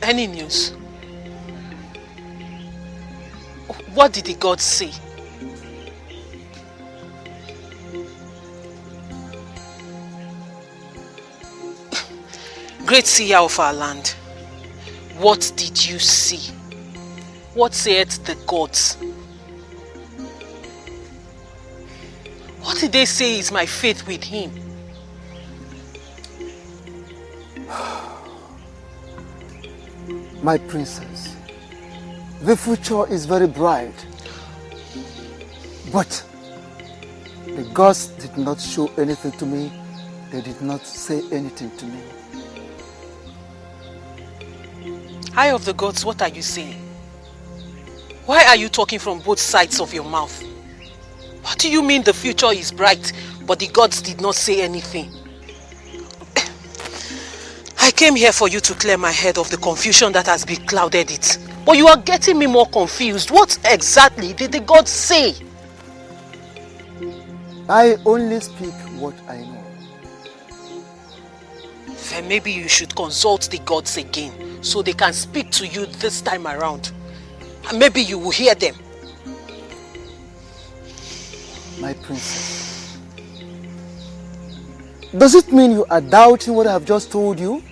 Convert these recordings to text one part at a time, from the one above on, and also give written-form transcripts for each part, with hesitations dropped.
Any news? What did the gods say? Great seer of our land, what did you see? What saith the gods? What did they say is my faith with him? My princess, the future is very bright. But the gods did not show anything to me. They did not say anything to me. Eye of the gods, what are you saying? Why are you talking from both sides of your mouth? What do you mean the future is bright, but the gods did not say anything? I came here for you to clear my head of the confusion that has beclouded it. But you are getting me more confused. What exactly did the gods say? I only speak what I know. Then maybe you should consult the gods again, so they can speak to you this time around. And maybe you will hear them. My princess, does it mean you are doubting what I have just told you?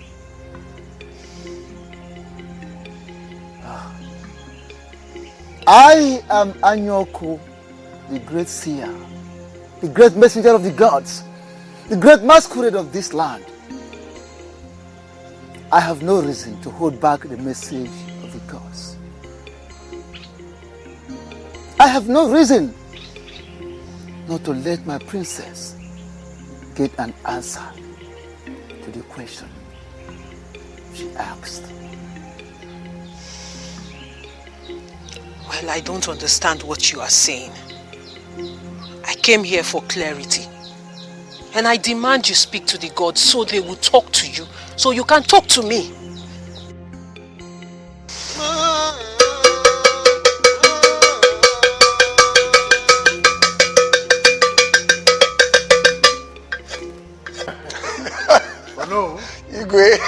I am Anyoku, the great seer, the great messenger of the gods, the great masquerade of this land. I have no reason to hold back the message of the gods. I have no reason not to let my princess get an answer to the question she asked. Well, I don't understand what you are saying. I came here for clarity. And I demand you speak to the gods so they will talk to you, so you can talk to me. Oh no, Iyke.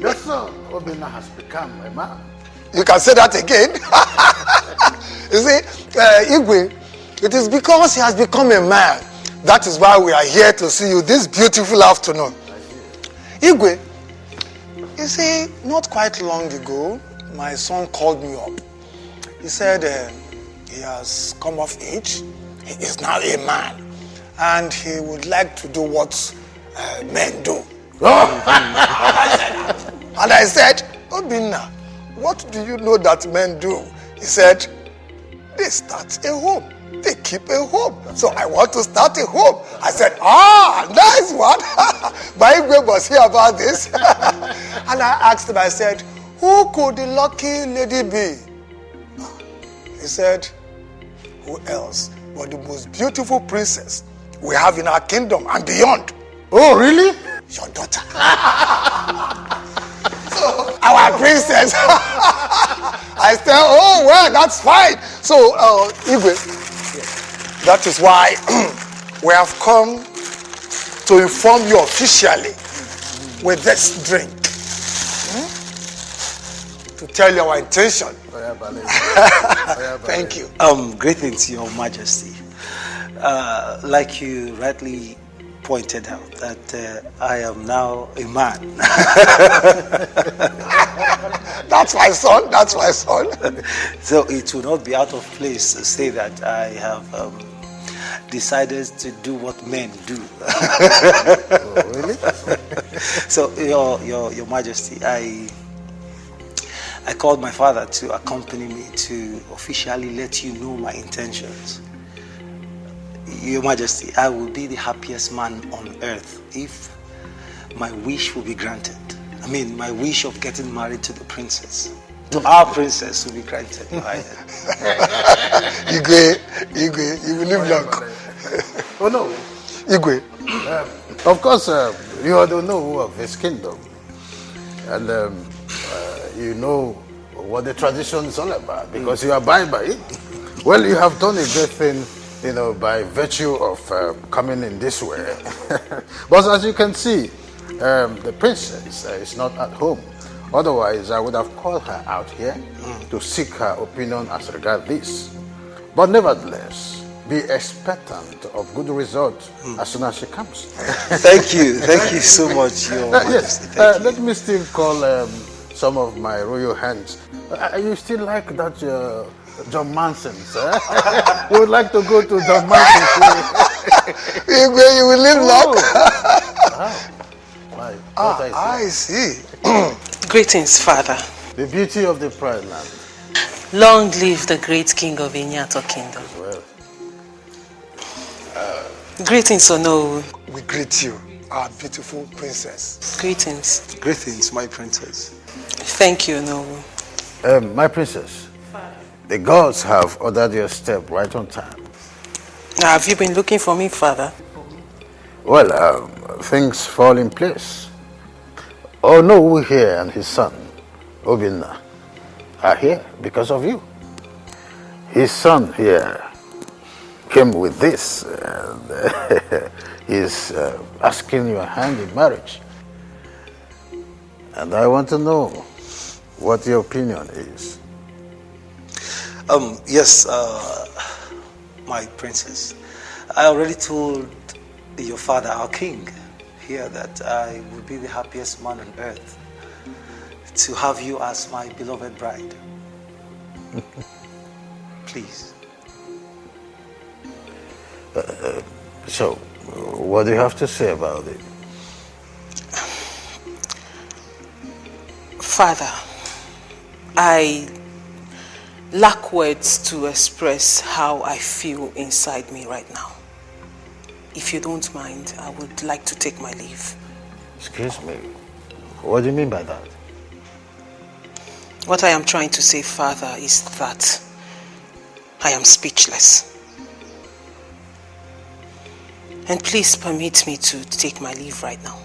your son Obinna has become a man. You can say that again. You see, Iyke, it is because he has become a man. That is why we are here to see you this beautiful afternoon. Iyke, you see, not quite long ago, my son called me up. He said he has come of age, he is now a man, and he would like to do what men do. And I said, Obinna, what do you know that men do? He said, they start a home. They keep a home. So I want to start a home. I said, nice one. My Iyke was here about this. And I asked him, I said, who could the lucky lady be? He said, who else but the most beautiful princess we have in our kingdom and beyond. Oh, really? Your daughter. So, our princess. I said, oh, well, that's fine. So, Iyke, that is why we have come to inform you officially with this drink. To tell you our intention. Thank you. Greetings, Your Majesty. Like you rightly pointed out, that I am now a man. That's my son. That's my son. So it will not be out of place to say that I have decided to do what men do. Oh, really? So, Your Majesty, I called my father to accompany me to officially let you know my intentions. Your Majesty, I will be the happiest man on earth if my wish will be granted. I mean, my wish of getting married to the princess, to our princess, will be granted. Iyke, you will live long. Oh no. Iyke. Of course, you are the know of his kingdom. And you know what the tradition is all about, because you abide by it. Well, you have done a great thing, you know, by virtue of coming in this way. But as you can see, the princess is not at home. Otherwise, I would have called her out here to seek her opinion as regards this. But nevertheless, be expectant of good results as soon as she comes. Thank you so much, Your Majesty. Yes, let me still call some of my royal hands. You still like that John Manson's? You would like to go to John Manson's? You will live long. Wow. I see. Greetings, Father. The beauty of the Pride Land. Long live the great king of Inyato Kingdom. Well, Greetings, Onowu. We greet you, our beautiful princess. Greetings. Greetings, my princess. Thank you, Onowu. my princess, the gods have ordered your step right on time. Have you been looking for me, Father? Well, things fall in place. Onowu here and his son, Obinna, are here because of you. His son here came with this and he's asking your hand in marriage. And I want to know what your opinion is. Yes, my princess. I already told your father, our king, here that I would be the happiest man on earth to have you as my beloved bride. Please. So, what do you have to say about it? Father, I lack words to express how I feel inside me right now. If you don't mind, I would like to take my leave. Excuse me, what do you mean by that? What I am trying to say, Father, is that I am speechless. And please permit me to take my leave right now.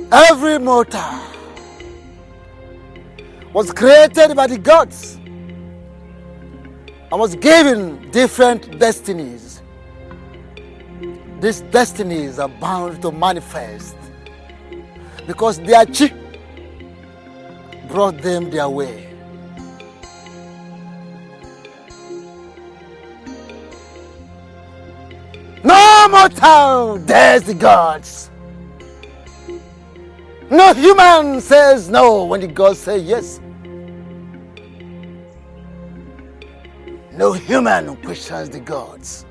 Every mortal was created by the gods and was given different destinies. These destinies are bound to manifest because their chi brought them their way. No mortal dares the gods. No human says no when the gods say yes. No human questions the gods.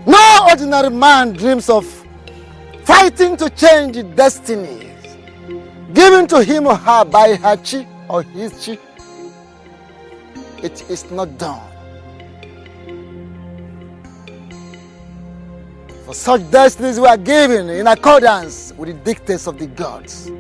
No ordinary man dreams of fighting to change the destinies given to him or her by her chi or his chi. it is not done. For such destinies were given in accordance with the dictates of the gods.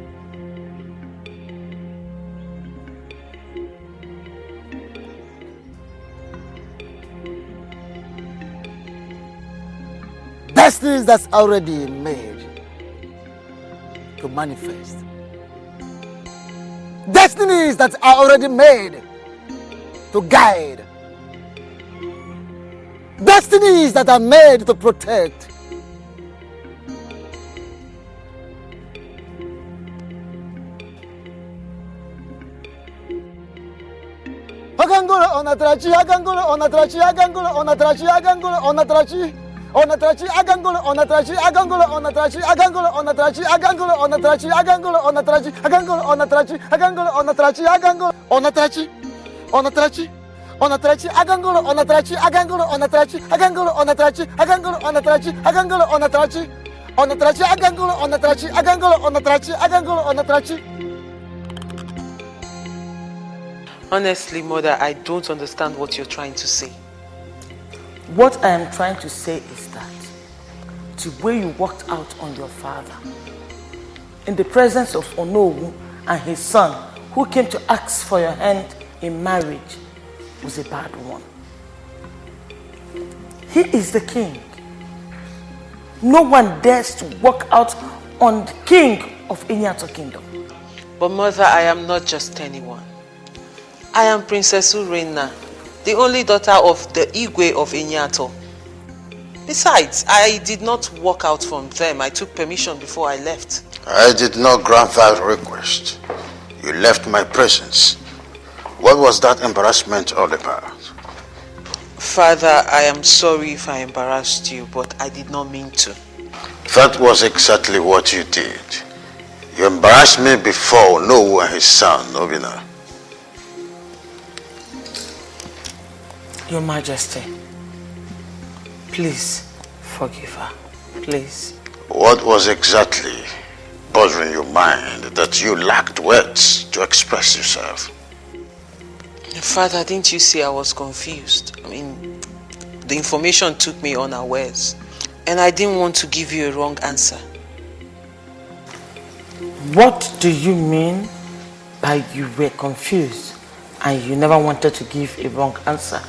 Destinies that's already made to manifest. Destinies that are already made to guide. Destinies that are made to protect. Agangolo onatrachi, agangolo onatrachi, agangolo onatrachi, agangolo onatrachi. Onatrachi, agangolo onatrachi, agangolo onatrachi, agangolo onatrachi, agangolo onatrachi, agangolo onatrachi, agangolo onatrachi, agangolo onatrachi, agangolo onatrachi, onatrachi, onatrachi, agangolo onatrachi, agangolo onatrachi, agangolo onatrachi, agangolo onatrachi, agangolo onatrachi, onatrachi, agangolo onatrachi, agangolo onatrachi, agangolo onatrachi. Honestly, Mother, I don't understand what you're trying to say. What I am trying to say is that the way you walked out on your father in the presence of Onowu and his son who came to ask for your hand in marriage was a bad one. He is the king. No one dares to walk out on the king of Inyato kingdom. But Mother, I am not just anyone. I am Princess Urena, the only daughter of the Iyke of Inyato. Besides, I did not walk out from them. I took permission before I left. I did not grant that request. You left my presence. What was that embarrassment all about? Father, I am sorry if I embarrassed you, but I did not mean to. That was exactly what you did. You embarrassed me before Onowu and his son, Obina. Your Majesty, please forgive her, please. What was exactly bothering your mind that you lacked words to express yourself? Father, didn't you see I was confused? I mean, the information took me unawares, and I didn't want to give you a wrong answer. What do you mean by you were confused and you never wanted to give a wrong answer?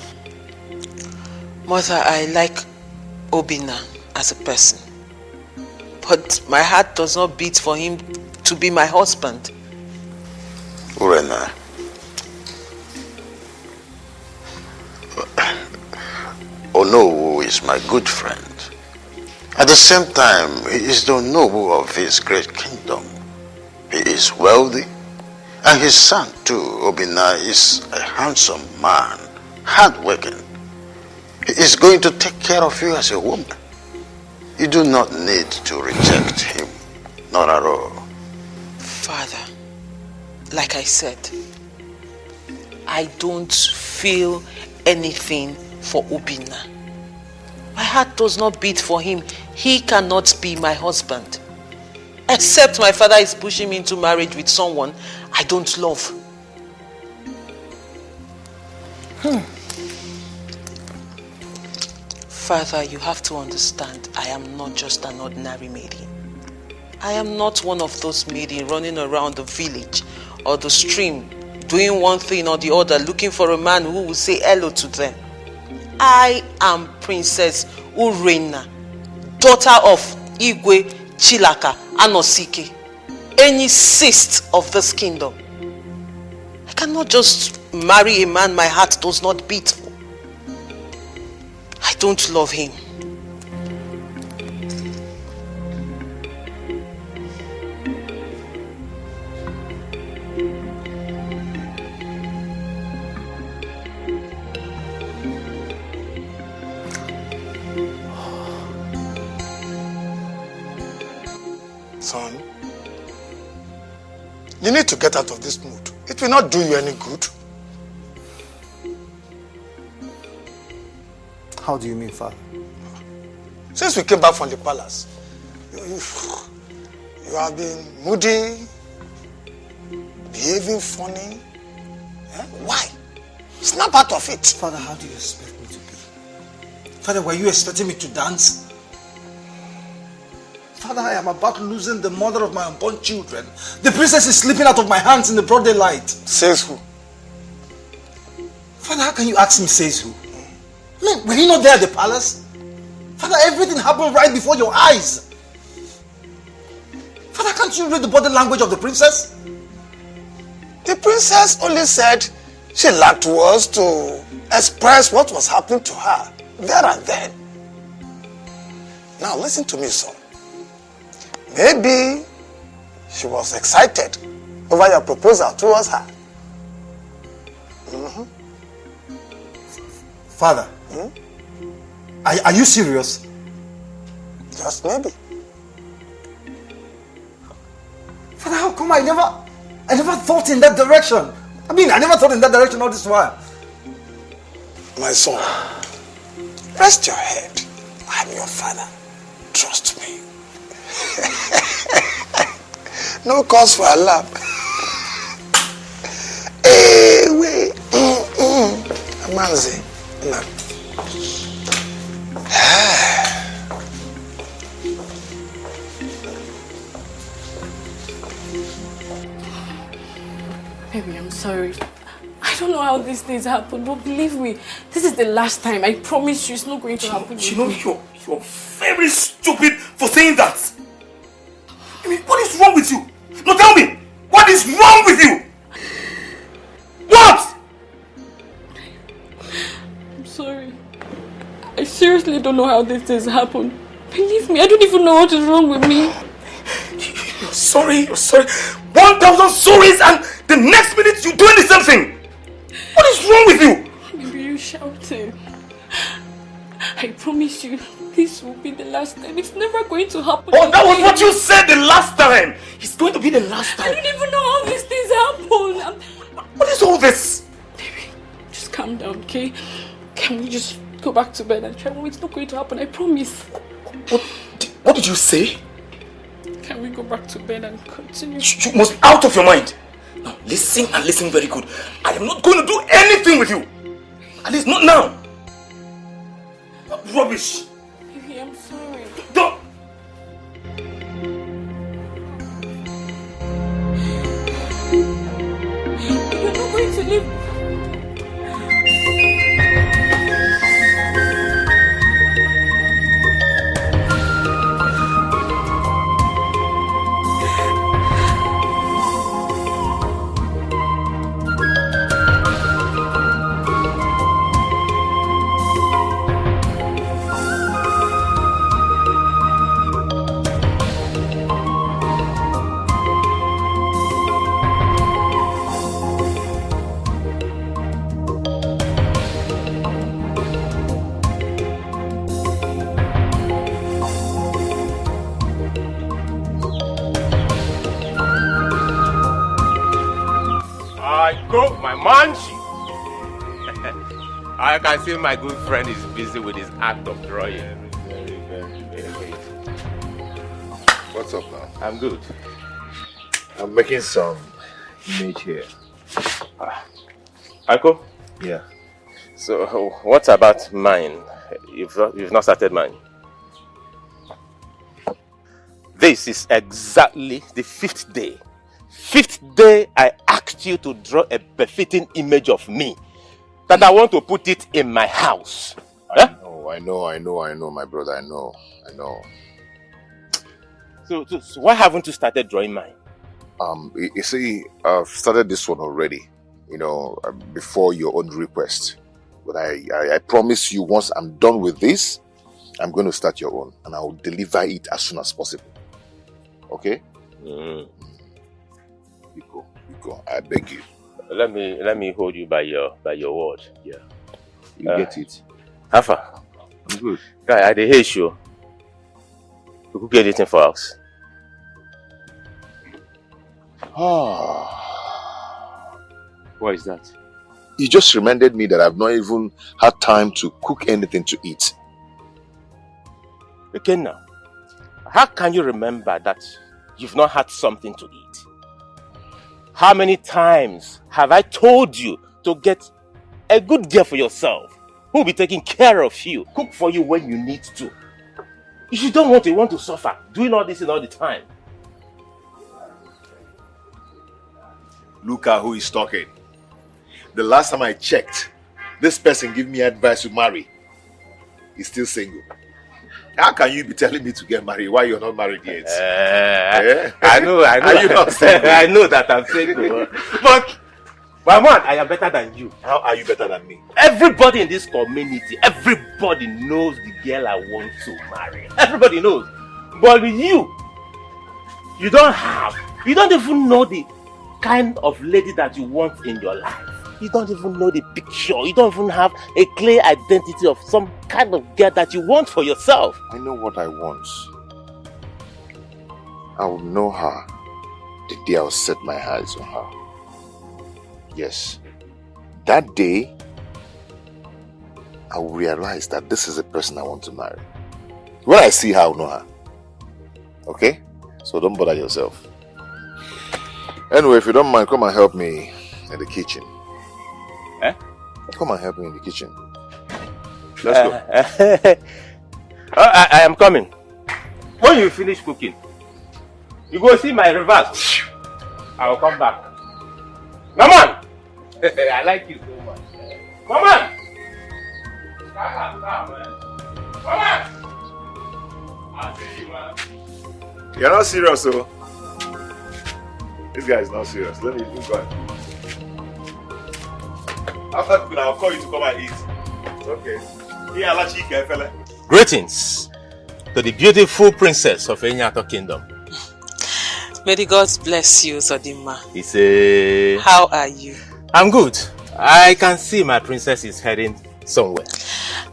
Mother, I like Obina as a person, but my heart does not beat for him to be my husband. Urena, Onowu is my good friend. At the same time, he is the Onowu of his great kingdom. He is wealthy, and his son too, Obina, is a handsome man, hardworking. He is going to take care of you as a woman. You do not need to reject him, not at all. Father, like I said, I don't feel anything for Obina. My heart does not beat for him. He cannot be my husband. Except my father is pushing me into marriage with someone I don't love. Father, you have to understand, I am not just an ordinary maiden. I am not one of those maidens running around the village or the stream, doing one thing or the other, looking for a man who will say hello to them. I am Princess Urena, daughter of Iyke, Chilaka, Anosike, any cyst of this kingdom. I cannot just marry a man my heart does not beat for. I don't love him. Son, you need to get out of this mood. It will not do you any good. How do you mean, Father? Since we came back from the palace, you have been moody, behaving funny. Eh? Why? Snap out of it. Father, how do you expect me to be? Father, were you expecting me to dance? Father, I am about losing the mother of my unborn children. The princess is slipping out of my hands in the broad daylight. Says who? Father, how can you ask me says who? Man, were you not there at the palace? Father, everything happened right before your eyes. Father, can't you read the body language of the princess? The princess only said she lacked words to express what was happening to her there and then. Now listen to me, son. Maybe she was excited over your proposal towards her. Father, are you serious? Just maybe. Father, how come I never thought in that direction? I mean, I never thought in that direction all this while. My son, rest your head. I'm your father. Trust me. No cause for alarm. Hey, wait. Ramsey. Baby, I'm sorry. I don't know how these things happen, but believe me, this is the last time. I promise you it's not going to happen. You know, you're very stupid for saying that. I mean, what is wrong with you? No, tell me, what is wrong with you? What? I'm sorry. I seriously don't know how these things happen. Believe me, I don't even know what is wrong with me. You're sorry. 1,000 sorries, and the next minute you're doing the same thing. What is wrong with you? Maybe you shouting. I promise you, this will be the last time. It's never going to happen. Oh, that was what you said the last time. It's going to be the last time. I don't even know how these things happen. What is all this? Baby, just calm down, okay? Can we just go back to bed and try? It's not going to happen, I promise. What did you say? Can we go back to bed and continue? You must be out of your mind. Now listen and listen very good. I am not going to do anything with you. At least not now. Rubbish. Baby, I'm sorry. Don't. You're not going to leave. Go, my man. I can see my good friend is busy with his act of drawing. Very good. What's up now? I'm good. I'm making some image here. Iyke? Yeah. So, what about mine? You've not started mine. This is exactly the 5th day. 5th day I asked you to draw a befitting image of me. That I want to put it in my house. I know, my brother, I know. So why haven't you started drawing mine? You see, I've started this one already, before your own request. But I promise you, once I'm done with this, I'm going to start your own, and I'll deliver it as soon as possible. Okay? You go. I beg you. Let me hold you by your word. Yeah. You get it. How far? I'm good. Guy, I hate you. You could get anything for us. What is that? You just reminded me that I've not even had time to cook anything to eat. Ikena, how can you remember that you've not had something to eat? How many times have I told you to get A good girl for yourself. Who will be taking care of you. Cook for you when you need to. If you don't want to suffer, doing all this all the time. Look at who is talking. The last time I checked, this person gave me advice to marry. He's still single. How can you be telling me to get married while you're not married yet? I know. Are you not single? I know that I'm single. But, my man, I am better than you. How are you better than me? Everybody in this community, everybody knows the girl I want to marry. Everybody knows. But with you don't even know the kind of lady that you want in your life. You don't even know the picture. You don't even have a clear identity of some kind of girl that you want for yourself. I know what I want. I will know her the day I'll set my eyes on her. Yes. That day, I will realize that this is the person I want to marry. When I see her, I'll know her. Okay? So don't bother yourself. Anyway, if you don't mind, come and help me in the kitchen. Come and help me in the kitchen. Let's go. I am coming. When you finish cooking, you go see my reverse. I will come back. Come on! I like you so much. Come on! Come on! I'll see you, man. You're not serious, though. This guy is not serious. Let me go ahead. After cooking, I'll call you to come and eat. Okay. Yeah, I'll Iyke, fella. Greetings to the beautiful princess of Enyato Kingdom. May the gods bless you, Zodima. How are you? I'm good. I can see my princess is heading somewhere.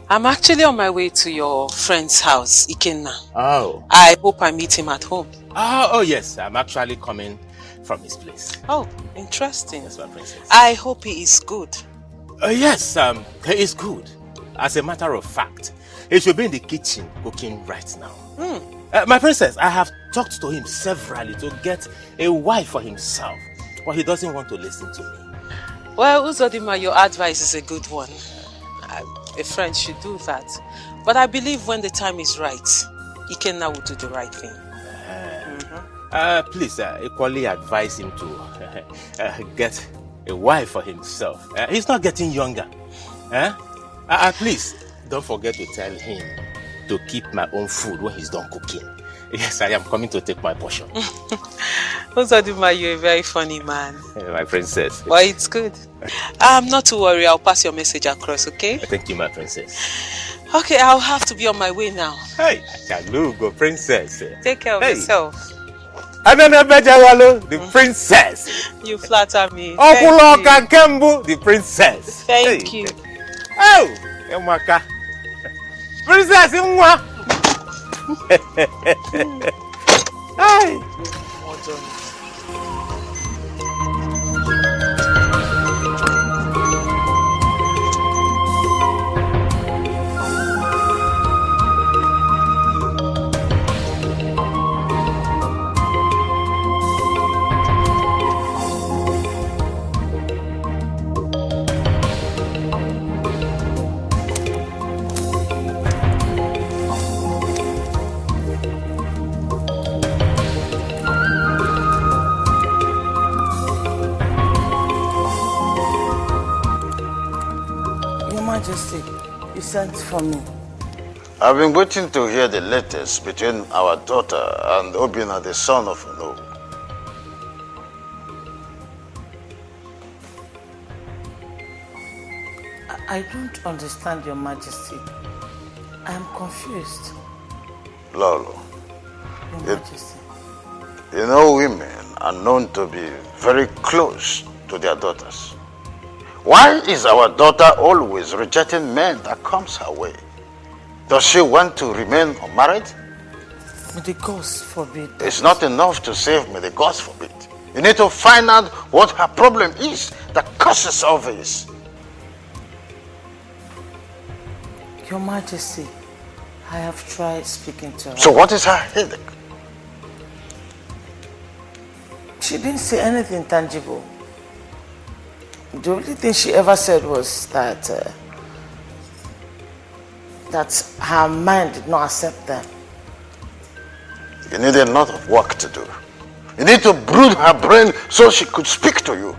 I'm actually on my way to your friend's house, Ikena. Oh. I hope I meet him at home. Oh yes, I'm actually coming from his place. Oh, interesting. That's my princess. I hope he is good. Yes, he is good. As a matter of fact, he should be in the kitchen cooking right now. My princess, I have talked to him severally to get a wife for himself, but he doesn't want to listen to me. Well, Uzodima, your advice is a good one. A friend should do that. But I believe when the time is right, Ikena will do the right thing. Please, equally advise him to get a wife for himself. He's not getting younger. Please, don't forget to tell him to keep my own food when he's done cooking. Yes, I am coming to take my portion. Uzodima, you're a very funny man. My princess. Well, it's good. Not to worry, I'll pass your message across, okay? Thank you, my princess. Okay, I'll have to be on my way now. Hey, Chalugo, princess. Take care of yourself. The princess. You flatter me. Okuloka Kembu, the princess. Thank you. Oh, Emaka. Princess Imwa. Hey. Majesty, you sent for me. I've been waiting to hear the latest between our daughter and Obina, the son of Ono. I don't understand, Your Majesty. I am confused. Lolo, Your Majesty. You know, women are known to be very close to their daughters. Why is our daughter always rejecting men that comes her way? Does she want to remain unmarried? May the gods forbid. It's not enough to say, may the gods forbid. You need to find out what her problem is that causes all this. Your Majesty, I have tried speaking to her. So what is her headache? She didn't say anything tangible. The only thing she ever said was that her mind did not accept them. You need a lot of work to do. You need to brood her brain so she could speak to you.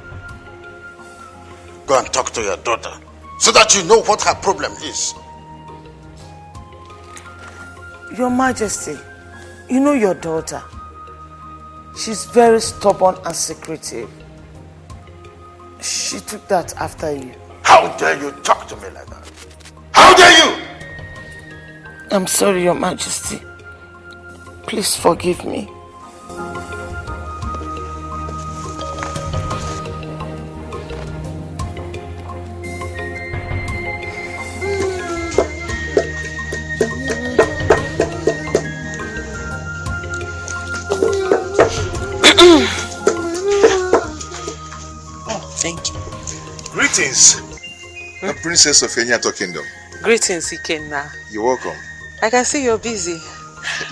Go and talk to your daughter so that you know what her problem is. Your Majesty, you know your daughter. She's very stubborn and secretive. She took that after you. How dare you talk to me like that? How dare you? I'm sorry, Your Majesty. Please forgive me. Thank you. Greetings, the Princess of Enyato Kingdom. Greetings, Ikena. You're welcome. I can see you're busy.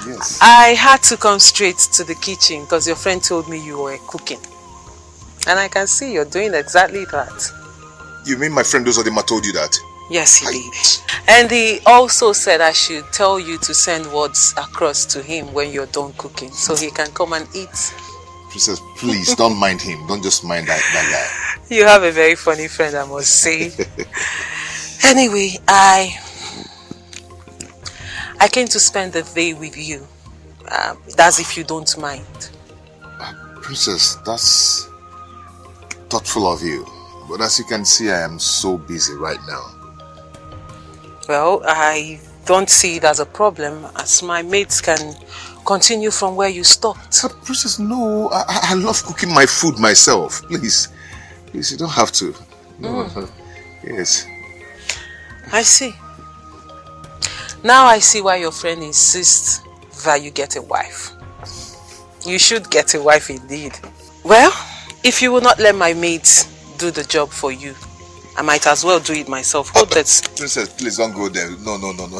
Yes. I had to come straight to the kitchen because your friend told me you were cooking. And I can see you're doing exactly that. You mean my friend Dozodima told you that? Yes, he did. And he also said I should tell you to send words across to him when you're done cooking so he can come and eat. Princess, please don't mind him. Don't just mind that guy. You have a very funny friend, I must say. Anyway, I came to spend the day with you. That's if you don't mind. Princess, that's thoughtful of you. But as you can see, I am so busy right now. Well, I don't see it as a problem, as my mates can continue from where you stopped. Princess, no. I love cooking my food myself. Please, you don't have to. No. Yes. I see. Now I see why your friend insists that you get a wife. You should get a wife indeed. Well, if you will not let my mates do the job for you, I might as well do it myself. Hold that. Princess, please don't go there. No.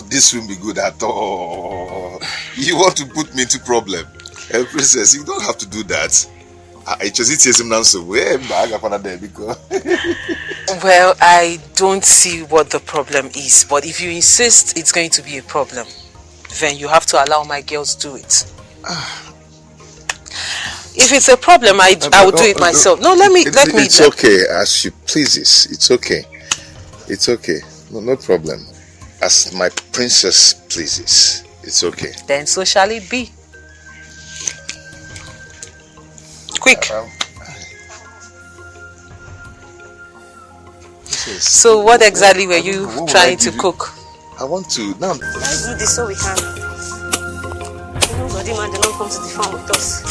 This won't be good at all. You want to put me into problem. Princess, you don't have to do that. Well, I don't see what the problem is, but if you insist it's going to be a problem, then you have to allow my girls do it. If it's a problem, I will do it myself. No, let me. It's okay, as she pleases. It's okay. It's okay. No problem. As my princess pleases. It's okay. Then so shall it be. Quick. So what exactly were you trying to cook? I want to now. Let's do this so we can. Nobody man, they don't come to the farm with us.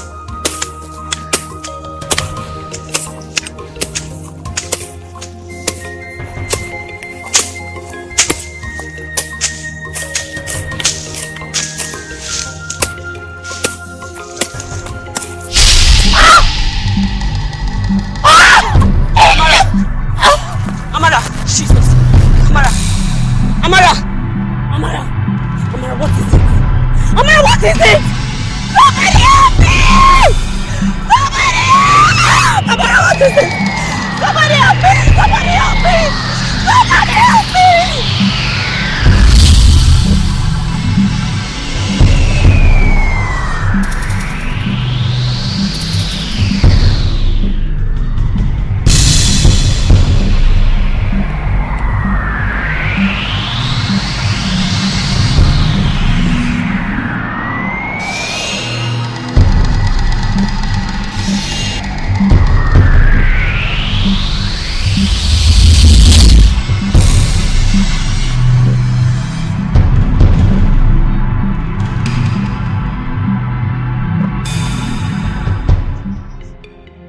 What is it? Somebody help me! Somebody help! Amara, what is it? Somebody help me! Somebody help me! Somebody help me!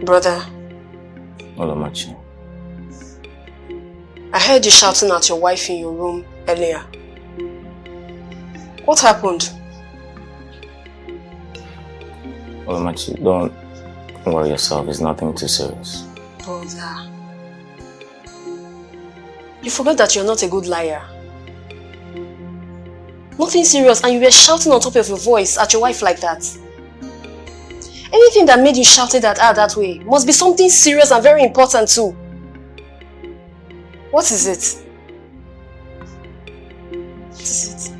Brother. Olamachi. I heard you shouting at your wife in your room earlier. What happened? Olamachi, don't worry yourself. It's nothing too serious. Brother. You forgot that you're not a good liar. Nothing serious, and you were shouting on top of your voice at your wife like that. Anything that made you shout it at her that way must be something serious and very important too. What is it? What is it?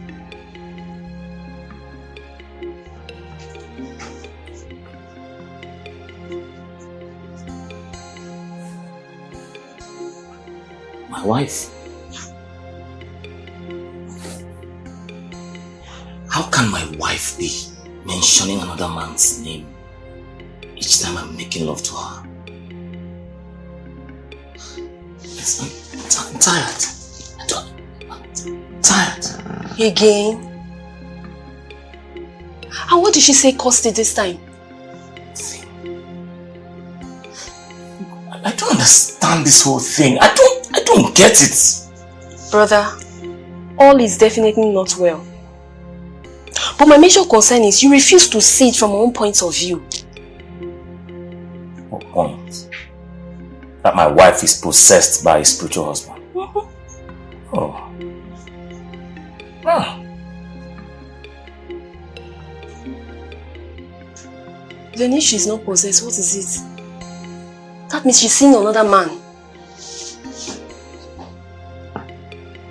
My wife. How can my wife be mentioning another man's name each time I'm making love to her? I'm tired. I'm tired. Again? And what did she say caused it this time? I don't understand this whole thing. I don't get it. Brother, all is definitely not well. But my major concern is you refuse to see it from my own point of view. What point? That my wife is possessed by a spiritual husband. Oh. Ah. Then if she's not possessed, what is it? That means she's seeing another man.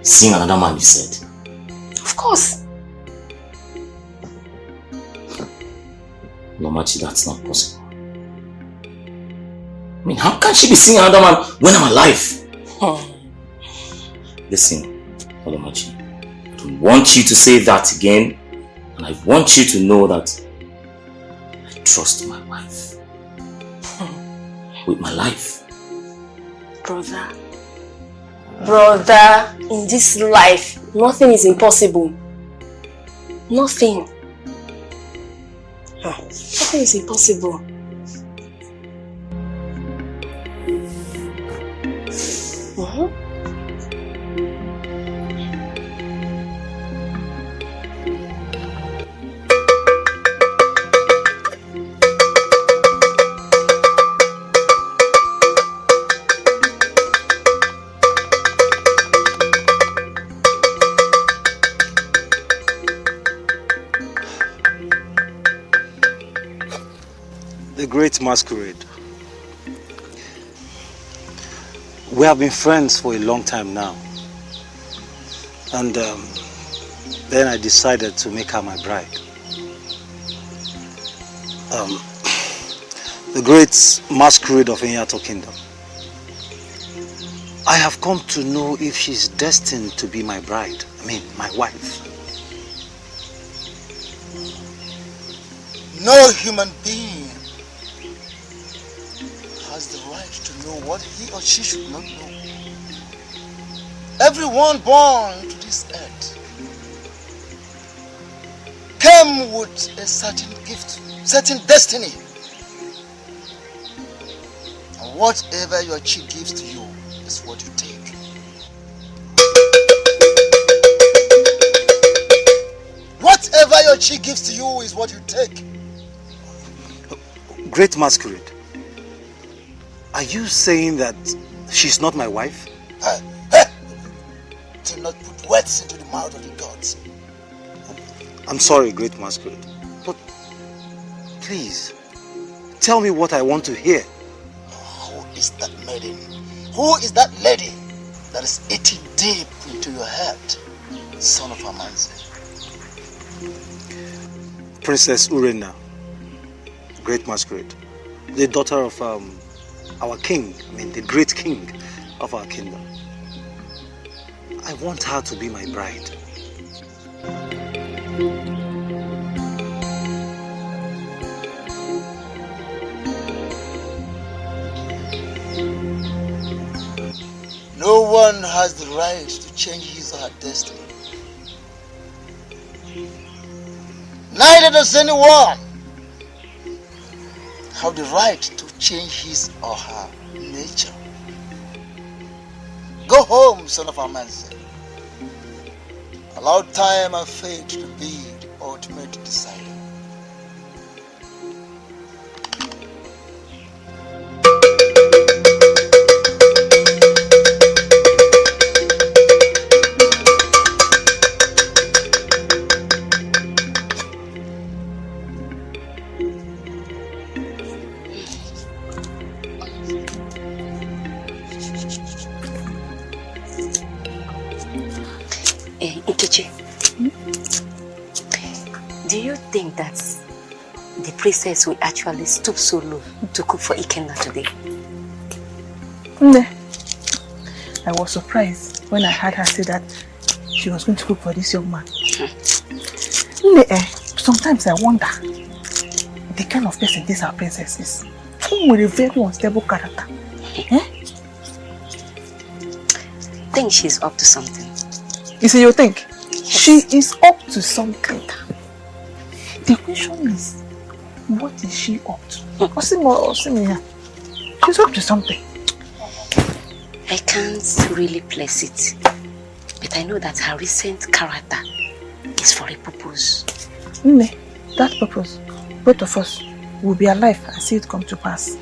Seeing another man, you said? Of course. No, Machi, that's not possible. I mean, how can she be seeing another man when I'm alive? Listen, Olomachi, I don't want you to say that again, and I want you to know that I trust my wife with my life. Brother, in this life, nothing is impossible. Nothing. Nothing is impossible. The great masquerade. We have been friends for a long time now. And then I decided to make her my bride. The great masquerade of Enyato Kingdom. I have come to know if she's destined to be my bride. I mean, my wife. No human being has the right to know what he or she should not know. Everyone born to this earth came with a certain gift, certain destiny. And whatever your chief gives to you is what you take. Whatever your chief gives to you is what you take. Great masquerade. Are you saying that she's not my wife? Do not put words into the mouth of the gods. I'm sorry, great masquerade. But please, tell me what I want to hear. Who is that maiden? Who is that lady that is eating deep into your head, son of Amanze? Princess Urena, great masquerade. The daughter of our king, the great king of our kingdom. I want her to be my bride. No one has the right to change his or her destiny. Neither does anyone have the right to change his or her nature. Go home, son of Amanze. Allow time and fate to be the ultimate decider. Nkechi, do you think that the princess will actually stoop so low to cook for Ikena today? I was surprised when I heard her say that she was going to cook for this young man. Sometimes I wonder the kind of person this our princess is. With a very unstable character. I think she's up to something. You see, you think? Yes. She is up to something. The question is, what is she up to? She's up to something. I can't really place it, but I know that her recent character is for a purpose. That purpose, both of us will be alive and see it come to pass.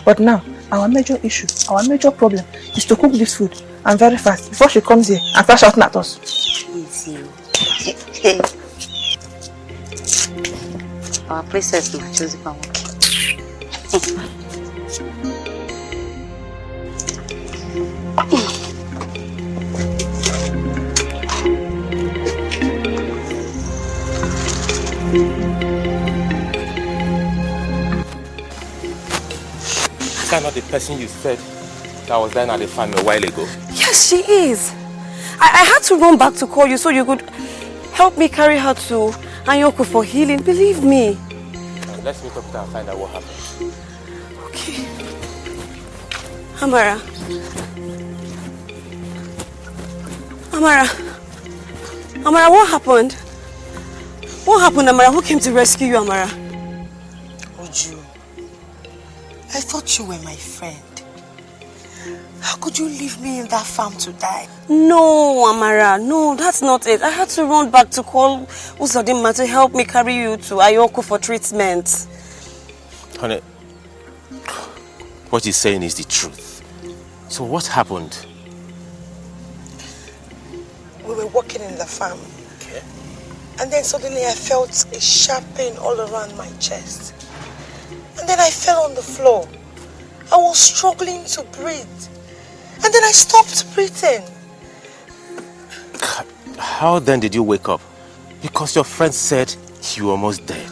But now, our major issue, our major problem is to cook this food and very fast before she comes here and starts shouting at us. Easy. Our princess will choose if I'm okay. Is that not the person you said that was there at the farm a while ago? Yes, she is. I had to run back to call you so you could help me carry her to Iyke for healing. Believe me. Let's meet up there and find out what happened. Okay. Amara. Amara, what happened? What happened, Amara? Who came to rescue you, Amara? Uju, I thought you were my friend. How could you leave me in that farm to die? No, Amara, no, that's not it. I had to run back to call Uzodinma to help me carry you to Iyke for treatment. Honey, what he's saying is the truth. So what happened? We were walking in the farm. Okay. And then suddenly I felt a sharp pain all around my chest. And then I fell on the floor. I was struggling to breathe. And then I stopped breathing. How then did you wake up? Because your friend said you were almost dead.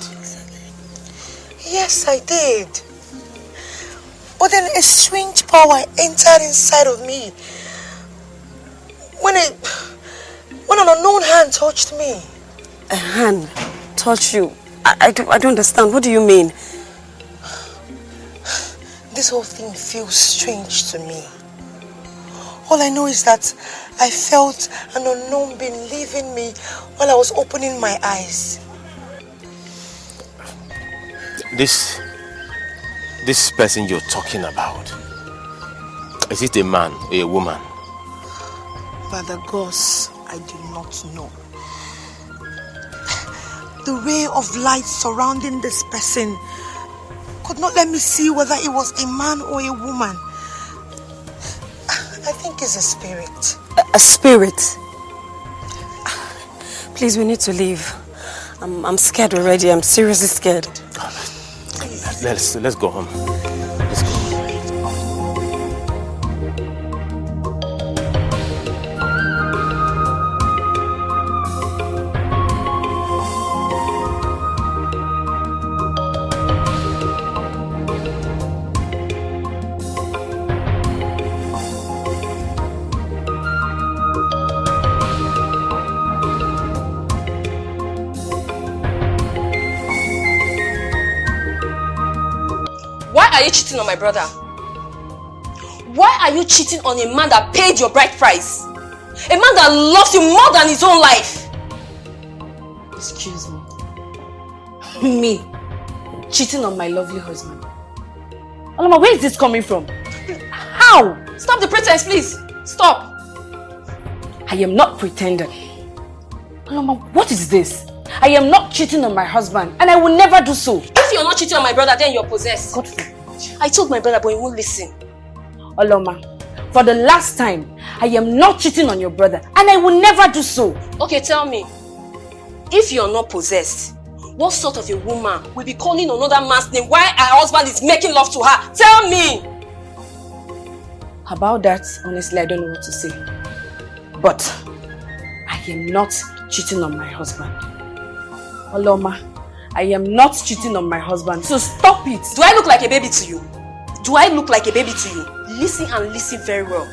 Yes, I did. But then a strange power entered inside of me. When an unknown hand touched me. A hand touched you? I don't understand. What do you mean? This whole thing feels strange to me. All I know is that I felt an unknown being leaving me while I was opening my eyes. This person you're talking about, is it a man or a woman? By the gods, I do not know. The ray of light surrounding this person could not let me see whether it was a man or a woman. I think it's a spirit. A spirit? Please, we need to leave. I'm scared already. I'm seriously scared. Let's go home. Let's go. Why are you cheating on my brother? Why are you cheating on a man that paid your bride price? A man that loves you more than his own life? Excuse me. Me? Cheating on my lovely husband? Oloma, where is this coming from? How? Stop the pretense, please. Stop. I am not pretending. Oloma, what is this? I am not cheating on my husband and I will never do so. If you're not cheating on my brother, then you're possessed. God forbid. I told my brother, but he won't listen. Oloma, for the last time, I am not cheating on your brother and I will never do so. Okay, tell me. If you're not possessed, what sort of a woman will be calling another man's name while her husband is making love to her? Tell me! About that, honestly, I don't know what to say. But I I am not cheating on my husband. Oloma, I am not cheating on my husband, so stop it. Do I look like a baby to you? Do I look like a baby to you? Listen and listen very well.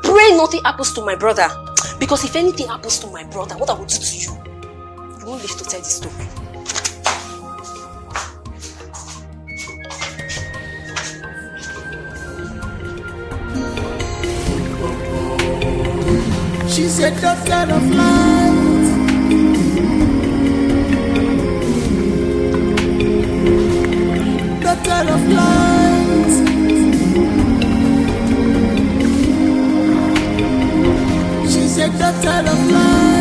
Pray nothing happens to my brother. Because if anything happens to my brother, what I will do to you, you won't live to tell the story. She said that kind of light. That kind of light. She said that kind of light.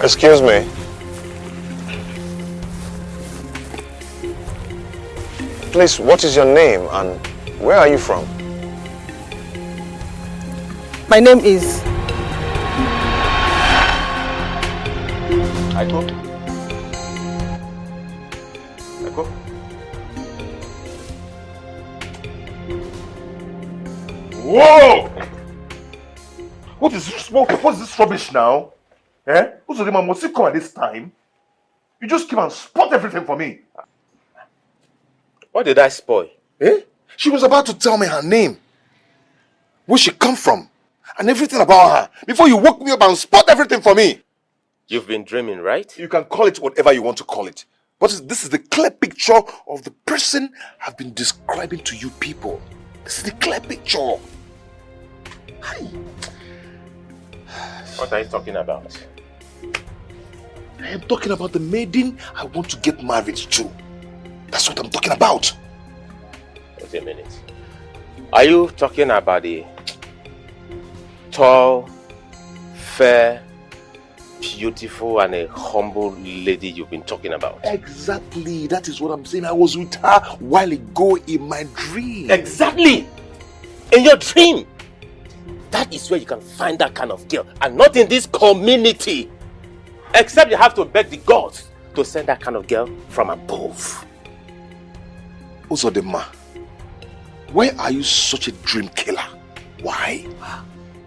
Excuse me. Please, what is your name and where are you from? My name is... Iyke? Iyke? Whoa! What is this rubbish now? Eh? Uzodima, must you come at this time? You just came and spot everything for me. What did I spoil? Eh? She was about to tell me her name, where she come from, and everything about her, before you woke me up and spot everything for me. You've been dreaming, right? You can call it whatever you want to call it. But this is the clear picture of the person I've been describing to you people. This is the clear picture. Hi. What are you talking about? I am talking about the maiden I want to get married to. That's what I'm talking about. Wait a minute. Are you talking about the tall, fair, beautiful and a humble lady you've been talking about? Exactly. That is what I'm saying. I was with her a while ago in my dream. Exactly. In your dream. That is where you can find that kind of girl, and not in this community. Except you have to beg the gods to send that kind of girl from above. Uzodima, why are you such a dream killer? Why?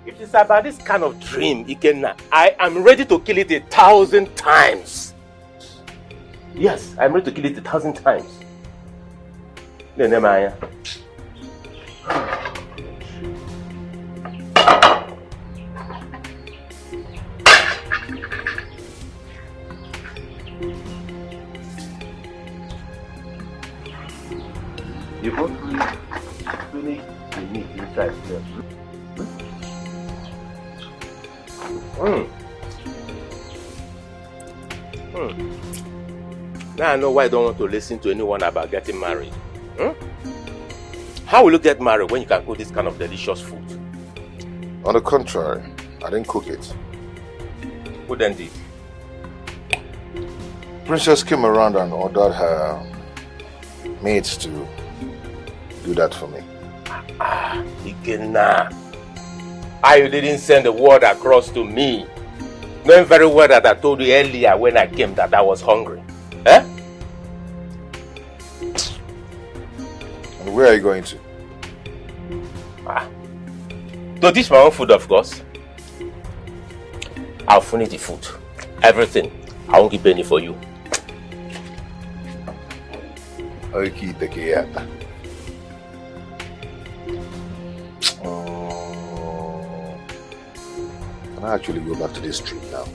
If it's about this kind of dream, Ikena, I am ready to kill it 1,000 times. Yes, I'm ready to kill it 1,000 times. Nenemaya. You both finish the meat inside there. Now I know why I don't want to listen to anyone about getting married. How will you get married when you can cook this kind of delicious food? On the contrary, I didn't cook it. Who then did? Princess came around and ordered her maids to do that for me. Ikena. You didn't send the word across to me, knowing very well that I told you earlier when I came that I was hungry. Eh? And where are you going to? To dish my own food, of course. I'll finish the food. Everything. I won't keep any for you. Iyke, take care. Can I actually go back to this trip now?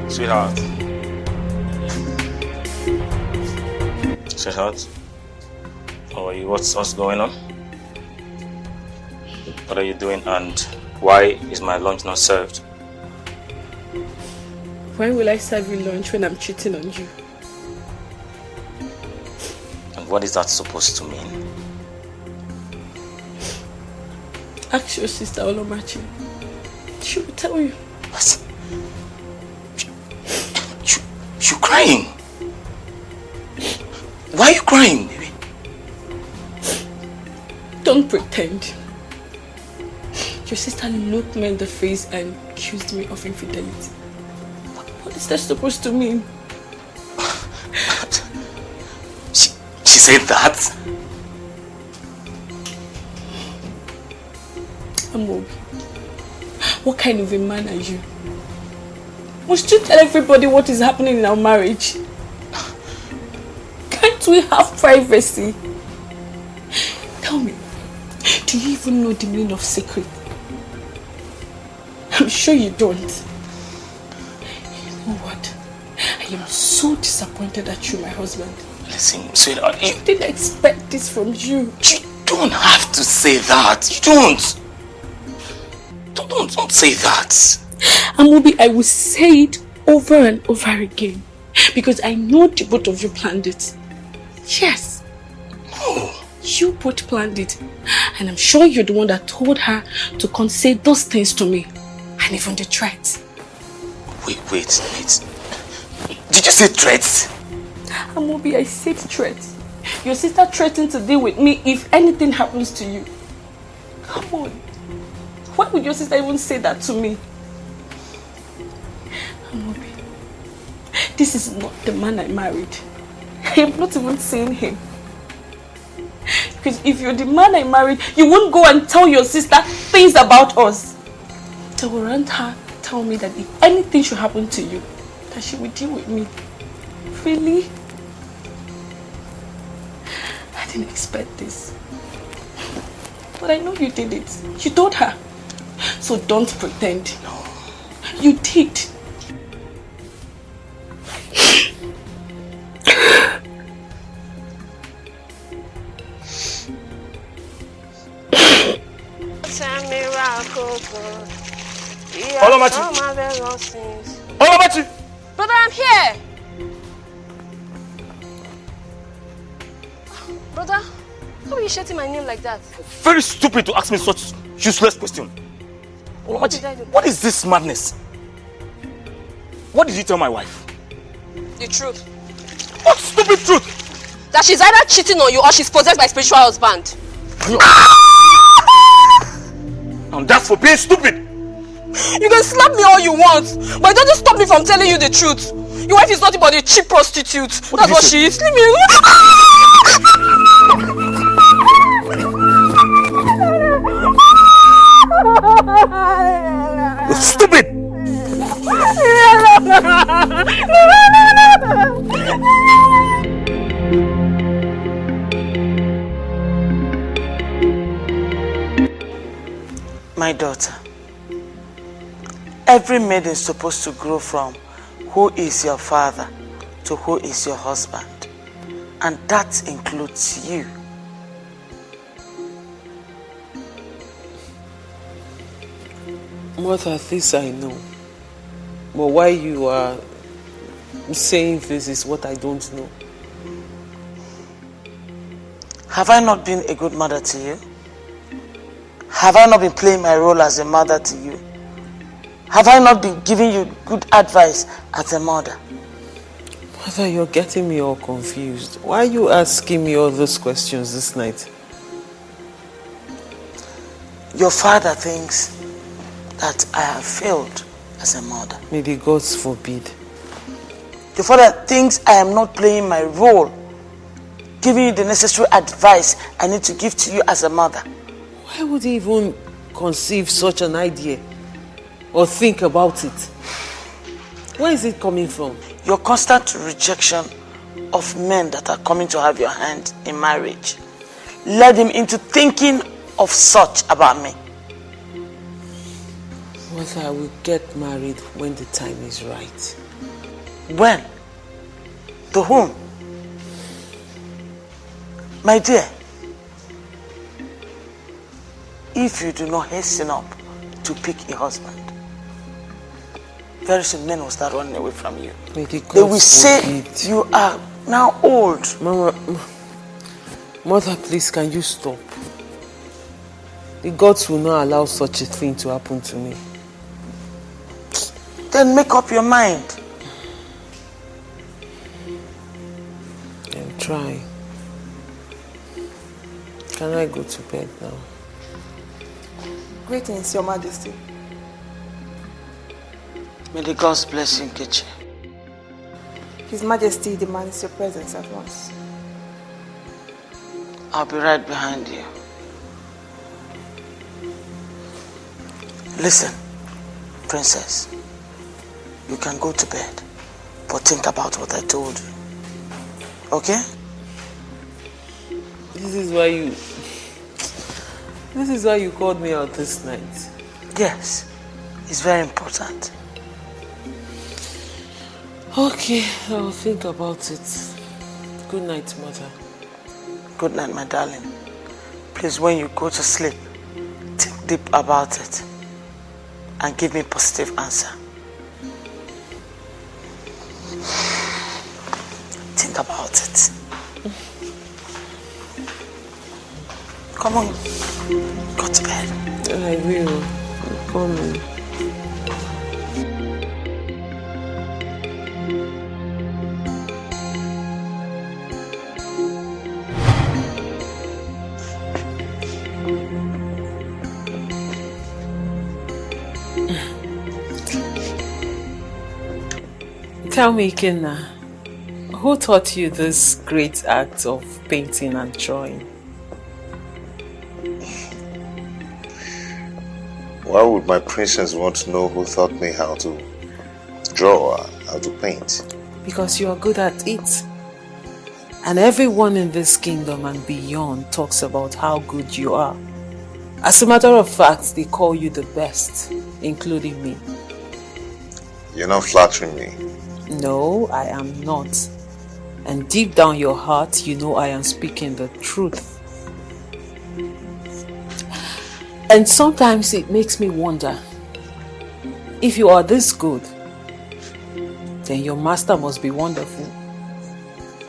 Sweetheart. Sweetheart. How are you? What's going on? What are you doing and why is my lunch not served? Why will I serve you lunch when I'm cheating on you? And what is that supposed to mean? Ask your sister Olomachi. She will tell you. What? You're crying? Why are you crying, baby? Don't pretend. Your sister looked me in the face and accused me of infidelity. What is that supposed to mean? She said that? Amobi, what kind of a man are you? Must you tell everybody what is happening in our marriage? Can't we have privacy? Tell me, do you even know the meaning of secret? I'm sure you don't. You know what? I am so disappointed at you, my husband. Listen, sweetheart, I didn't expect this from you. You don't have to say that. You don't. Don't say that. Amobi, I will say it over and over again. Because I know the both of you planned it. Yes. No. You both planned it. And I'm sure you're the one that told her to come say those things to me. And even the threats. Wait. Did you say threats? Amobi, I said threats. Your sister threatened to deal with me if anything happens to you. Come on. Why would your sister even say that to me? Amobi, this is not the man I married. I am not even seeing him. Because if you're the man I married, you won't go and tell your sister things about us. They will run her, tell me that if anything should happen to you, that she will deal with me. Really? I didn't expect this. But I know you did it. You told her. So don't pretend. No. You did. Olomachi! Brother, I'm here. Brother, why are you shouting my name like that? Very stupid to ask me such useless question. Olomachi, what is this madness? What did you tell my wife? The truth. What stupid truth? That she's either cheating on you or she's possessed by a spiritual husband. And that's for being stupid. You can slap me all you want, but it doesn't stop me from telling you the truth. Your wife is nothing but a cheap prostitute. That's what she is. Leave me alone. Stupid! My daughter, every maiden is supposed to grow from who is your father to who is your husband. And that includes you. Mother, this I know. But why you are saying this is what I don't know. Have I not been a good mother to you? Have I not been playing my role as a mother to you? Have I not been giving you good advice as a mother? Mother, you're getting me all confused. Why are you asking me all those questions this night? Your father thinks that I have failed as a mother. May the gods forbid. Your father thinks I am not playing my role, giving you the necessary advice I need to give to you as a mother. Why would he even conceive such an idea or think about it? Where is it coming from? Your constant rejection of men that are coming to have your hand in marriage led him into thinking of such about me. Mother, I will get married when the time is right. When? To whom? My dear, if you do not hasten up to pick a husband, very soon men will start running away from you. They will say you are now old. Mother, please, can you stop? The gods will not allow such a thing to happen to me. Then make up your mind. I'm trying. Can I go to bed now? Greetings, Your Majesty. May the gods bless you, Nkechi. His Majesty demands your presence at once. I'll be right behind you. Listen, princess. You can go to bed, but think about what I told you. Okay? This is why you called me out this night. Yes, it's very important. Okay, I'll think about it. Good night, Mother. Good night, my darling. Please, when you go to sleep, think deep about it and give me a positive answer. Think about it. Come on, go to bed. I will. I'm coming. Tell me, Ikena, who taught you this great act of painting and drawing? Why would my princess want to know who taught me how to draw or how to paint? Because you are good at it. And everyone in this kingdom and beyond talks about how good you are. As a matter of fact, they call you the best, including me. You're not flattering me. No, I am not. And deep down your heart, you know I am speaking the truth. And sometimes it makes me wonder, if you are this good, then your master must be wonderful.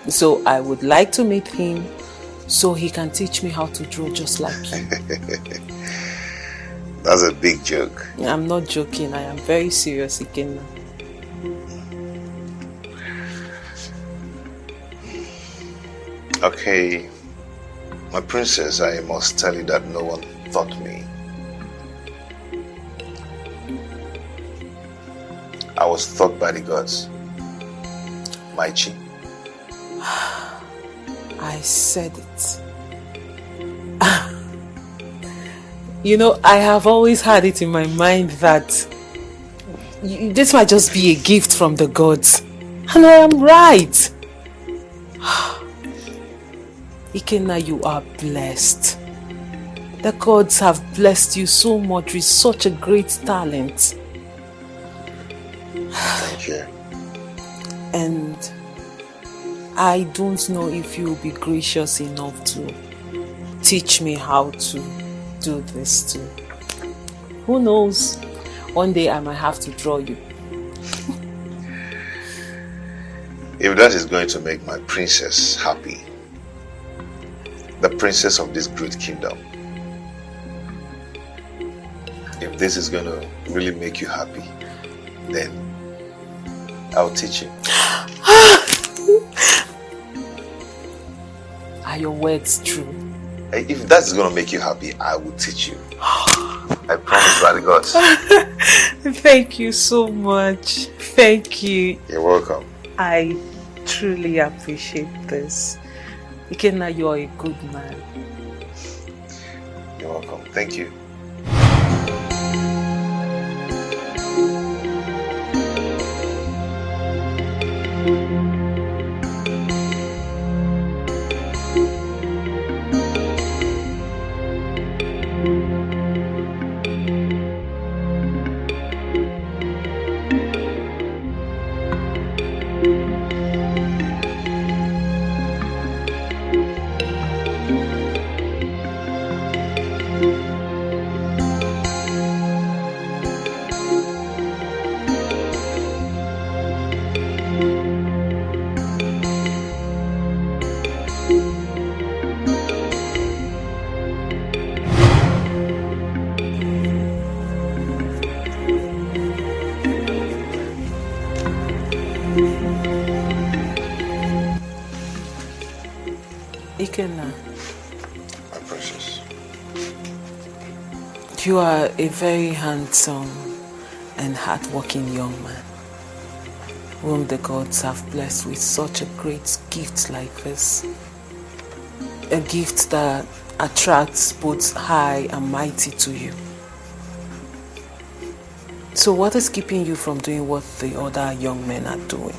So I would like to meet him so he can teach me how to draw just like you. That's a big joke. I'm not joking, I am very serious, Ikena. Okay, my princess, I must tell you that no one taught me. I was taught by the gods. Maichi. I said it. You know, I have always had it in my mind that this might just be a gift from the gods. And I am right. Ikena, you are blessed. The gods have blessed you so much with such a great talent. Thank you. And I don't know if you will be gracious enough to teach me how to do this too. Who knows? One day I might have to draw you. If that is going to make my princess happy, the princess of this great kingdom, if this is going to really make you happy, then I'll teach you. Are your words true? If that's going to make you happy, I will teach you. I promise by the gods. Thank you so much. Thank you. You're welcome. I truly appreciate this. Ikena, you are a good man. You're welcome. Thank you. Ikena. My precious. You are a very handsome and hardworking young man, whom the gods have blessed with such a great gift like this. A gift that attracts both high and mighty to you. So what is keeping you from doing what the other young men are doing?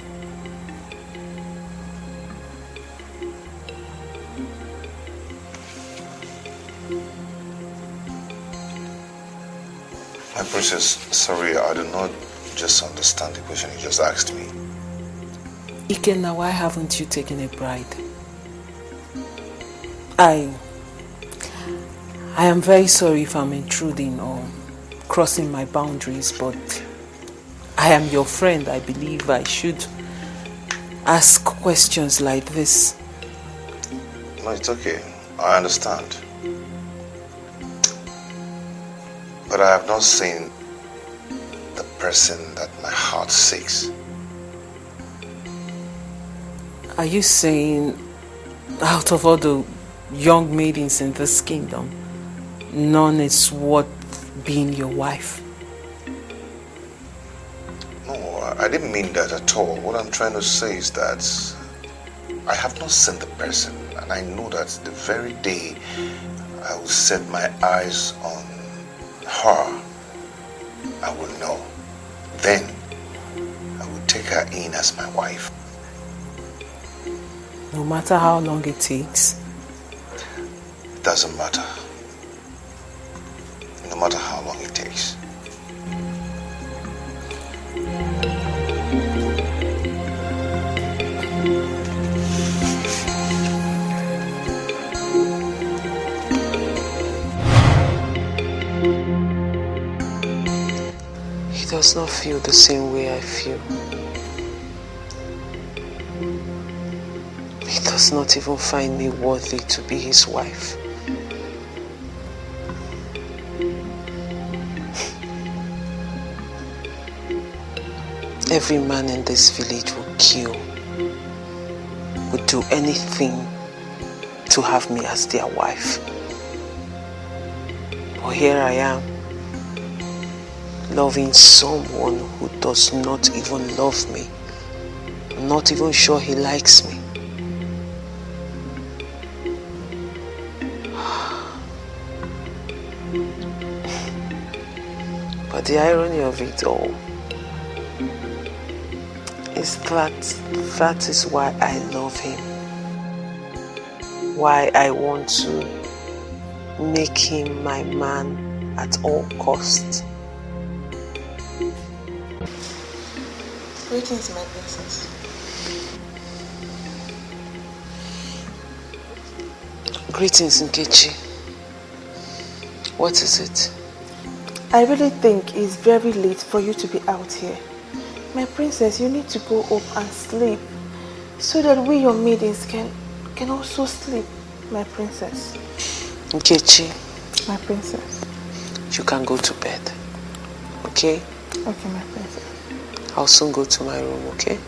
My princess, sorry, I do not just understand the question you just asked me. Ikena, why haven't you taken a bride? I am very sorry if I'm intruding or crossing my boundaries, but I am your friend. I believe I should ask questions like this. No, it's okay. I understand. But I have not seen the person that my heart seeks. Are you saying out of all the young maidens in this kingdom, none is worth being your wife? No, I didn't mean that at all. What I'm trying to say is that I have not seen the person, and I know that the very day I will set my eyes on her, I will know. Then I will take her in as my wife. No matter how long it takes? It doesn't matter. No matter how long it takes. He does not feel the same way I feel. He does not even find me worthy to be his wife. Every man in this village will kill, would do anything to have me as their wife. But here I am, loving someone who does not even love me. I'm not even sure he likes me. But the irony of it all is that is why I love him. Why I want to make him my man at all costs. Greetings, my princess. Greetings, Nkechi. What is it? I really think it's very late for you to be out here. My princess, you need to go up and sleep so that we, your maidens, can also sleep, my princess. Nkechi. My princess. You can go to bed. Okay? Okay, my princess. I'll soon go to my room, okay?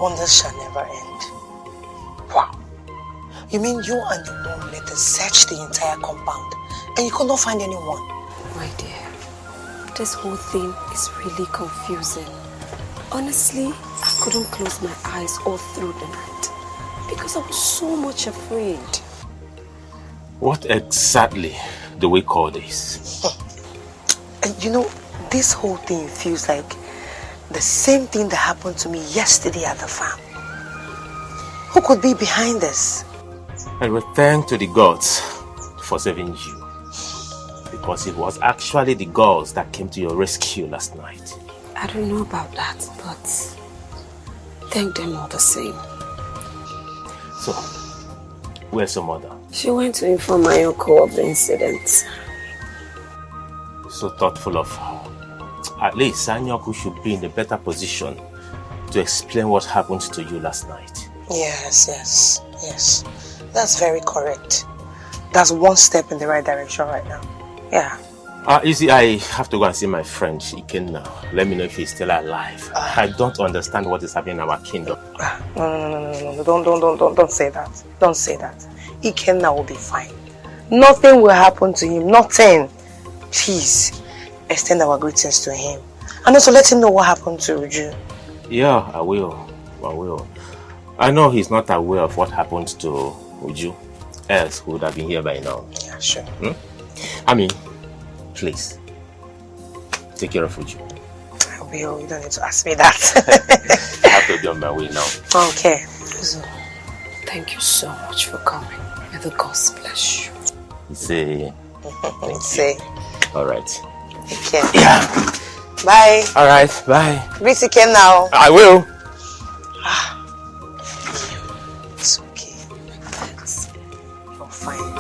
Wonders shall never end. Wow. You mean you and your mom let us search the entire compound and you could not find anyone? My dear, this whole thing is really confusing. Honestly, I couldn't close my eyes all through the night because I was so much afraid. What exactly do we call this? And you know, this whole thing feels like the same thing that happened to me yesterday at the farm. Who could be behind this? I will thank to the gods for saving you. Because it was actually the gods that came to your rescue last night. I don't know about that, but thank them all the same. So, where's your mother? She went to inform my uncle of the incident. So thoughtful of her. At least Sanyoku should be in a better position to explain what happened to you last night. Yes. That's very correct. That's one step in the right direction right now. Yeah. Easy, I have to go and see my friend Ikena. Let me know if he's still alive. I don't understand what is happening in our kingdom. No. Don't say that. Don't say that. Ikena will be fine. Nothing will happen to him. Nothing. Please, extend our greetings to him. And also let him know what happened to Uju. Yeah, I will. I know he's not aware of what happened to Uju. Else he would have been here by now. Yeah, sure. I mean, please, take care of Uju. I will. You don't need to ask me that. I have to be on my way now. Okay. So, thank you so much for coming. May the gods bless you. Say. Say. All right. Take care. Yeah. Bye. All right. Bye. Greet Ikena now. I will. It's okay. You're fine.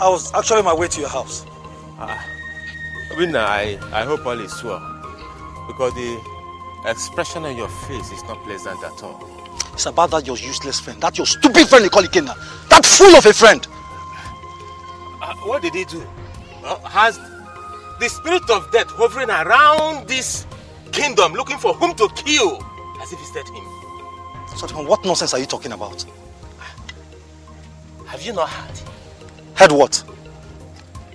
I was actually on my way to your house. Winner, I hope all is well. Because the expression on your face is not pleasant at all. It's about that your useless friend. That your stupid friend you call Ikena. That fool of a friend. What did he do? Has the spirit of death hovering around this kingdom looking for whom to kill as if he said him? Sotman, what nonsense are you talking about? Have you not heard? Heard what?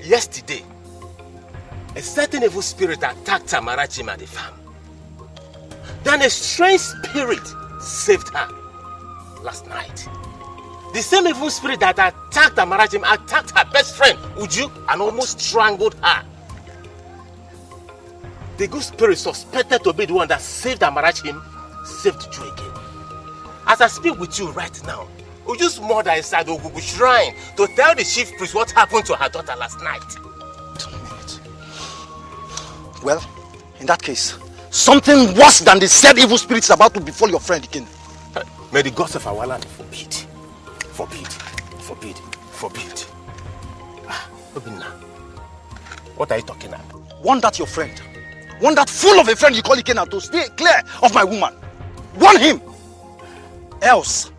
Yesterday, a certain evil spirit attacked Amarachim at the farm. Then a strange spirit saved her last night. The same evil spirit that attacked Amarachim attacked her best friend, Uju, and almost strangled her. The good spirit suspected to be the one that saved Amarachim saved Uju again. As I speak with you right now, Uju's mother is at the Ogugu shrine to tell the chief priest what happened to her daughter last night. 2 minutes. Well, in that case, something worse than the said evil spirit is about to befall your friend Ikena. May the gods of our land forbid. Obinna, what are you talking about? Warn that your friend. Warn that fool of a friend you call Ikena to stay clear of my woman. Warn him. Else,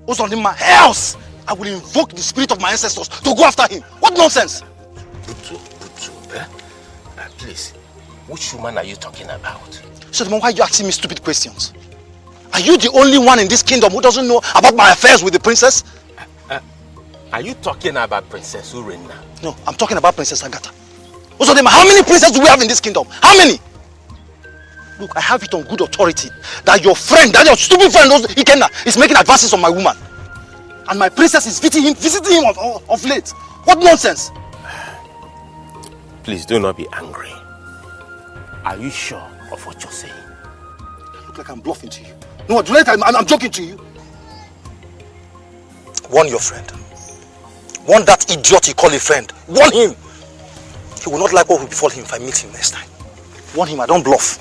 I will invoke the spirit of my ancestors to go after him. What nonsense? Butu, please, which woman are you talking about? So, why are you asking me stupid questions? Are you the only one in this kingdom who doesn't know about my affairs with the princess? Are you talking about Princess Urena? No, I'm talking about Princess Agatha. Osodema, how many princesses do we have in this kingdom? How many? Look, I have it on good authority that your friend, that your stupid friend Ikena, is making advances on my woman. And my princess is visiting him of late. What nonsense? Please do not be angry. Are you sure of what you're saying? I look like I'm bluffing to you. No, I'm joking to you. Warn your friend. Warn that idiot you call a friend. Warn him. He will not like what will befall him if I meet him next time. Warn him, I don't bluff.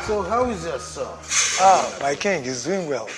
So how is your son? My king is doing well.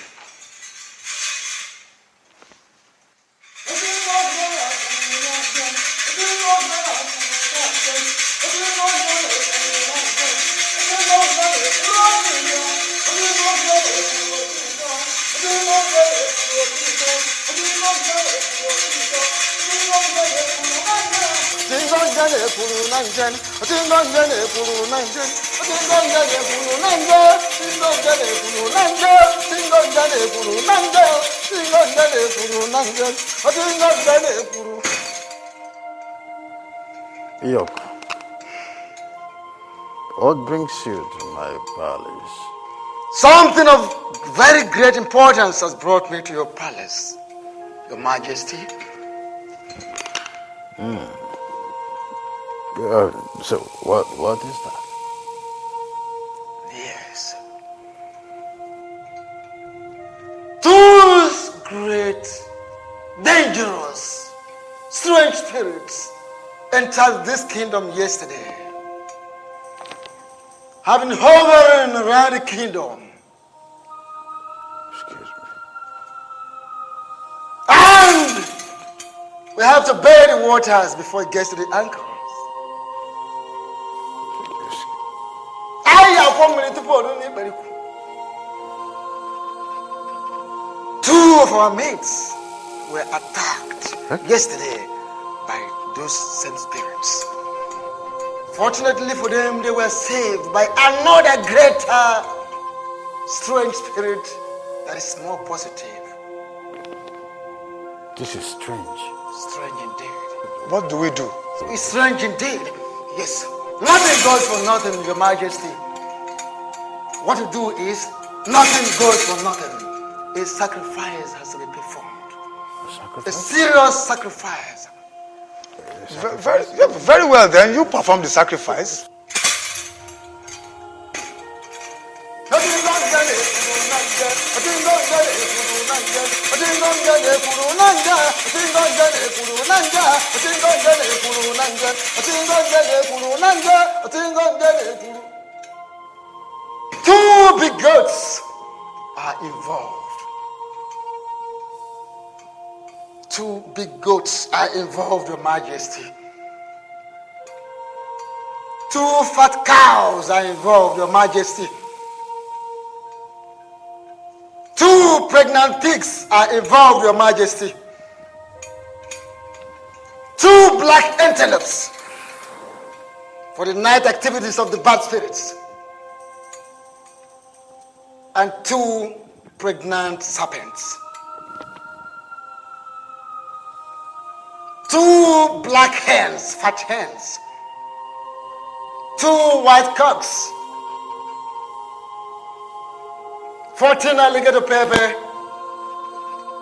Iyke, what brings you to my palace? Something of very great importance has brought me to your palace, Your Majesty. So, what is that? Yes. Two great, dangerous, strange spirits entered this kingdom yesterday. Having hovering around the kingdom. Excuse me. And we have to bear the waters before it gets to the ankles. Two of our mates were attacked yesterday by those same spirits. Fortunately for them, they were saved by another greater strange spirit that is more positive. This is strange. Strange indeed. What do we do? It's strange indeed. Yes. Nothing goes for nothing, Your Majesty. What to do is, nothing goes for nothing. A sacrifice has to be performed. A serious sacrifice. Very well then, you perform the sacrifice. Two big goats are involved. Two big goats are involved, Your Majesty. Two fat cows are involved, Your Majesty. Two pregnant pigs are involved, Your Majesty. Two black antelopes for the night activities of the bad spirits. And two pregnant serpents. Two black hens, fat hens. Two white cocks. 14 alligator pepper.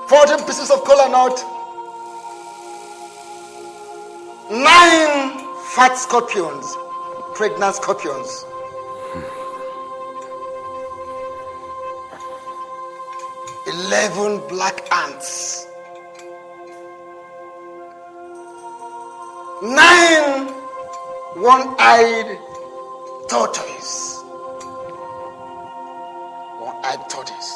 14 pieces of cola nut. 9 fat scorpions, pregnant scorpions. 11 black ants. 9 one-eyed tortoise. One-eyed tortoise.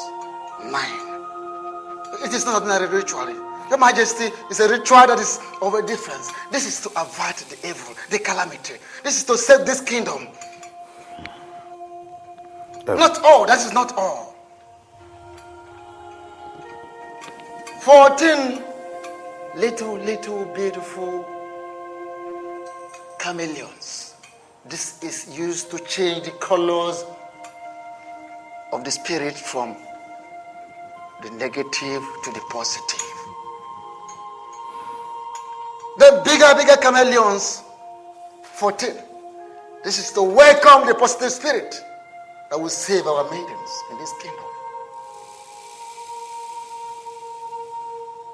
9. It is not ordinary ritual. Your Majesty, it's a ritual that is of a difference. This is to avert the evil, the calamity. This is to save this kingdom. Not all, that is not all. 14 little beautiful chameleons. This is used to change the colors of the spirit from the negative to the positive. The bigger chameleons, 14. This is to welcome the positive spirit that will save our maidens in this kingdom.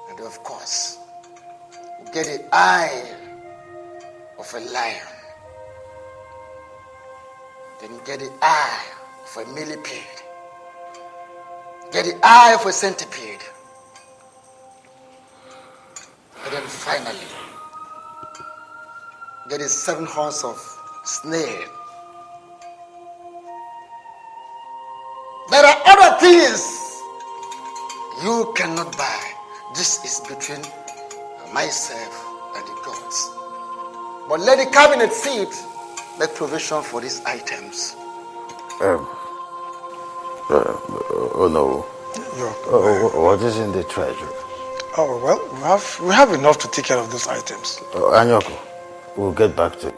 And of course, we get the eye of a lion. Then you get the eye of a millipede. Get the eye of a centipede. And then finally, get the 7 horns of snail. There are other things you cannot buy. This is between myself and the gods. But let the cabinet see it. Make provision for these items. Oh no. What is in the treasury? Oh, well, we have enough to take care of those items. Anyoko, we'll get back to you.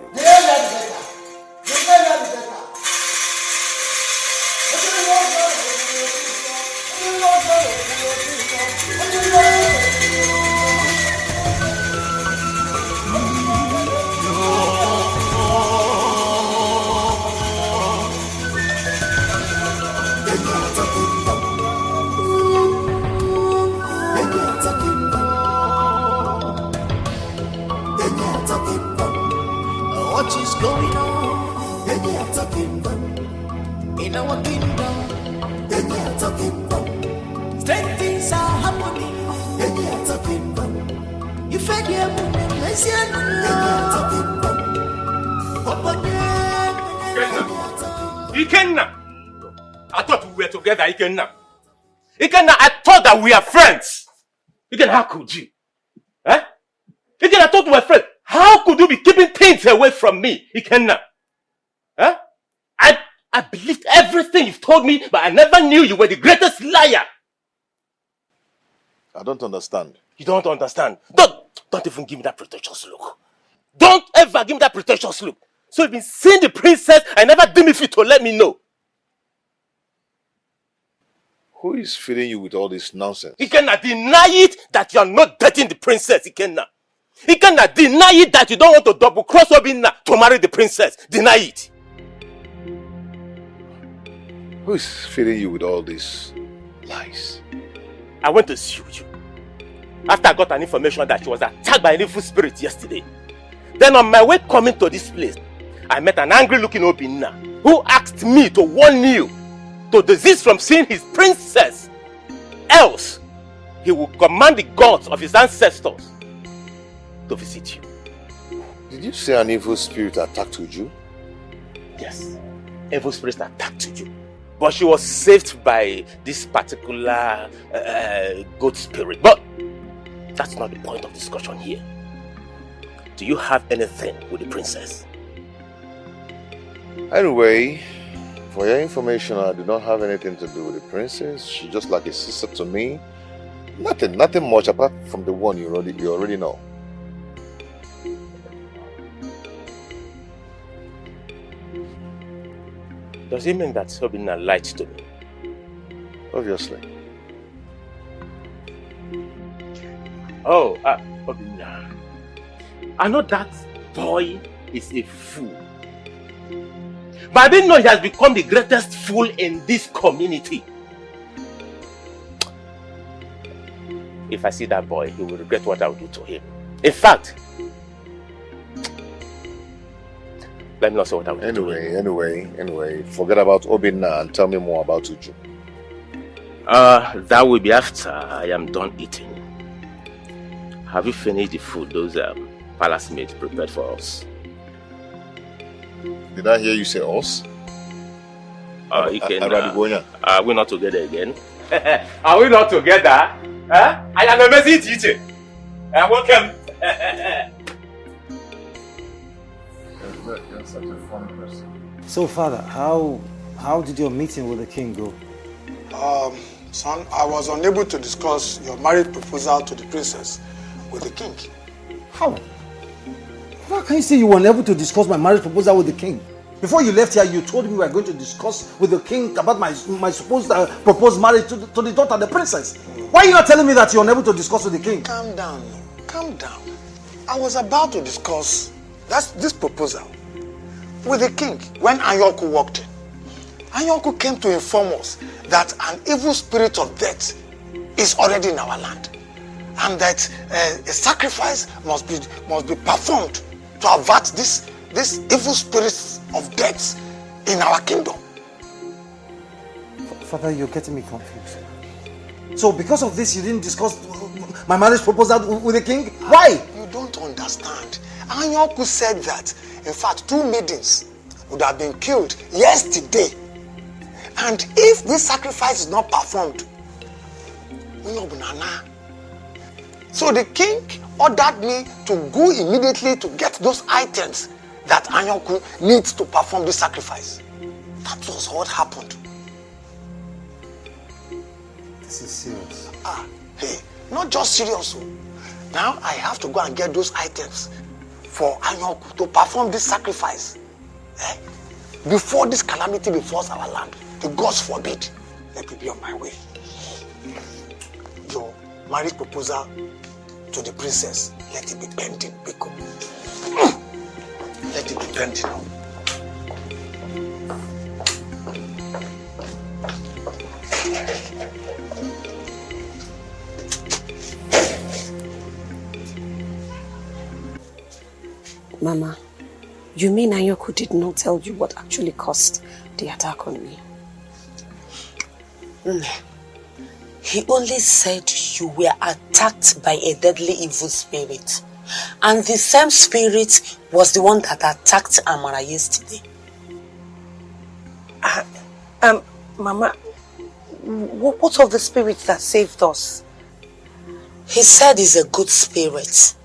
What is going on in our kingdom? Strange things are happening. You fed your Ikena! I thought we were together, Ikena. Ikena, I thought that we are friends. Ikena, how could you? Eh? Ikena, I thought we were friends. How could you be keeping things away from me, Ikena? Huh? I believed everything you've told me, but I never knew you were the greatest liar. I don't understand. You don't understand. Don't even give me that pretentious look. Don't ever give me that pretentious look. So you've been seeing the princess and never deemed me fit to let me know. Who is feeding you with all this nonsense? Ikena, deny it that you are not dating the princess, Ikena. Ikena, deny it that you don't want to double cross Obinna to marry the princess. Deny it. Who is feeding you with all these lies? I went to see you after I got an information that she was attacked by an evil spirit yesterday. Then on my way coming to this place, I met an angry looking Obinna who asked me to warn you to desist from seeing his princess. Else, he will command the gods of his ancestors to visit you. Did you say an evil spirit attacked you? Yes, evil spirit attacked you. But she was saved by this particular goat spirit. But that's not the point of discussion here. Do you have anything with the princess? Anyway, for your information, I do not have anything to do with the princess. She's just like a sister to me. Nothing much apart from the one you already know. Does it mean that Obinna lied to me? Obviously. Oh, Obinna. I know that boy is a fool. But I didn't know he has become the greatest fool in this community. If I see that boy, he will regret what I will do to him. In fact, let me not say what I will do to him. Anyway, forget about Obinna and tell me more about Uju. That will be after I am done eating. Have you finished the food those palace maids prepared for us? Did I hear you say us? Ikena, are we not together again? Are we not together? Huh? I am amazing teacher. Welcome. You're such a funny person. So, Father, how did your meeting with the king go? Son, I was unable to discuss your marriage proposal to the princess with the king. How? How can you say you were unable to discuss my marriage proposal with the king? Before you left here, you told me we were going to discuss with the king about my supposed proposed marriage to the daughter, the princess. Why are you not telling me that you're unable to discuss with the king? Calm down. I was about to discuss this proposal with the king when Iyke walked in. Iyke came to inform us that an evil spirit of death is already in our land, and that a sacrifice must be performed to avert this evil spirits of death in our kingdom. Father, you're getting me confused. So because of this, you didn't discuss my marriage proposal with the king? Why? You don't understand. Iyke said that, in fact, 2 maidens would have been killed yesterday. And if this sacrifice is not performed, so the king ordered me to go immediately to get those items that Anyoku needs to perform this sacrifice. That was what happened. This is serious. Hey, not just serious. Now I have to go and get those items for Anyoku to perform this sacrifice. Before this calamity befalls our land. The gods forbid. Let me be on my way. Your marriage proposal to the princess, let it be pending, Biko. Let it be pending now. Mama, you mean Anyoku did not tell you what actually caused the attack on me? He only said you were attacked by a deadly evil spirit. And the same spirit was the one that attacked Amara yesterday. Mama, what of the spirit that saved us? He said he's a good spirit,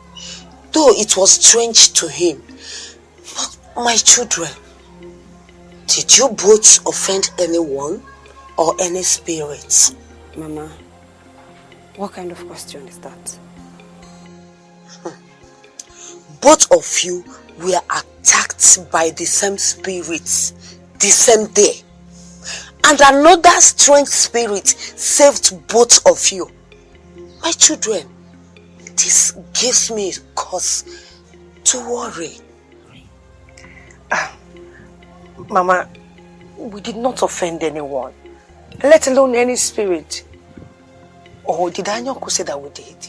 though it was strange to him. But my children, did you both offend anyone or any spirits? Mama, what kind of question is that? Both of you were attacked by the same spirits the same day. And another strange spirit saved both of you. My children, this gives me cause to worry. Mama, we did not offend anyone, let alone any spirit. Or did Anyoku say that we did?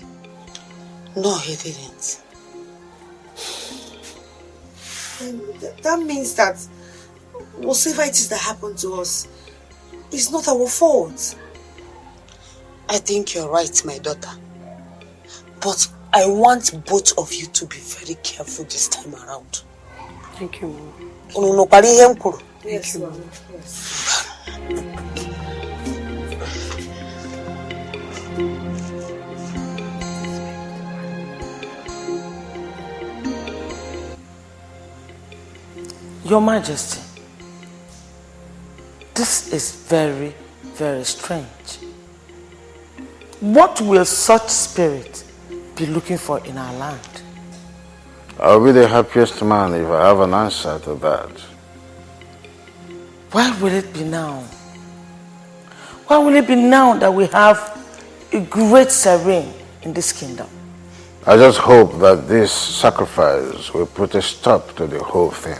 No, he didn't. That means that whatever it is that happened to us is not our fault. I think you're right, my daughter. But I want both of you to be very careful this time around. Thank you, Mama. Yes, Mama. Yes. Your Majesty, this is very, very strange. What will such spirit be looking for in our land? I'll be the happiest man if I have an answer to that. Why will it be now? Why will it be now that we have a great serene in this kingdom? I just hope that this sacrifice will put a stop to the whole thing.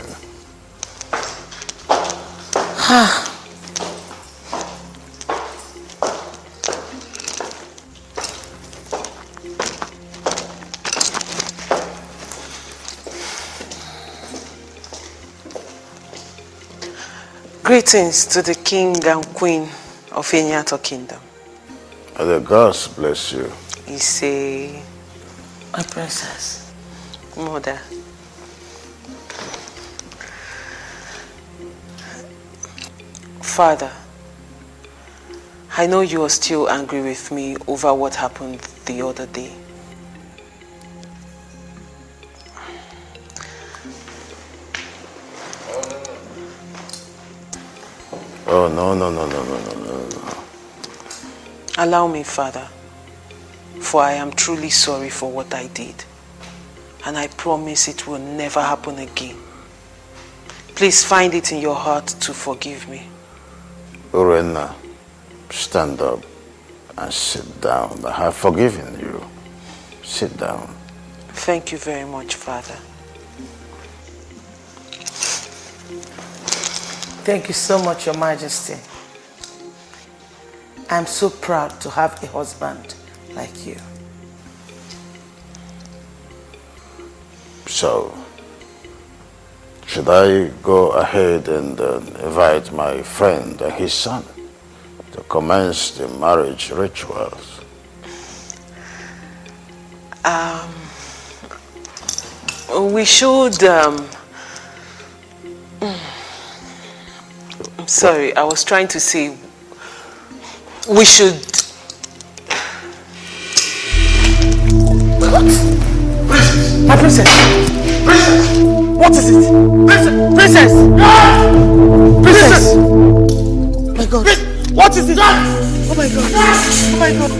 Greetings to the king and queen of Enyato Kingdom. The gods bless you. Iyke. My princess. Mother. Father, I know you are still angry with me over what happened the other day. Oh, no. Allow me, Father, for I am truly sorry for what I did. And I promise it will never happen again. Please find it in your heart to forgive me. Urena, stand up and sit down. I have forgiven you. Sit down. Thank you very much, Father. Thank you so much, Your Majesty. I'm so proud to have a husband like you. So, should I go ahead and invite my friend and his son to commence the marriage rituals? We should I'm sorry, I was trying to say we should... What? Princess! My princess! Princess! What is it? Princess! Princess! Princess! Oh my God! What is it? Oh my God! Oh my God!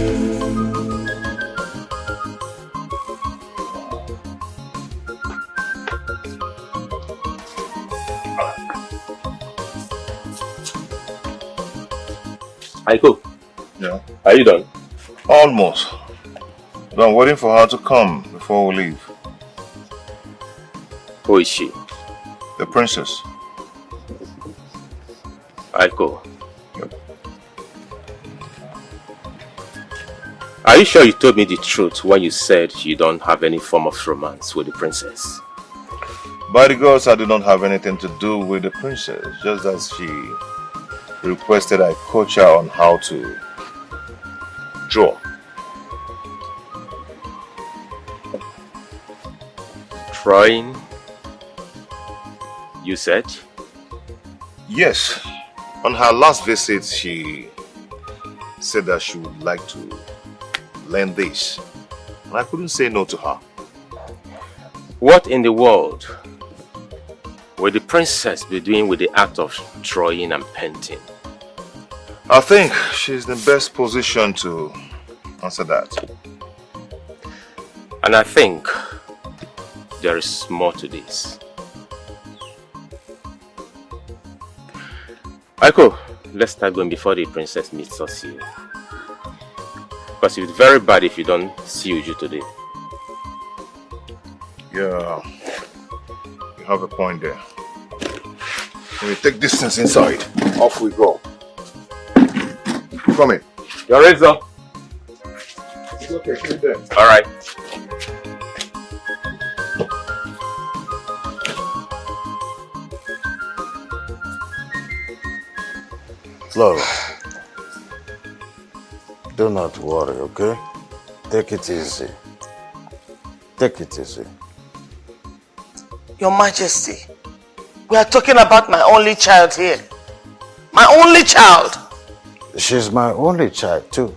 Iyke. Yeah. Are you done? Almost. But I'm waiting for her to come before we leave. Who is she? The princess. Iyke. Are you sure you told me the truth when you said you don't have any form of romance with the princess? By the gods, I do not have anything to do with the princess, just as she requested I coach her on how to draw. Drawing, you said? Yes. On her last visit, she said that she would like to learn this. And I couldn't say no to her. What in the world will the princess be doing with the act of drawing and painting? I think she's in the best position to answer that. And I think there is more to this. Iyke, let's start going before the princess meets us here. Because it's very bad if you don't see Uju today. Yeah, you have a point there. Let me take distance inside. Off we go. Come in. You're ready, sir? It's okay, sit there. Alright. Flora, do not worry, okay? Take it easy. Take it easy. Your Majesty, we are talking about my only child here. My only child. She's my only child too.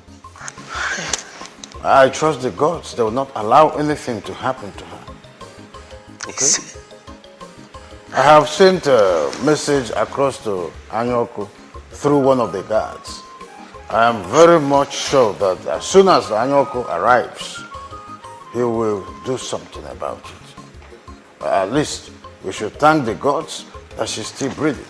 I trust the gods. They will not allow anything to happen to her. Okay? I have sent a message across to Anyoko through one of the guards. I am very much sure that as soon as Anyoko arrives, he will do something about it. At least we should thank the gods that she's still breathing.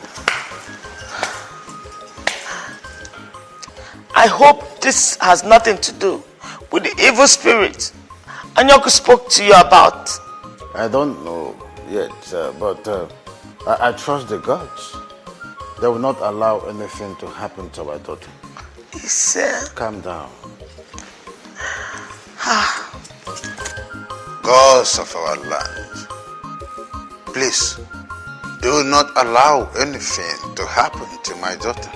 I hope this has nothing to do with the evil spirit Anyoko spoke to you about. I don't know yet, but I trust the gods. They will not allow anything to happen to our daughter. Calm down. Gods of our land, please do not allow anything to happen to my daughter.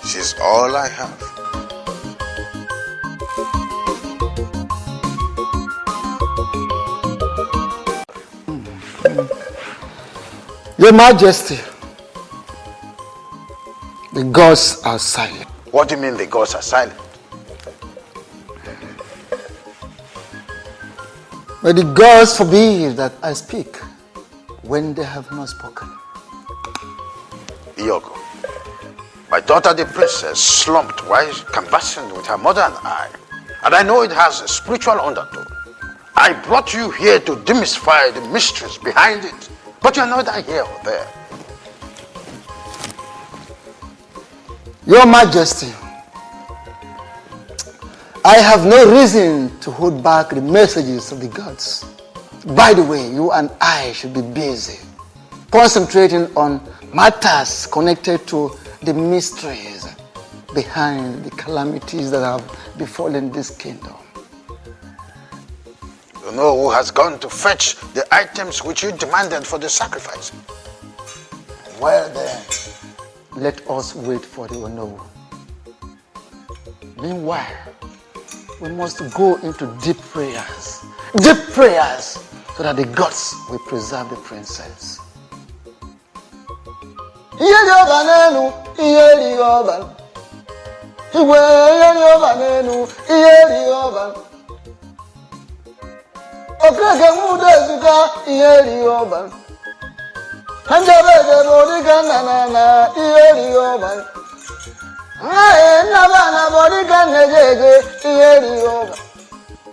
She's all I have. Your Majesty, the gods are silent. What do you mean the gods are silent? May the gods forbid that I speak when they have not spoken. Iyke, my daughter the princess slumped while conversing with her mother and I know it has a spiritual undertone. I brought you here to demystify the mysteries behind it, but you're neither here or there. Your Majesty, I have no reason to hold back the messages of the gods. By the way, you and I should be busy concentrating on matters connected to the mysteries behind the calamities that have befallen this kingdom. You know who has gone to fetch the items which you demanded for the sacrifice? Well then, let us wait for the Onowu. Meanwhile, we must go into deep prayers, so that the gods will preserve the princess. Iyeri ọba n'enu, iyeri ọba. Igwe iyeri ọba n'enu, iyeri ọba. Okeke mude zuka, iyeri ọba. Hanjabede bodika na, iyeri ọba. Nabana bodika nejege, iyeri ọba.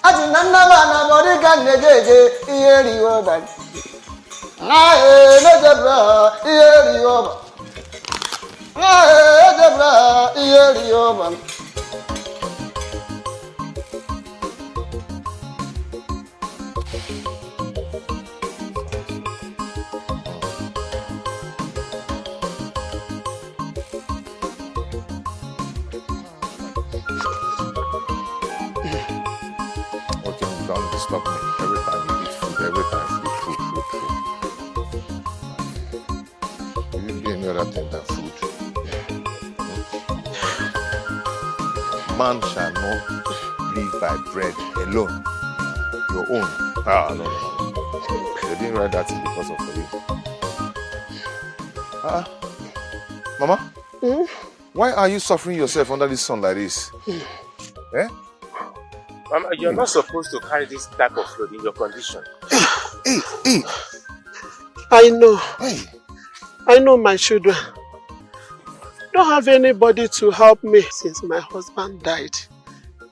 Ati nabana bodika nejege, iyeri ọba. Nejebra, iyeri ọba. Nejebra, iyeri ọba. Don't disturb me. Every time you eat food, every time food. You didn't do any other thing than food. Man shall not live by bread alone. Your own. No. They didn't write that in because of you. Mama? Why are you suffering yourself under this sun like this? Eh? Mama, you're not supposed to carry this type of load in your condition. Hey. I know. Hey. I know my children. I don't have anybody to help me since my husband died.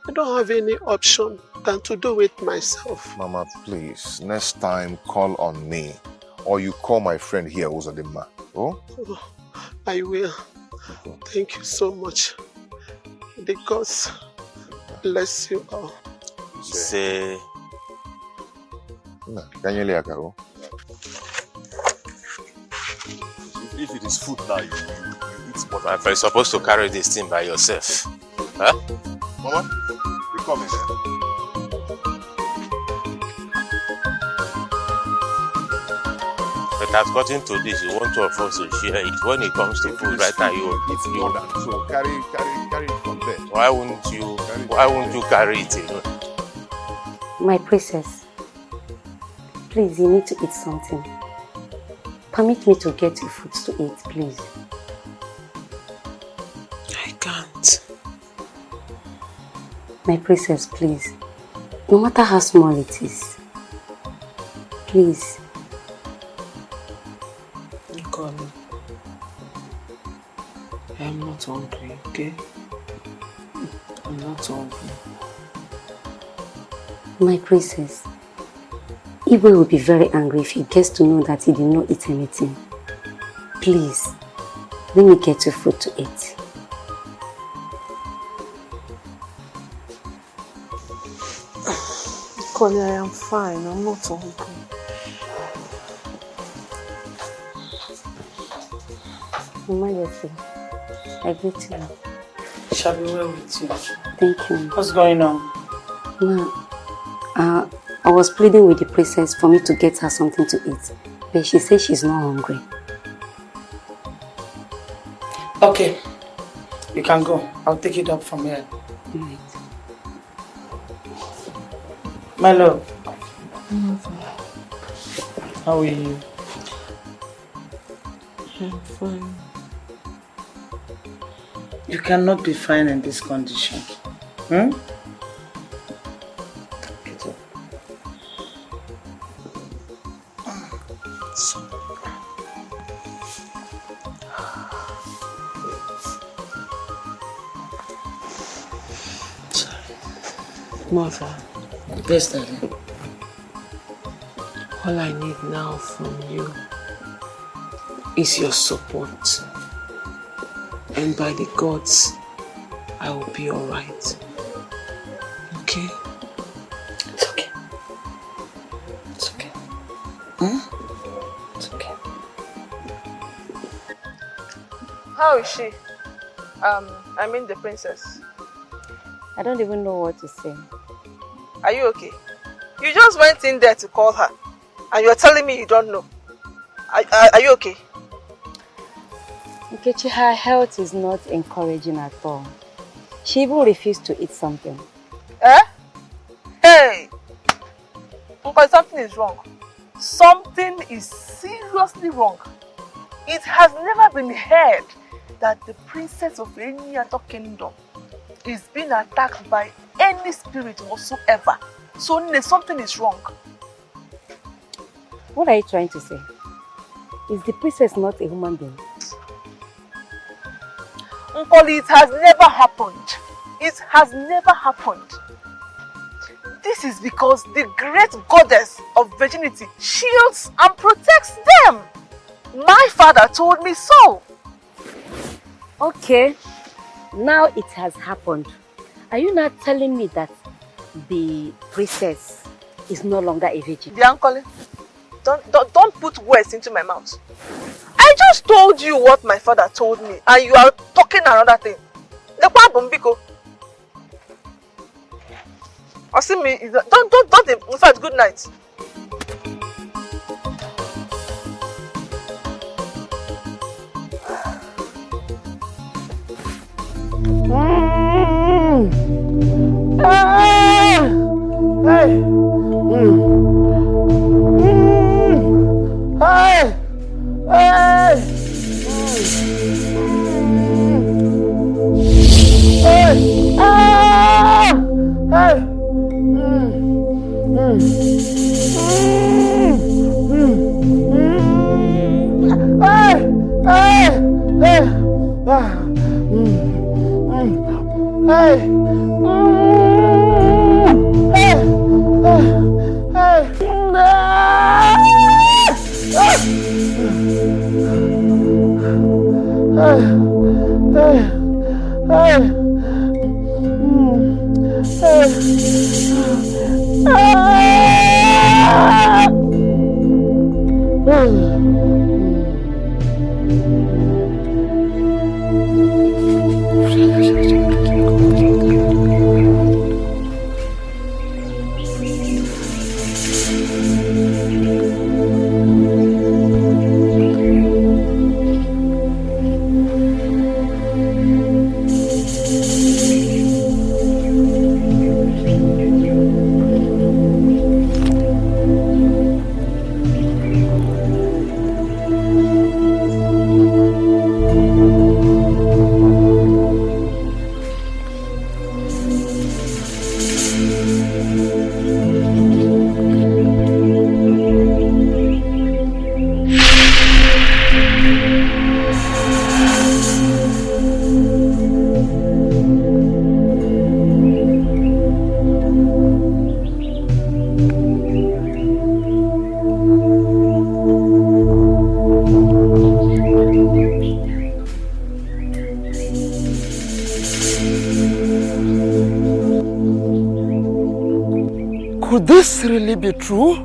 I don't have any option than to do it myself. Mama, please, next time call on me. Or you call my friend here, Uzadima. Oh? I will. Thank you so much. The gods bless you all. Say. If it is food now, you eat more. But you're supposed to carry this thing by yourself. Huh? Mama, you coming there? But according to this, you want to us to share it. When it comes to food, right now, you eat more than so. Carry it from there. Why wouldn't you carry it alone? My princess, please, you need to eat something. Permit me to get you food to eat, please. I can't. My princess, please. No matter how small it is. Please. Ghally, I am not hungry, okay? I'm not hungry. My princess, Iyke will be very angry if he gets to know that he did not eat anything. Please, let me get you food to eat. Ghally, I am fine. I'm not hungry. Mama, Yesi, I greet you. Shall be well with you. Thank you. What's going on? Ma, I was pleading with the princess for me to get her something to eat, but she said she's not hungry. Okay, you can go. I'll take it up from here. Right. My love. How are you? I'm fine. You cannot be fine in this condition. Get up. Mother. Yes, darling. All I need now from you is your support. And by the gods, I will be alright. Okay? It's okay. It's okay. It's okay. How is she? I mean the princess. I don't even know what to say. Are you okay? You just went in there to call her, and you're telling me you don't know. Are you okay? Nkechi, her health is not encouraging at all. She even refused to eat something. Eh? Hey! Because something is wrong. Something is seriously wrong. It has never been heard that the princess of any other kingdom is being attacked by any spirit whatsoever. So something is wrong. What are you trying to say? Is the princess not a human being? Uncle, it has never happened. It has never happened. This is because the great goddess of virginity shields and protects them. My father told me so. Okay, now it has happened. Are you not telling me that the princess is no longer a virgin? The uncle, don't put words into my mouth. I just told you what my father told me, and you are talking another thing. The Biko. I see me. Don't. In fact, good night. Could this really be true?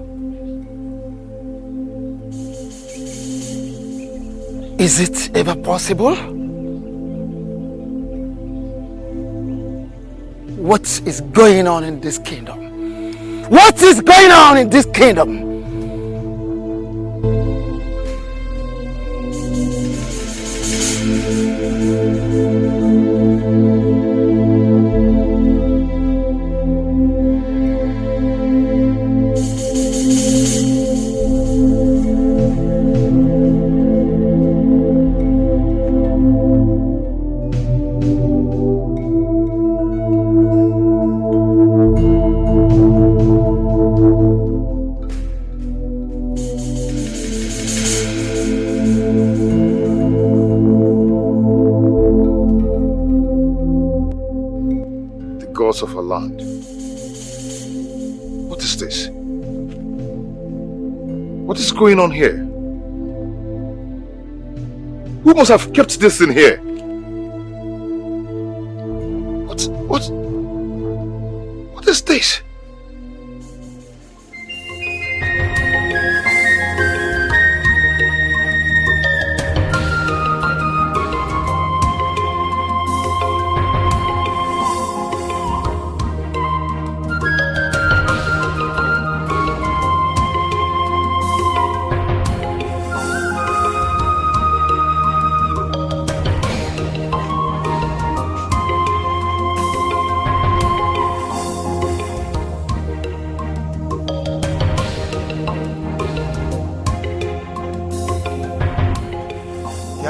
Is it ever possible? What is going on in this kingdom? What is going on in this kingdom? Of her land. What is this? What is going on here? Who must have kept this in here? What is this?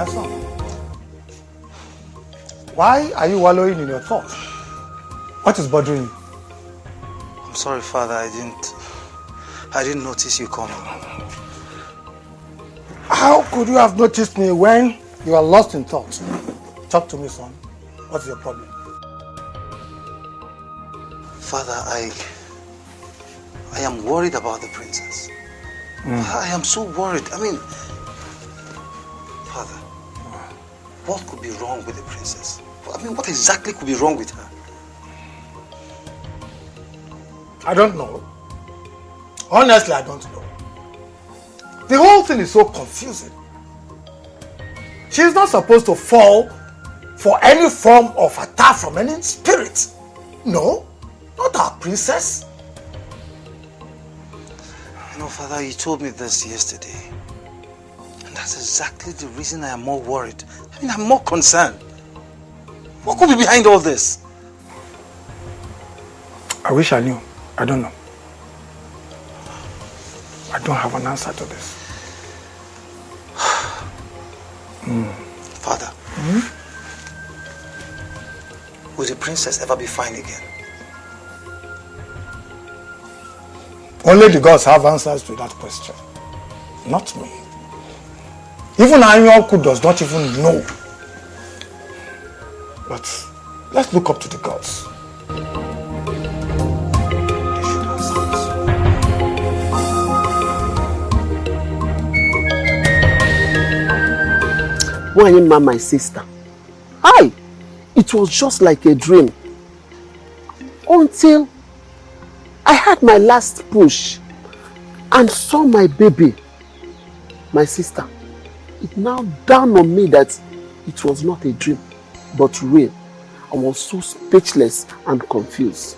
Yes, son. Why are you wallowing in your thoughts? What is bothering you? I'm sorry, Father. I didn't notice you coming. How could you have noticed me when you are lost in thought? Talk to me, son. What's your problem? Father, I am worried about the princess. I am so worried. I mean, Father, what could be wrong with the princess? I mean, what exactly could be wrong with her? I don't know. Honestly, I don't know. The whole thing is so confusing. She's not supposed to fall for any form of attack from any spirit. No, not our princess. You know, Father, you told me this yesterday. And that's exactly the reason I am more worried. I mean, I'm more concerned. What could be behind all this? I wish I knew. I don't know. I don't have an answer to this. Father, will the princess ever be fine again? Only the gods have answers to that question. Not me. Even Anyoku does not even know. But let's look up to the gods. Wanyima, my sister. Hi! It was just like a dream. Until I had my last push and saw my baby, my sister. It now dawned on me that it was not a dream, but real. I was so speechless and confused.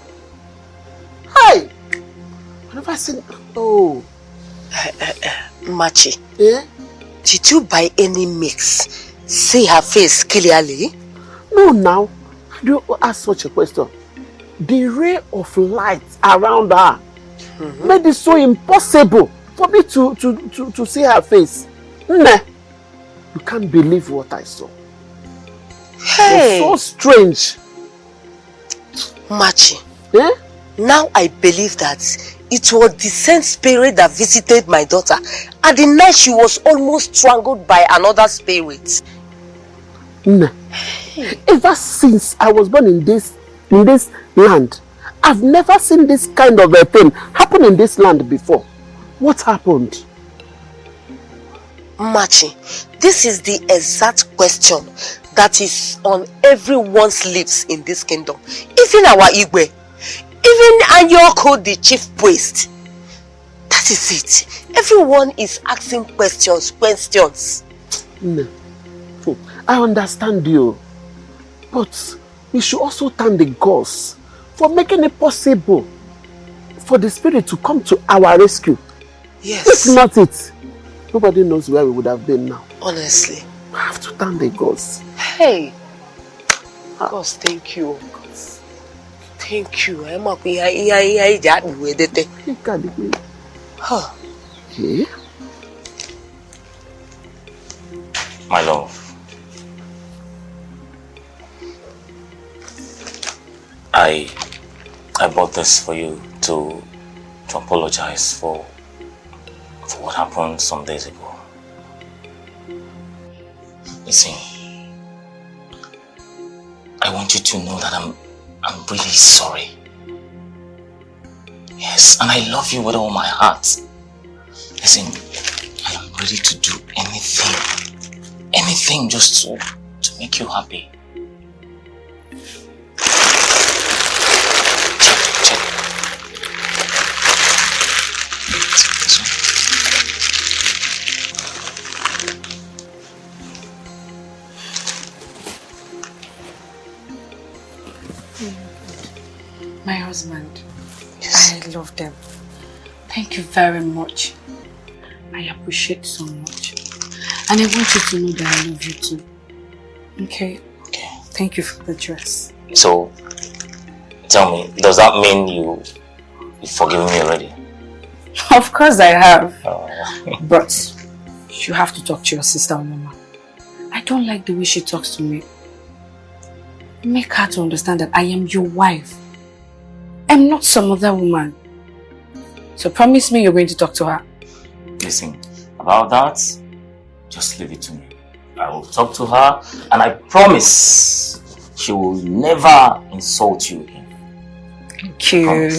Hi! I never seen... Oh. Machi. Eh? Did you by any mix see her face clearly? No, now. How do you ask such a question? The ray of light around her made it so impossible for me to see her face. Nah. You can't believe what I saw. Hey! It was so strange. Machi. Eh? Now I believe that it was the same spirit that visited my daughter. At the night she was almost strangled by another spirit. Nah. Ever since I was born in this land, I've never seen this kind of a thing happen in this land before. What happened? Machi, this is the exact question that is on everyone's lips in this kingdom. Even our Iyke, even Anyoko, the chief priest. That is it. Everyone is asking questions. No. I understand you. But we should also thank the gods for making it possible for the spirit to come to our rescue. Yes. If not it, nobody knows where we would have been now. Honestly. I have to thank the gods. Hey. Gods, thank you. Thank you. I'm up here. Okay. My love, I bought this for you to apologize for what happened some days ago. Listen, I want you to know that I'm really sorry. Yes, and I love you with all my heart. Listen, I am ready to do anything just to make you happy. My husband, I love them. Thank you very much. I appreciate so much. And I want you to know that I love you too. Okay? Thank you for the dress. So, tell me, does that mean you've forgiven me already? Of course I have. But you have to talk to your sister, Mama. I don't like the way she talks to me. Make her to understand that I am your wife. I'm not some other woman. So promise me you're going to talk to her. Listen, about that, just leave it to me. I will talk to her and I promise she will never insult you again. Thank you.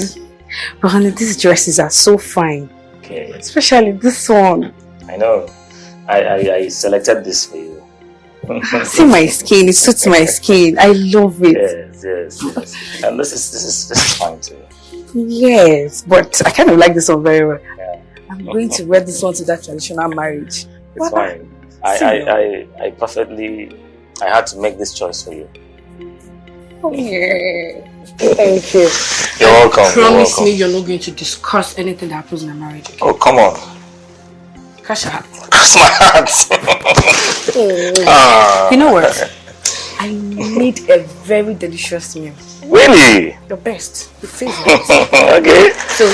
But honey, these dresses are so fine. Okay. Especially this one. I know. I selected this for you. See my skin, it suits my skin. I love it. Yes. And this is fine too. Yes, but I kind of like this one very well. Yeah. I'm going to wear this one to that traditional marriage. It's fine. I had to make this choice for you. Oh, yeah. Thank you. You're welcome. Promise me you're not going to discuss anything that happens in a marriage. Okay? Oh, come on. Crash your heart. Crash my heart. You know what? I made a very delicious meal. Really? The best. Your favorite. Okay. So,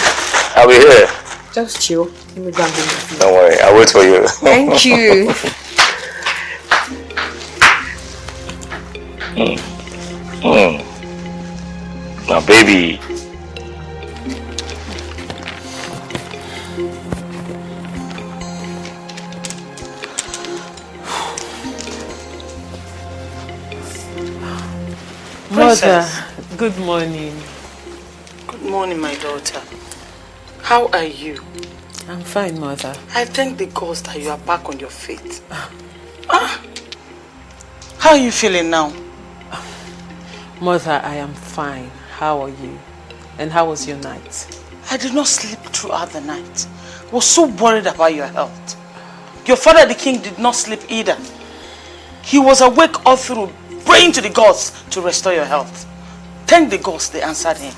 I'll be here. Just chill. Let me go and bring the food. Don't worry. I'll wait for you. Thank you. Now, baby. Mother, good morning. Good morning, my daughter. How are you? I'm fine, Mother. I thank the gods that you are back on your feet. How are you feeling now? Mother, I am fine. How are you? And how was your night? I did not sleep throughout the night. I was so worried about your health. Your father, the king, did not sleep either. He was awake all through, praying to the gods to restore your health. Thank the gods they answered him.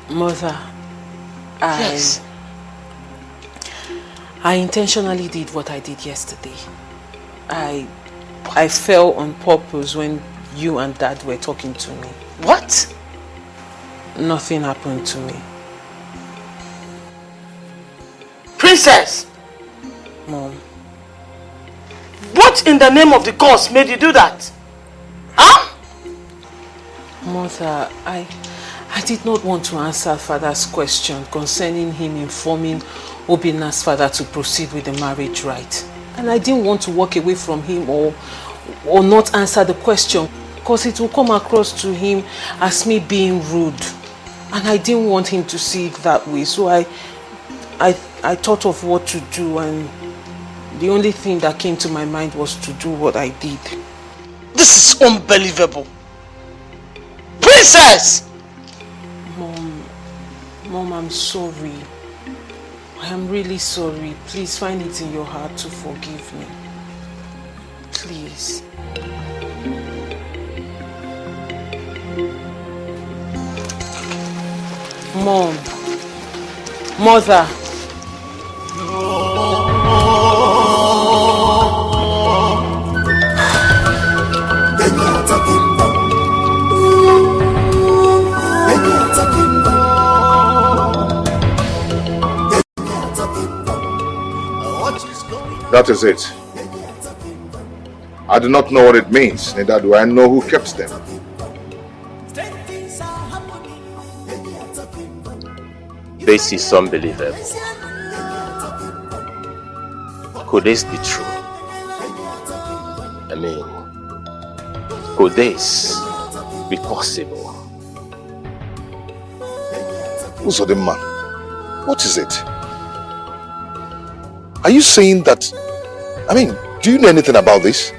Mother, Yes. I intentionally did what I did yesterday. I fell on purpose when you and Dad were talking to me. What? Nothing happened to me. Princess! Mom. What in the name of the gods made you do that? Huh? Mother, I did not want to answer Father's question concerning him informing Obinna's father to proceed with the marriage rite. And I didn't want to walk away from him or not answer the question because it will come across to him as me being rude. And I didn't want him to see it that way. So I thought of what to do, and the only thing that came to my mind was to do what I did. This is unbelievable. Princess! Mom, I'm sorry. I am really sorry. Please find it in your heart to forgive me. Please. Mom. Mother. That is it. I do not know what it means, neither do I know who kept them. This is unbelievable. Could this be true? I mean, could this be possible? Uzodimma, what is it? Are you saying that, do you know anything about this?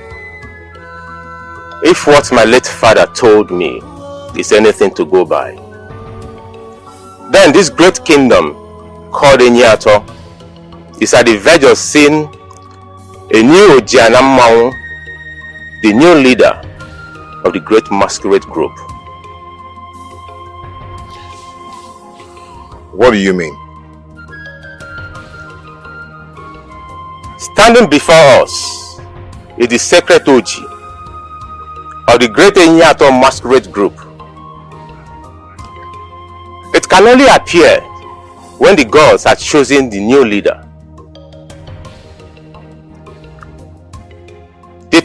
If what my late father told me is anything to go by, then this great kingdom called Enyato is at the verge of seeing a new Ojianamau, the new leader of the great masquerade group. What do you mean? Standing before us is the sacred Oji of the great Enyato masquerade group. It can only appear when the gods are choosing the new leader.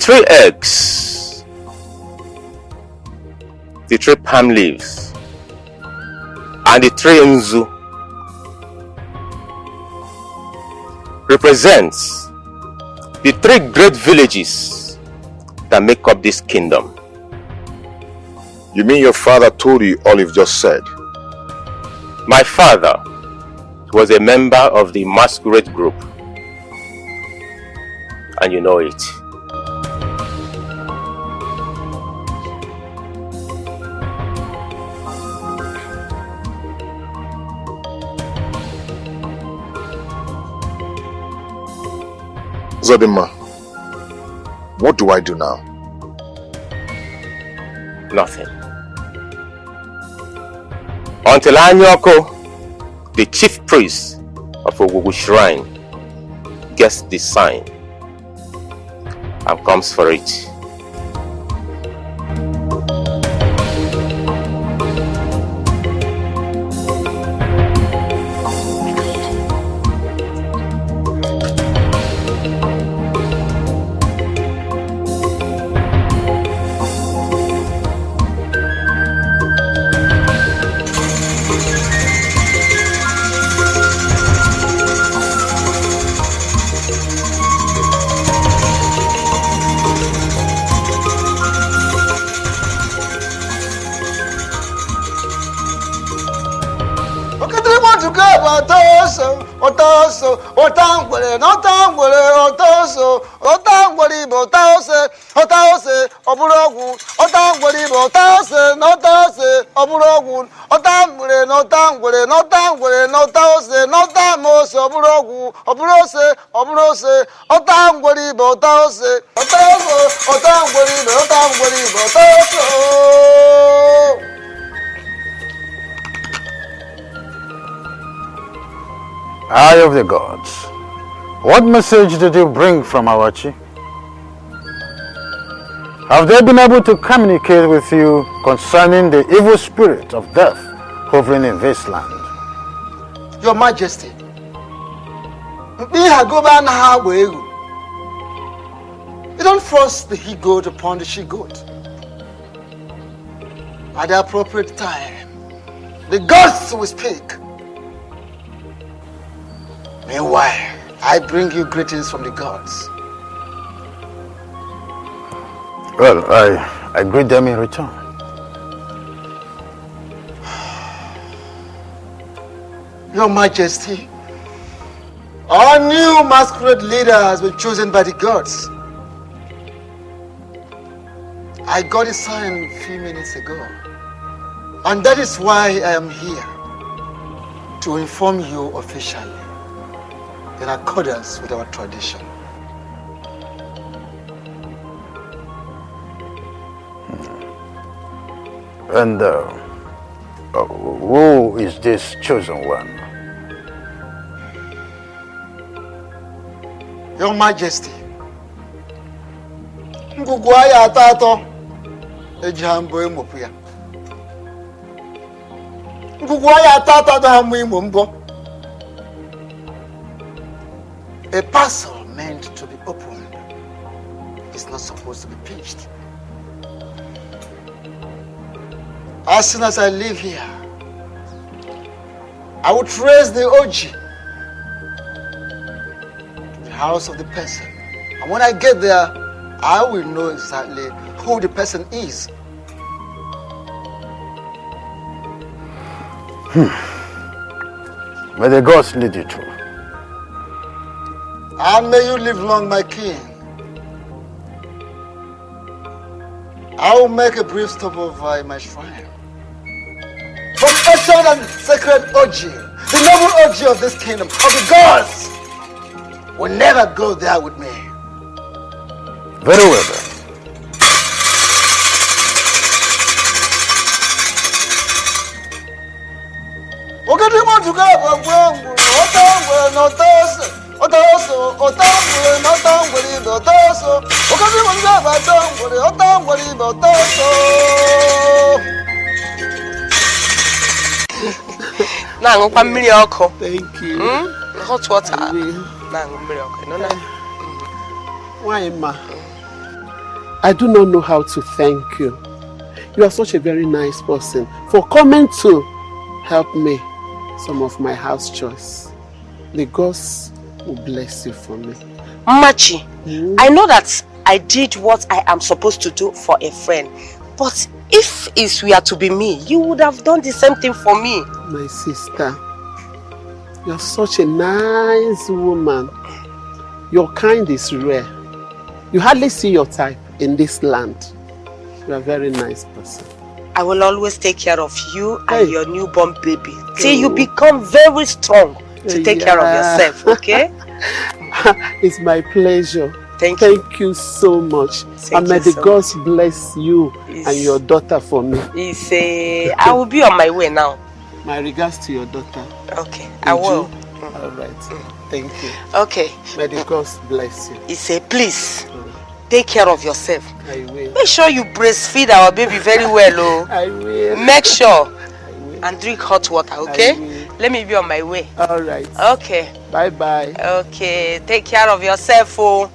3 eggs, the 3 palm leaves, and the 3 nzu represents the 3 great villages that make up this kingdom. You mean your father told you all you've just said? My father was a member of the masquerade group, and you know it. Zodima, what do I do now? Nothing. Until Anyoko, the chief priest of Ogugu Shrine, gets the sign and comes for it. Eye of the gods, what message did you bring from Awachi? Have they been able to communicate with you concerning the evil spirit of death hovering in this land? Your Majesty, you don't force the he-goat upon the she-goat. At the appropriate time, the gods will speak. Meanwhile, I bring you greetings from the gods. Well, I greet them in return. Your Majesty, our new masquerade leader has been chosen by the gods. I got a sign a few minutes ago. And that is why I am here, to inform you officially, in accordance with our tradition. And who is this chosen one? Your Majesty, Ngugwaya atato ejambo emopuya. Ngugwaya atato da hamu imombo. A parcel meant to be opened is not supposed to be pinched. As soon as I leave here, I will trace the OG to the house of the person. And when I get there, I will know exactly who the person is. May the gods lead you through. And may you live long, my king. I will make a brief stopover in my shrine. But special and sacred OG, the noble OG of this kingdom, of the gods, will never go there with me. Very well then. Thank you. Hot water. Why, ma? I do not know how to thank you. You are such a very nice person for coming to help me some of my house chores. The gods will bless you for me. Machi, I know that I did what I am supposed to do for a friend, but if it were to be me, you would have done the same thing for me. My sister, you are such a nice woman. Your kind is rare. You hardly see your type in this land. You are a very nice person. I will always take care of you and your newborn baby till you become very strong to take care of yourself, okay? It's my pleasure. Thank you so much. And may the gods bless you and your daughter for me. I will be on my way now. My regards to your daughter. Okay, I will. All right. Thank you. Okay. May the gods bless you. Please, take care of yourself. I will. Make sure you breastfeed our baby very well, oh. I will. Make sure. And drink hot water, okay? Let me be on my way. All right. Okay. Bye-bye. Okay. Take care of yourself, oh.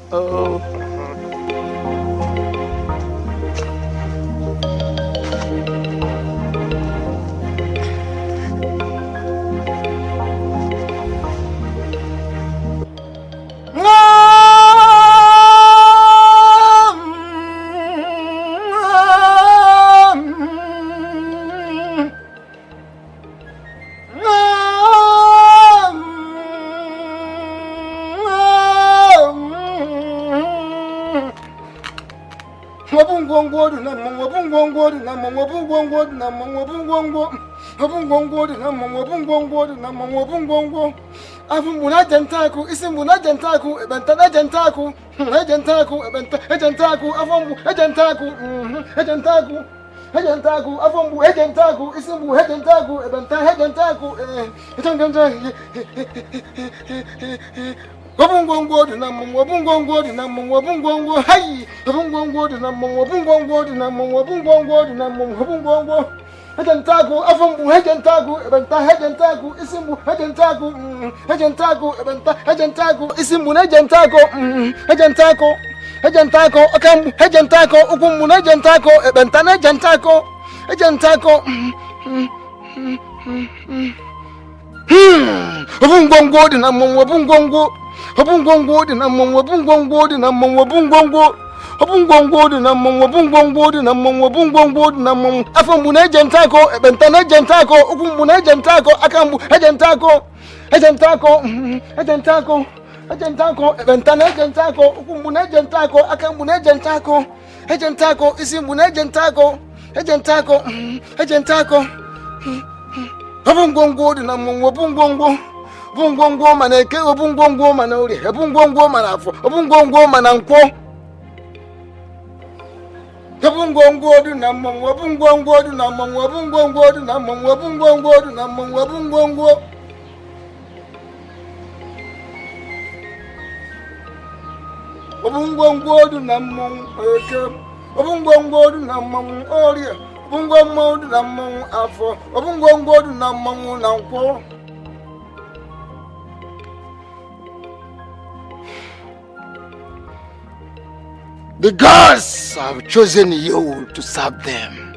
The gods have chosen you to serve them.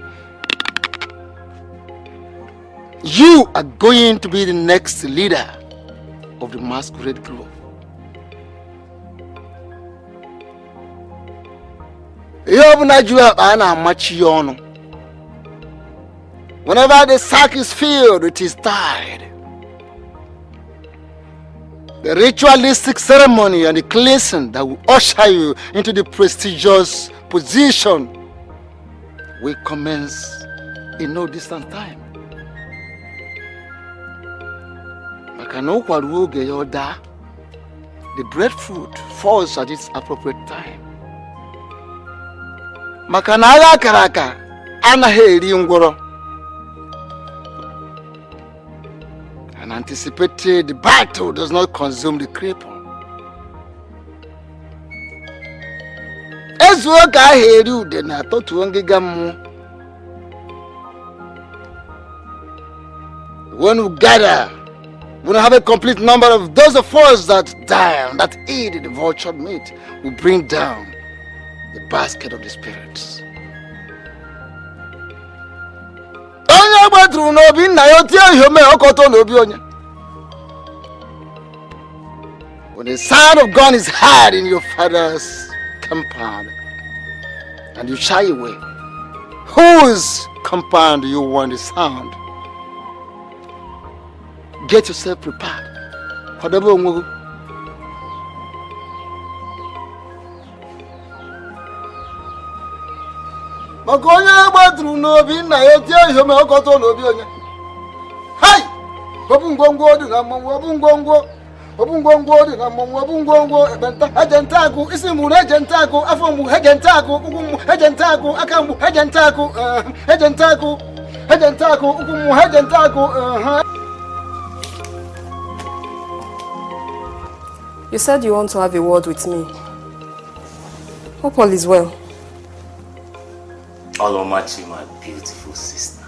You are going to be the next leader of the masquerade group. Whenever the sack is filled, it is tied. The ritualistic ceremony and the cleansing that will usher you into the prestigious position will commence in no distant time. The breadfruit falls at its appropriate time. Makanaga karaka anaheri ngoro. An anticipated battle does not consume the cripple. When we gather, we don't have a complete number of those of us that die, that eat the vultured meat. We bring down the basket of the spirits. When the sound of gun is heard in your father's compound and you shy away, whose compound do you want the sound? Get yourself prepared. Makonya batru no bi na yotia ihome okoto no bi onye. Hai! Obungongo di na mom obungongo. Obungongo di na mom obungongo ebenta agentaku isimu agentaku afomu agentaku ugumu agentaku akambu agentaku agentaku ugumu agentaku You said you want to have a word with me. Hope all is well. Olomachi, my beautiful sister.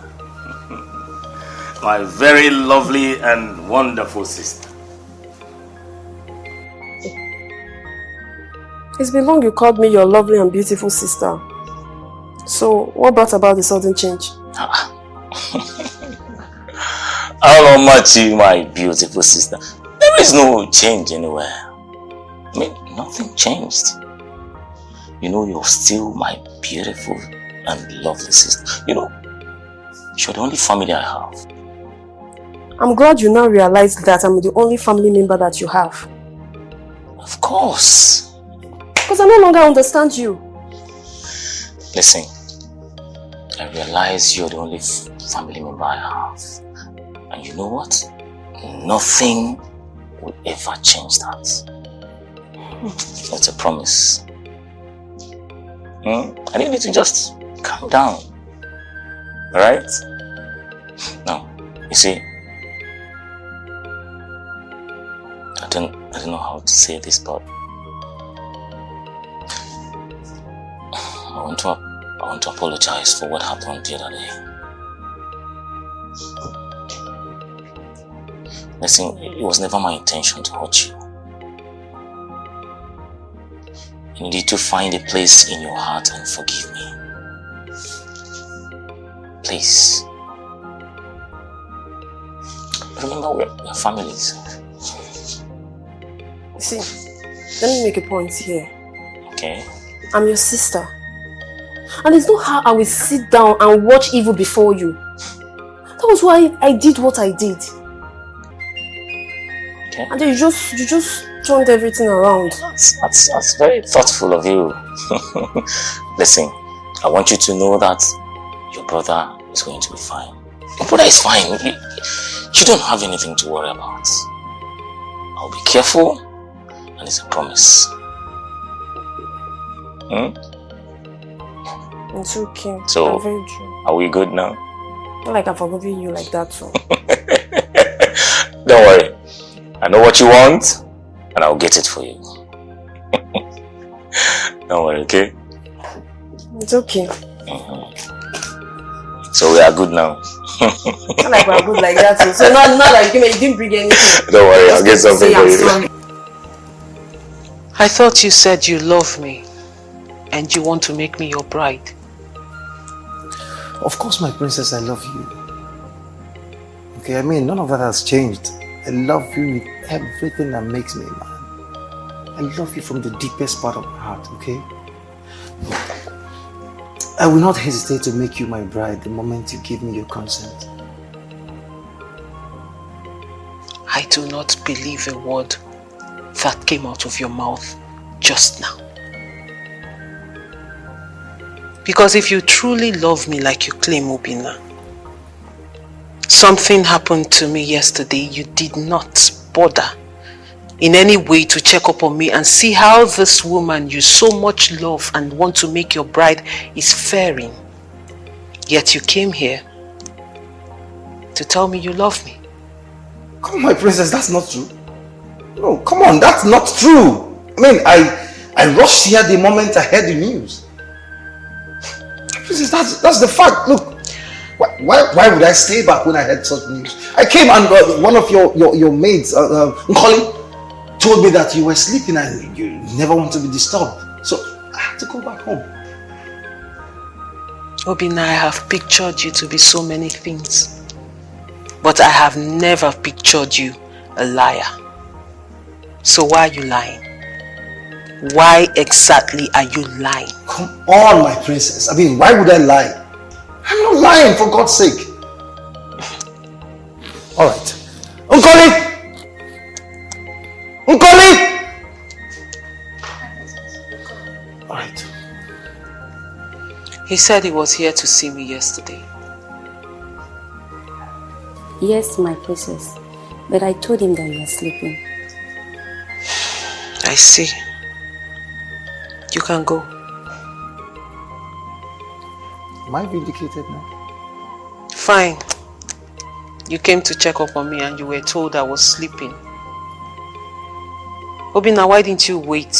My very lovely and wonderful sister. It's been long you called me your lovely and beautiful sister. So, what brought about the sudden change? Olomachi, my beautiful sister. There is no change anywhere. I mean, nothing changed. You know, you're still my beautiful and lovely sister. You know, you're the only family I have. I'm glad you now realize that I'm the only family member that you have. Of course. Because I no longer understand you. Listen, I realize you're the only family member I have. And you know what? Nothing will ever change that. That's a promise. I need you to just calm down. Alright? Now, you see, I don't know how to say this, but I want to apologize for what happened the other day. Listen, it was never my intention to hurt you. You need to find a place in your heart and forgive me. Please. Remember, we're families. See, let me make a point here. Okay. I'm your sister. And it's not how I will sit down and watch evil before you. That was why I did what I did. Okay. And then you just turned everything around. That's very thoughtful of you. Listen, I want you to know that your brother is going to be fine. Your brother is fine. You don't have anything to worry about. I'll be careful, and it's a promise. It's okay. So, I'm very true. Are we good now? Not like I'm forgiving you like that, so. Don't worry. I know what you want, and I'll get it for you. Don't worry, okay? It's okay. So we are good now. Not like we're good like that, so. So not like you didn't bring anything. Don't worry, I'll get something for you. I thought you said you love me and you want to make me your bride. Of course, my princess, I love you. Okay, I mean, none of that has changed. I love you with everything that makes me a man. I love you from the deepest part of my heart, okay? I will not hesitate to make you my bride the moment you give me your consent. I do not believe a word that came out of your mouth just now. Because if you truly love me like you claim, Obina, something happened to me yesterday. You did not bother in any way to check up on me and see how this woman you so much love and want to make your bride is faring. Yet you came here to tell me you love me. Come on, my princess, that's not true. No, come on, that's not true. I mean, I rushed here the moment I heard the news. Princess, that's the fact. Look, why would I stay back when I heard such news? I came and one of your maids, Nkoli, told me that you were sleeping and you never want to be disturbed. So had to go back home. Obinna, I have pictured you to be so many things. But I have never pictured you a liar. So why are you lying? Why exactly are you lying? Come on, my princess. I mean, why would I lie? I'm not lying, for God's sake. Alright. Unkoli! Unkoli! Alright. He said he was here to see me yesterday. Yes, my princess. But I told him that you are sleeping. I see. You can go. Am I vindicated now? Fine. You came to check up on me and you were told I was sleeping. Obinna, why didn't you wait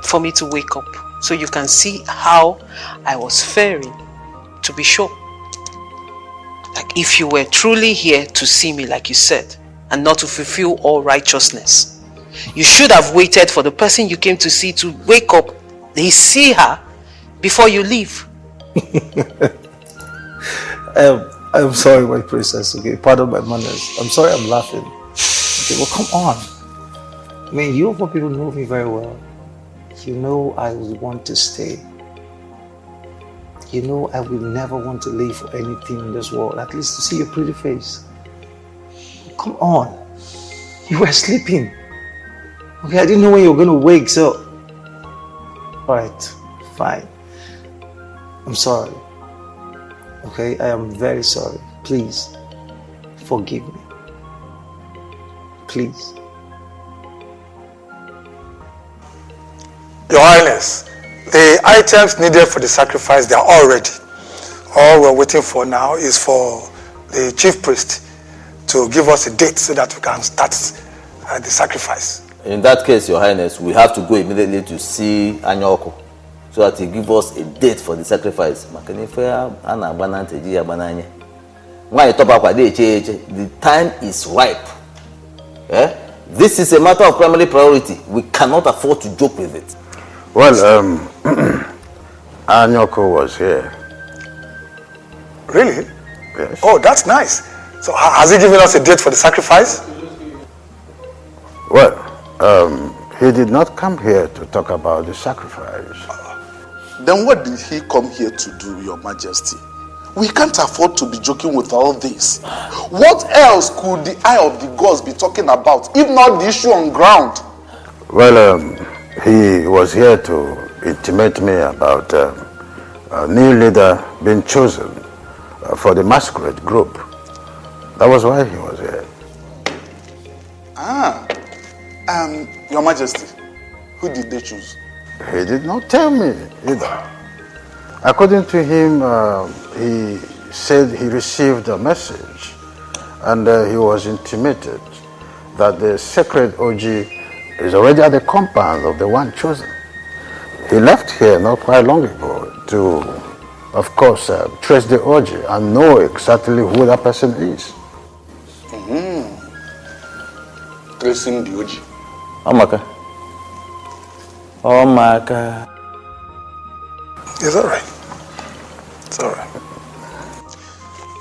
for me to wake up so you can see how I was faring, to be sure? Like if you were truly here to see me like you said and not to fulfill all righteousness, you should have waited for the person you came to see to wake up, see her, before you leave. I'm sorry, my princess, okay? Pardon my manners. I'm sorry I'm laughing. Okay, well, come on. I mean, you people know me very well. You know I would want to stay. You know I will never want to leave for anything in this world, at least to see your pretty face. Come on. You were sleeping. Okay, I didn't know when you were going to wake, so... Alright, fine. I'm sorry. Okay, I am very sorry. Please, forgive me. Please. Your Highness, the items needed for the sacrifice, they are all ready. All we're waiting for now is for the chief priest to give us a date so that we can start the sacrifice. In that case, Your Highness, we have to go immediately to see Anyoko so that he give us a date for the sacrifice. The time is ripe. This is a matter of primary priority. We cannot afford to joke with it. Well, Anyoko was here. Really? Yes. Oh, that's nice. So has he given us a date for the sacrifice? Well, he did not come here to talk about the sacrifice. Then what did he come here to do, Your Majesty? We can't afford to be joking with all this. What else could the eye of the gods be talking about, if not the issue on ground? Well, he was here to intimate me about a new leader being chosen for the masquerade group. That was why he was here. Your Majesty, who did they choose? He did not tell me either. According to him, he said he received a message and he was intimated that the sacred OG is already at the compound of the one chosen. He left here not quite long ago to, of course, trace the OG and know exactly who that person is. Tracing the OG. Omaka. It's all right. It's all right.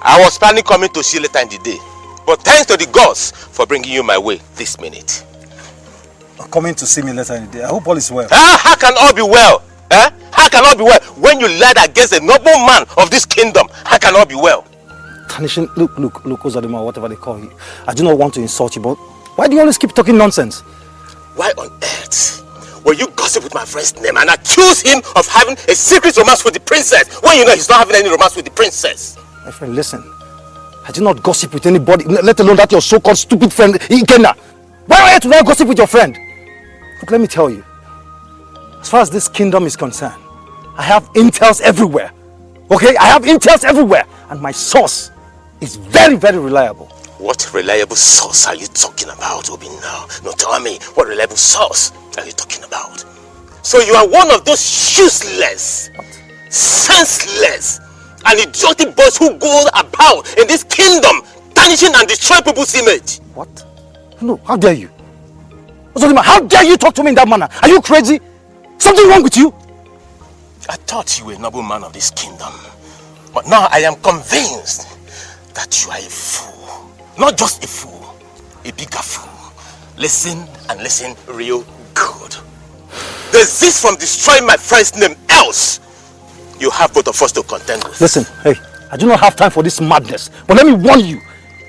I was planning coming to see you later in the day, but thanks to the gods for bringing you my way this minute. Coming to see me later in the day. I hope all is well. How can all be well? How can all be well when you lied against a noble man of this kingdom? How can all be well? Tanishin, look, Ozadima, whatever they call you. I do not want to insult you, but why do you always keep talking nonsense? Why on earth will you gossip with my friend's name and accuse him of having a secret romance with the princess when you know he's not having any romance with the princess? My friend, listen. I do not gossip with anybody, let alone that your so-called stupid friend, Ikena. Why are you to not gossip with your friend? Look, let me tell you. As far as this kingdom is concerned, I have intels everywhere. Okay? I have intels everywhere. And my source is very, very reliable. What reliable source are you talking about, Obinna? No, tell me, what reliable source are you talking about? So you are one of those useless, senseless, and idiotic boys who go about in this kingdom, tarnishing and destroying people's image. What? No, how dare you? Ozodima, how dare you talk to me in that manner? Are you crazy? Something wrong with you? I thought you were a noble man of this kingdom. But now I am convinced that you are a fool. Not just a fool, a bigger fool. Listen and listen real good. Desist from destroying my friend's name, else you have both of us to contend with. Listen, hey, I do not have time for this madness. But let me warn you,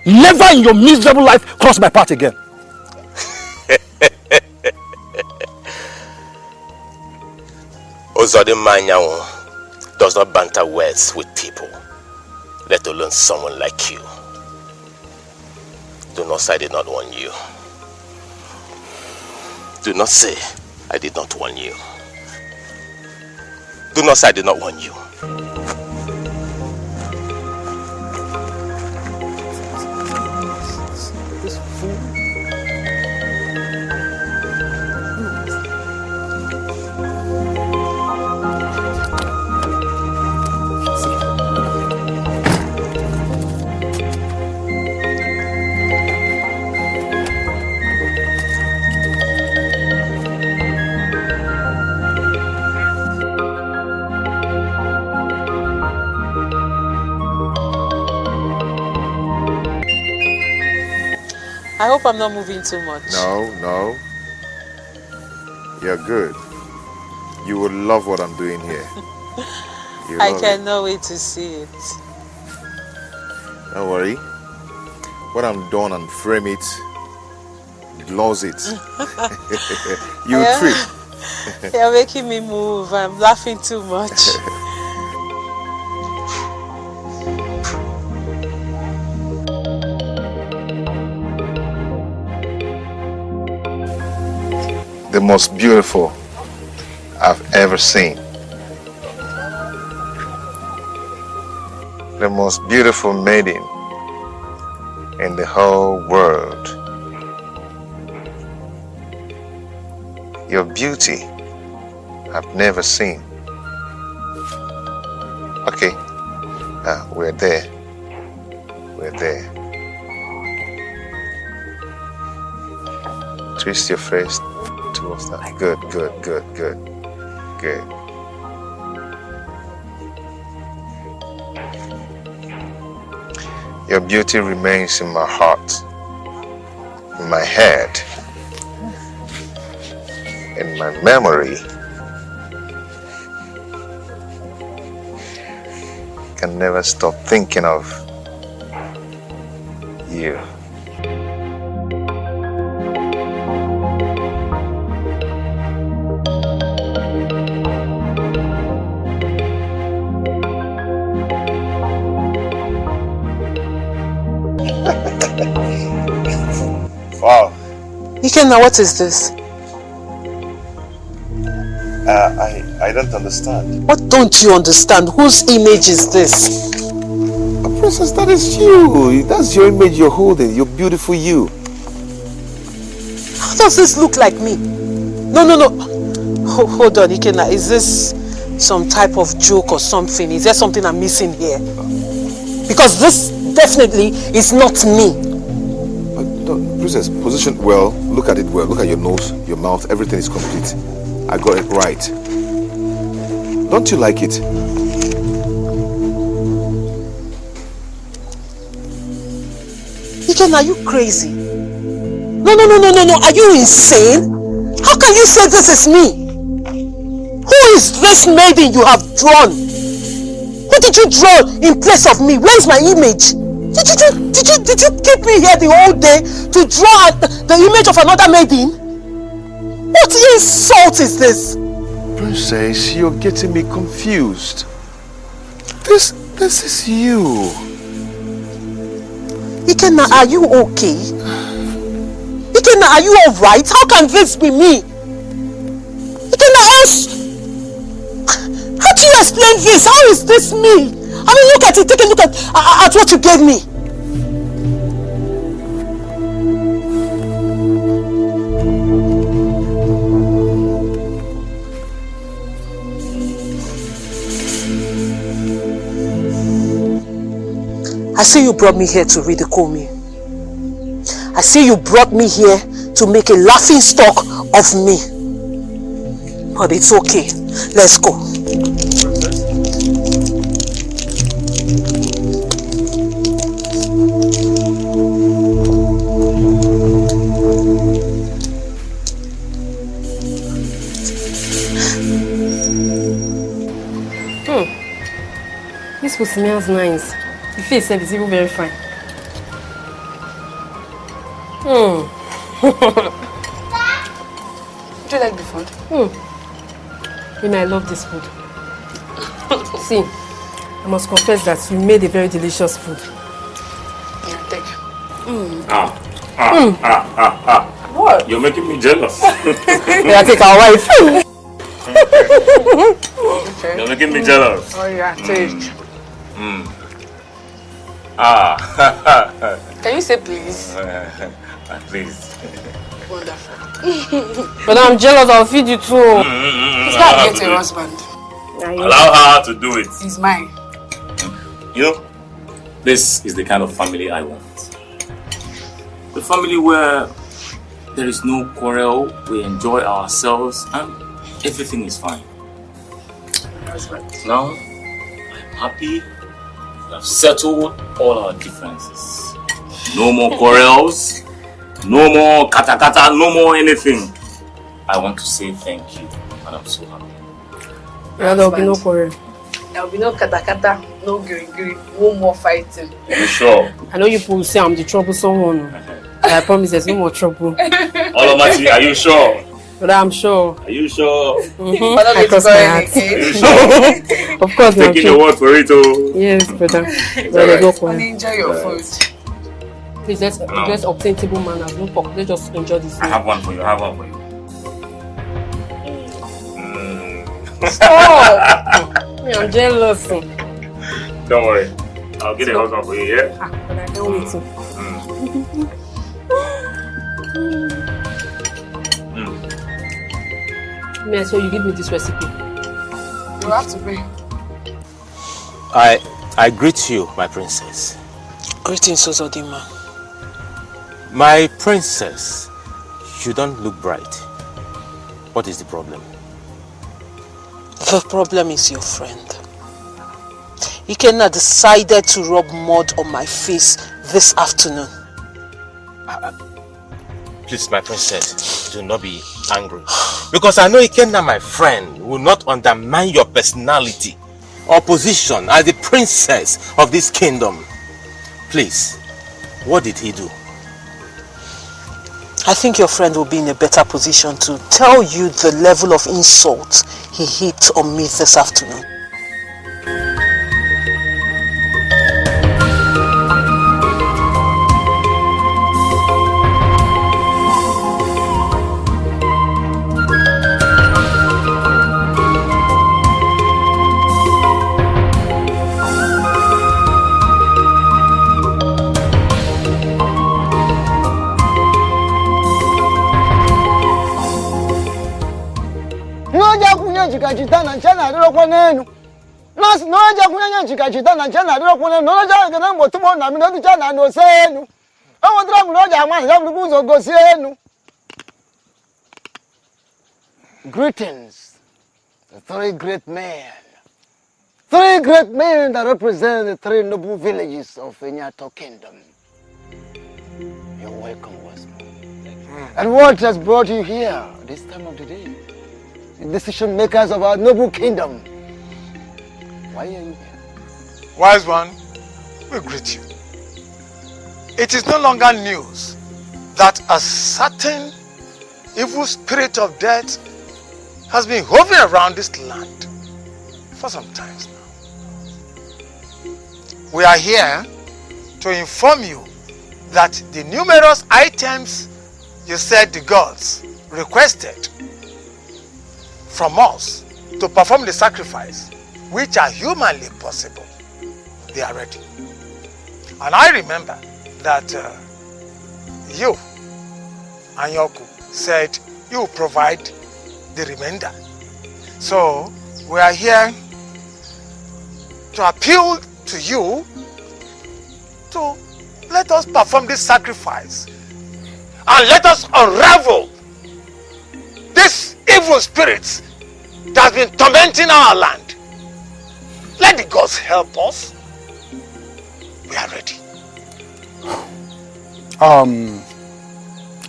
never in your miserable life cross my path again. Ozodimanya does not banter words with people, let alone someone like you. Do not say I did not warn you. Do not say I did not warn you. Do not say I did not warn you. This fool. I hope I'm not moving too much. No. You're good. You will love what I'm doing here. I cannot wait to see it. Don't worry. When I'm done and frame it, gloss it. You trip. You're making me move. I'm laughing too much. The most beautiful I've ever seen. The most beautiful maiden in the whole world. Your beauty I've never seen. Okay, we're there. We're there. Twist your face towards that. Good. Your beauty remains in my heart, in my head, in my memory. Can never stop thinking of you. Wow. Ikena, what is this? I don't understand. What don't you understand? Whose image is this? Princess, that is you. That's your image you're holding. Your beautiful you. How does this look like me? No. Hold on, Ikena. Is this some type of joke or something? Is there something I'm missing here? Because this definitely is not me. Princess, position well. Look at it well. Look at your nose, your mouth. Everything is complete. I got it right. Don't you like it? Ikena, are you crazy? No. Are you insane? How can you say this is me? Who is this maiden you have drawn? Who did you draw in place of me? Where is my image? Did you keep me here the whole day to draw the image of another maiden? What insult is this? Princess, you're getting me confused. This is you. Ikena, are you okay? Ikena, are you alright? How can this be me? Ikena, how do you explain this? How is this me? I mean, look at it. Take a look at what you gave me. I see you brought me here to ridicule me. I see you brought me here to make a laughing stock of me. But it's okay. Let's go. This food smells nice. The face is even very fine. Do you like the food? I love this food. See, I must confess that you made a very delicious food. Yeah, take. What? You're making me jealous. Yeah, take our wife. Okay. You're making me jealous. Oh yeah, take. Can you say please? Please. Wonderful. But I'm jealous, I'll feed you too. It's not get your husband. Allow her to do it. He's mine. You know, this is the kind of family I want. The family where there is no quarrel, we enjoy ourselves, and everything is fine. Now, I'm happy. We have settled all our differences. No more quarrels, no more kata-kata, no more anything. I want to say thank you, and I'm so happy. Yeah, there will be no quarrel. There will be no kata-kata, no giri-giri, no more fighting. Are you sure? I know you people will say I'm the troublesome one. But I promise there's no more trouble. Almighty, are you sure? But I'm sure. Are you sure? I cross my heart. Are you sure? Of course, I'm taking your word for it, oh. Yes, brother. Enjoy your food. Please, let's obtain table manners. No talk. Let's just enjoy this. I have one for you. I have one for you. Stop! I'm jealous. Don't worry. I'll get a husband for you, yeah? But I can't wait to. May so you give me this recipe. You have to pay. I greet you, my princess. Greetings, Ozodima. My princess, you don't look bright. What is the problem? The problem is your friend. Ikena decided to rub mud on my face this afternoon. Please, my princess, do not be angry. Because I know Ikena, my friend, will not undermine your personality or position as the princess of this kingdom. Please, what did he do? I think your friend will be in a better position to tell you the level of insult he heaped on me this afternoon. Chitana chana dilo kwa nenu nas noja kunyanya chikachitana chana dilo kwa nenu noja ngana motumo na minoti chana ndo senu awo dra munoja amana ya mbuzo gosienu. Greetings, the three great men that represent the three noble villages of Enyato Kingdom. You're welcome once more. And what has brought you here this time of the day? The decision makers of our noble kingdom. Why are you here? Wise one, we greet you. It is no longer news that a certain evil spirit of death has been hovering around this land for some time now. We are here to inform you that the numerous items you said the gods requested from us to perform the sacrifice, which are humanly possible, they are ready. And I remember that you and Yoku said you will provide the remainder. So we are here to appeal to you to let us perform this sacrifice and let us unravel this evil spirits that has been tormenting our land. Let the gods help us. We are ready.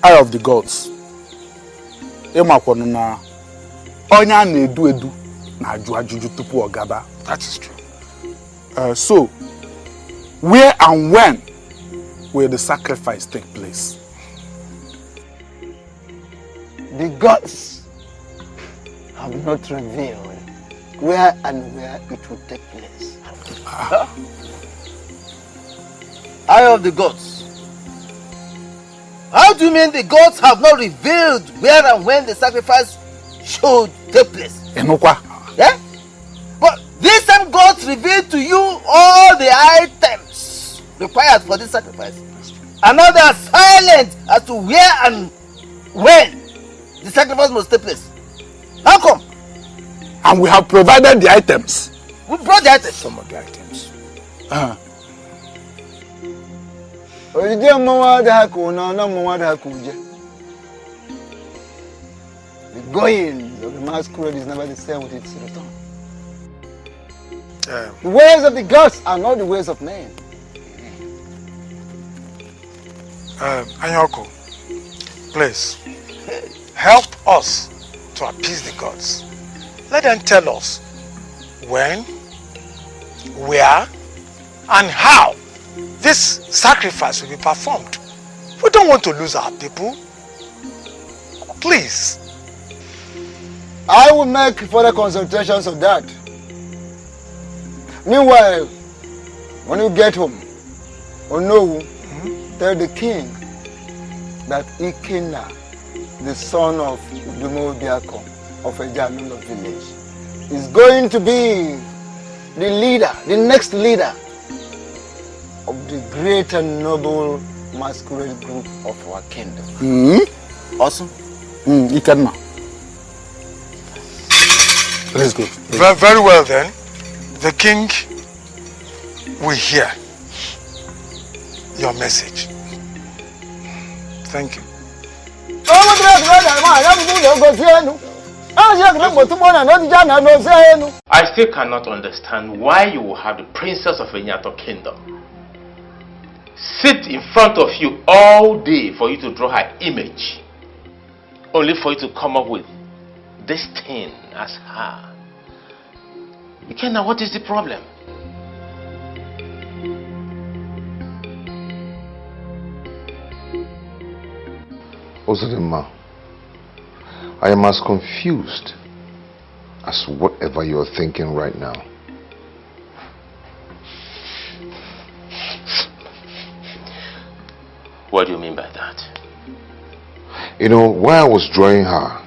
Eye of the gods. Emakwanuna onya na edu na aju ajuju tupu ogaba. That is true. So, where and when will the sacrifice take place? The gods have not revealed where and where it will take place. Eye of the gods. How do you mean the gods have not revealed where and when the sacrifice should take place? Enokwa. Yeah? But these same gods revealed to you all the items required for this sacrifice. And now they are silent as to where and when the sacrifice must take place. How come? And we have provided the items. We brought the items. Some of the items. The going of the masquerade is never the same with its return. The ways of the gods are not the ways of men. Anyoko, please help us to appease the gods. Let them tell us when, where, and how this sacrifice will be performed. We don't want to lose our people. Please. I will make further consultations of that. Meanwhile, when you get home, tell the king that Ikena, the son of Udumobiako of a Janula village, is going to be the leader, the next leader of the great and noble masquerade group of our kingdom. Awesome. Ikena. Let's go. Very well then. The king will hear your message. Thank you. I still cannot understand why you will have the princess of Enyato kingdom sit in front of you all day for you to draw her image, only for you to come up with this thing as her. Ikena, what is the problem? Ozodema, I am as confused as whatever you're thinking right now. What do you mean by that? You know, while I was drawing her,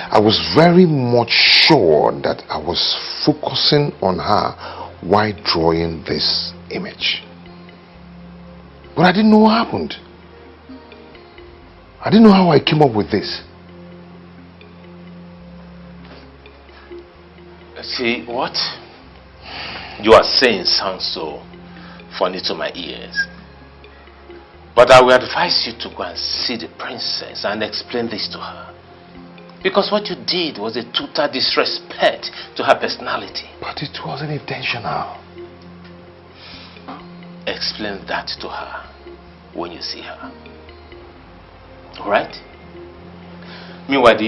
I was very much sure that I was focusing on her while drawing this image. But I didn't know what happened. I didn't know how I came up with this. See, what you are saying sounds so funny to my ears. But I will advise you to go and see the princess and explain this to her. Because what you did was a total disrespect to her personality. But it wasn't intentional. Explain that to her when you see her. Alright? Meanwhile, do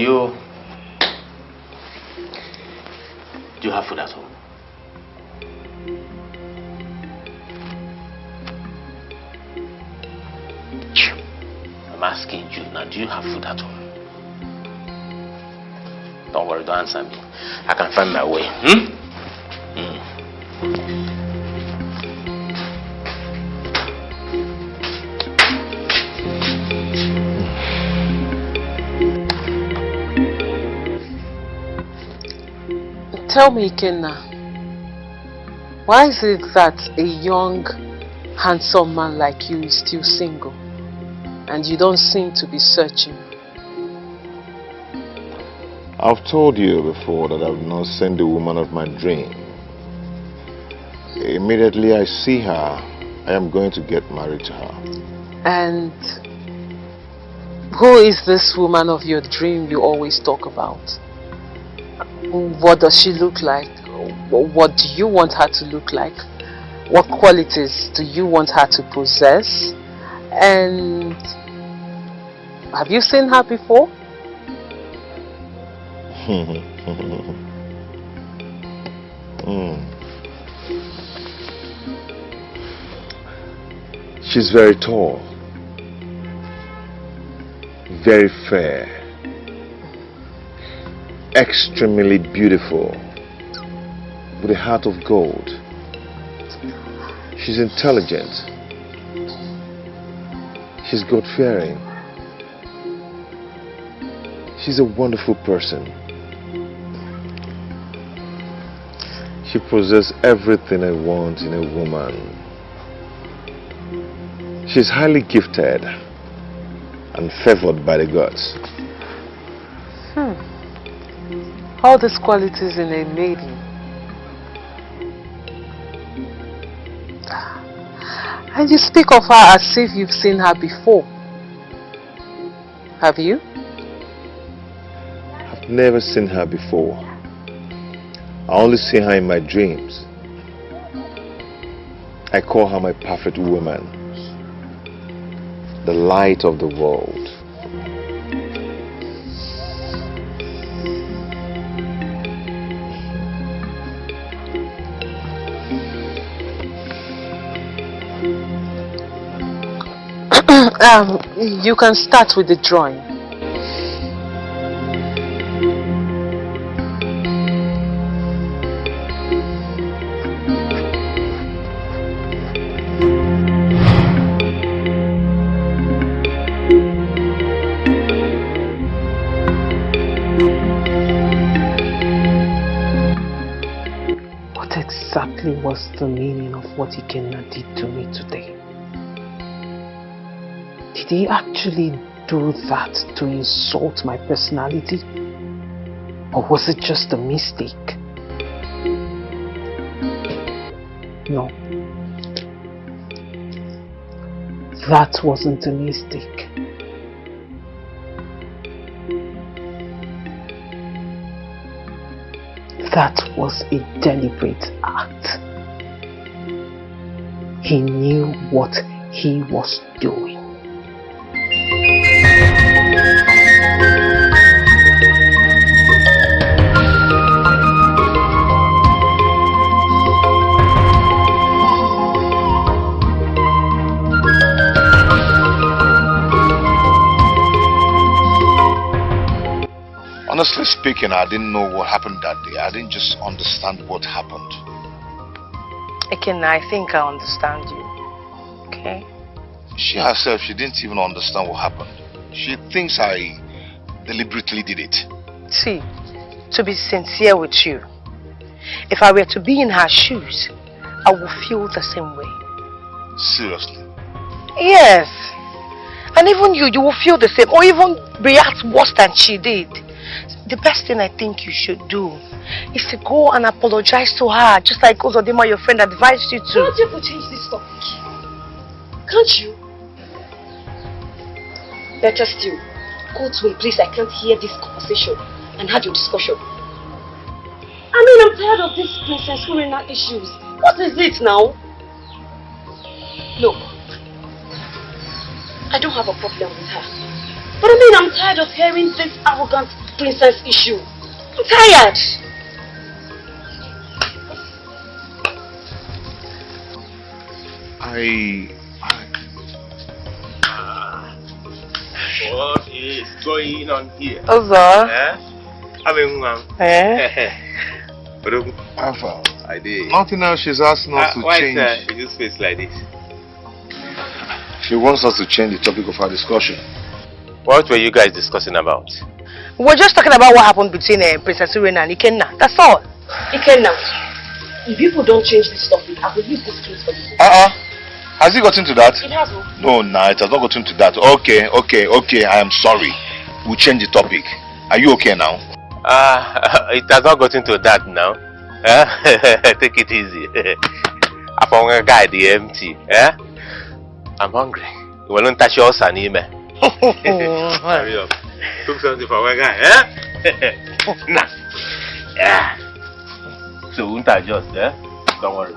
you have food at home? I'm asking you now, do you have food at home? Don't worry, don't answer me. I can find my way. Tell me, Ikena, why is it that a young, handsome man like you is still single and you don't seem to be searching? I've told you before that I've not seen the woman of my dream. Immediately I see her, I am going to get married to her. And who is this woman of your dream you always talk about? What does she look like? What do you want her to look like? What qualities do you want her to possess? And have you seen her before? She's very tall, very fair, extremely beautiful, with a heart of gold. She's intelligent. She's God-fearing. She's a wonderful person. She possesses everything I want in a woman. She's highly gifted and favored by the gods. All these qualities in a maiden. And you speak of her as if you've seen her before. Have you? I've never seen her before. I only see her in my dreams. I call her my perfect woman, the light of the world. You can start with the drawing. What exactly was the meaning of what Ikena did to me today? Did he actually do that to insult my personality? Or was it just a mistake? No. That wasn't a mistake. That was a deliberate act. He knew what he was doing. Honestly speaking, I didn't know what happened that day. I didn't just understand what happened. Ikena, I think I understand you. Okay? She herself, she didn't even understand what happened. She thinks I deliberately did it. See, to be sincere with you, if I were to be in her shoes, I would feel the same way. Seriously? Yes. And even you will feel the same, or even react worse than she did. The best thing I think you should do is to go and apologize to her, just like Uzodima, your friend, advised you to. Can't you change this topic? Can't you? Better still, go to a place I can't hear this conversation and have your discussion. I mean, I'm tired of this Princess Urena issues. What is it now? Look, I don't have a problem with her. But I mean, I'm tired of hearing this arrogant princess issue. I'm tired. What is going on here? Ozo. I mean, Alpha. I did. Nothing else she's asking us to change. Why is this face like this? She wants us to change the topic of our discussion. What were you guys discussing about? We're just talking about what happened between Princess Urena and Ikena. That's all. Ikena, if people don't change this topic, I will leave this place for you. Has it gotten to that? It has. No, it has not gotten to that. Okay, I am sorry. We'll change the topic. Are you okay now? It has not gotten to that now. Take it easy. I found a guy the empty. I'm hungry. You will not touch your son, Hurry up. Cook something for my guy, Nah. So won't I just, Don't worry.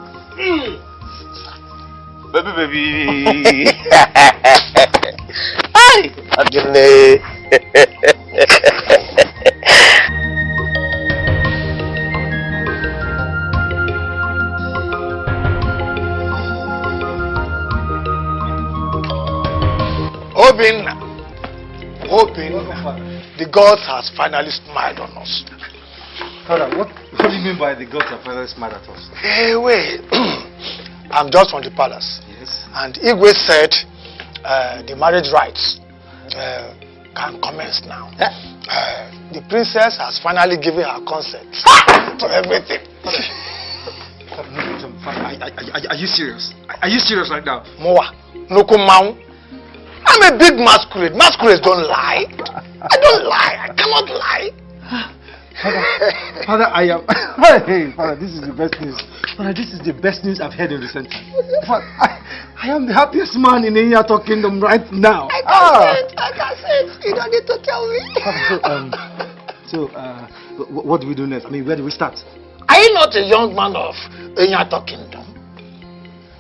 Baby. Hi, Agony. Obinna, the gods has finally smiled on us. Father, what do you mean by the gods have finally smiled at us? Hey, wait. I'm just from the palace. Yes. And Iyke said the marriage rites can commence now. The princess has finally given her consent to everything. Are you serious? Are you serious right now? Moa, Nukumau. I'm a big masquerade. Masquerades don't lie. I don't lie. I cannot lie. Father, I am. Hey, Father, this is the best news. Father, this is the best news I've heard in recent time. Father, I am the happiest man in Inyato Kingdom right now. I can say it. You don't need to tell me. So, what do we do next? I mean, where do we start? Are you not a young man of Inyato Kingdom?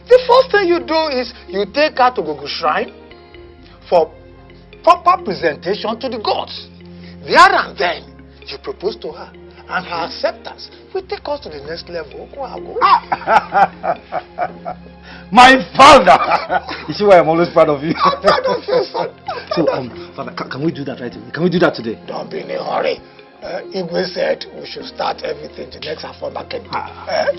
The first thing you do is you take her to Gogo Shrine for proper presentation to the gods. There and then, you propose to her, and her acceptance will take us to the next level. My father! You see why I'm always proud of you? I'm proud of you, son. So, Father, can we do that right away? Can we do that today? Don't be in a hurry. Iyke said we should start everything the next half market day.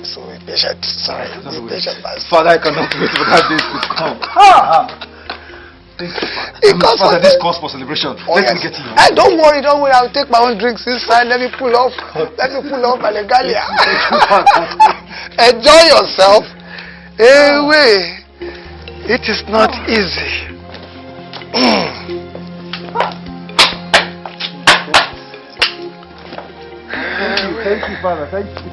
So be patient. Sorry, be patient. Father, I cannot wait for that day to come. Thank you, Father. Father, this calls for celebration. Let me get in. Hey, don't worry. I'll take my own drinks inside. Let me pull off my regalia. Enjoy yourself. Anyway, it is not easy. Thank you, Father. Thank you.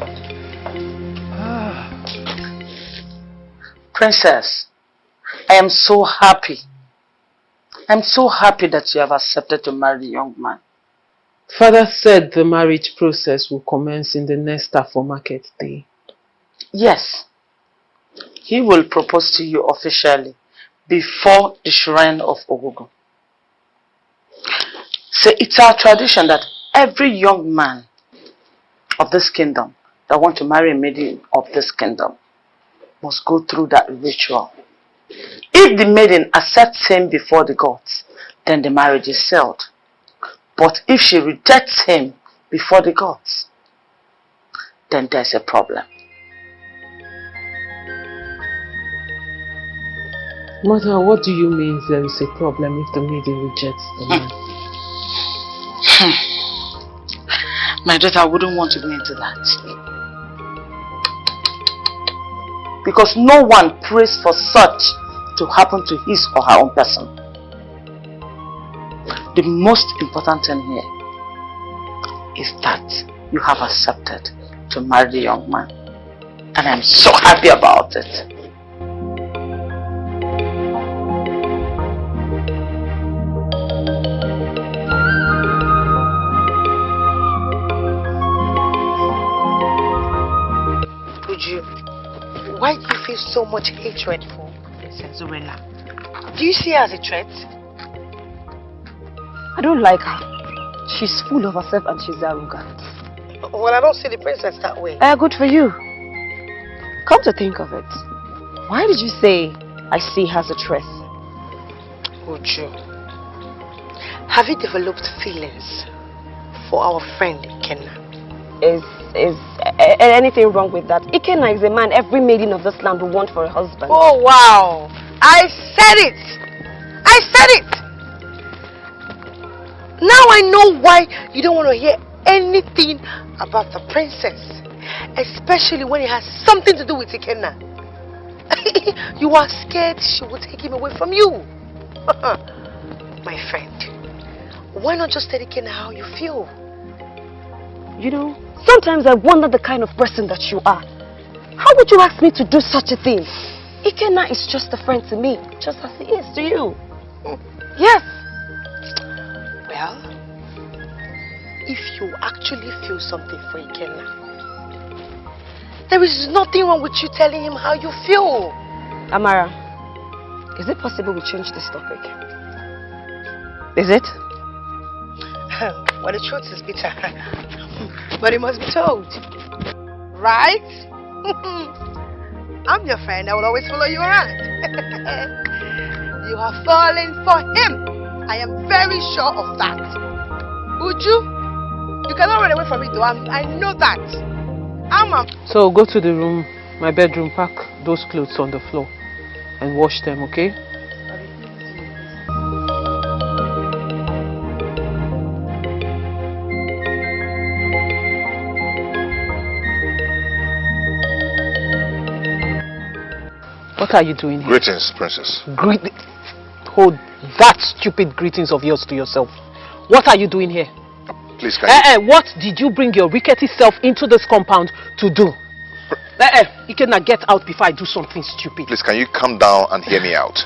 Princess, I am so happy. I'm so happy that you have accepted to marry the young man. Father said the marriage process will commence in the next Afo market day. Yes. He will propose to you officially before the shrine of Ogogo. So it's our tradition that every young man of this kingdom that wants to marry a maiden of this kingdom must go through that ritual. If the maiden accepts him before the gods, then the marriage is sealed. But if she rejects him before the gods, then there's a problem. Mother, what do you mean there is a problem if the maiden rejects the man? My daughter, I wouldn't want to go into that. Because no one prays for such to happen to his or her own person. The most important thing here is that you have accepted to marry the young man. And I'm so happy about it. Why do you feel so much hatred for Princess Zuela? Do you see her as a threat? I don't like her. She's full of herself and she's arrogant. Well, I don't see the princess that way. Good for you. Come to think of it, why did you say I see her as a threat? Uju, have you developed feelings for our friend Ikena? Is anything wrong with that? Ikena is a man every maiden of this land will want for a husband. Oh wow! I said it! I said it! Now I know why you don't want to hear anything about the princess. Especially when it has something to do with Ikena. You are scared she will take him away from you. My friend, why not just tell Ikena how you feel? You know, sometimes I wonder the kind of person that you are. How would you ask me to do such a thing? Ikena is just a friend to me, just as he is to you. Yes. Well, if you actually feel something for Ikena, there is nothing wrong with you telling him how you feel. Amara, is it possible we change this topic? Is it? Well, the truth is bitter. But it must be told. Right? I'm your friend. I will always follow you around. you have fallen for him. I am very sure of that. Uju, you cannot run away from it though. I know that. So go to the room, my bedroom, pack those clothes on the floor and wash them, okay? What are you doing here? Greetings, princess. Hold that stupid greetings of yours to yourself. What are you doing here? Please, can you... What did you bring your rickety self into this compound to do? Ikena, get out before I do something stupid. Please, can you come down and hear me out?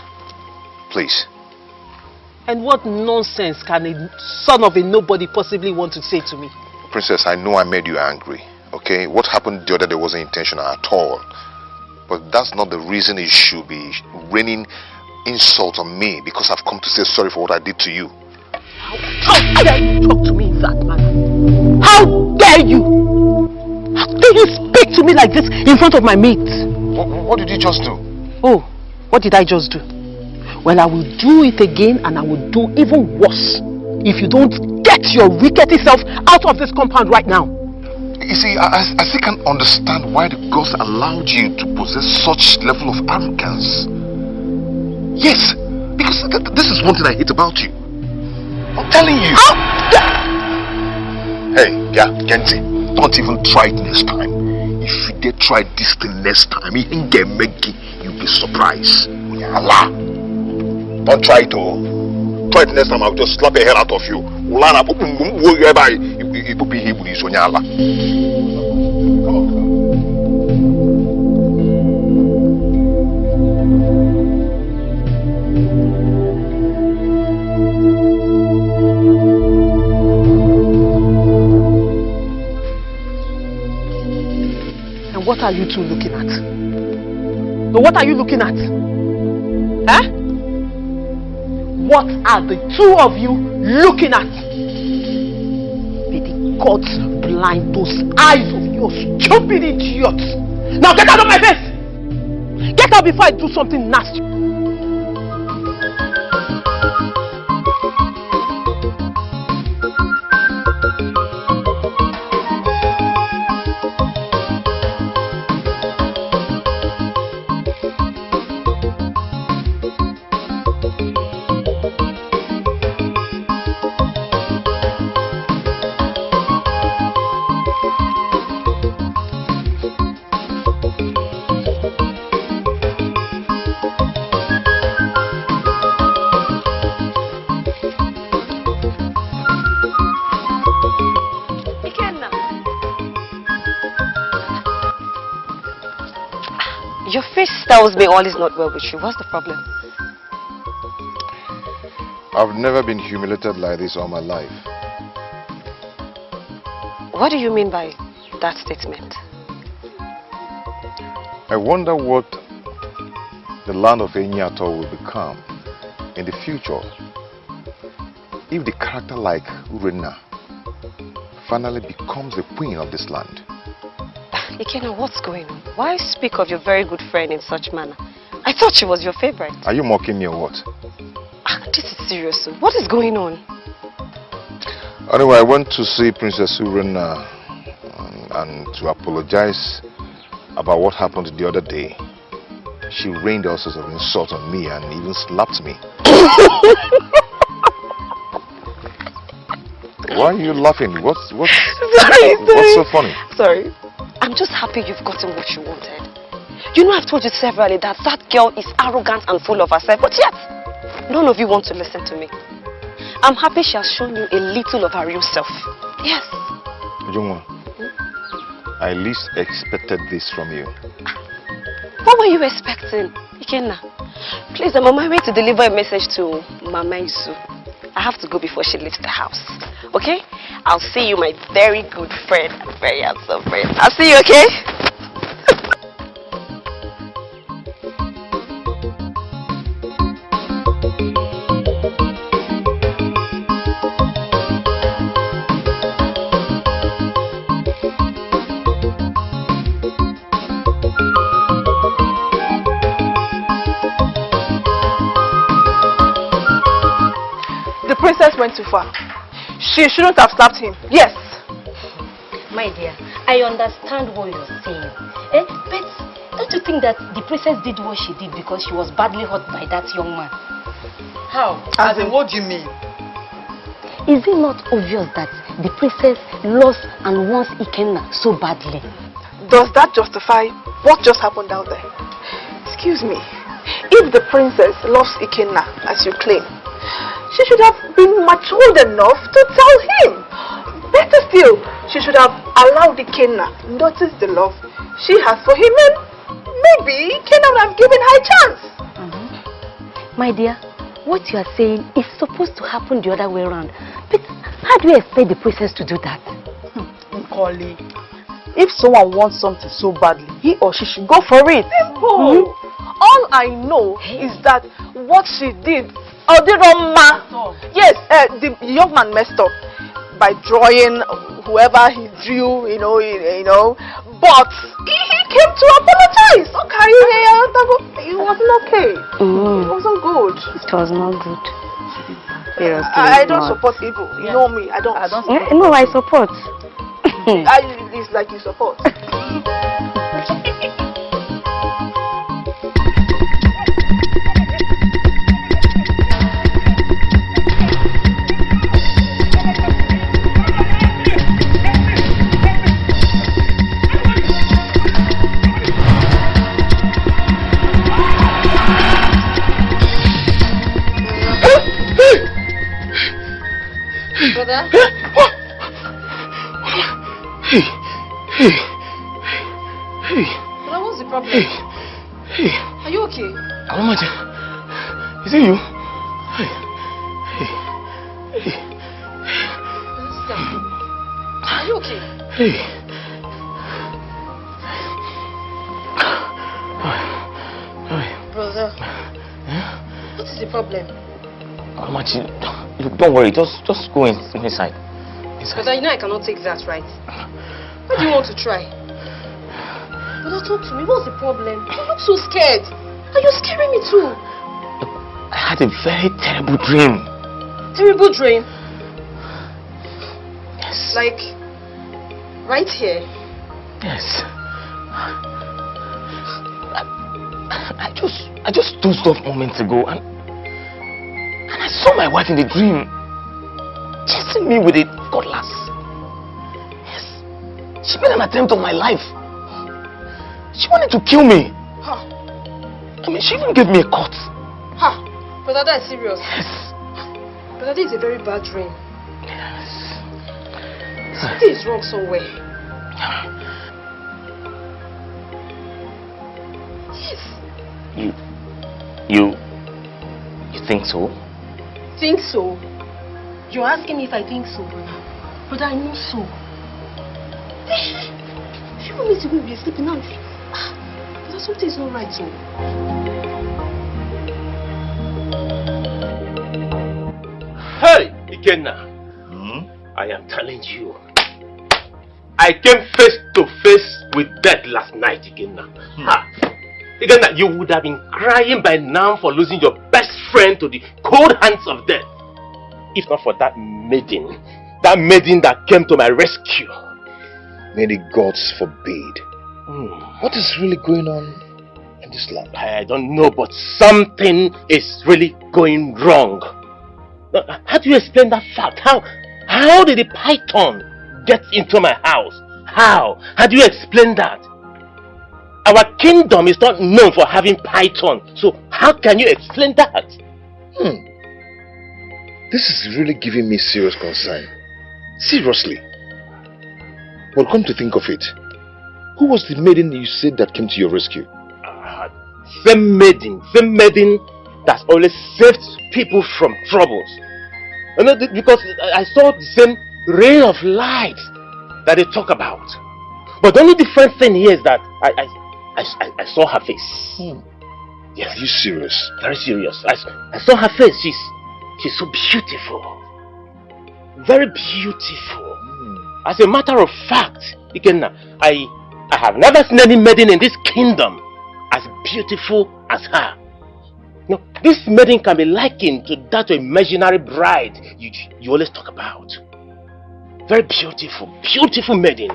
Please. And what nonsense can a son of a nobody possibly want to say to me? Princess, I know I made you angry, okay? What happened the other day wasn't intentional at all. But that's not the reason it should be raining insult on me because I've come to say sorry for what I did to you. How dare you talk to me in that manner? How dare you? How dare you speak to me like this in front of my mates? What did you just do? Oh, what did I just do? Well, I will do it again and I will do even worse if you don't get your rickety self out of this compound right now. You see, I still can't understand why the gods allowed you to possess such level of arrogance. Yes, because this is one thing I hate about you. I'm telling you. Hey, yeah, Genty, don't even try it next time. If you dare try this thing next time, you'll be surprised. Allah. Don't try it, oh. Try it next time, I'll just slap the hell out of you. And what are you two looking at? So what are you looking at? Huh? What are the two of you looking at? May the gods blind those eyes of yours, stupid idiots! Now get out of my face! Get out before I do something nasty! Tells me all is not well with you. What's the problem? I've never been humiliated like this all my life. What do you mean by that statement? I wonder what the land of Enyato will become in the future if the character like Urena finally becomes the queen of this land. Ikena, what's going on? Why speak of your very good friend in such manner? I thought she was your favorite. Are you mocking me or what? This is serious. What is going on? Anyway, I went to see Princess Urena and to apologize about what happened the other day. She rained all sorts of insults on me and even slapped me. Why are you laughing? What's so funny? Sorry. I'm just happy you've gotten what you wanted. You know, I've told you severally that that girl is arrogant and full of herself, but yet, none of you want to listen to me. I'm happy she has shown you a little of her real self. Yes. Jungwa, I least expected this from you. What were you expecting, Ikena? Please, I'm on my way to deliver a message to Mama Isu. I have to go before she leaves the house. Okay? I'll see you, my very good friend, very handsome friend. I'll see you, okay? went too far. She shouldn't have slapped him. Yes. My dear, I understand what you're saying. But don't you think that the princess did what she did because she was badly hurt by that young man? How? As in, what do you mean? Is it not obvious that the princess lost and wants Ikena so badly? Does that justify what just happened out there? Excuse me. If the princess loves Ikena, as you claim, she should have been matured enough to tell him. Better still, she should have allowed Ikena notice the love she has for him, and maybe Ikena would have given her a chance. My dear, what you are saying is supposed to happen the other way around. But how do you expect the princess to do that? Nkoli, if someone wants something so badly, he or she should go for it. Simple. All I know is that what she did, yes, the young man messed up by drawing whoever he drew, you know, but he came to apologize. Okay, it wasn't okay. It wasn't good. It was not good. Seriously, I don't support evil. You know me. I don't. No, I support. It's like you support. Brother? Hey. Brother, what's the problem? Hey. Are you okay? Majid, is it you? Are you okay? Hey. Brother, what is the problem? Majid, look, don't worry, just go inside. Brother, you know I cannot take that, right? What do you want to try? Brother, talk to me. What's the problem? You look so scared. Are you scaring me too? I had a very terrible dream. Terrible dream? Yes. Like, right here? Yes. I just dozed off moments ago and I saw my wife in the dream chasing me with a cutlass. Yes. She made an attempt on my life. She wanted to kill me. Huh. I mean, she even gave me a cut. Huh. Brother, that is serious. Yes. Brother, that is a very bad dream. Yes. Something is wrong somewhere. Yes. You think so? Think so? You're asking me if I think so, brother. Brother, I know so. If you want me to go be sleeping now, brother, something is not right, so. Hey, Ikena. I am telling you. I came face to face with death last night, Ikena. Ikena, you would have been crying by now for losing your best friend to the cold hands of death. If not for that maiden that came to my rescue. May the gods forbid. What is really going on in this land? I don't know, but something is really going wrong. How do you explain that fact? How did the python get into my house? How? How do you explain that? Our kingdom is not known for having python, so how can you explain that? This is really giving me serious concern. Seriously. Well, come to think of it, who was the maiden you said that came to your rescue? Same maiden that's always saved people from troubles. Because I saw the same ray of light that they talk about. But the only different thing here is that I saw her face. Yes. Are you serious? Very serious. I saw her face. She's so beautiful. Very beautiful. As a matter of fact, Ikena, I have never seen any maiden in this kingdom as beautiful as her. No, this maiden can be likened to that imaginary bride you always talk about. Very beautiful, beautiful maiden.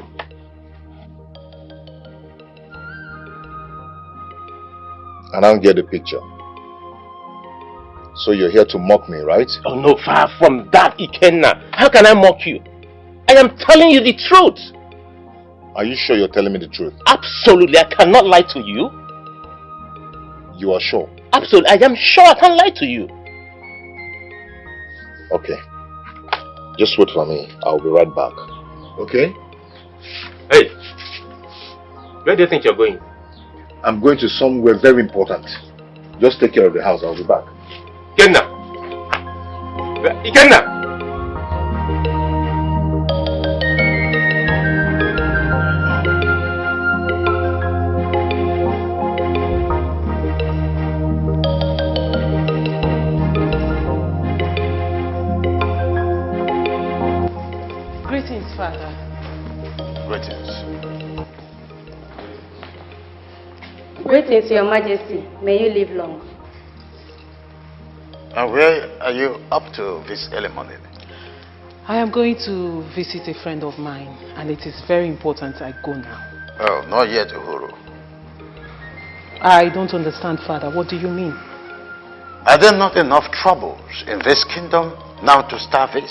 I don't get the picture. So you're here to mock me, right? Oh no, far from that, Ikena. How can I mock you? I am telling you the truth. Are you sure you're telling me the truth? Absolutely, I cannot lie to you. You are sure? Absolutely, I am sure I can't lie to you. Okay. Just wait for me. I'll be right back. Okay? Hey, where do you think you're going? I'm going to somewhere very important. Just take care of the house. I'll be back. Ikena! Ikena! Greetings, Father. Greetings. Greetings, Your Majesty. May you live long. And where are you up to this early morning? I am going to visit a friend of mine, and it is very important I go now. Oh, not yet, Uhuru. I don't understand, Father. What do you mean? Are there not enough troubles in this kingdom now to starve it?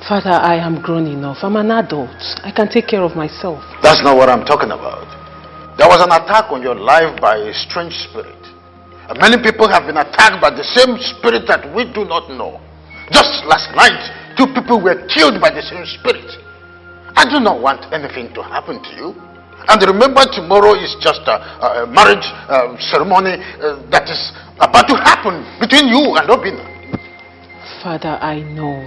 Father, I am grown enough. I'm an adult. I can take care of myself. That's not what I'm talking about. There was an attack on your life by a strange spirit. And many people have been attacked by the same spirit that we do not know. Just last night, 2 people were killed by the same spirit. I do not want anything to happen to you. And remember, tomorrow is just a marriage ceremony that is about to happen between you and Obina. Father, I know.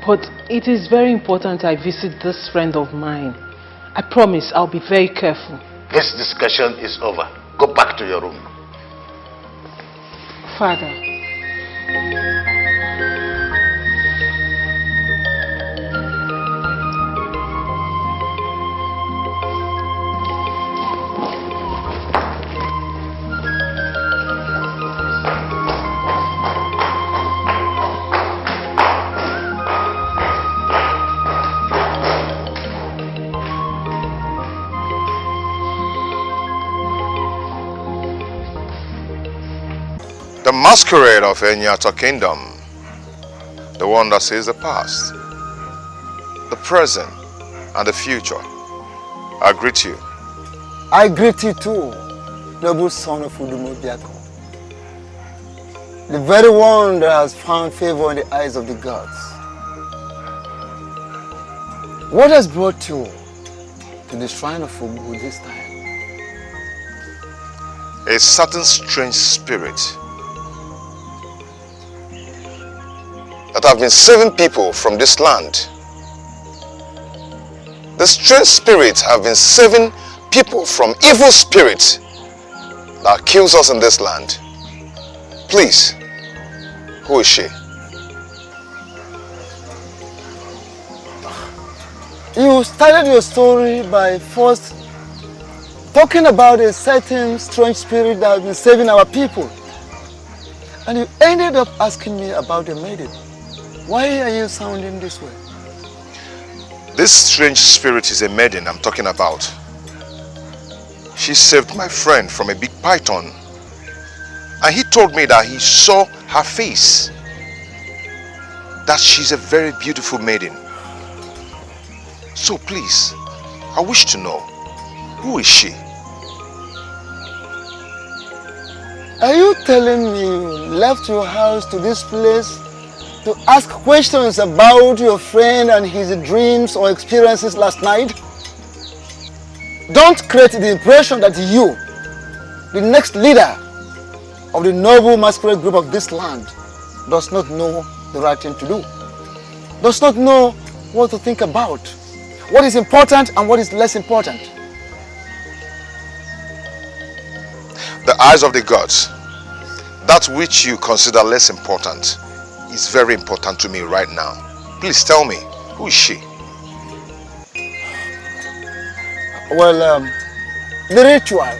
But it is very important I visit this friend of mine. I promise I'll be very careful. This discussion is over. Go back to your room. Father. The masquerade of Enyata Kingdom, the one that sees the past, the present, and the future. I greet you. I greet you too, noble son of Udumobiako. The very one that has found favor in the eyes of the gods. What has brought you to the shrine of Ugu this time? A certain strange spirit that have been saving people from this land. The strange spirits have been saving people from evil spirits that kills us in this land. Please, who is she? You started your story by first talking about a certain strange spirit that has been saving our people. And you ended up asking me about the maiden. Why are you sounding this way? This strange spirit is a maiden I'm talking about. She saved my friend from a big python. And he told me that he saw her face. That she's a very beautiful maiden. So please, I wish to know, who is she? Are you telling me you left your house to this place to ask questions about your friend and his dreams or experiences last night? Don't create the impression that you, the next leader of the noble masquerade group of this land, does not know the right thing to do. Does not know what to think about. What is important and what is less important. The eyes of the gods, that which you consider less important, is very important to me right now. Please tell me, who is she? Well, the ritual,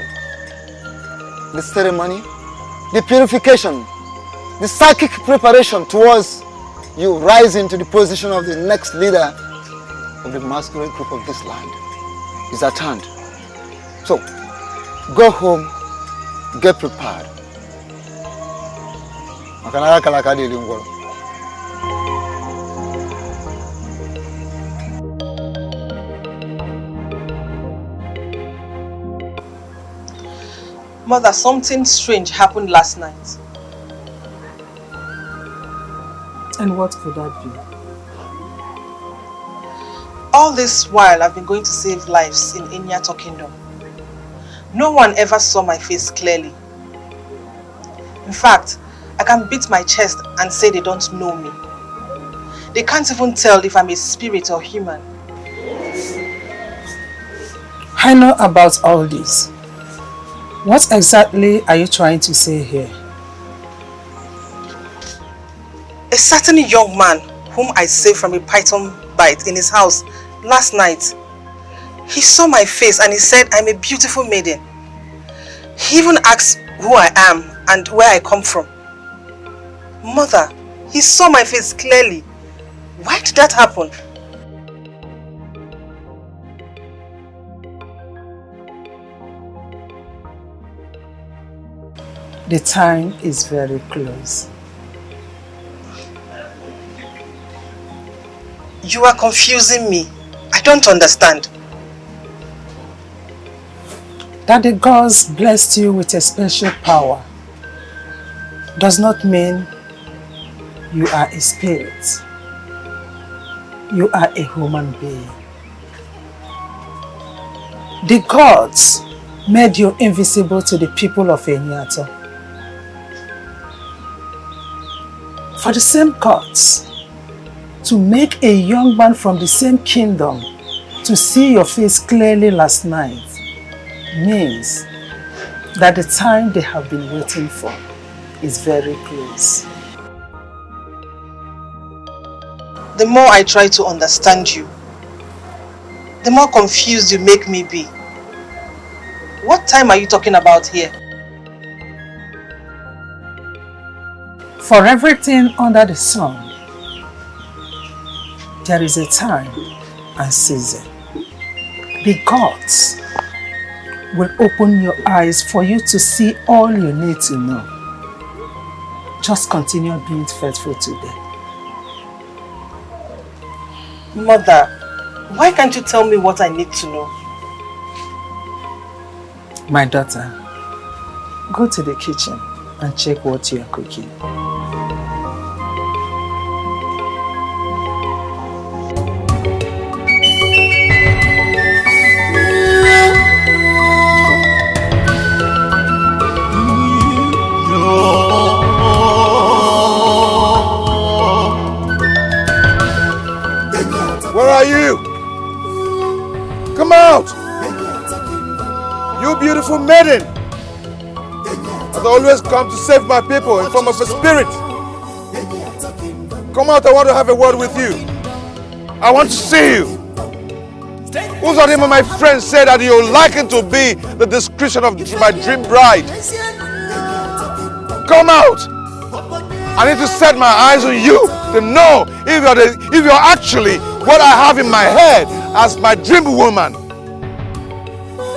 the ceremony, the purification, the psychic preparation towards you rising to the position of the next leader of the masquerade group of this land is at hand. So, go home, get prepared. Mother, something strange happened last night. And what could that be? All this while I've been going to save lives in Inyato Kingdom. No one ever saw my face clearly. In fact, I can beat my chest and say they don't know me. They can't even tell if I'm a spirit or human. I know about all this. What exactly are you trying to say here? A certain young man whom I saved from a python bite in his house last night, he saw my face and he said I'm a beautiful maiden. He even asked who I am and where I come from. Mother, he saw my face clearly. Why did that happen? The time is very close. You are confusing me. I don't understand. That the gods blessed you with a special power does not mean you are a spirit. You are a human being. The gods made you invisible to the people of Enyato. For the same gods to make a young man from the same kingdom to see your face clearly last night means that the time they have been waiting for is very close. The more I try to understand you, the more confused you make me be. What time are you talking about here? For everything under the sun, there is a time and season. The gods will open your eyes for you to see all you need to know. Just continue being faithful today. Mother, why can't you tell me what I need to know? My daughter, go to the kitchen and check what you are cooking. Where are you? Come out! You beautiful maiden! I've always come to save my people in form of a spirit. Come out, I want to have a word with you. I want to see you. Who's of my friends said that you're likely to be the description of my dream bride. Come out! I need to set my eyes on you to know if you're actually what I have in my head as my dream woman.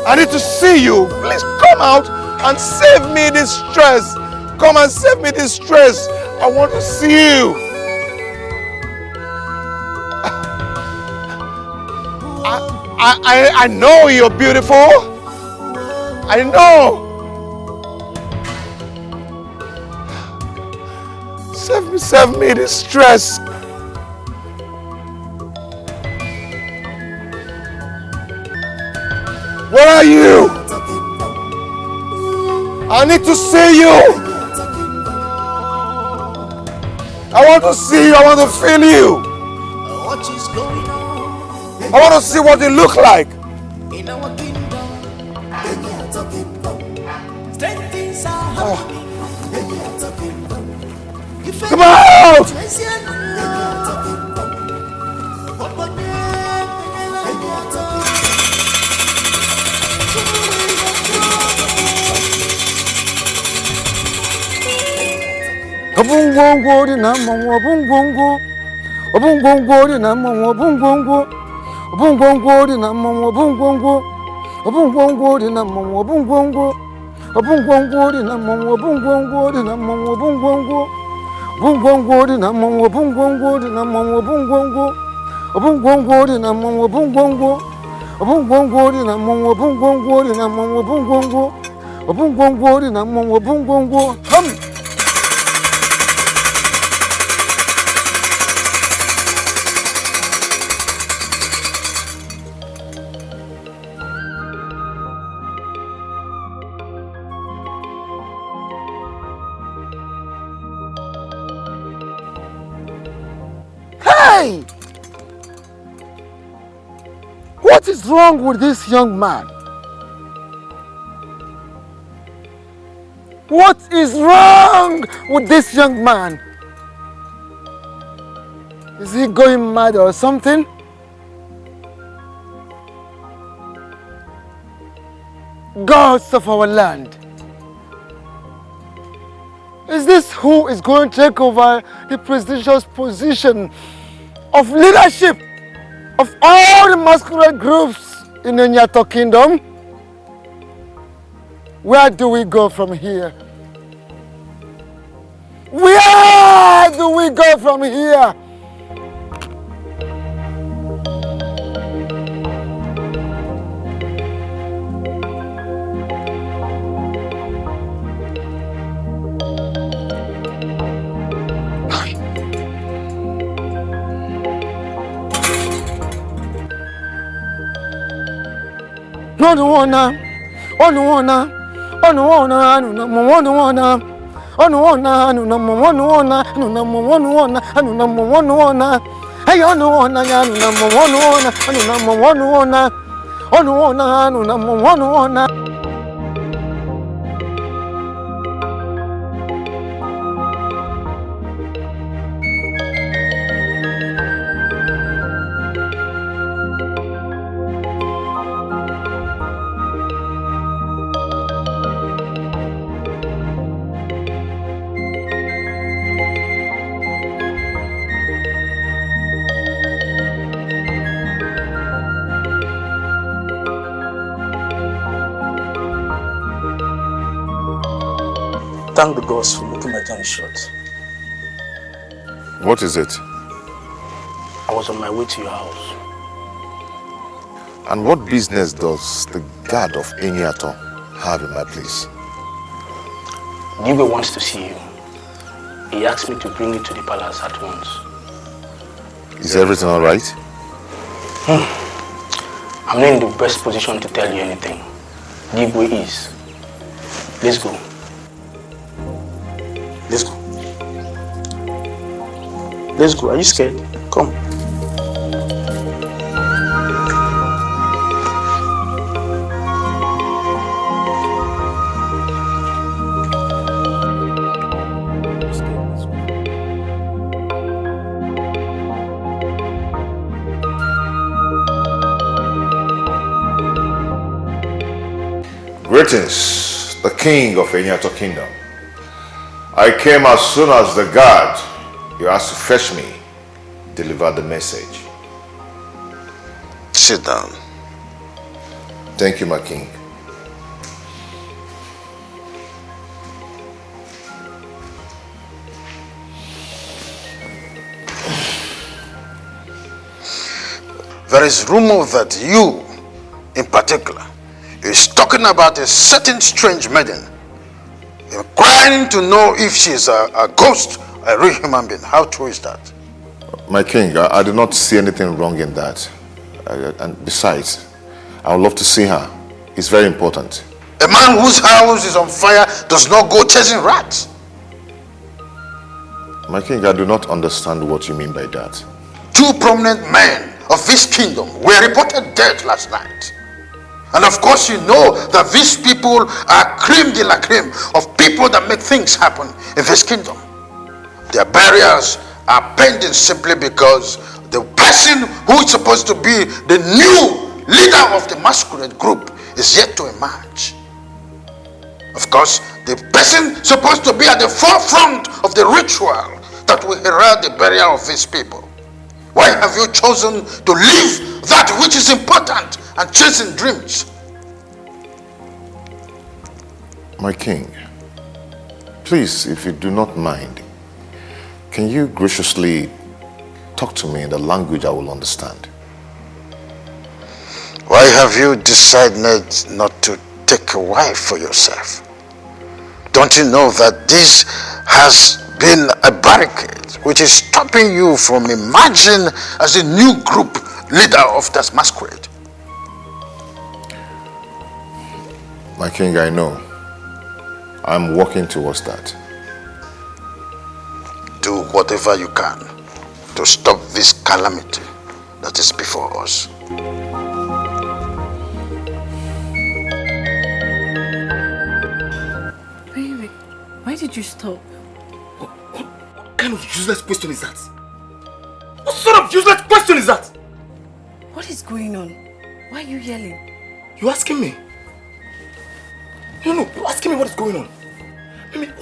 I need to see you. Please come out and save me this stress. Come and save me this stress. I want to see you. I know you're beautiful. I know. Save me this stress. Where are you? I need to see you. I want to see you. I want to feel you. I want to see what you look like. Come out! Obungongo di na mama obungongo. Obungongo di na mama obungongo. Obungongo di na mama obungongo. Obungongo di na mama obungongo. Obungongo di na mama obungongo di na mama obungongo. Obungongo di na mama obungongo di na mama obungongo. Obungongo di na mama obungongo. Obungongo di na mama obungongo di na mama obungongo. Obungongo di na mama obungongo. Hey! What is wrong with this young man? What is wrong with this young man? Is he going mad or something? Gods of our land. Is this who is going to take over the prestigious position of leadership of all the masquerade groups in the Nyato Kingdom? Where do we go from here? Where do we go from here? Thank the gods for making my journey short. What is it? I was on my way to your house. And what business does the guard of Enyato have in my place? Gibe wants to see you. He asked me to bring you to the palace at once. Is everything all right? I'm not in the best position to tell you anything. Gibe is. Let's go. Let's go. Let's go. Are you scared? Come. Greetings, the king of Enyato Kingdom. I came as soon as the guard you asked to fetch me delivered the message. Sit down. Thank you, my king. There is rumor that you, in particular, is talking about a certain strange maiden, inquiring to know if she is a ghost, a real human being. How true is that? My king, I do not see anything wrong in that. And besides, I would love to see her. It's very important. A man whose house is on fire does not go chasing rats. My king, I do not understand what you mean by that. Two prominent men of this kingdom were reported dead last night. And of course you know that these people are creme de la creme of people that make things happen in this kingdom. Their burials are pending simply because the person who is supposed to be the new leader of the masquerade group is yet to emerge. Of course, the person supposed to be at the forefront of the ritual that will herald the burial of his people. Why have you chosen to leave that which is important and chasing dreams? My king, please, if you do not mind, can you graciously talk to me in the language I will understand? Why have you decided not to take a wife for yourself? Don't you know that this has been a barricade which is stopping you from emerging as a new group leader of this masquerade? My king, I know. I'm working towards that. Do whatever you can to stop this calamity that is before us. Wait. Why did you stop? What kind of useless question is that? What sort of useless question is that? What is going on? Why are you yelling? You asking me? No, you're asking me what is going on. I mean,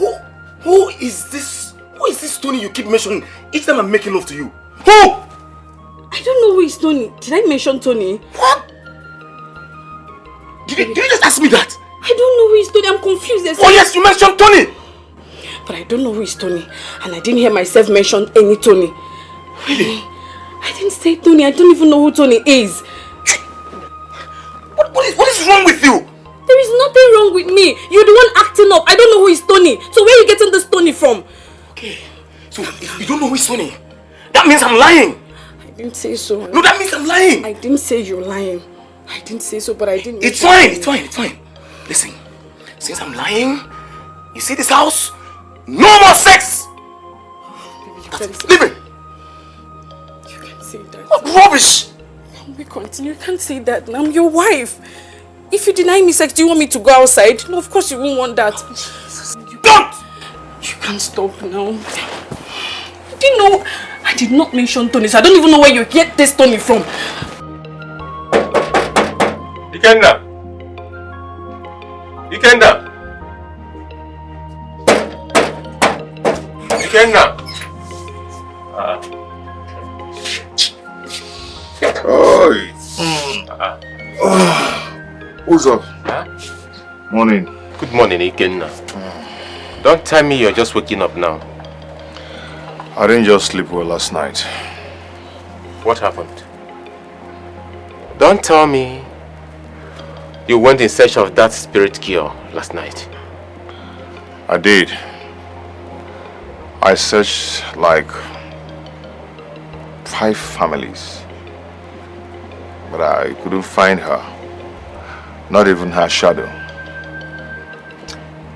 who is this? Who is this Tony you keep mentioning each time I'm making love to you? Who? I don't know who is Tony. Did I mention Tony? What? Did you just ask me that? I don't know who is Tony. I'm confused. Oh yes, you mentioned Tony. But I don't know who is Tony. And I didn't hear myself mention any Tony. Really? I didn't say Tony. I don't even know who Tony is. What is wrong with you? There is nothing wrong with me. You're the one acting up. I don't know who is Tony. So where are you getting this Tony from? Okay. So if you don't know who is Tony, that means I'm lying. I didn't say so. No, that means I'm lying. I didn't say you're lying. I didn't say so, but I didn't. It's fine. Listen, since I'm lying, you see this house? No more sex! Leave it! You can't say that. What rubbish! We continue. You can't say that. I'm your wife. If you deny me sex, do you want me to go outside? No, of course you won't want that. Don't! You can't stop now. Do you know, I did not mention Tony, so I don't even know where you get this Tony from. Ikena! Oi! Who's up? Huh? Morning. Good morning, Ikena. Don't tell me you're just waking up now. I didn't just sleep well last night. What happened? Don't tell me you went in search of that spirit cure last night. I did. I searched like 5 families, but I couldn't find her. Not even her shadow.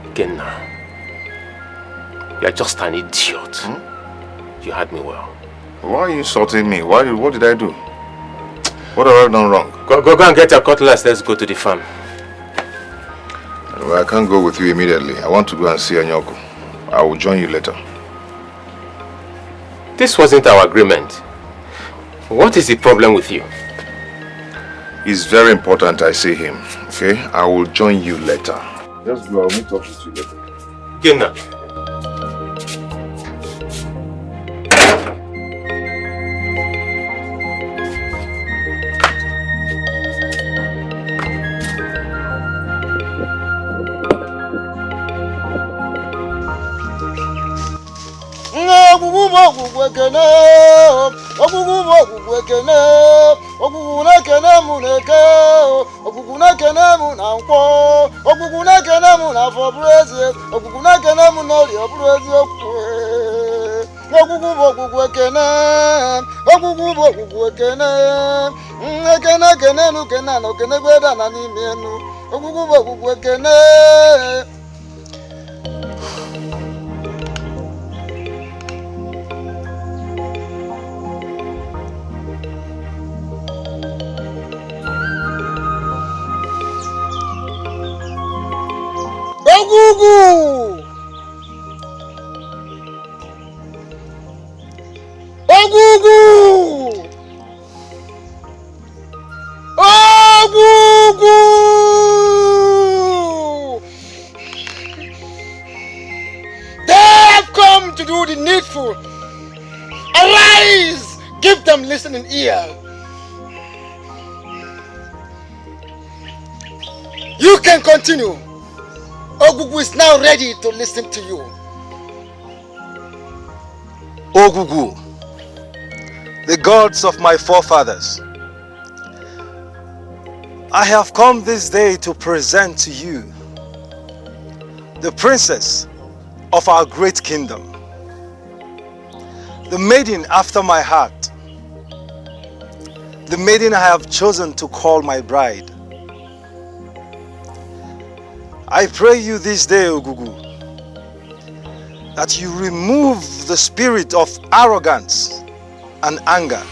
Ikena, you're just an idiot. You had me well. Why are you insulting me? What did I do? What have I done wrong? Go and get your cutlass. Let's go to the farm. Well, I can't go with you immediately. I want to go and see Anyoko. I will join you later. This wasn't our agreement. What is the problem with you? It's very important I see him, okay? I will join you later. Just go, I'll meet up with you later. Ikena. do the needful. Arise! Give them listening ear. You can continue. Ogugu is now ready to listen to you. Ogugu, the gods of my forefathers, I have come this day to present to you the princess of our great kingdom, the maiden after my heart, the maiden I have chosen to call my bride. I pray you this day, Ogugu, that you remove the spirit of arrogance and anger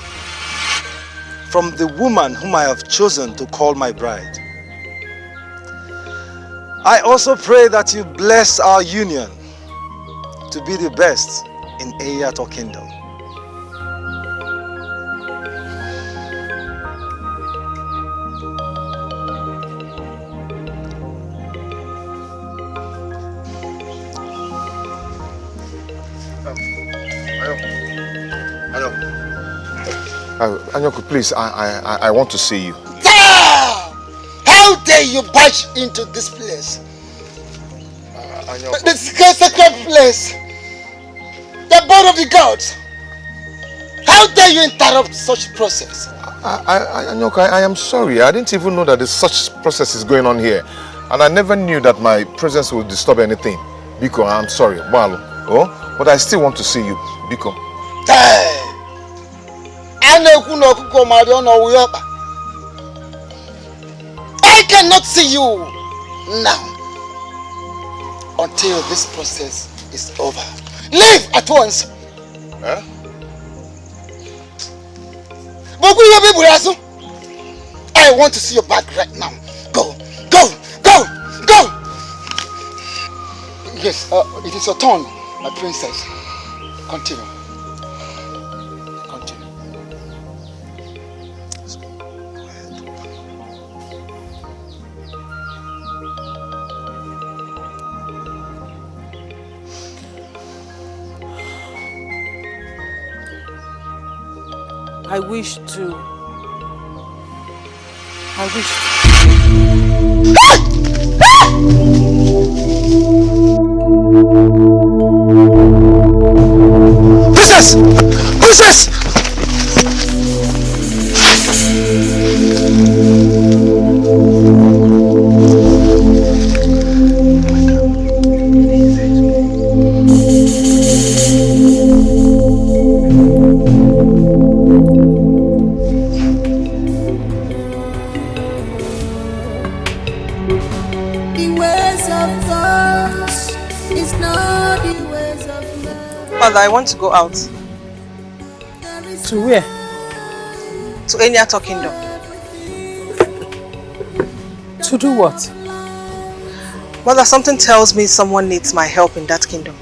from the woman whom I have chosen to call my bride. I also pray that you bless our union to be the best in Eyato Kingdom. Anyoko, please, I want to see you. How dare you barge into this place? Anyoko. This sacred place. The board of the gods. How dare you interrupt such process? Anyoko, I am sorry. I didn't even know that such process is going on here. And I never knew that my presence would disturb anything. Biko, I'm sorry. Oh, but I still want to see you. Biko. I cannot see you now until this process is over. Leave at once. Huh? I want to see your back right now. Go, go, go, go. Yes, it is your turn, my princess. Continue. I wish to. Princess! Princess! Father, I want to go out. To where? To Eyato Kingdom. To do what? Mother, something tells me someone needs my help in that kingdom.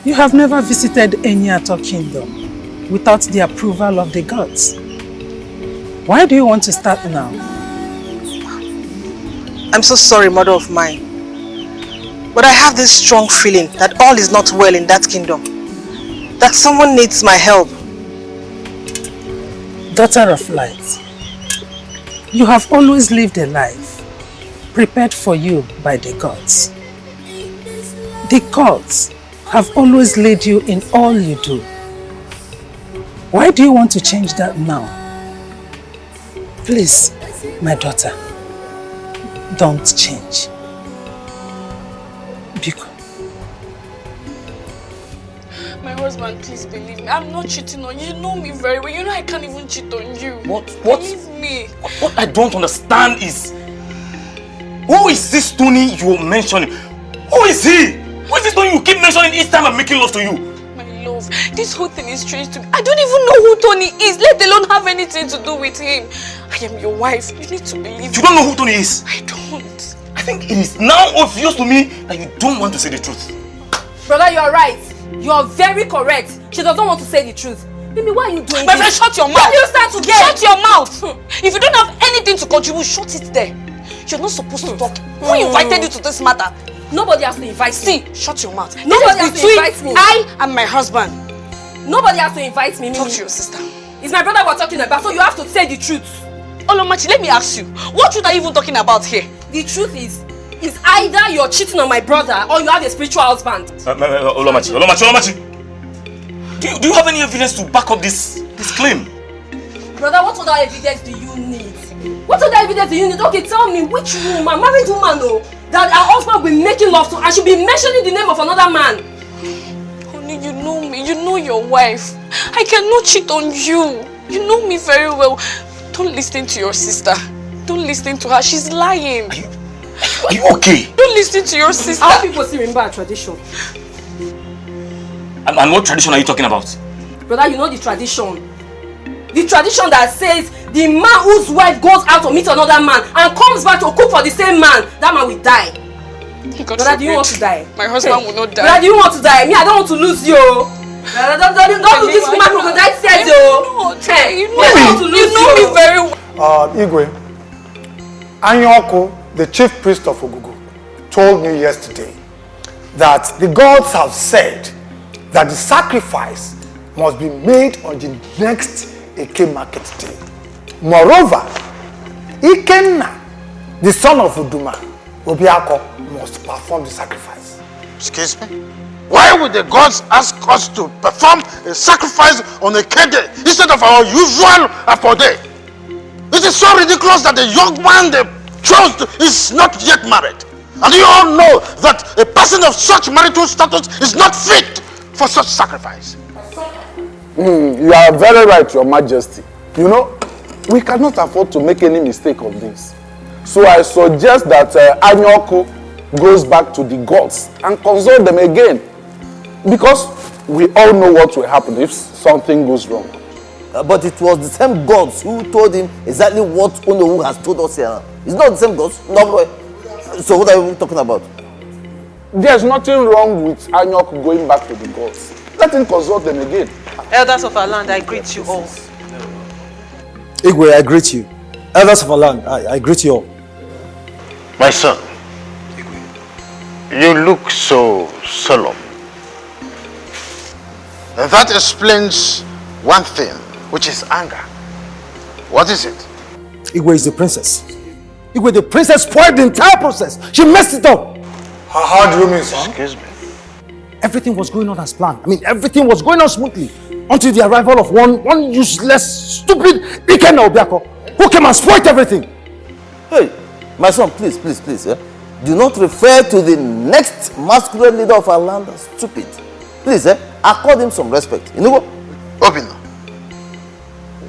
You have never visited Eyato Kingdom without the approval of the gods. Why do you want to start now? I'm so sorry, mother of mine. But I have this strong feeling that all is not well in that kingdom. That someone needs my help. Daughter of light, you have always lived a life prepared for you by the gods. The gods have always led you in all you do. Why do you want to change that now? Please, my daughter, don't change. Biko. My husband, please believe me. I'm not cheating on you. You know me very well. You know I can't even cheat on you. What? Believe me. What I don't understand is, who is this Tony you're mentioning? Who is he? Who is this Tony you keep mentioning each time I'm making love to you? My love, this whole thing is strange to me. I don't even know who Tony is, let alone have anything to do with him. I am your wife. You need to believe me. You don't know who Tony is? I don't. I think it is now obvious to me that you don't want to say the truth. Brother, you're right. You're very correct. She doesn't want to say the truth. Mimi, why are you doing My this? friend, shut your mouth. Why do you start to get? Shut your mouth. If you don't have anything to contribute, shut it there. You're not supposed to talk. Who invited you to this matter? Nobody has to invite me. See, shut your mouth. Nobody has to invite me. I and my husband. Nobody has to invite me. Talk to your sister. It's my brother we're talking about, so you have to say the truth. Olomachi, let me ask you, what truth are you even talking about here? The truth is either you're cheating on my brother or you have a spiritual husband. Olomachi. Do you have any evidence to back up this claim? Brother, what other evidence do you need? What other evidence do you need? Okay, tell me which woman, married woman, that her husband will be making love to and she'll be mentioning the name of another man. Honey, you know me. You know your wife. I cannot cheat on you. You know me very well. Don't listen to your sister. Don't listen to her. She's lying. Are you okay? Don't listen to your sister. How people still remember a tradition? And what tradition are you talking about? Brother, you know the tradition. The tradition that says the man whose wife goes out to meet another man and comes back to cook for the same man, that man will die. Brother, do you want to die? My husband will not die. Brother, do you want to die? Me, I don't want to lose you. Don't do this woman crocodile says you. You know me very well. Iyke, Anyoko, the chief priest of Ogugu, told me yesterday that the gods have said that the sacrifice must be made on the next Iyke market day. Moreover, Ikena, the son of Uduma, Obiako, must perform the sacrifice. Excuse me? Why would the gods ask us to perform a sacrifice on a Iyke instead of our usual Afo day? It is so ridiculous that the young man they chose is not yet married. And you all know that a person of such marital status is not fit for such sacrifice. You are very right, Your Majesty. You know, we cannot afford to make any mistake of this. So I suggest that Anyoku goes back to the gods and consult them again. Because we all know what will happen if something goes wrong. But it was the same gods who told him exactly what Onowu has told us here. It's not the same gods. No. So what are you talking about? There's nothing wrong with Anyoku going back to the gods. Let him consult them again. Elders of our land, I greet you all. Iyke, I greet you. Elders of our land, I greet you all. My son, you look so solemn. And that explains one thing, which is anger. What is it? Iyke is the princess. Iyke, the princess spoiled the entire process. She messed it up. How do you mean, son? Excuse me. Everything was going on as planned. I mean, everything was going on smoothly until the arrival of one useless, stupid Ikena Obiako who came and spoiled everything. Hey, my son, please, do not refer to the next masquerade leader of our land as stupid. Please, accord him some respect. You know what? Obina,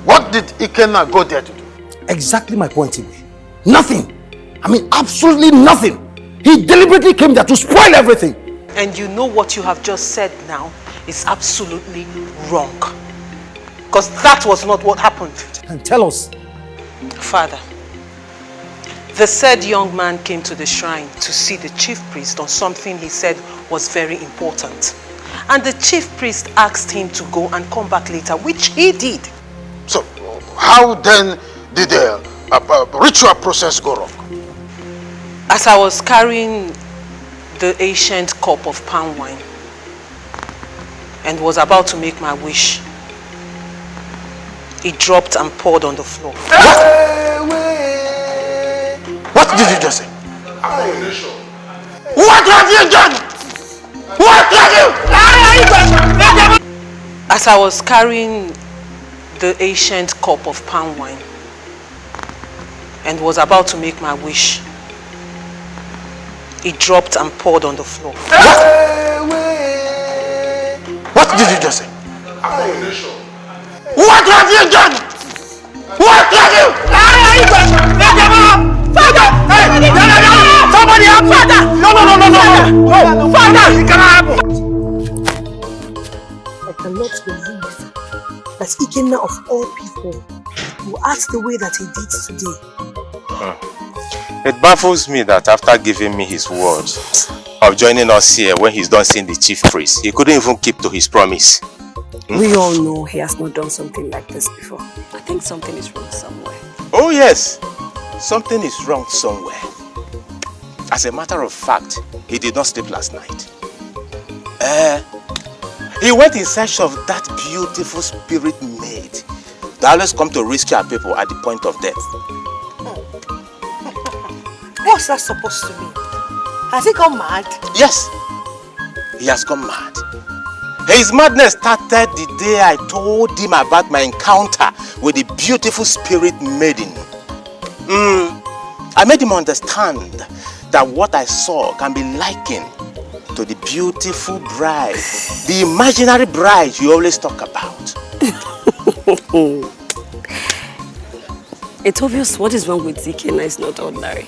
what did Ikena go there to do? Exactly my point, Iyke. Nothing. I mean, absolutely nothing. He deliberately came there to spoil everything. And you know what you have just said now is absolutely wrong. Because that was not what happened. And tell us. Father, the said young man came to the shrine to see the chief priest on something he said was very important. And the chief priest asked him to go and come back later, which he did. So, how then did the ritual process go wrong? As I was carrying the ancient cup of palm wine and was about to make my wish, it dropped and poured on the floor. What did you just say? What have you done? What have you? As I was carrying the ancient cup of palm wine and was about to make my wish, it dropped and poured on the floor. What did you just say? What have you done? What have you? Father! Somebody help! Father! No! Father! It cannot happen! I cannot believe that Ikena of all people will act the way that he did today. It baffles me that after giving me his word of joining us here when he's done seeing the chief priest, he couldn't even keep to his promise. We all know he has not done something like this before. I think something is wrong somewhere. Oh yes, something is wrong somewhere. As a matter of fact, he did not sleep last night. He went in search of that beautiful spirit maid that always come to rescue our people at the point of death. What's that supposed to mean? Has he gone mad? Yes, he has gone mad. His madness started the day I told him about my encounter with the beautiful spirit maiden. I made him understand that what I saw can be likened to the beautiful bride, the imaginary bride you always talk about. It's obvious what is wrong with Ikena is not ordinary.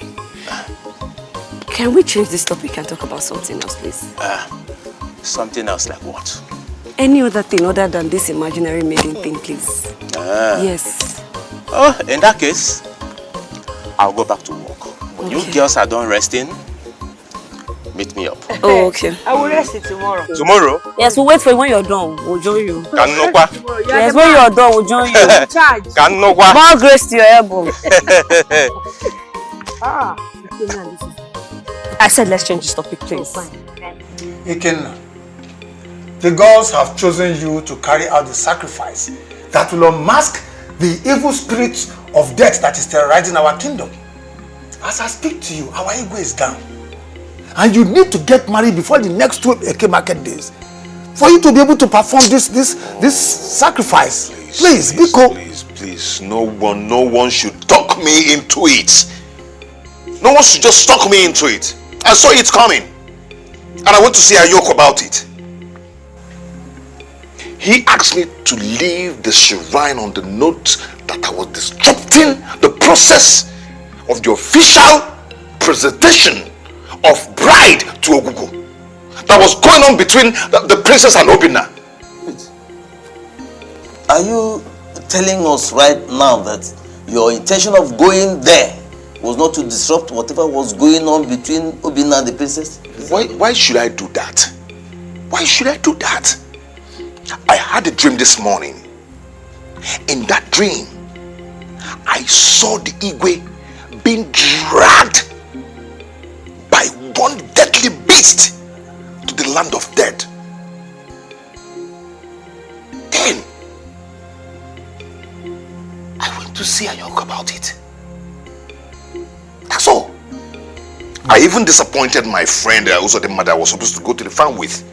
Can we change this topic and talk about something else, please? Something else like what? Any other thing other than this imaginary maiden thing, please. Yes. Oh, in that case, I'll go back to work. When you girls are done resting, meet me up. Oh, okay. I will rest it tomorrow. Tomorrow? Yes, we'll wait for you when you're done. We'll join you. Kanokwa. Yes, when you're done, we'll join you. Kanokwa. More grace to your elbow. I said let's change this topic, please. Ikena, the gods have chosen you to carry out the sacrifice that will unmask the evil spirit of death that is terrorizing our kingdom. As I speak to you, our ego is down. And you need to get married before the next 2 Eke market days for you to be able to perform this sacrifice. Please, Biko. Please, no one should talk me into it. No one should just talk me into it. I saw it coming. And I went to see Iyke about it. He asked me to leave the shrine on the note that I was disrupting the process of the official presentation of bride to Ogugu that was going on between the princess and Obinna. Are you telling us right now that your intention of going there was not to disrupt whatever was going on between Obinna and the princess? Why should I do that? Why should I do that? I had a dream this morning. In that dream, I saw the Iyke being dragged by one deadly beast to the land of dead. Then I went to see Iyke about it. That's all. I even disappointed my friend also the mother I was supposed to go to the farm with,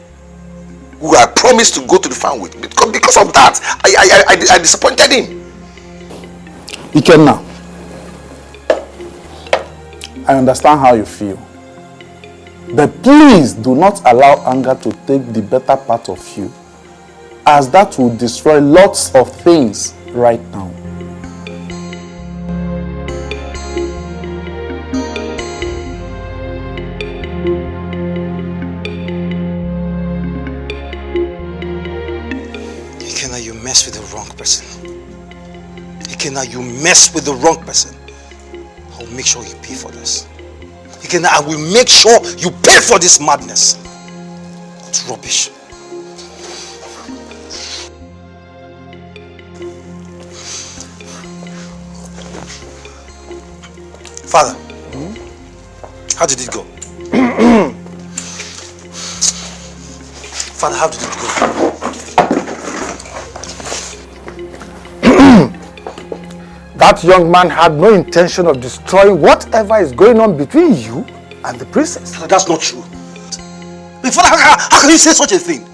who I promised to go to the farm with. Because of that, I disappointed him. Ikena, I understand how you feel. But please do not allow anger to take the better part of you, as that will destroy lots of things right now. Ikena, you mess with the wrong person. Ikena, you mess with the wrong person. I'll make sure you pay for this. Ikena, I will make sure you pay for this madness. It's rubbish. Father, how did it go? Father, how did it go? That young man had no intention of destroying whatever is going on between you and the princess. Father, that's not true. Father, how can you say such a thing?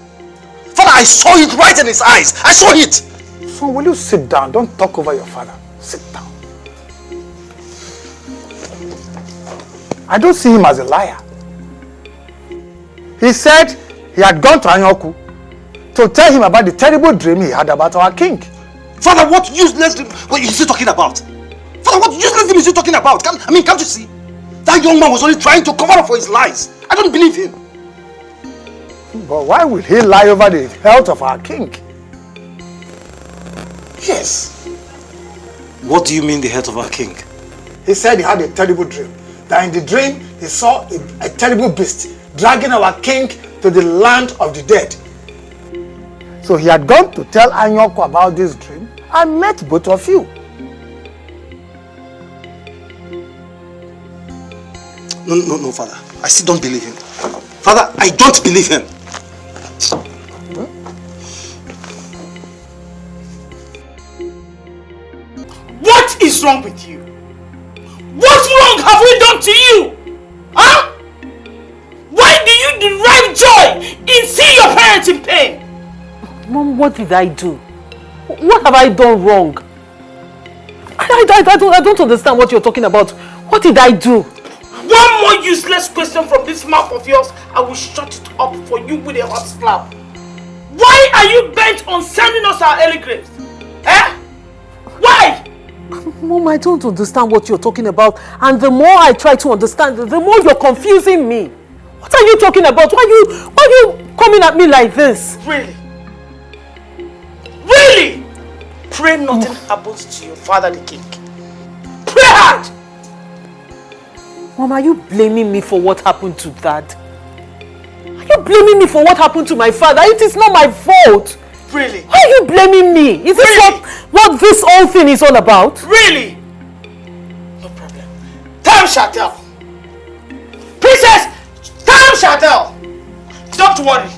Father, I saw it right in his eyes. I saw it. Son, will you sit down? Don't talk over your father. Sit down. I don't see him as a liar. He said he had gone to Iyke to tell him about the terrible dream he had about our king. Father, what useless dream is he talking about? Father, what useless dream is he talking about? Can't you see? That young man was only trying to cover up for his lies. I don't believe him. But why would he lie over the health of our king? Yes. What do you mean the health of our king? He said he had a terrible dream. That in the dream, he saw a terrible beast dragging our king to the land of the dead. So he had gone to tell Iyke about this dream and met both of you. No, Father. I still don't believe him. Father, I don't believe him. What is wrong with you? What wrong have we done to you? Huh? Why do you derive joy in seeing your parents in pain? Mom, what did I do? What have I done wrong? I don't understand what you're talking about. What did I do? One more useless question from this mouth of yours, I will shut it up for you with a hot slap. Why are you bent on sending us our early graves? Eh? Why? Mom, I don't understand what you're talking about. And the more I try to understand, the more you're confusing me. What are you talking about? Why are you coming at me like this? Really? Really? Pray nothing happens to your father the king. Pray hard! Mom, are you blaming me for what happened to Dad? Are you blaming me for what happened to my father? It is not my fault. Really? Why are you blaming me? Is this what this whole thing is all about? Really? No problem. Time shall tell. Princess, time shall tell. Don't worry.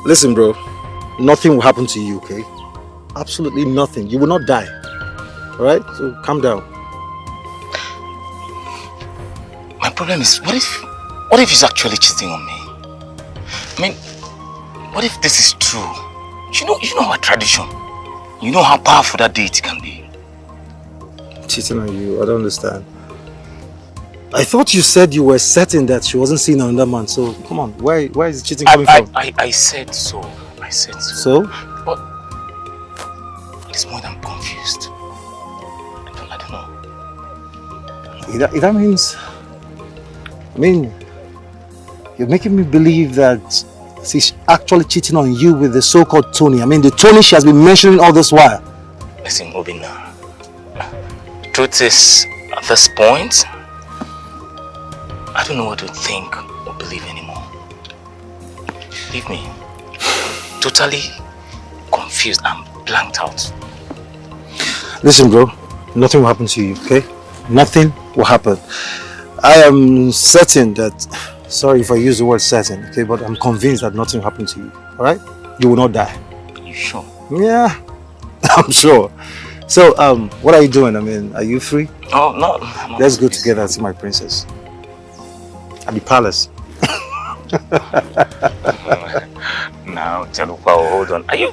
Listen, bro. Nothing will happen to you, okay? Absolutely nothing. You will not die. Alright? So calm down. My problem is, what if he's actually cheating on me? I mean, what if this is true? You know our tradition. You know how powerful that deity can be. Cheating on you? I don't understand. I thought you said you were certain that she wasn't seeing another man, so come on, where is the cheating coming from? I said so. I said so. So? But at this point I'm confused. I don't know. That means... I mean, you're making me believe that she's actually cheating on you with the so-called Tony. I mean, the Tony she has been mentioning all this while. Listen, Obina. Truth is, at this point, I don't know what to think or believe anymore. Leave me. Totally confused and blanked out. Listen, bro. Nothing will happen to you, okay? Nothing will happen. I am certain that... Sorry if I use the word certain, okay? But I'm convinced that nothing will happen to you, alright? You will not die. You sure? Yeah, I'm sure. So, what are you doing? I mean, are you free? Oh, no. Let's go together and see my princess. At the palace. Now, Chalukwa, hold on. Are you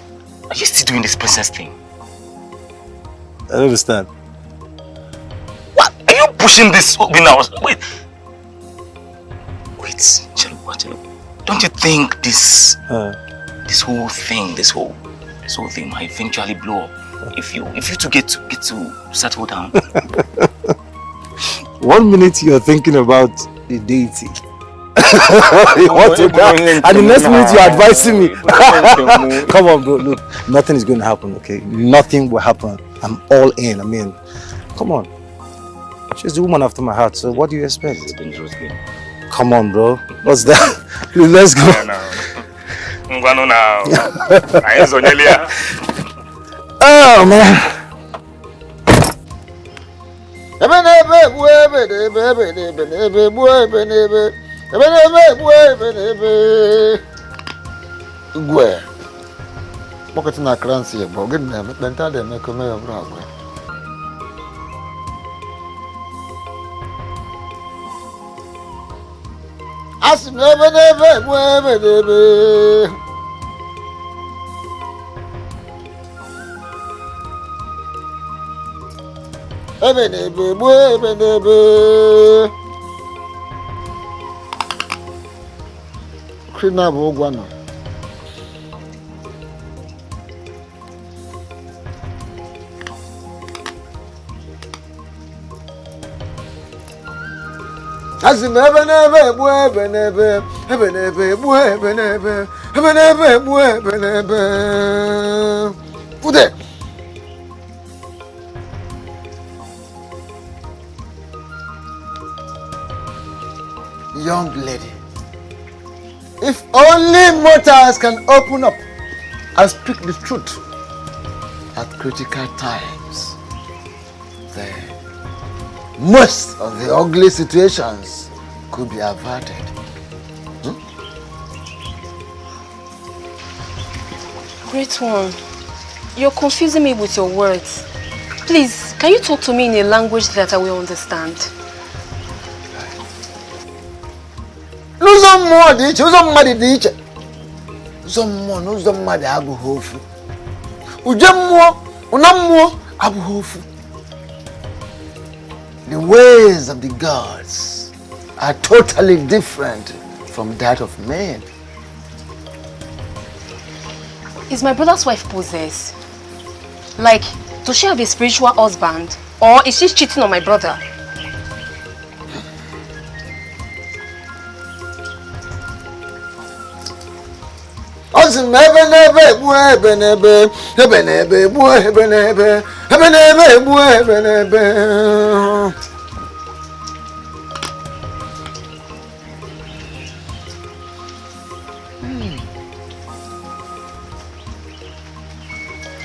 still doing this princess thing? I don't understand. What? Are you pushing this Obina? Wait, Chalukwa. Don't you think this whole thing might eventually blow up? If you two get to settle down. 1 minute you're thinking about the deity. You want to die, and the next minute you're advising me. Come on, bro. Look, nothing is going to happen, okay? Nothing will happen. I'm all in. I mean, come on. She's the woman after my heart, so what do you expect? Come on, bro. What's that? Let's go. Oh, man. Gwe. Pocket na crancy, but good name. Mental them make me a bravo. As never. Krina Bogwana. Azim ebenebe bu ebenebe ebenebe bu ebenebe ebenebe bu ebenebe. Fude. Young lady, if only mortals can open up and speak the truth at critical times, then most of the ugly situations could be averted. Great one, you're confusing me with your words. Please, can you talk to me in a language that I will understand? N'ụzọ mmụọ dị iche, ụzọ mmadụ dị iche. Ụzọ mmụọ na ụzọ mmadụ abụghị ofu. Uje mmụọ, ụna mmụọ abụghị ofu. The ways of the gods are totally different from that of men. Is my brother's wife possessed? Like, does she have a spiritual husband? Or is she cheating on my brother? Azim ebenebe bu ebenebe ebenebe bu ebenebe ebenebe bu ebenebe.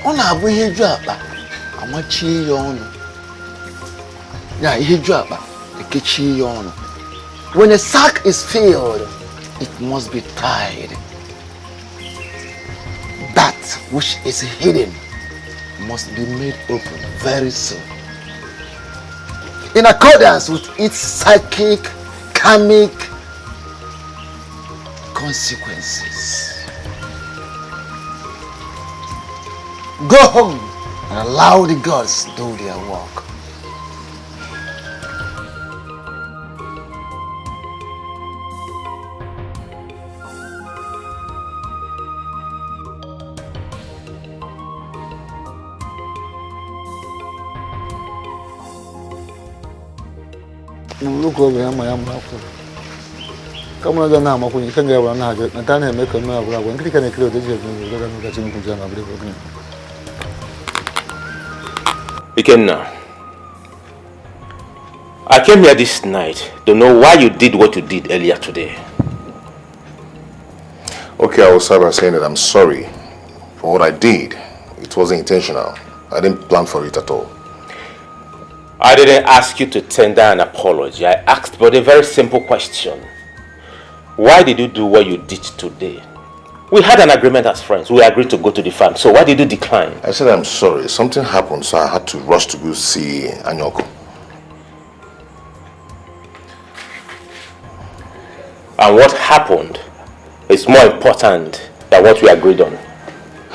Ọ na-abụ ihe ju akpa amachie ya ọnụ. Ya ihe ju akpa ekechie ya ọnụ. When a sack is filled, it must be tied. That which is hidden must be made open very soon, in accordance with its psychic, karmic consequences. Go home and allow the gods do their work. Look over here, my young man. Come on, now, my queen. You can go around now. And then I make a move. When you can clear the Ikena, I came here this night to know why you did what you did earlier today. Okay, I will start by saying that I'm sorry for what I did. It wasn't intentional. I didn't plan for it at all. I didn't ask you to tender an apology. I asked but a very simple question. Why did you do what you did today? We had an agreement as friends. We agreed to go to the farm. So why did you decline? I said I'm sorry. Something happened, so I had to rush to go see Anyoko. And what happened is more important than what we agreed on.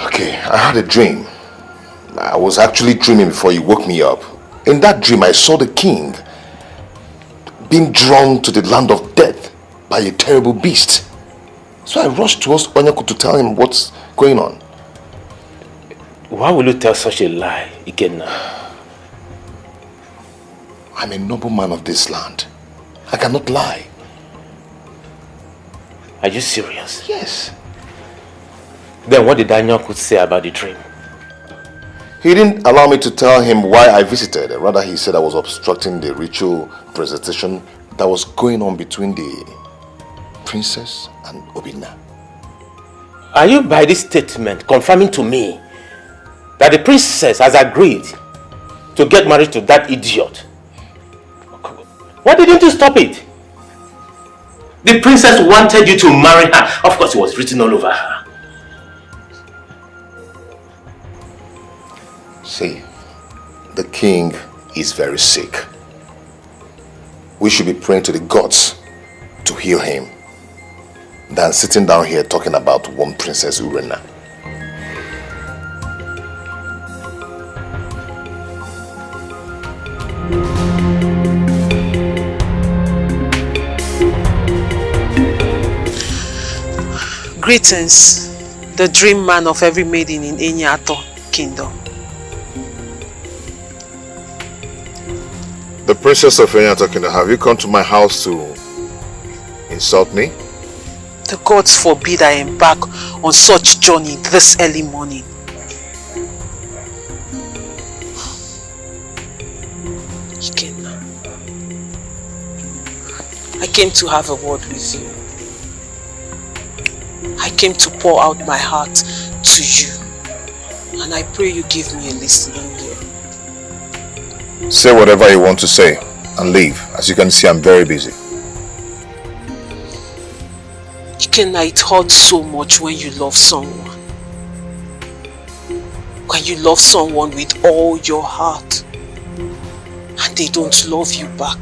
Okay, I had a dream. I was actually dreaming before you woke me up. In that dream, I saw the king being drawn to the land of death by a terrible beast. So I rushed towards Onyeko to tell him what's going on. Why will you tell such a lie, Ikena? I'm a noble man of this land. I cannot lie. Are you serious? Yes. Then what did Anyoko say about the dream? He didn't allow me to tell him why I visited. Rather, he said I was obstructing the ritual presentation that was going on between the princess and Obinna. Are you by this statement confirming to me that the princess has agreed to get married to that idiot? Why didn't you stop it? The princess wanted you to marry her. Of course, it was written all over her. See, the king is very sick. We should be praying to the gods to heal him than sitting down here talking about one Princess Urena. Greetings, the dream man of every maiden in Enyato kingdom. The Princess of Enyatokina, have you come to my house to insult me? The gods forbid I embark on such journey this early morning. Ikena, I came to have a word with you. I came to pour out my heart to you. And I pray you give me a listening ear. Say whatever you want to say and leave. As you can see, I'm very busy. Ikena, it hurts so much when you love someone. When you love someone with all your heart and they don't love you back.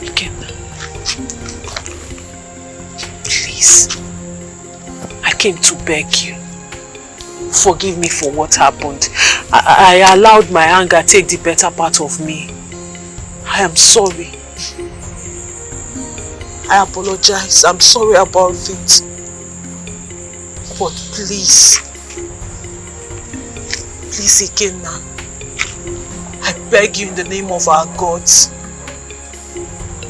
Ikena, please, I came to beg you. Forgive me for what happened. I allowed my anger take the better part of me. I am sorry. I apologize. I'm sorry about things. But please, Ikena, I beg you in the name of our gods,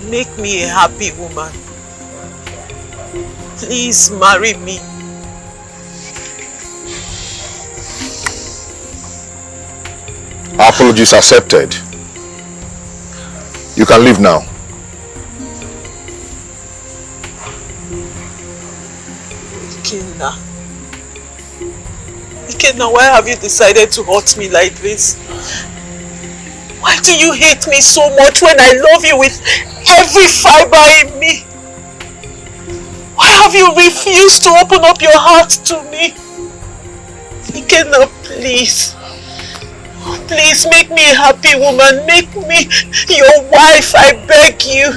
make me a happy woman. Please marry me. Apologies accepted. You can leave now. Ikena, why have you decided to hurt me like this? Why do you hate me so much when I love you with every fiber in me? Why have you refused to open up your heart to me? Ikena, please. Please make me a happy woman. Make me your wife. I beg you.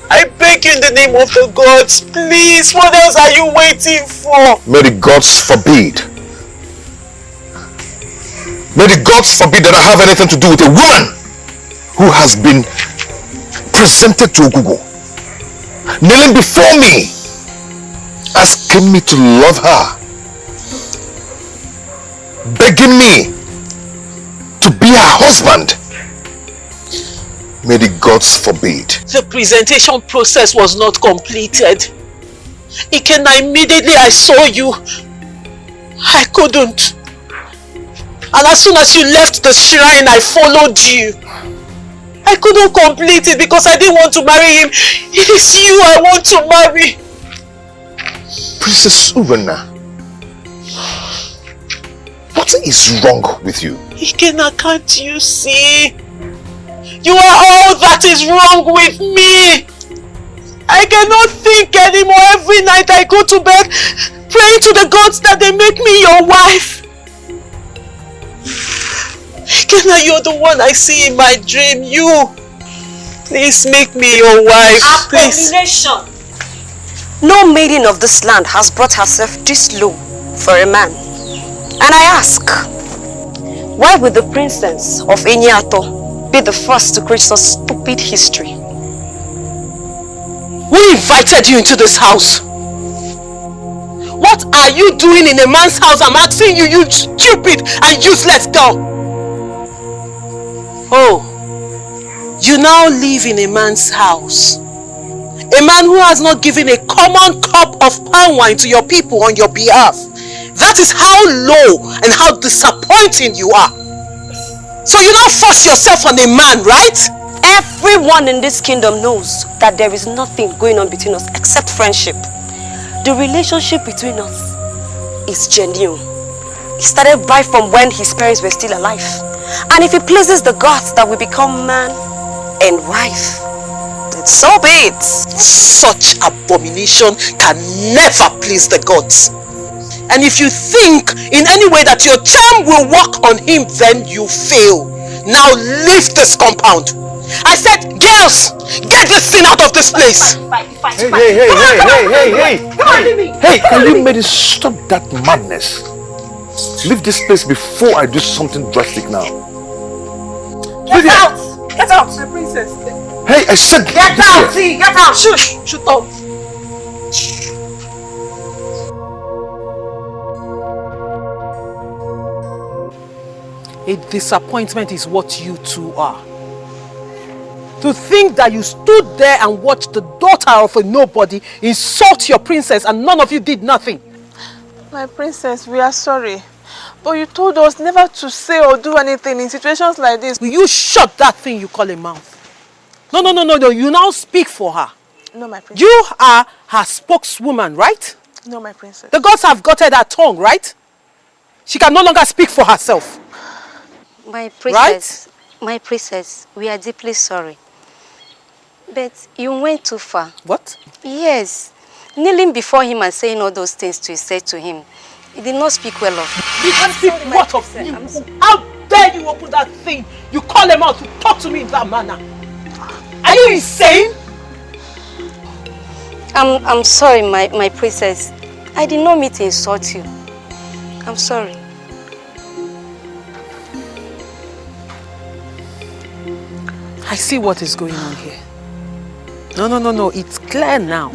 I beg you in the name of the gods. Please, what else are you waiting for? May the gods forbid. May the gods forbid that I have anything to do with a woman who has been presented to Ogugo, kneeling before me, asking me to love her, begging me to be her husband. May the gods forbid. The presentation process was not completed. Ikena, immediately I saw you, I couldn't. And as soon as you left the shrine, I followed you. I couldn't complete it because I didn't want to marry him. It is you I want to marry. Princess Urana, what is wrong with you? Ikena, can't you see? You are all that is wrong with me. I cannot think anymore. Every night I go to bed praying to the gods that they make me your wife. Ikena, you're the one I see in my dream. You. Please make me your wife. Abomination. No maiden of this land has brought herself this low for a man. And I ask, why would the princess of Enyato be the first to create such stupid history? Who invited you into this house? What are you doing in a man's house? I'm asking you, you stupid and useless girl. Oh, you now live in a man's house. A man who has not given a common cup of palm wine to your people on your behalf. That is how low and how disappointing you are. So you now force yourself on a man, right? Everyone in this kingdom knows that there is nothing going on between us except friendship. The relationship between us is genuine. It started right from when his parents were still alive. And if it pleases the gods that we become man and wife, then so be it. Such abomination can never please the gods. And if you think in any way that your charm will work on him, then you fail. Now leave this compound. I said, girls, get this thing out of this place. Hey, can you maybe stop that madness? Leave this place before I do something drastic now. Get out! Get out! The princess. Hey, I said get out! See, get out! Shush! Shut up! A disappointment is what you two are. To think that you stood there and watched the daughter of a nobody insult your princess and none of you did nothing. My princess, we are sorry. But you told us never to say or do anything in situations like this. Will you shut that thing you call a mouth? No. You now speak for her. No, my princess. You are her spokeswoman, right? No, my princess. The gods have gutted her tongue, right? She can no longer speak for herself. My princess, my princess, we are deeply sorry. But you went too far. What? Yes. Kneeling before him and saying all those things you said to him. He did not speak well of him. He can't speak what of him? How dare you open that thing? You call him out to talk to me in that manner. Are you insane? I'm sorry, my princess. I did not mean to insult you. I'm sorry. I see what is going on here. No. It's clear now.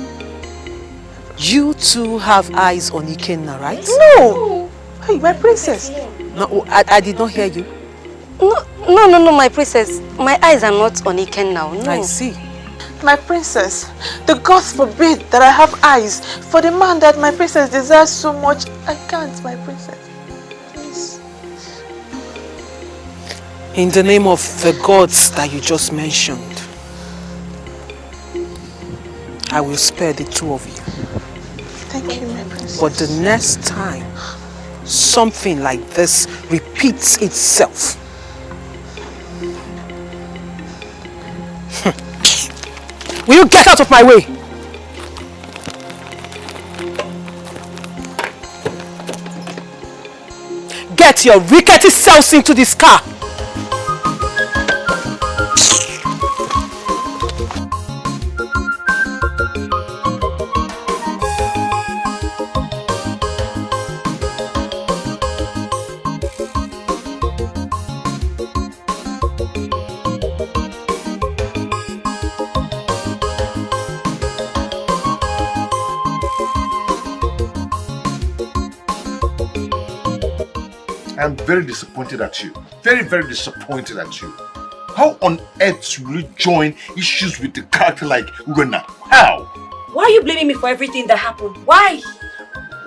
You two have eyes on Ikena, right? No! Hey, my princess. No, I did not hear you. No, my princess. My eyes are not on Ikena now. No. I see. My princess, the gods forbid that I have eyes for the man that my princess desires so much. I can't, my princess. Please. In the name of the gods that you just mentioned, I will spare the two of you. Thank you, my princess. But the next time something like this repeats itself, will you get out of my way? Get your rickety selves into this car. I'm very disappointed at you. Very, very disappointed at you. How on earth will you join issues with a character like Rena? How? Why are you blaming me for everything that happened? Why?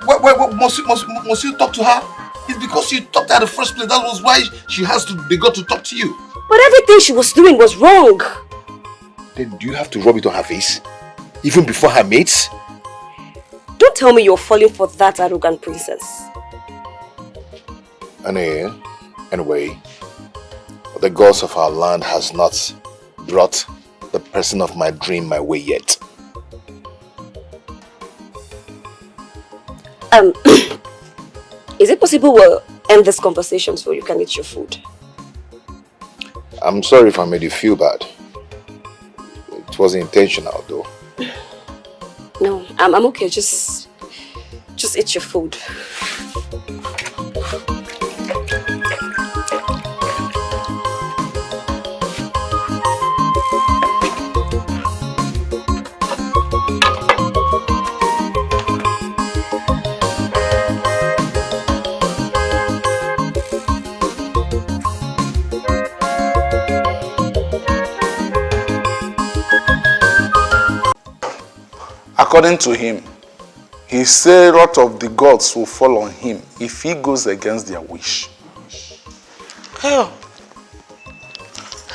Must you talk to her? It's because you talked to her in the first place. That was why they got to talk to you. But everything she was doing was wrong. Then do you have to rub it on her face? Even before her mates? Don't tell me you're falling for that arrogant princess. Anyway, the gods of our land has not brought the person of my dream my way yet. Is it possible we'll end this conversation so you can eat your food? I'm sorry if I made you feel bad. It wasn't intentional though. No, I'm okay. Just eat your food. According to him, he said a lot of the gods will fall on him if he goes against their wish. Oh,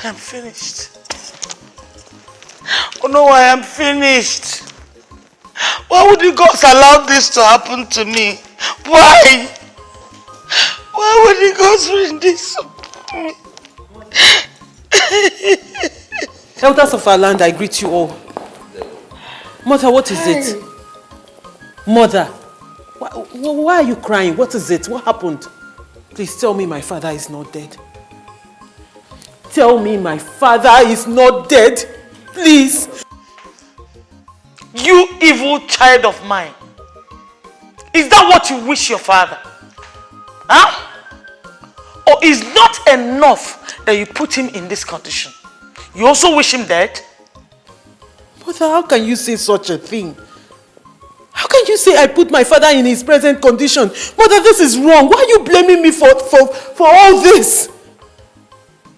I am finished. Oh no, I am finished. Why would the gods allow this to happen to me? Why? Why would the gods bring this upon me? Elders of our land, I greet you all. Mother, what is it? Mother, why are you crying? What is it? What happened? Please tell me my father is not dead. Tell me my father is not dead. Please. You evil child of mine. Is that what you wish your father? Huh? Or is not enough that you put him in this condition? You also wish him dead? Mother, how can you say such a thing? How can you say I put my father in his present condition? Mother, this is wrong. Why are you blaming me for all this?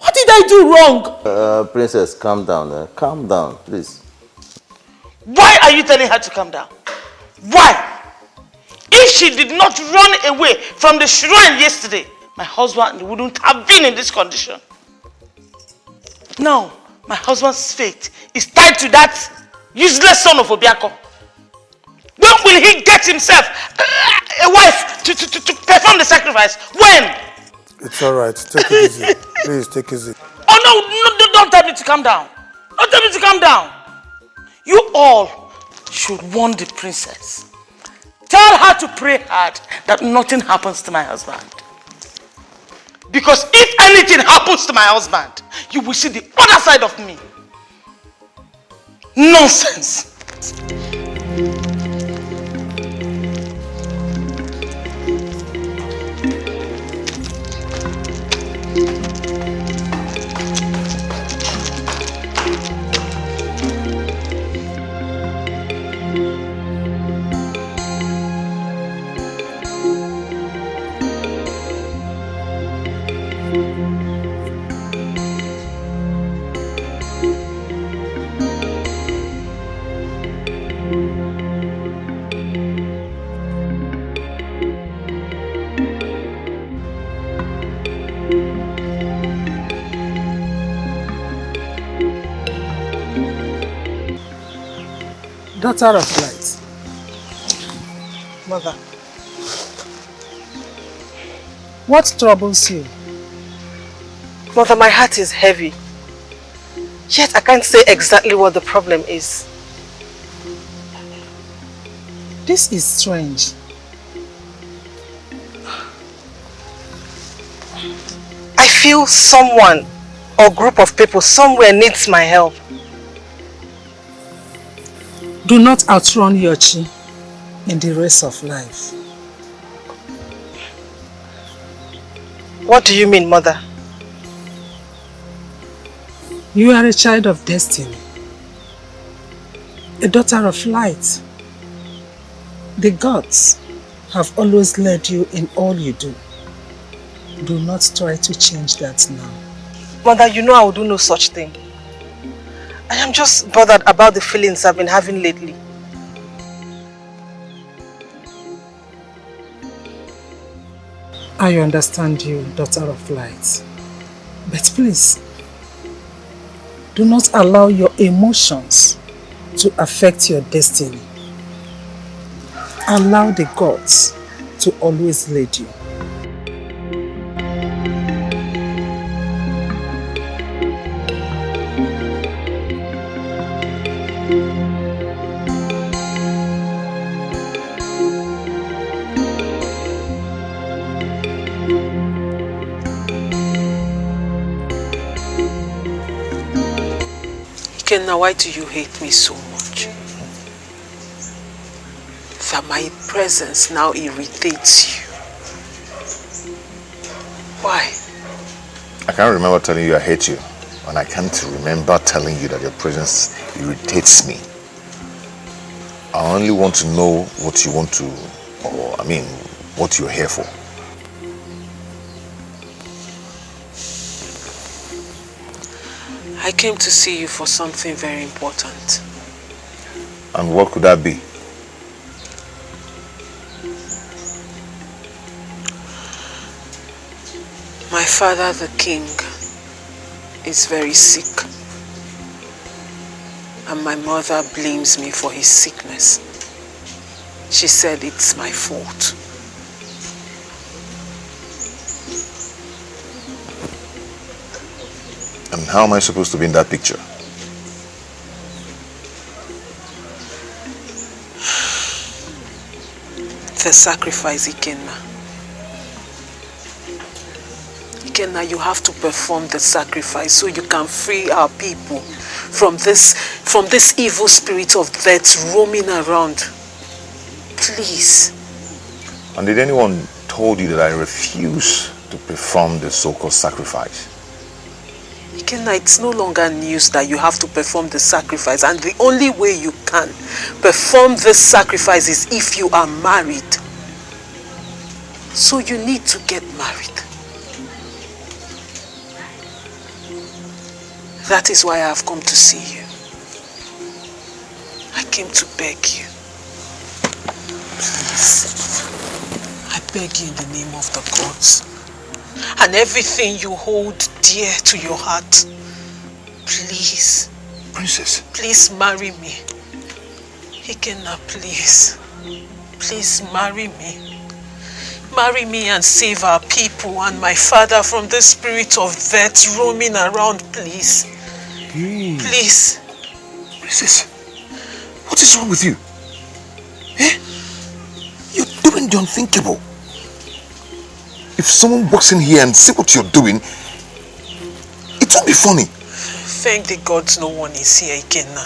What did I do wrong? Princess, calm down. Calm down, please. Why are you telling her to calm down? Why? If she did not run away from the shrine yesterday, my husband wouldn't have been in this condition. Now, my husband's fate is tied to that useless son of Obiako. When will he get himself a wife to perform the sacrifice? When? It's alright. Take it easy. Please, take it easy. Oh no, don't tell me to calm down. Don't tell me to calm down. You all should warn the princess. Tell her to pray hard that nothing happens to my husband. Because if anything happens to my husband, you will see the other side of me. Nonsense. Daughter of light. Mother. What troubles you? Mother, my heart is heavy. Yet I can't say exactly what the problem is. This is strange. I feel someone or group of people somewhere needs my help. Do not outrun your chi in the race of life. What do you mean, Mother? You are a child of destiny, a daughter of light. The gods have always led you in all you do. Do not try to change that now. Mother, you know I will do no such thing. I am just bothered about the feelings I've been having lately. I understand you, daughter of light. But please, do not allow your emotions to affect your destiny. Allow the gods to always lead you. Ikena, why do you hate me so much? That my presence now irritates you. Why? I can't remember telling you I hate you. And I can't remember telling you that your presence irritates me. I only want to know what you want to, or I mean, what you're here for. I came to see you for something very important. And what could that be? My father, the king, is very sick. And my mother blames me for his sickness. She said it's my fault. And how am I supposed to be in that picture? The sacrifice, Ikena. Ikena, you have to perform the sacrifice so you can free our people from this evil spirit of death roaming around. Please. And did anyone told you that I refuse to perform the so-called sacrifice? Ikena, it's no longer news that you have to perform the sacrifice, and the only way you can perform this sacrifice is if you are married. So you need to get married. That is why I have come to see you. I came to beg you. Please. I beg you in the name of the gods. And everything you hold dear to your heart. Please. Princess. Please marry me. Ikena, please. Please marry me. Marry me and save our people and my father from the spirit of death roaming around, please. Please. Princess, what is wrong with you? Eh? You're doing the unthinkable. If someone walks in here and see what you're doing, it won't be funny. Thank the gods no one is here, Ikena.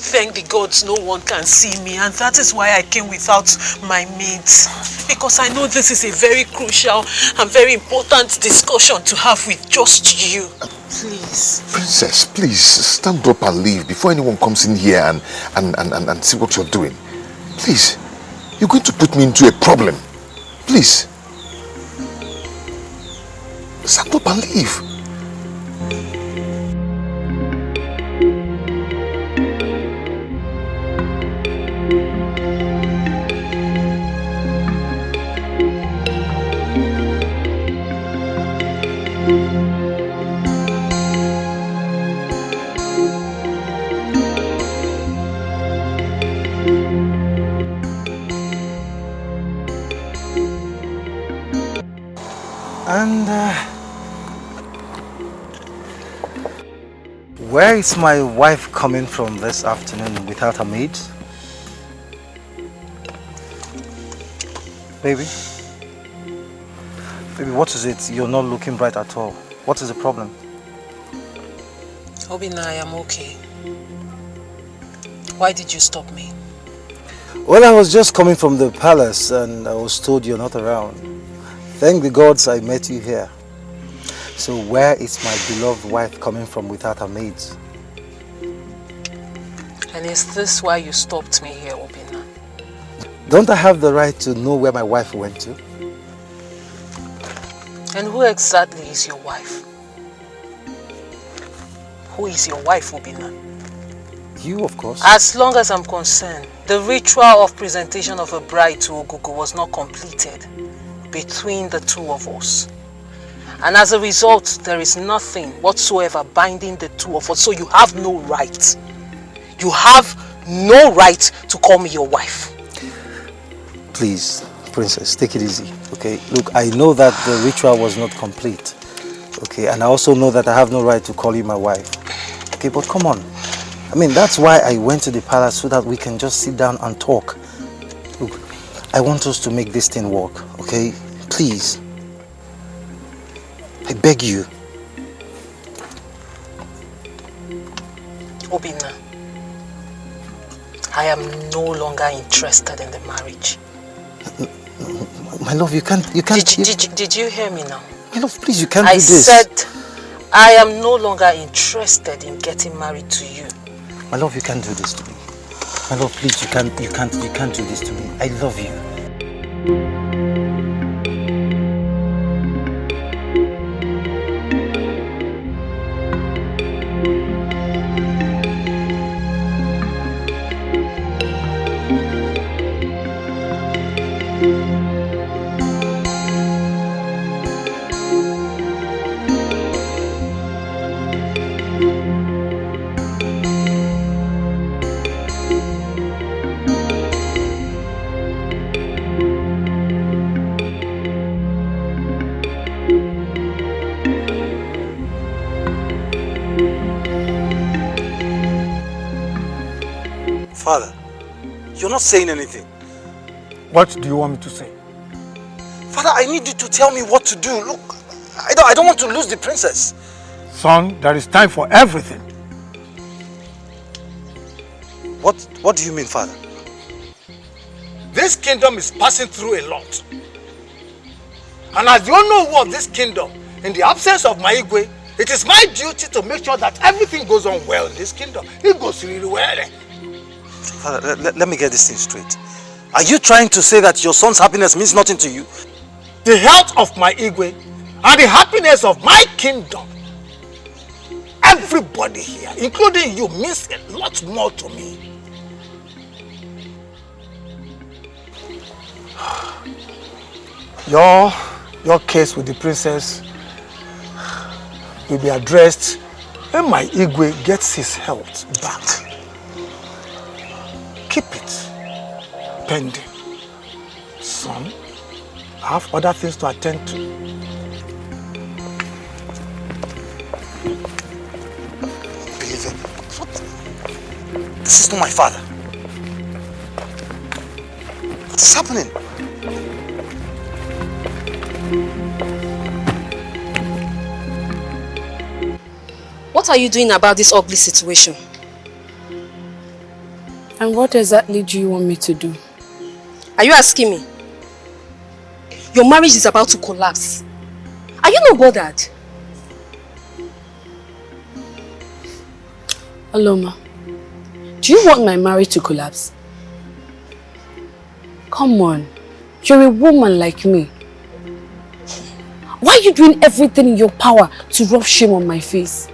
Thank the gods no one can see me, and that is why I came without my maids. Because I know this is a very crucial and very important discussion to have with just you. Please. Princess, please stand up and leave before anyone comes in here and see what you're doing. Please, you're going to put me into a problem. Please. Stand up and leave. And where is my wife coming from this afternoon without her maid? Baby? Baby, what is it? You're not looking bright at all. What is the problem? Obinna, I am okay. Why did you stop me? Well, I was just coming from the palace and I was told you're not around. Thank the gods I met you here. So where is my beloved wife coming from without her maids? And is this why you stopped me here, Obinna? Don't I have the right to know where my wife went to? And who exactly is your wife? Who is your wife, Obinna? You, of course. As long as I'm concerned, the ritual of presentation of a bride to Ogogo was not completed between the two of us. And as a result, there is nothing whatsoever binding the two of us, so you have no right. You have no right to call me your wife. Please, princess, take it easy, okay? Look, I know that the ritual was not complete, okay? And I also know that I have no right to call you my wife, okay? But come on. I mean, that's why I went to the palace, so that we can just sit down and talk. Look, I want us to make this thing work, okay? Please. I beg you. Obinna, I am no longer interested in the marriage. My love, you can't... Did you hear me now? My love, please, you can't do this. I said I am no longer interested in getting married to you. My love, you can't do this to me. My love, please, you can't do this to me. I love you. Father, you're not saying anything. What do you want me to say? Father, I need you to tell me what to do. Look, I don't want to lose the princess. Son, there is time for everything. What do you mean, Father? This kingdom is passing through a lot. And as the owner of this kingdom, in the absence of my Iyke, it is my duty to make sure that everything goes on well in this kingdom. It goes really well. Father, let me get this thing straight. Are you trying to say that your son's happiness means nothing to you? The health of my Iyke and the happiness of my kingdom, everybody here, including you, means a lot more to me. Your case with the princess will be addressed when my Iyke gets his health back. Keep it pending. Son, I have other things to attend to. Believe it. What? This is not my father. What is happening? What are you doing about this ugly situation? And what exactly do you want me to do? Are you asking me? Your marriage is about to collapse. Are you not bothered? Aloma, do you want my marriage to collapse? Come on, you're a woman like me. Why are you doing everything in your power to rub shame on my face?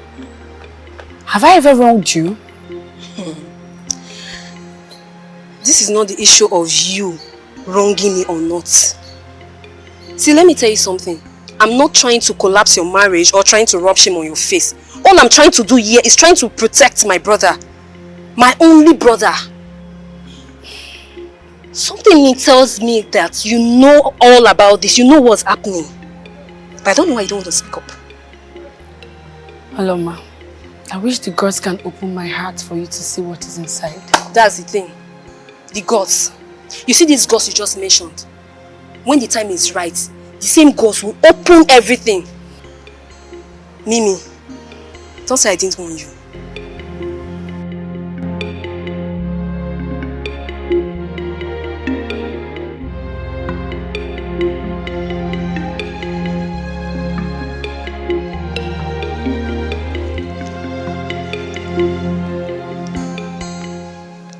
Have I ever wronged you? This is not the issue of you wronging me or not. See, let me tell you something. I'm not trying to collapse your marriage or trying to rub shame on your face. All I'm trying to do here is trying to protect my brother. My only brother. Something in me tells me that you know all about this. You know what's happening. But I don't know why you don't want to speak up. Aloma, I wish the gods can open my heart for you to see what is inside. That's the thing. The gods. You see these gods you just mentioned? When the time is right, the same gods will open everything. Mimi, don't say I didn't warn you.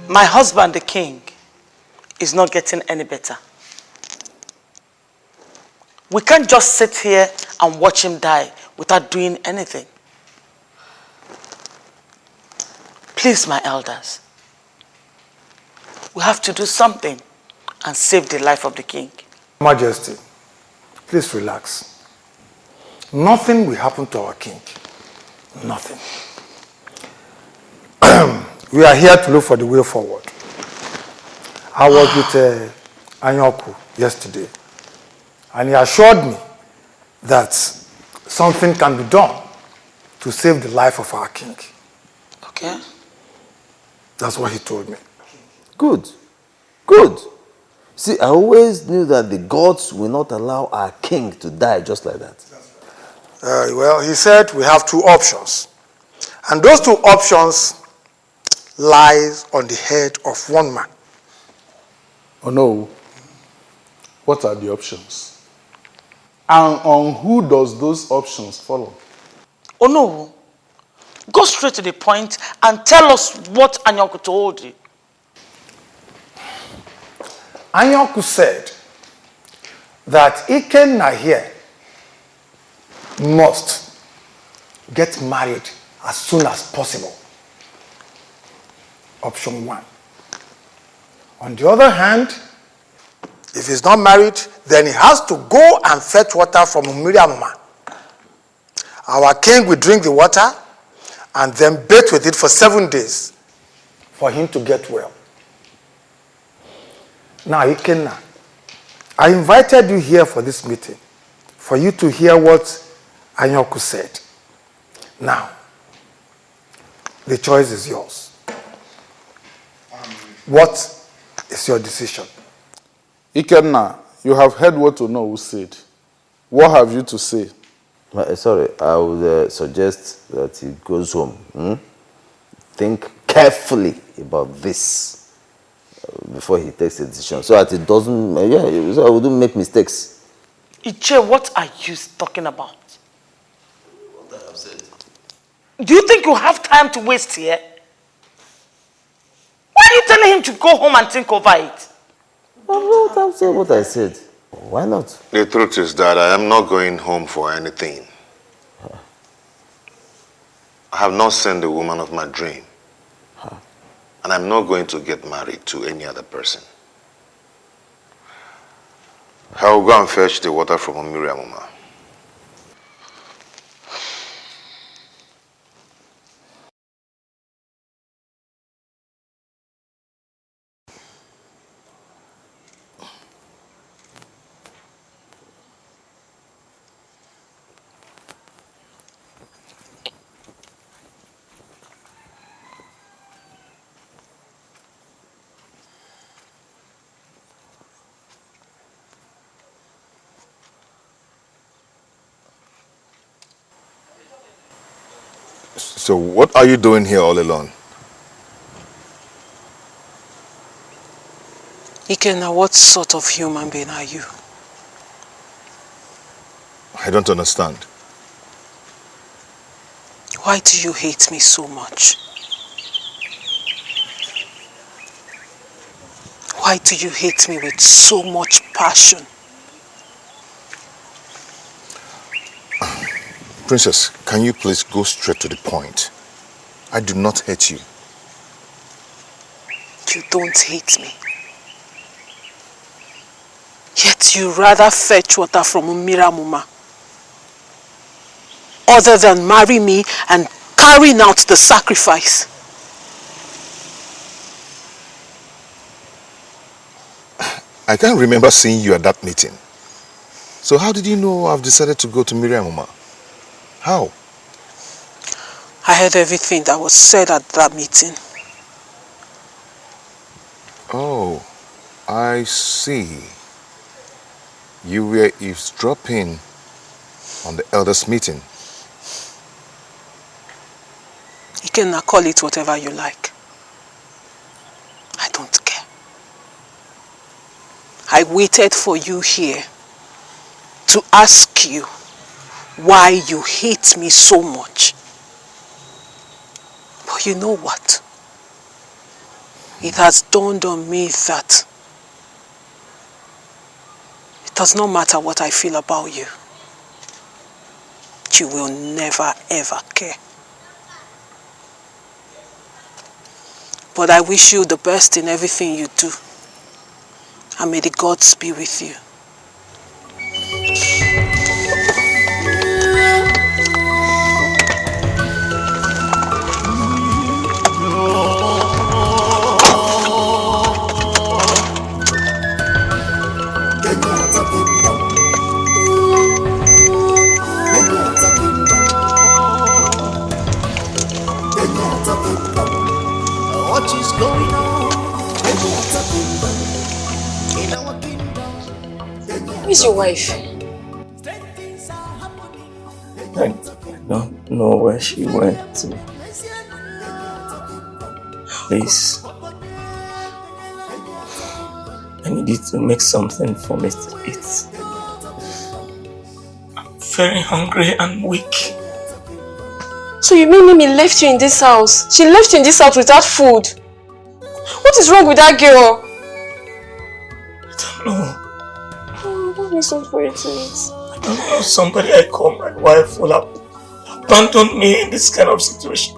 My husband, the king, is not getting any better. We can't just sit here and watch him die without doing anything. Please, my elders, we have to do something and save the life of the king. Majesty, please relax. Nothing will happen to our king. Nothing. We are here to look for the way forward. I was with Anyoku yesterday, and he assured me that something can be done to save the life of our king. Okay. That's what he told me. Good. Good. See, I always knew that the gods will not allow our king to die just like that. Well, he said we have two options. And those two options lies on the head of one man. Oh no. What are the options? And on who does those options follow? Oh no. Go straight to the point and tell us what Anyoku told you. Anyoku said that Ikena here must get married as soon as possible. Option one. On the other hand, if he's not married, then he has to go and fetch water from Miriamma. Our king will drink the water and then bathe with it for 7 days for him to get well. Now, Ikena, I invited you here for this meeting for you to hear what Anyoku said. Now, the choice is yours. What is your decision? Ikena, you have heard what Onowu said. What have you to say? Sorry, I would suggest that he goes home. Think carefully about this before he takes a decision, so that it doesn't, so I wouldn't make mistakes. Iyke, what are you talking about? What I have said. Do you think you have time to waste here? Why are you telling him to go home and think over it? I've said what I said. Why not? The truth is that I am not going home for anything. I have not seen the woman of my dream. And I'm not going to get married to any other person. I will go and fetch the water from Miriamuma. So what are you doing here all alone? Ikena, what sort of human being are you? I don't understand. Why do you hate me so much? Why do you hate me with so much passion? Princess, can you please go straight to the point? I do not hate you. You don't hate me. Yet you rather fetch water from Miramuma other than marry me and carrying out the sacrifice. I can't remember seeing you at that meeting. So how did you know I've decided to go to Miriamuma? How? I heard everything that was said at that meeting. Oh, I see. You were eavesdropping on the elders' meeting. You can call it whatever you like. I don't care. I waited for you here to ask you why you hate me so much. But you know what? It has dawned on me that it does not matter what I feel about you. You will never ever care. But I wish you the best in everything you do. And may the gods be with you. What is going on in our kingdom? Who is your wife? I don't know where she went to. Please. I need you to make something for me to eat. I'm very hungry and weak. So you mean Mimi left you in this house? She left you in this house without food? What is wrong with that girl? I don't know. Oh, what makes sense for you to eat? I don't know. Somebody I call my wife will abandon me in this kind of situation.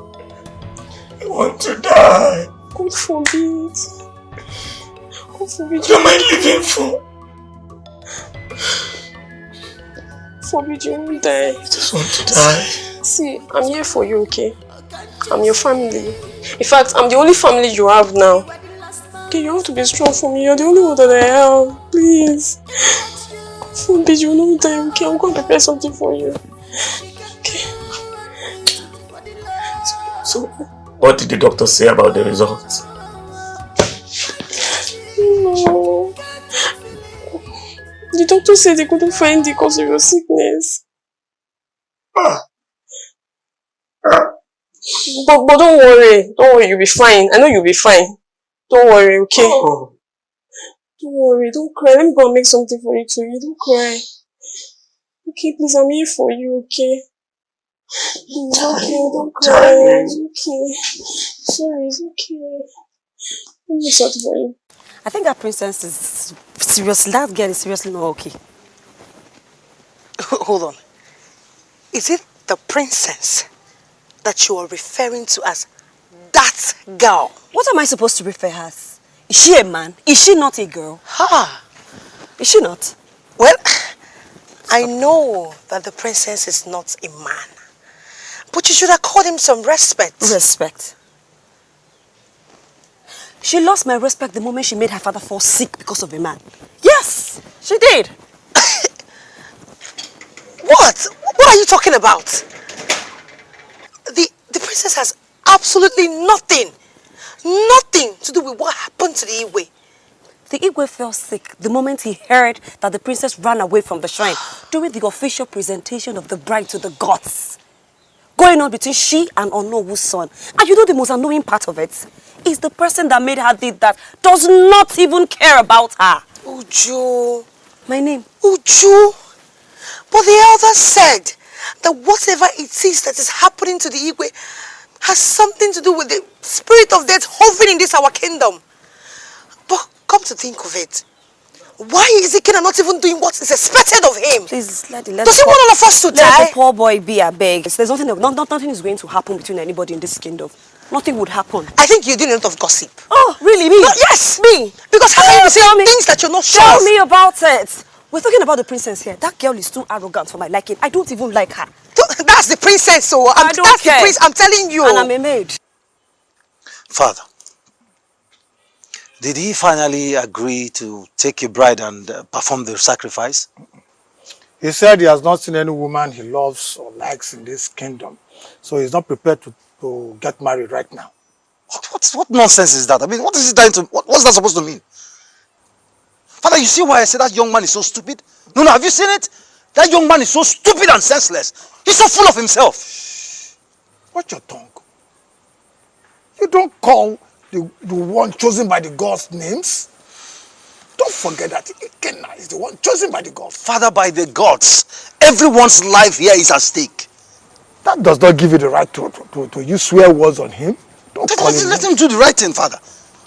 I want to die. God forbid. God forbid. What am I living for? Forbid you won't die. I just want to die. See, I'm here for you, okay? I'm your family. In fact, I'm the only family you have now. Okay, you have to be strong for me. You're the only one that I have. Please. Forbid you will not die, okay? I'm going to prepare something for you. Okay. So, what did the doctor say about the results? No. The doctor said they couldn't find the cause of your sickness. But don't worry. Don't worry, you'll be fine. I know you'll be fine. Don't worry, okay? Oh. Don't worry, don't cry. Let me go and make something for you too. You don't cry. Okay, please, I'm here for you, okay? It's okay, don't cry. It's okay. Sorry, it's okay. Let me sort for you. I think that princess is seriously, that girl is seriously not okay. Hold on. Is it the princess that you are referring to as that girl? What am I supposed to refer her as? Is she a man? Is she not a girl? Is she not? Well, I know that the princess is not a man. But you should accord him some respect. Respect? She lost my respect the moment she made her father fall sick because of a man. Yes, she did. What? What are you talking about? The princess has absolutely nothing to do with what happened to the Iyke. The Iyke fell sick the moment he heard that the princess ran away from the shrine during the official presentation of the bride to the gods. Going on between she and Onowu's son. And you know the most annoying part of it? Is the person that made her did that does not even care about her. Uju. My name? Uju. But the elder said that whatever it is that is happening to the Iyke has something to do with the spirit of death hovering in this our kingdom. But come to think of it, why is Ikena not even doing what is expected of him? Please, let Does he want all of us to die? Let the poor boy be, I beg. There's nothing is going to happen between anybody in this kingdom. Nothing would happen. I think you're doing a lot of gossip. Oh, really? Me? No, yes! Me? Because how can you say things that you're not sure Tell of? me about it. We're talking about the princess here. That girl is too arrogant for my liking. I don't even like her. That's the princess, so I don't that's care. the prince, I'm telling you. And I'm a maid. Father, did he finally agree to take your bride and perform the sacrifice? He said he has not seen any woman he loves or likes in this kingdom. So he's not prepared to get married right now. What nonsense is that? I mean, what is he trying to... What's that supposed to mean? Father, you see why I say that young man is so stupid? No, have you seen it? That young man is so stupid and senseless. He's so full of himself. Watch your tongue. You don't call the one chosen by the gods names. Don't forget that Ikena is the one chosen by the gods. Father, by the gods, everyone's life here is at stake. That does not give you the right to use swear words on him. Don't call him. Let him do the right thing, Father.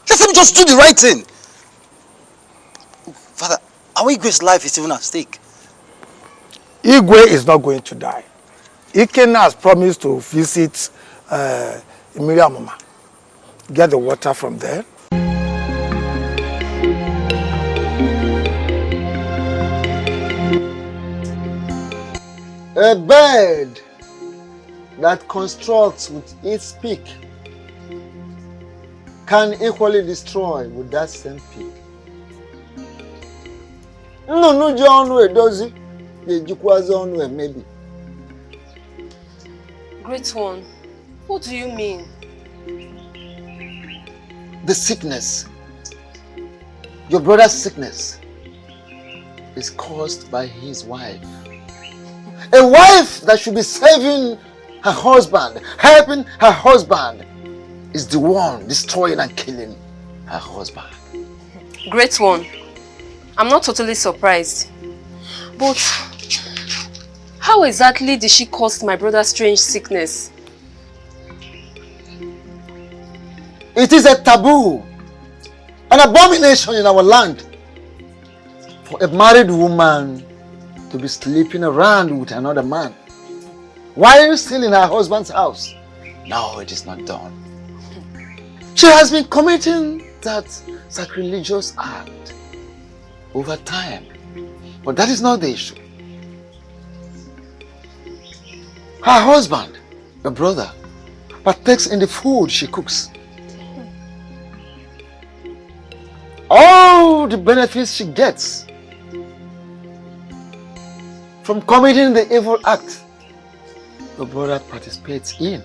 Let him just do the right thing. Father, our Igwe's life is even at stake. Iyke is not going to die. Ikena has promised to visit Mama. Get the water from there. A bird that constructs with its beak can equally destroy with that same beak. No, John, does it? Maybe. Great one, what do you mean? The sickness, your brother's sickness, is caused by his wife. A wife that should be saving her husband, helping her husband, is the one destroying and killing her husband. Great one, I'm not totally surprised. But how exactly did she cause my brother's strange sickness? It is a taboo, an abomination in our land for a married woman to be sleeping around with another man while still in her husband's house. No, it is not done. She has been committing that sacrilegious act over time, but that is not the issue. Her husband, the brother, partakes in the food she cooks. All the benefits she gets from committing the evil act, the brother participates in.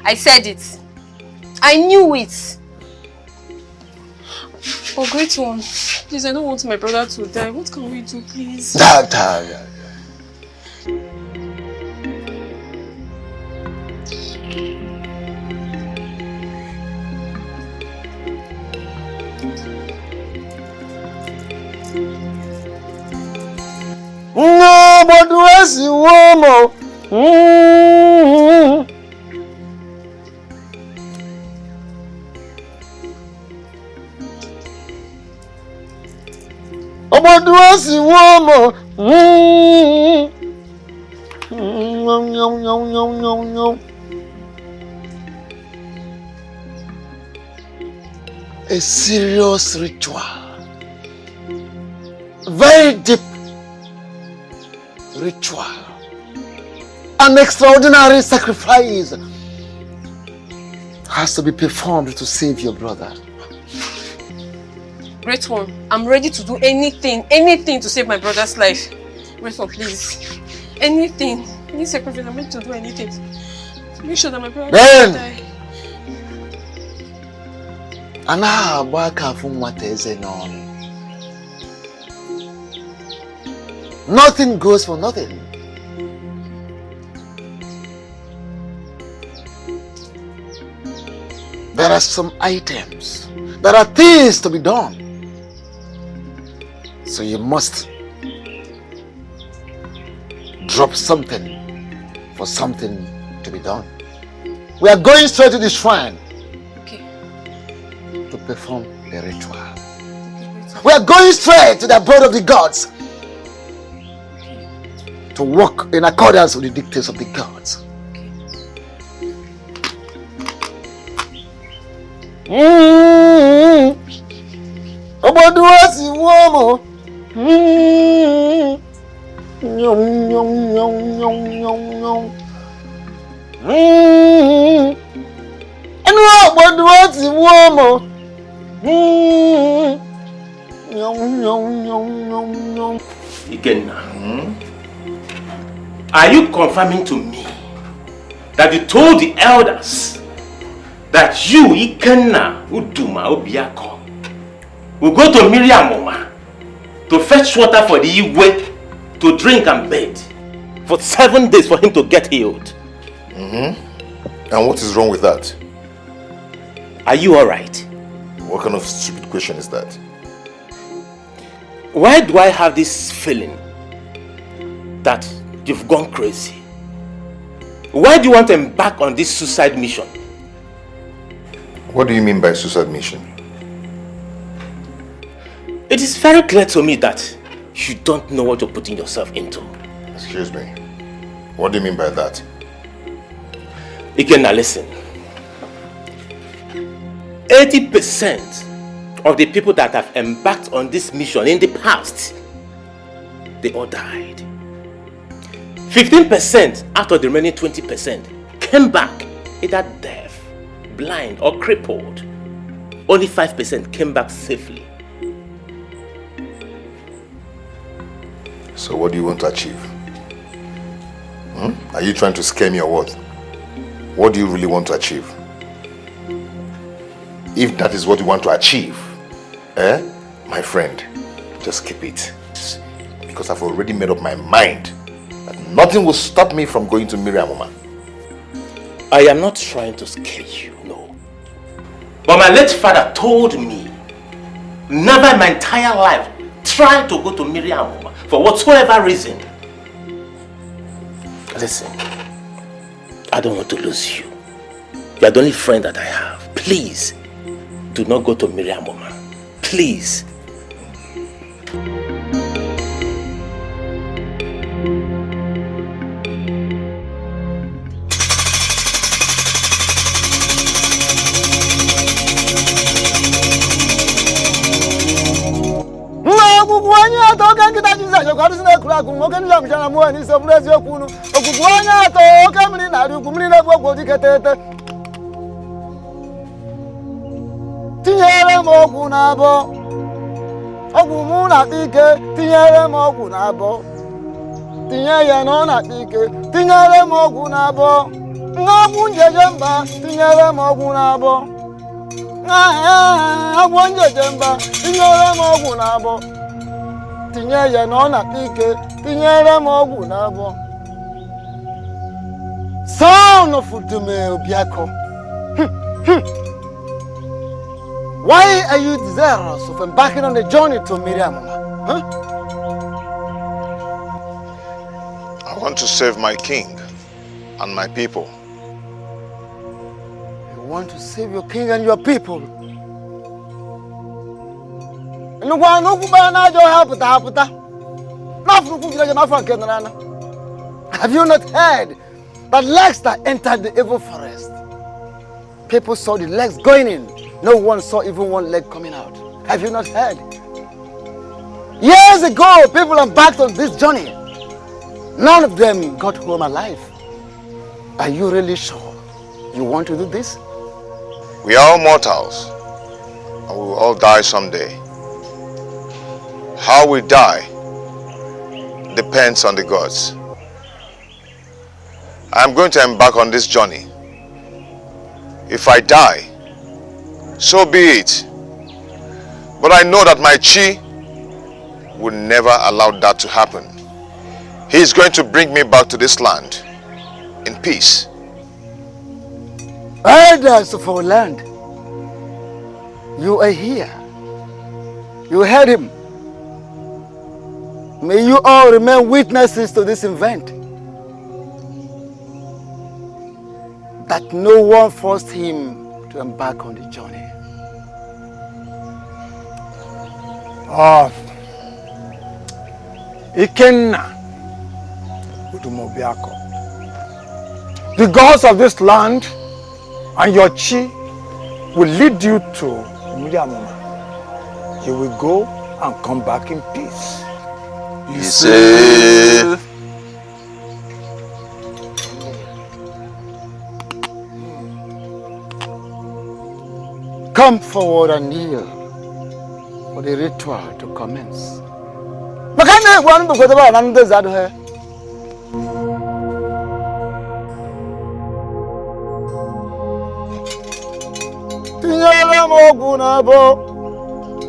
I said it. I knew it. Oh, great one. Please, I don't want my brother to die. What can we do, please? No, but where's the woman? Oh, but where's the woman? a serious ritual. Very deep ritual. An extraordinary sacrifice has to be performed to save your brother. Great one, I'm ready to do anything to save my brother's life. Great one, please. Anything. Any sacrifice, I'm ready to do anything. To make sure that my brother doesn't die. Nothing goes for nothing. There are some items. There are things to be done. So you must drop something for something to be done. We are going straight to the shrine. Okay. To perform the ritual. We are going straight to the abode of the gods. To walk in accordance with the dictates of the gods. Ikena, are you confirming to me that you told the elders that you, Ikena, Uduma, Obiako, will go to Miriamoma to fetch water for the Iyke to drink and bathe for 7 days for him to get healed? And what is wrong with that? Are you alright? What kind of stupid question is that? Why do I have this feeling that you've gone crazy? Why do you want to embark on this suicide mission? What do you mean by suicide mission? It is very clear to me that you don't know what you're putting yourself into. Excuse me. What do you mean by that? Ikena, listen. 80% of the people that have embarked on this mission in the past, they all died. 15% out of the remaining 20% came back either deaf, blind or crippled. Only 5% came back safely. So what do you want to achieve? Are you trying to scare me or what? What do you really want to achieve? If that is what you want to achieve, my friend, just keep it. Because I've already made up my mind that nothing will stop me from going to Miriamoma. I am not trying to scare you, no. But my late father told me, never in my entire life try to go to Miriamoma for whatsoever reason. Listen, I don't want to lose you. You are the only friend that I have. Please, do not go to Miriamoma. Please. Tinyere mogu na abo, ogu mu na Iyke. Tinyere mogu na abo, tinyere no na Iyke. Tinyere mogu na abo, ngabu njejemba. Tinyere mogu na abo, ngabu njejemba. Tinyere mogu na abo, tinyere no na Iyke. Tinyere mogu na abo. Son of Udume Obiako. Why are you desirous of embarking on the journey to Miriamoma? I want to save my king and my people. You want to save your king and your people? Have you not heard that legs that entered the evil forest? People saw the legs going in. No one saw even one leg coming out. Have you not heard? Years ago, people embarked on this journey. None of them got home alive. Are you really sure you want to do this? We are all mortals, and we will all die someday. How we die depends on the gods. I am going to embark on this journey. If I die, so be it. But I know that my chi will never allow that to happen. He is going to bring me back to this land in peace. Elders of our land, you are here. You heard him. May you all remain witnesses to this event. That no one forced him to embark on the journey. Ikena, the gods of this land and your chi will lead you to Muyamuma. You will go and come back in peace. You say. Come forward and kneel for the ritual to commence. Tinyere m ogwu n'abọ,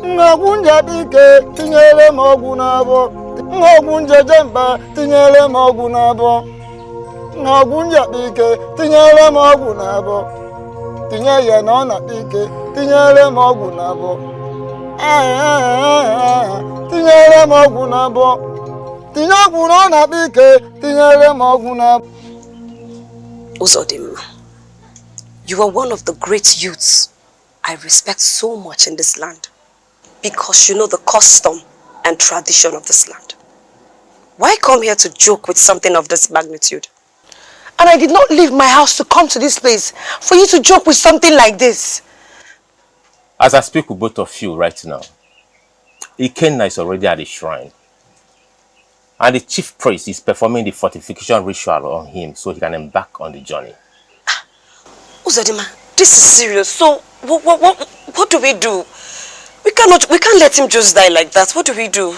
ngogwu njabike, tinyere m ogwu n'abọ, ngogwu njejemba, tinyere m ogwu n'abọ, ngogwu njabike, tinyere m ogwu n'abọ, tinye ya na ọ na-abike, tinyere m ogwu n'abọ, tinyere m ogwu n'abọ, tinye ogwu na ọ na-abike, tinyere m ogwu n'abọ. Uzodimma, you are one of the great youths I respect so much in this land because you know the custom and tradition of this land. Why come here to joke with something of this magnitude? And I did not leave my house to come to this place for you to joke with something like this. As I speak with both of you right now, Ikena is already at the shrine. And the chief priest is performing the fortification ritual on him so he can embark on the journey. Uzodimma, this is serious. So what do we do? We can't let him just die like that. What do we do?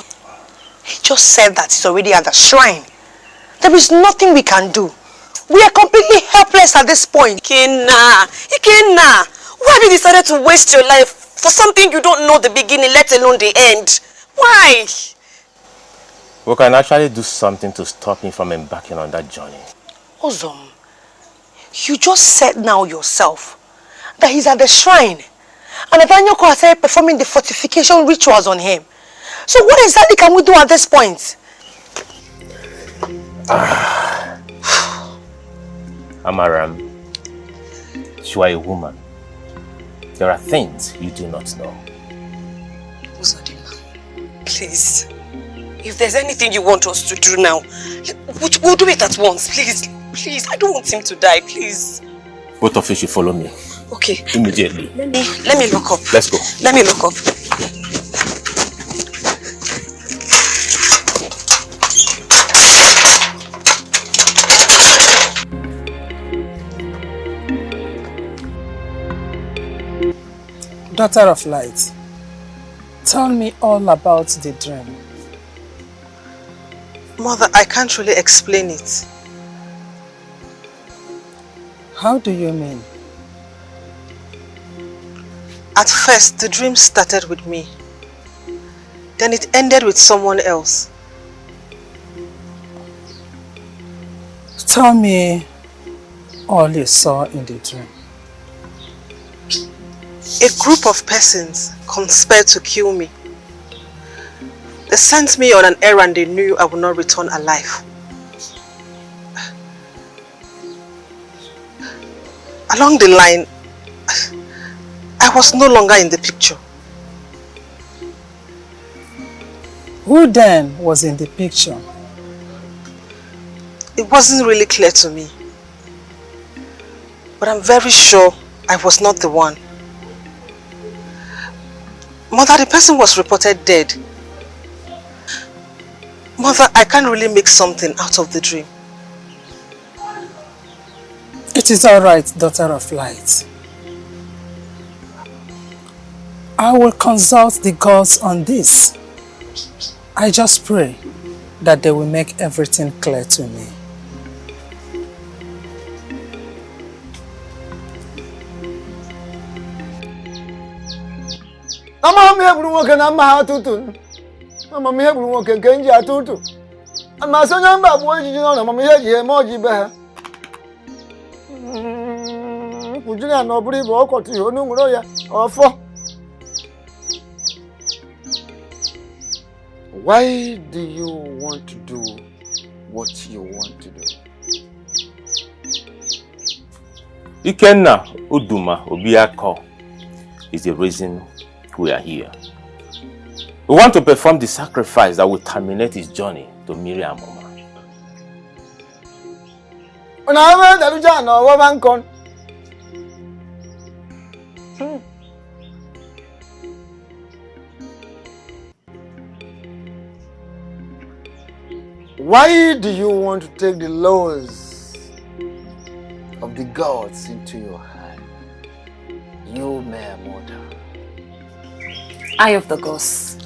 He just said that he's already at the shrine. There is nothing we can do. We are completely helpless at this point. Ikena, why have you decided to waste your life for something you don't know the beginning, let alone the end? Why? We can actually do something to stop him from embarking on that journey. Ozom, you just said now yourself that he's at the shrine and Adanyoko has started performing the fortification rituals on him. So what exactly can we do at this point? Amaram, you are a woman. There are things you do not know. Uzodimma, please. If there's anything you want us to do now, we'll do it at once, please. Please, I don't want him to die, please. Both of you should follow me. Okay. Immediately. Let me look up. Let's go. Let me look up. Daughter of light, tell me all about the dream. Mother, I can't really explain it. How do you mean? At first, the dream started with me. Then it ended with someone else. Tell me all you saw in the dream. A group of persons conspired to kill me. They sent me on an errand they knew I would not return alive. Along the line, I was no longer in the picture. Who then was in the picture? It wasn't really clear to me. But I'm very sure I was not the one. Mother, the person was reported dead. Mother, I can't really make something out of the dream. It is all right, daughter of light. I will consult the gods on this. I just pray that they will make everything clear to me. I'm here working on my tutu. I'm here working Kenji tutu. And my son number boy you know I'm here emoji bear. Kujina no bri bo ko ti onu ngro ya ofo. Why do you want to do what you want to do? Ikena Uduma Obiako is the reason we are here. We want to perform the sacrifice that will terminate his journey to Miriam Mama. Why do you want to take the laws of the gods into your hand? You mere mortal. Eye of the gods.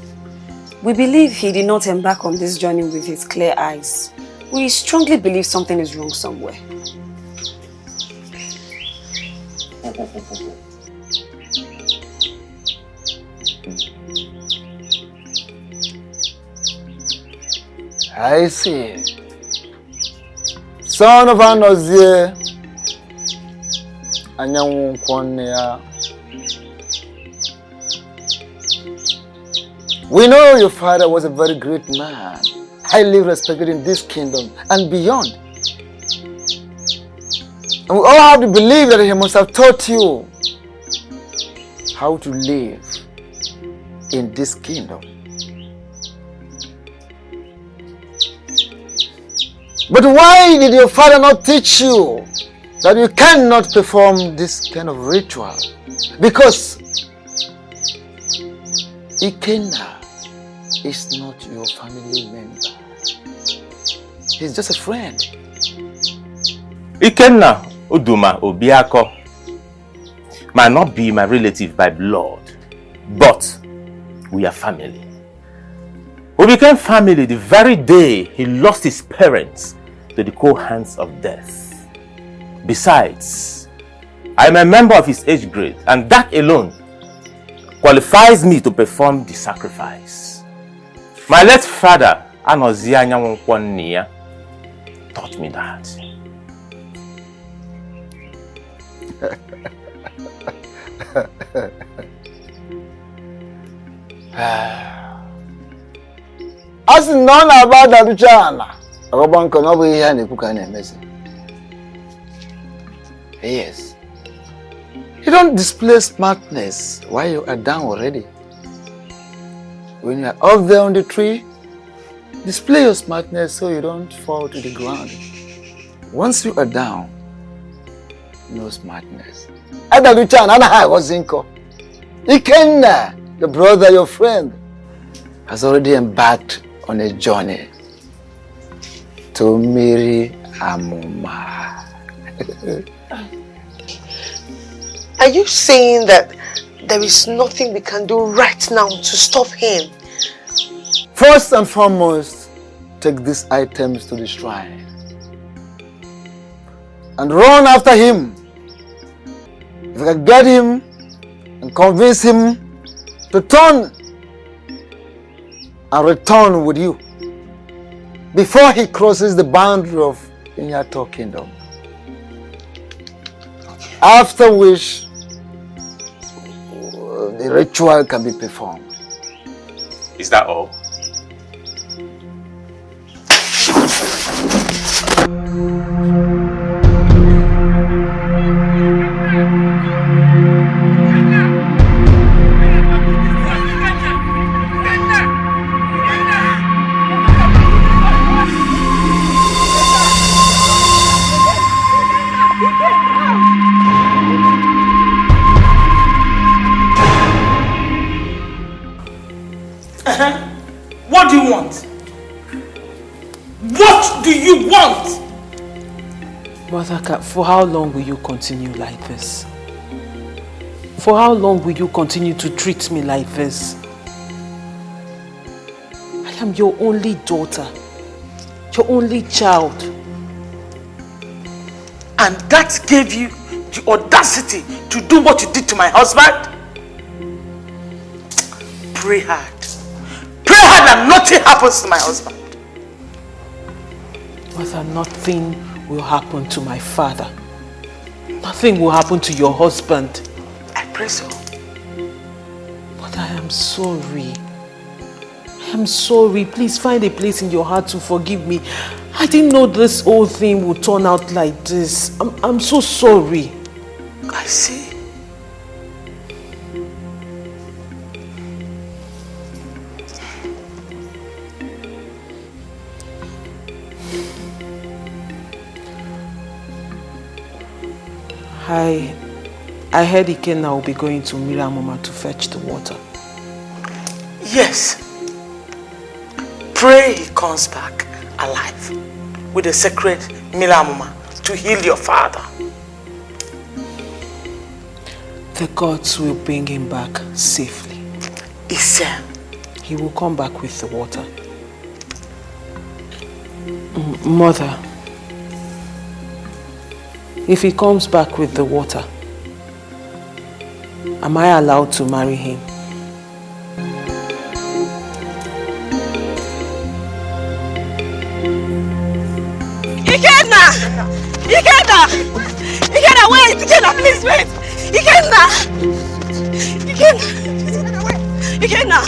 We believe he did not embark on this journey with his clear eyes. We strongly believe something is wrong somewhere. I see. Son of Anozie, Anyanwu Kwonia. We know your father was a very great man, highly respected in this kingdom and beyond. And we all have to believe that he must have taught you how to live in this kingdom. But why did your father not teach you that you cannot perform this kind of ritual? Because Ikena is not your family member. He's just a friend. Ikena Uduma Obiako might not be my relative by blood, but we are family. We became family the very day he lost his parents to the cold hands of death. Besides, I am a member of his age grade, and that alone qualifies me to perform the sacrifice. My late father, Anozie Anyanwu Kwonia, taught me that. As none about the Chana, Roban can over here and cook an message. Yes. You don't display smartness while you are down already. When you are up there on the tree, display your smartness so you don't fall to the ground. Once you are down, no smartness. Ikena, your brother, your friend, has already embarked on a journey to marry Amuma. Are you saying that there is nothing we can do right now to stop him? First and foremost, take these items to the shrine and run after him. If I can get him and convince him to turn and return with you before he crosses the boundary of Inyato Kingdom. After which the ritual can be performed. Is that all? What do you want? What do you want? Mother, for how long will you continue like this? For how long will you continue to treat me like this? I am your only daughter, your only child. And that gave you the audacity to do what you did to my husband? Pray hard. Pray hard that nothing happens to my husband. Mother, nothing will happen to my father. Nothing will happen to your husband. I pray so. But I am sorry. I am sorry. Please find a place in your heart to forgive me. I didn't know this whole thing would turn out like this. I'm so sorry. I see. I heard Ikena will be going to Miramoma to fetch the water. Yes. Pray he comes back alive with the sacred Miramoma to heal your father. The gods will bring him back safely. Issa. He will come back with the water. Mother, if he comes back with the water, am I allowed to marry him? Ikena! Ikena! Ikena, wait! Ikena, please wait! Ikena! Ikena! Wait! Ikena!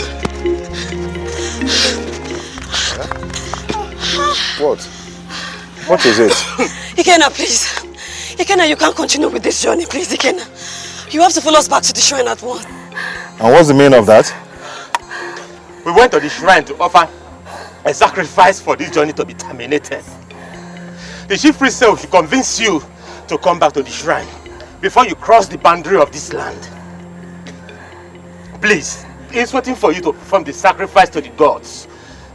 What? What is it? Ikena, please. Ikena, you can't continue with this journey, please, Ikena. You have to follow us back to the shrine at once. And what's the meaning of that? We went to the shrine to offer a sacrifice for this journey to be terminated. The chief priest said we should convince you to come back to the shrine before you cross the boundary of this land. Please, he's waiting for you to perform the sacrifice to the gods.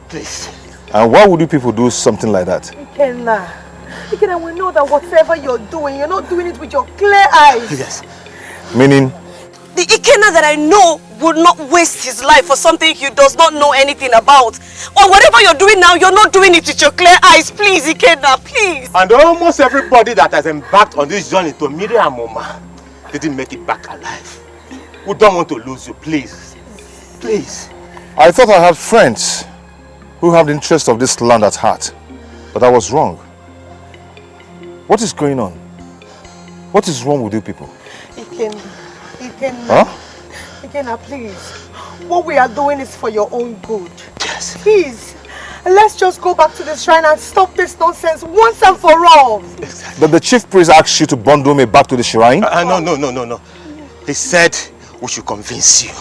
Please. And why would you people do something like that? Ikena, we know that whatever you're not doing it with your clear eyes. Yes. Meaning? The Ikena that I know would not waste his life for something he does not know anything about. Or whatever you're doing now, you're not doing it with your clear eyes. Please, Ikena, please. And almost everybody that has embarked on this journey to Miriamoma didn't make it back alive. We don't want to lose you, please. Please. I thought I had friends who have the interest of this land at heart. But I was wrong. What is going on? What is wrong with you people? Ikena, Huh? Ikena, please. What we are doing is for your own good. Yes. Please, let's just go back to the shrine and stop this nonsense once and for all. Did the chief priest ask you to bundle me back to the shrine? No. He said we should convince you.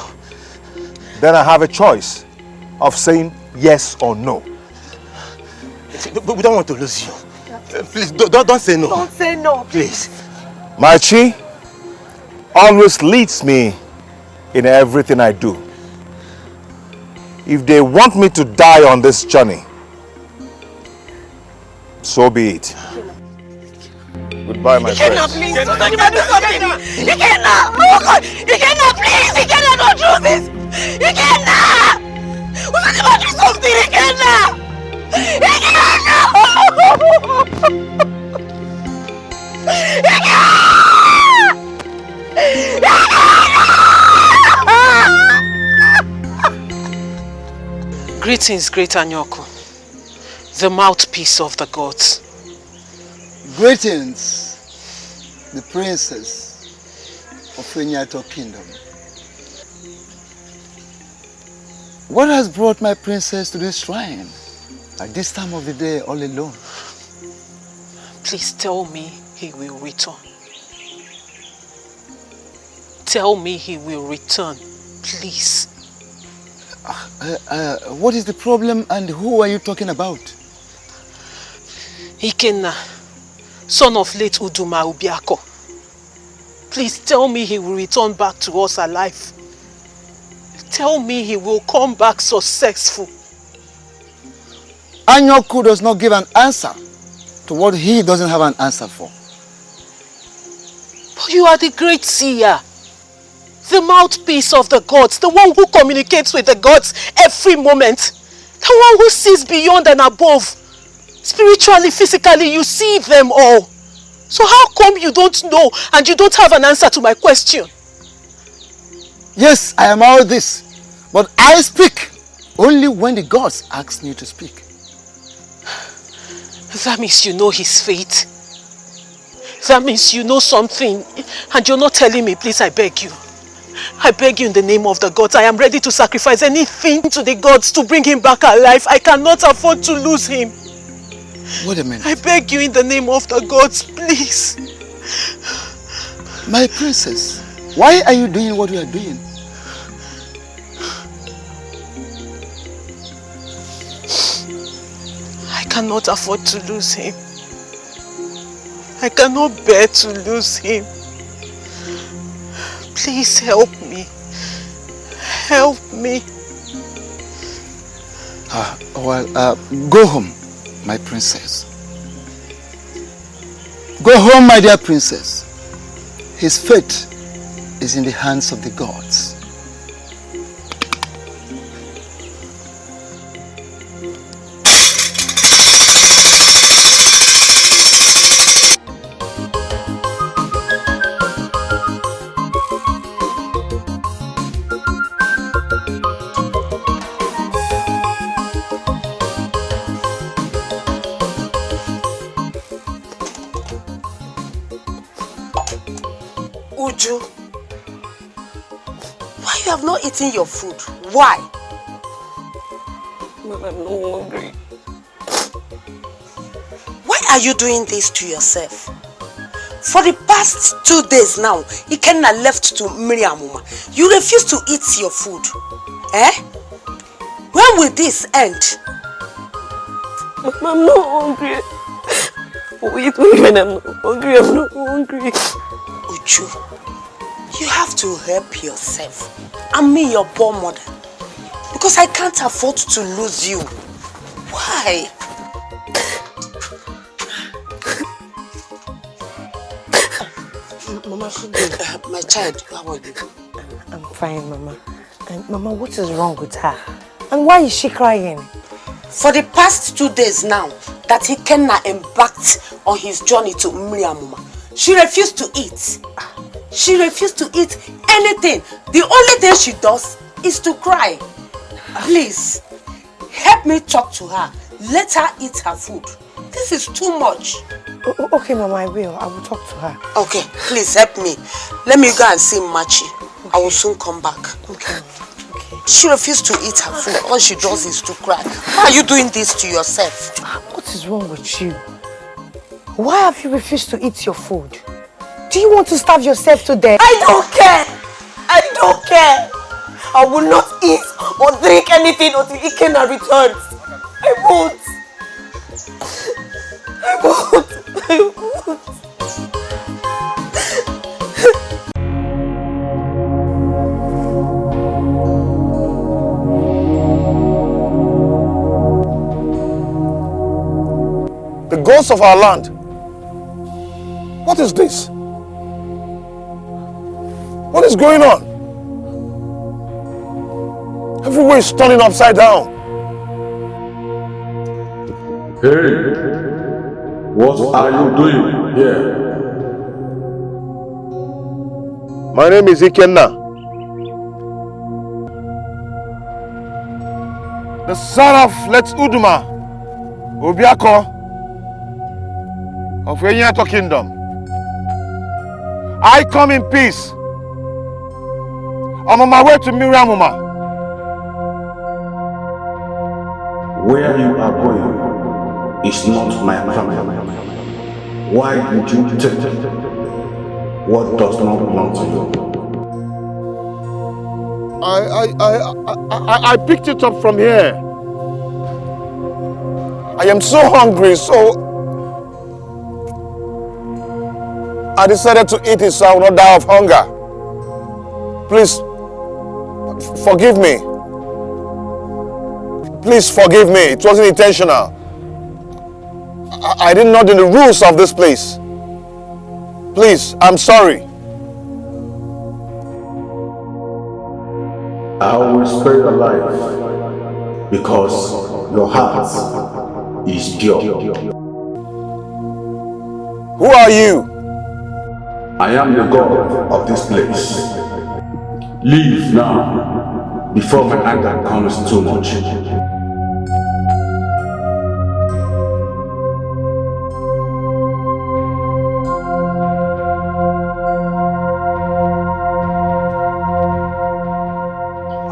Then I have a choice of saying yes or no. But we don't want to lose you. Please, don't say no. Don't say no. Please. My chi always leads me in everything I do. If they want me to die on this journey, so be it. Goodbye, my friends. Ikena, please, don't anybody do something. Ikena! Oh God! Ikena, please! Ikena, don't do this! Ikena! Will anybody do something? Ikena! Ikena! Greetings, Great Anyoko, the mouthpiece of the gods. Greetings, the princess of Fenyato Kingdom. What has brought my princess to this shrine at this time of the day all alone? Please tell me he will return. Tell me he will return, please. What is the problem and who are you talking about? Ikena, son of late Uduma Ubiako. Please tell me he will return back to us alive. tell me he will come back successful. Anyoku does not give an answer to what he doesn't have an answer for. But you are the great seer, the mouthpiece of the gods, the one who communicates with the gods every moment, the one who sees beyond and above. Spiritually, physically, you see them all. So how come you don't know and you don't have an answer to my question? Yes, I am all this, but I speak only when the gods ask me to speak. That means you know his fate. That means you know something and you're not telling me. Please, I beg you. I beg you in the name of the gods. I am ready to sacrifice anything to the gods to bring him back alive. I cannot afford to lose him. Wait a minute. I beg you in the name of the gods, please. My princess, why are you doing what you are doing? I cannot afford to lose him. I cannot bear to lose him. Please help me. Help me. Go home, my princess. Go home, my dear princess. His fate is in the hands of the gods. Uju, why you have not eaten your food? Why? Mama, I'm not hungry. Why are you doing this to yourself? For the past 2 days now, Ikena left to Miriamuma. You refuse to eat your food. Eh? When will this end? Mama, I'm not hungry. Wait, when I'm not hungry, I'm not hungry. Uju, you have to help yourself. And me, your poor mother. Because I can't afford to lose you. Why? Mama, my child, how are you? I'm fine, Mama. And Mama, what is wrong with her? And why is she crying? For the past 2 days now, that Ikena embarked on his journey to Miriamuma, she refused to eat. She refused to eat anything. The only thing she does is to cry. Please, help me talk to her. Let her eat her food. This is too much. Okay, Mama, I will talk to her. Okay, please help me. Let me go and see Machi. Okay. I will soon come back. Okay. She refused to eat her food. All she does is to cry. Why are you doing this to yourself? What is wrong with you? Why have you refused to eat your food? Do you want to starve yourself to death? I don't care! I don't care! I will not eat or drink anything until Ikena returns. I won't! I won't! I won't! The ghosts of our land. What is this? What is going on? Everywhere is turning upside down. Hey, what are you doing here? My name is Ikena, the son of Let's Uduma Obiako of Enyato Kingdom. I come in peace. I'm on my way to Miriamuma. Where you are going is not my family. Why did you take what does not belong to you? I picked it up from here. I am so hungry, so I decided to eat it so I will not die of hunger. Please, Forgive me. Please forgive me. It wasn't intentional. I didn't know the rules of this place. Please, I'm sorry. I will spare your life because your heart is pure. Who are you? I am the God of this place. Leave now before my anger becomes too much.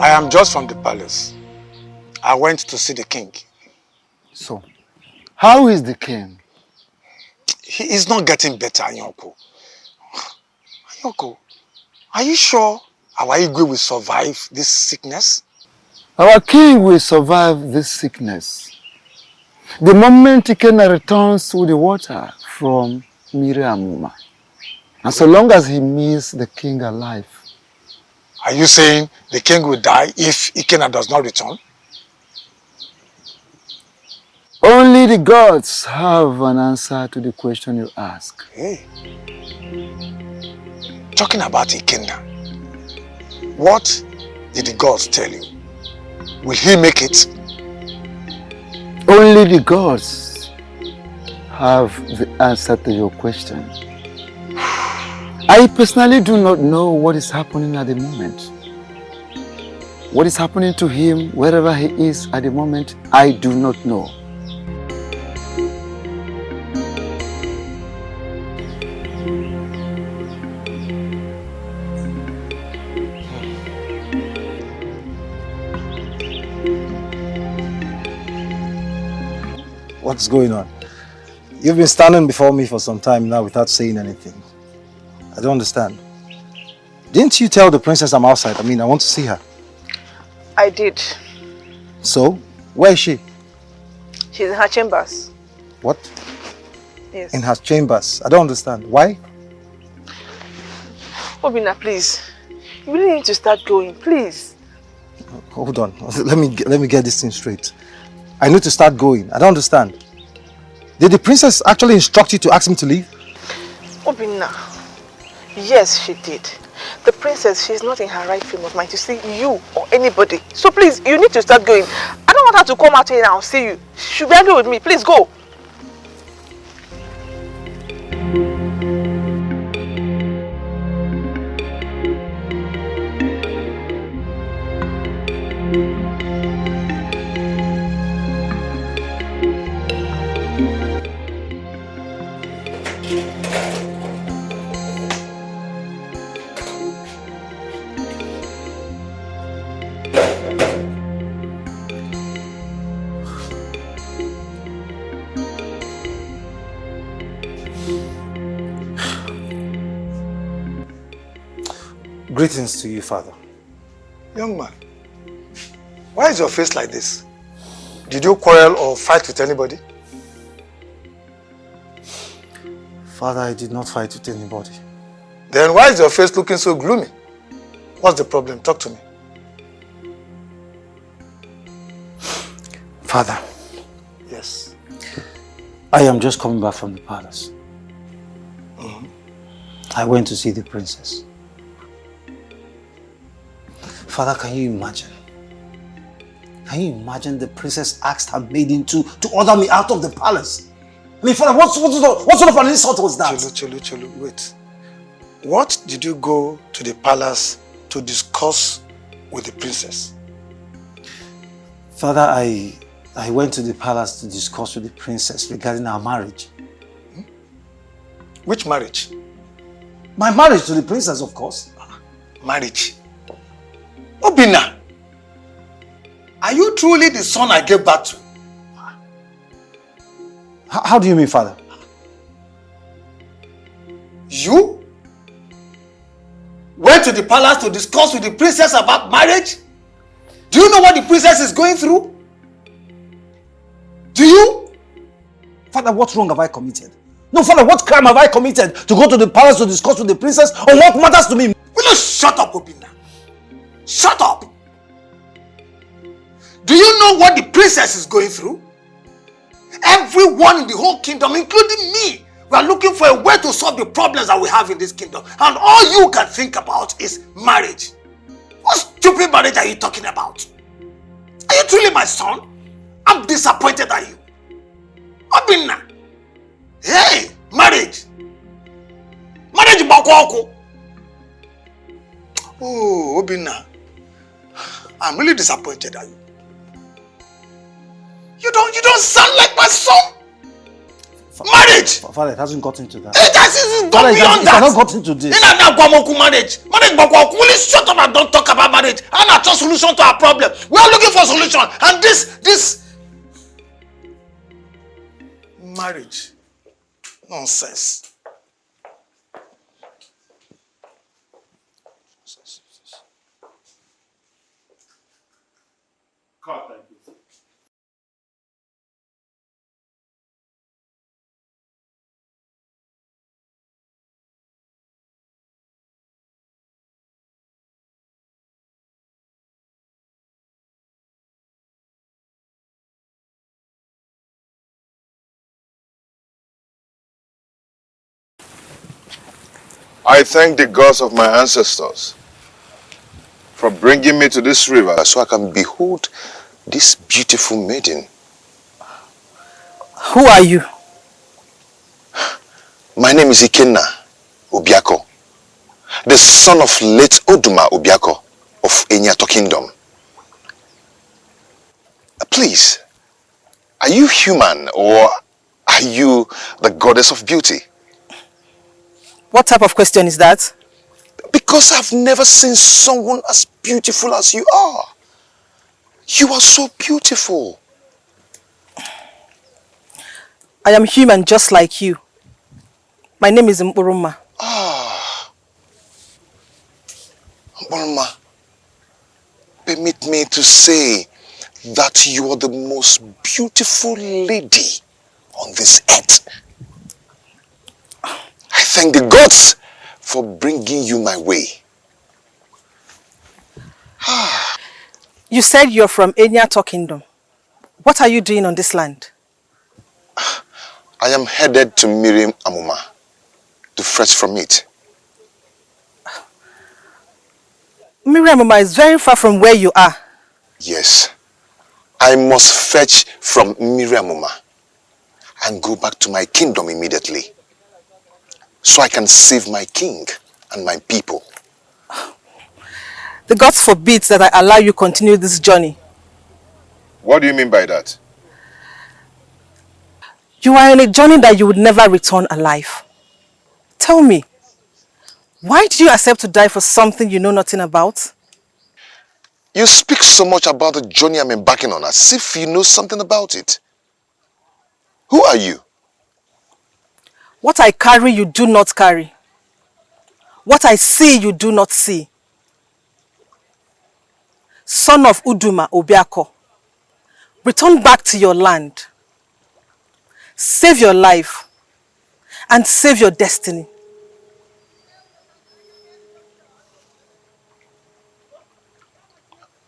I am just from the palace. I went to see the king. So, how is the king? He is not getting better, Anyoko. Anyoko, are you sure our Iyke will survive this sickness? Our king will survive this sickness. The moment Ikena returns to the water from Miriamuma. And so long as he meets the king alive. Are you saying the king will die if Ikena does not return? Only the gods have an answer to the question you ask. Hey. Talking about Ikena, what did the gods tell you? Will he make it? Only the gods have the answer to your question. I personally do not know what is happening at the moment. What is happening to him, wherever he is at the moment, I do not know. What's going on? You've been standing before me for some time now without saying anything. I don't understand. Didn't you tell the princess I'm outside? I mean, I want to see her. I did. So, where is she? She's in her chambers. What? Yes. In her chambers. I don't understand. Why? Obina, please. You really need to start going, please. Hold on. Let me get this thing straight. I need to start going. I don't understand. Did the princess actually instruct you to ask me to leave? Obina. Yes, she did. The princess, she's not in her right frame of mind to see you or anybody. So please, you need to start going. I don't want her to come out here and see you. She'll be angry with me. Please go. Greetings to you, Father. Young man, why is your face like this? Did you quarrel or fight with anybody? Father, I did not fight with anybody. Then why is your face looking so gloomy? What's the problem? Talk to me. Father. Yes. I am just coming back from the palace. I went to see the princess. Father, can you imagine? Can you imagine the princess asked her maiden to order me out of the palace? I mean, Father, what sort of an insult was that? Chelu, wait. What did you go to the palace to discuss with the princess? Father, I went to the palace to discuss with the princess regarding our marriage. Which marriage? My marriage to the princess, of course. Marriage? Obina, are you truly the son I gave birth to? How do you mean, Father? You went to the palace to discuss with the princess about marriage? Do you know what the princess is going through? Do you? Father, what wrong have I committed? No, Father, what crime have I committed to go to the palace to discuss with the princess? Or what matters to me? Will you shut up, Obina? Shut up! Do you know what the princess is going through? Everyone in the whole kingdom, including me, we are looking for a way to solve the problems that we have in this kingdom. And all you can think about is marriage. What stupid marriage are you talking about? Are you truly my son? I'm disappointed at you. Obinna. Hey, marriage. Marriage Bakwako. Oh, Obinna. I'm really disappointed at you. You don't sound like my son. Marriage! Father, it hasn't gotten to that. It hasn't gone beyond that. It has not gotten to this. Marriage. Will you shut up and don't talk about marriage? I'm not a solution to our problem. We are looking for a solution. And this marriage. Nonsense. I thank the gods of my ancestors for bringing me to this river so I can behold this beautiful maiden. Who are you? My name is Ikena Obiako, the son of late Oduma Obiako of Enyato Kingdom. Please, are you human or are you the goddess of beauty? What type of question is that? Because I've never seen someone as beautiful as you are. You are so beautiful. I am human just like you. My name is Mburuma. Ah, Mburuma, permit me to say that you are the most beautiful lady on this earth. I thank the gods for bringing you my way. You said you're from Enyato Kingdom. What are you doing on this land? I am headed to Miriam Amuma to fetch from it. Miriam Amuma is very far from where you are. Yes, I must fetch from Miriam Amuma and go back to my kingdom immediately so I can save my king and my people. The gods forbid that I allow you continue this journey. What do you mean by that? You are in a journey that you would never return alive. Tell me, why did you accept to die for something you know nothing about? You speak so much about the journey I'm embarking on as if you know something about it. Who are you? What I carry, you do not carry. What I see, you do not see. Son of Uduma Obiako, return back to your land. Save your life and save your destiny.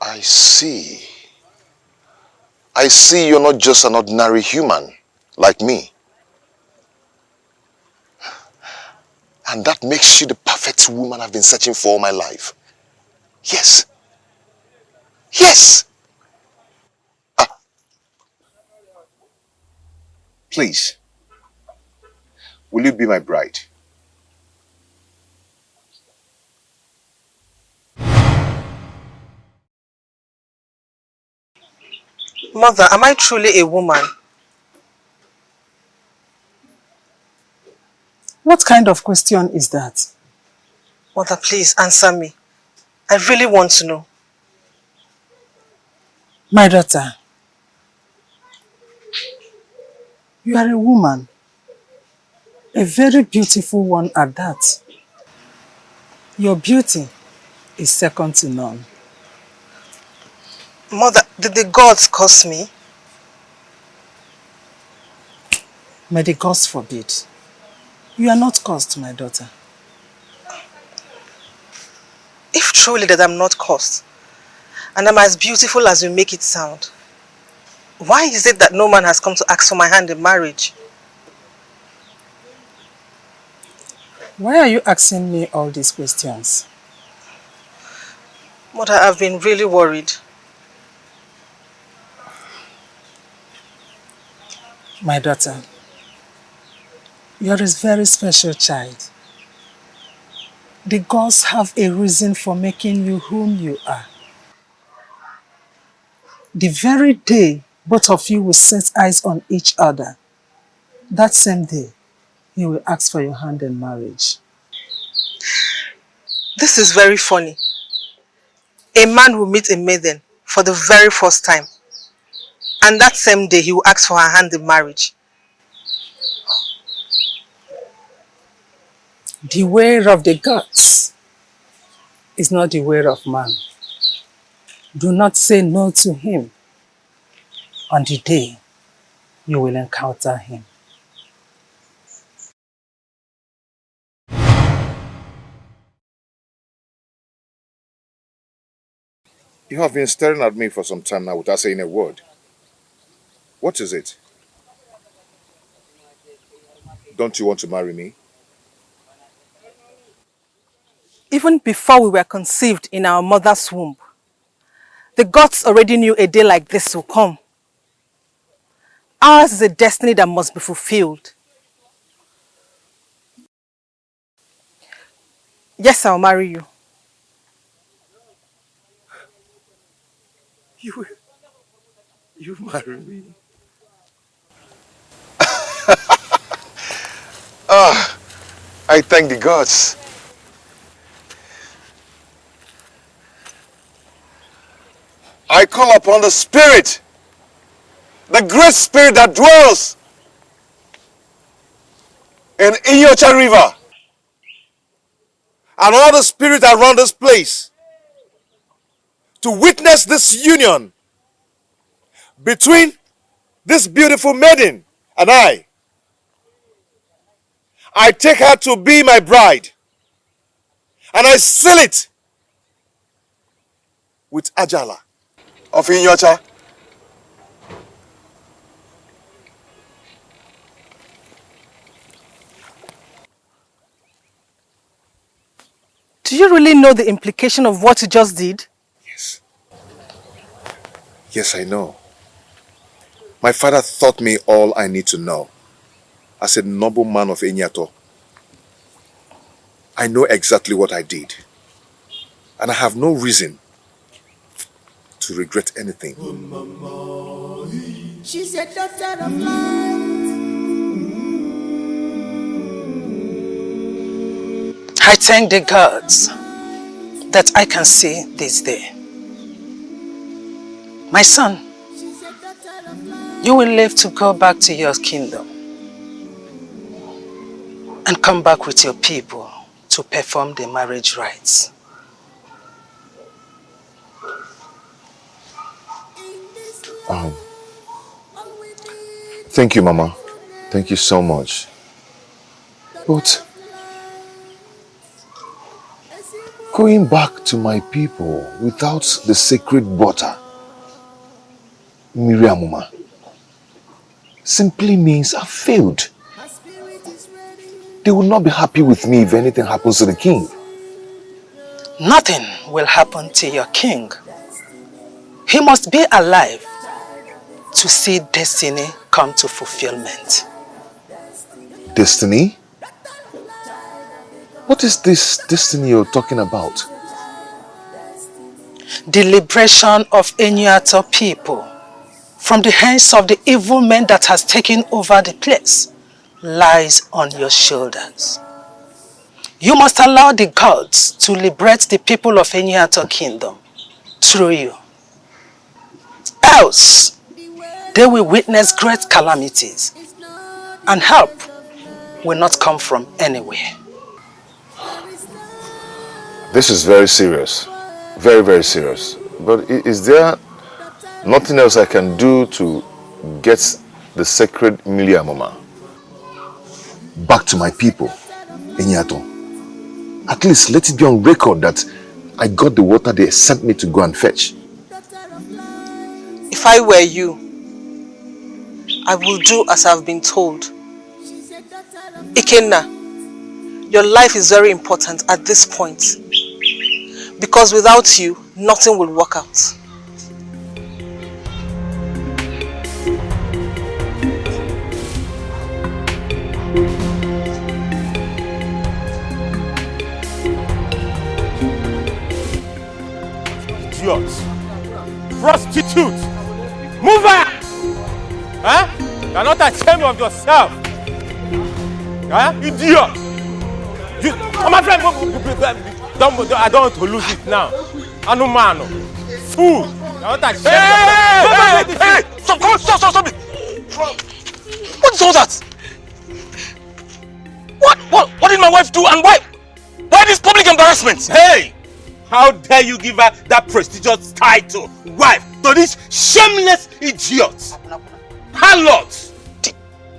I see. I see you're not just an ordinary human like me. And that makes you the perfect woman I've been searching for all my life. Yes. Yes. Please, will you be my bride? Mother, am I truly a woman? What kind of question is that? Mother, please answer me. I really want to know. My daughter, you are a woman. A very beautiful one at that. Your beauty is second to none. Mother, did the gods curse me? May the gods forbid. You are not cursed, my daughter. If truly that I'm not cursed, And I'm as beautiful as you make it sound. Why is it that no man has come to ask for my hand in marriage? Why are you asking me all these questions? Mother, I've been really worried. My daughter, you're a very special child. The gods have a reason for making you whom you are. The very day both of you will set eyes on each other, that same day, he will ask for your hand in marriage. This is very funny. A man will meet a maiden for the very first time, and that same day he will ask for her hand in marriage. The way of the gods is not the way of man. Do not say no to him on the day you will encounter him. You have been staring at me for some time now without saying a word. What is it? Don't you want to marry me? Even before we were conceived in our mother's womb, the gods already knew a day like this will come. Ours is a destiny that must be fulfilled. Yes, I'll marry you. You marry me? Ah, I thank the gods. I call upon the Spirit, the great Spirit that dwells in Iyke River, and all the spirits around this place to witness this union between this beautiful maiden and I. I take her to be my bride, and I seal it with Ajala of Iyke. Do you really know the implication of what you just did? Yes, I know. My father taught me all I need to know. As a noble man of Enyato, I know exactly what I did. And I have no reason to regret anything. She's a daughter of light. I thank the gods that I can see this day. My son, you will live to go back to your kingdom and come back with your people to perform the marriage rites. Thank you, Mama. Thank you so much. But going back to my people without the sacred butter, Miriamuma, simply means I failed. They will not be happy with me if anything happens to the king. Nothing will happen to your king. He must be alive to see destiny come to fulfillment. Destiny? What is this destiny you're talking about? The liberation of Enyato people from the hands of the evil man that has taken over the place lies on your shoulders. You must allow the gods to liberate the people of Enyato kingdom through you. Else, they will witness great calamities and help will not come from anywhere. This is very serious. Very, very serious. But is there nothing else I can do to get the sacred Miriamuma back to my people, Enyato? At least let it be on record that I got the water they sent me to go and fetch. If I were you, I will do as I've been told. Ikena, your life is very important at this point. Because without you, nothing will work out. Idiots. Prostitute. Move on! Huh? You're not ashamed of yourself. Huh? Idiot. My friend, I don't want to lose it now. Anumano. Fool. You're not ashamed. Hey! Stop it! What is all that? What did my wife do and why this public embarrassment? Hey! How dare you give her that prestigious title, wife, to this shameless idiot? Harlot!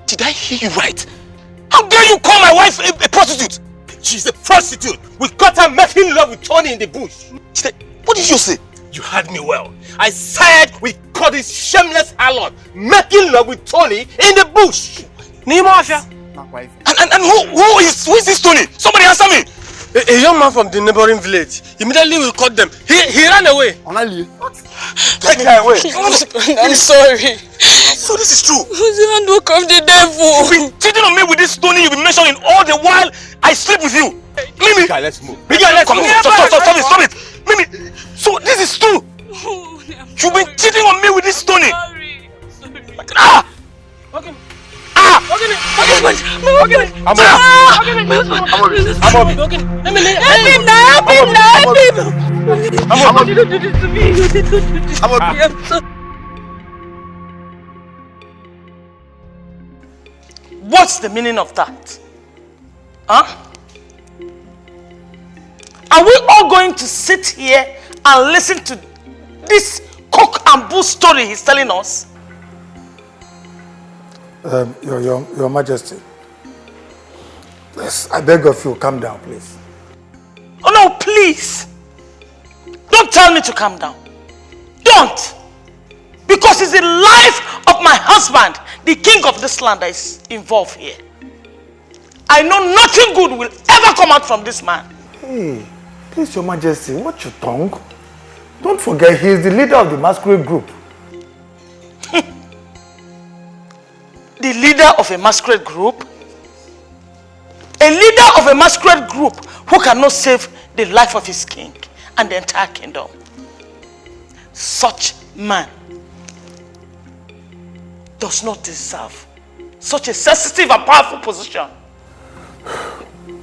Did I hear you right? How dare you call my wife a prostitute? She's a prostitute. We caught her making love with Tony in the bush. What did you say? You heard me well. I said we caught this shameless harlot making love with Tony in the bush. Nimasha. And who is this Tony? Somebody answer me. A young man from the neighboring village. Immediately we caught them. He ran away. What? Take her away. I'm sorry. So this is true. Who's the handbook of the devil? You've been cheating on me with this Tony you've been mentioning all the while I sleep with you. Mimi! Okay, let's move. Stop it. Mimi! So this is true. You've been cheating on me with this Tony. Ah! Okay. What's the meaning of that? Huh? Are we all going to sit here and listen to this cock and bull story he's telling us? Your Majesty. Yes, I beg of you, calm down, please. Oh no, please. Don't tell me to calm down. Don't. Because it's the life of my husband, the king of this land, that is involved here. I know nothing good will ever come out from this man. Hey, please, Your Majesty, watch your tongue. Don't forget, he is the leader of the masquerade group. The leader of a masquerade group? A leader of a masquerade group who cannot save the life of his king and the entire kingdom. Such man does not deserve such a sensitive and powerful position.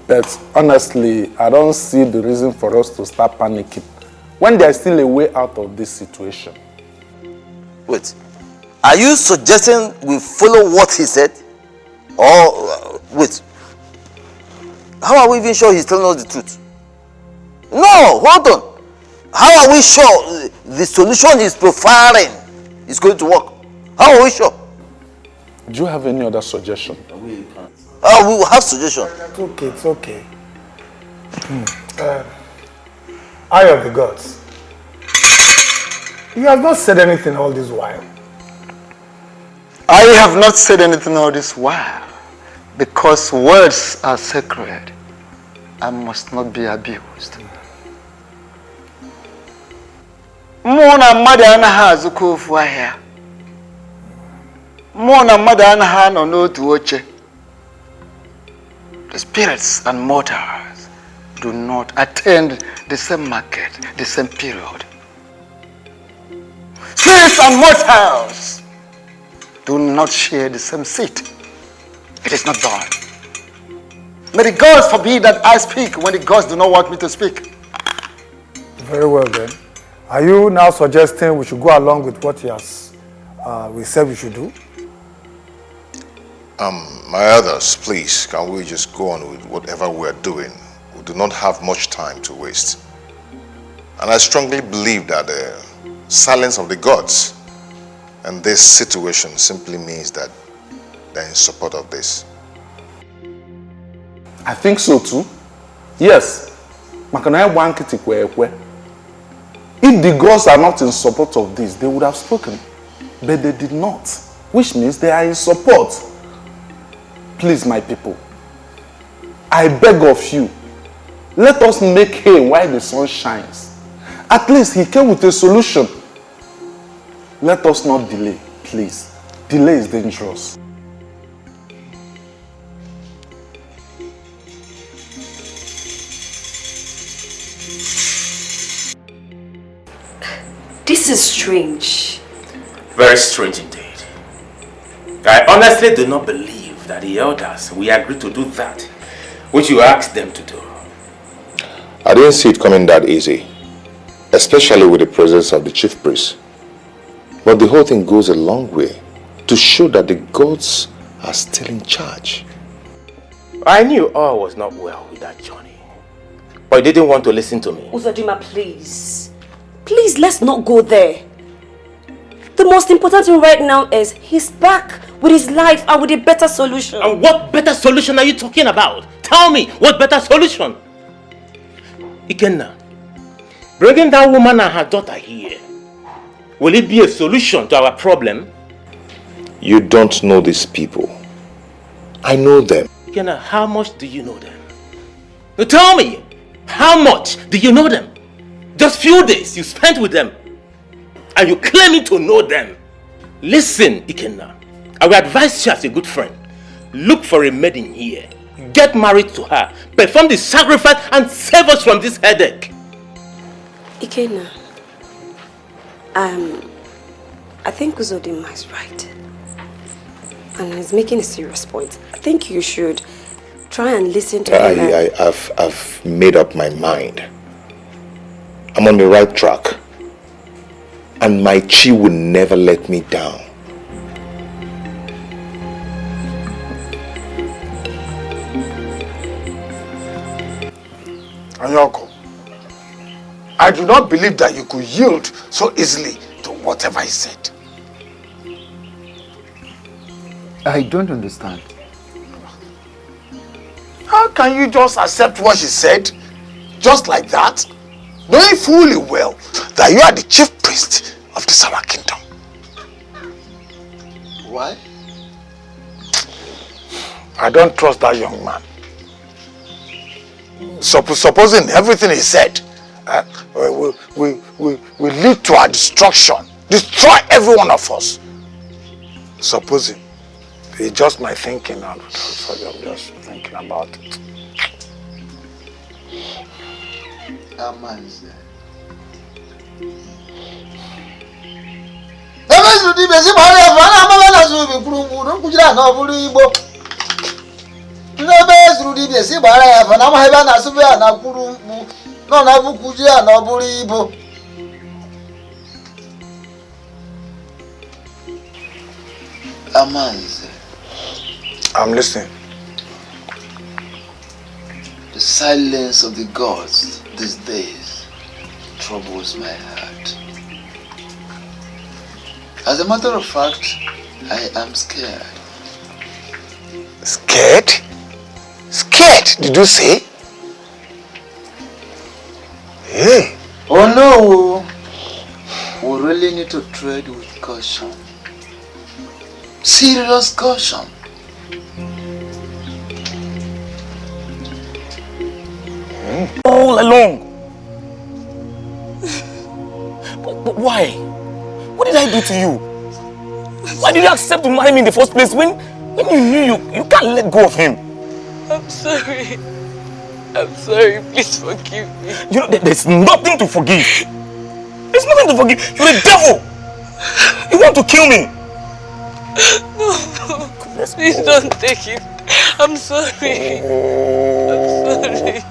But honestly, I don't see the reason for us to start panicking when there's still a way out of this situation. Wait, are you suggesting we follow what he said? Or, wait, how are we even sure he's telling us the truth? No, hold on. How are we sure the solution he's profiling is going to work? How are we sure? Do you have any other suggestion? We will have suggestion. It's okay. Eye of the gods. You have not said anything all this while. I have not said anything all this while because words are sacred and must not be abused. Mona madana has a cool here. Mona madana han or no to watch. The spirits and mortals do not attend the same market, the same period. Spirits and mortals do not share the same seat. It is not done. May the gods forbid that I speak when the gods do not want me to speak. Very well then. Are you now suggesting we should go along with what he has we said we should do? My others, please, can we just go on with whatever we're doing? We do not have much time to waste. And I strongly believe that the silence of the gods in this situation simply means that they're in support of this. I think so too. Yes. If the gods are not in support of this, they would have spoken. but they did not, which means they are in support. Please, my people, I beg of you, let us make hay while the sun shines. At least he came with a solution. Let us not delay, please. Delay is dangerous. This is strange. Very strange indeed. I honestly do not believe that the elders will agree to do that which you asked them to do. I didn't see it coming that easy, especially with the presence of the chief priest. But the whole thing goes a long way to show that the gods are still in charge. I knew all was not well with that Johnny, but he didn't want to listen to me. Uzodinma, please. Please, let's not go there. The most important thing right now is he's back with his life and with a better solution. And what better solution are you talking about? Tell me, what better solution? Ikena, bringing that woman and her daughter here, will it be a solution to our problem? You don't know these people. I know them. Ikena, how much do you know them? Now tell me, how much do you know them? Just few days you spent with them, and you claiming to know them. Listen, Ikena, I will advise you as a good friend. Look for a maiden here. Get married to her. Perform the sacrifice and save us from this headache. Ikena, I think Uzodinma is right. And he's making a serious point. I think you should try and listen to him. I've made up my mind. I'm on the right track. And my chi will never let me down. Anyoko, I do not believe that you could yield so easily to whatever he said. I don't understand. How can you just accept what she said? Just like that? Knowing fully well that you are the chief priest of this our kingdom. Why? I don't trust that young man. Supposing everything he said will lead to our destruction, destroy every one of us. Supposing. It's just my thinking. So I'm just thinking about it. Amanze. Amanze. I'm listening. The silence of the gods these days troubles my heart. As a matter of fact, I am scared. Scared? Scared, did you say? Hey. Oh no! We really need to tread with caution. Serious caution. All along. But why? What did I do to you? Why did you accept to marry me in the first place when you knew you can't let go of him? I'm sorry. I'm sorry. Please forgive me. You know, there's nothing to forgive. There's nothing to forgive. You're a devil. You want to kill me. No. Please don't take it. I'm sorry. I'm sorry.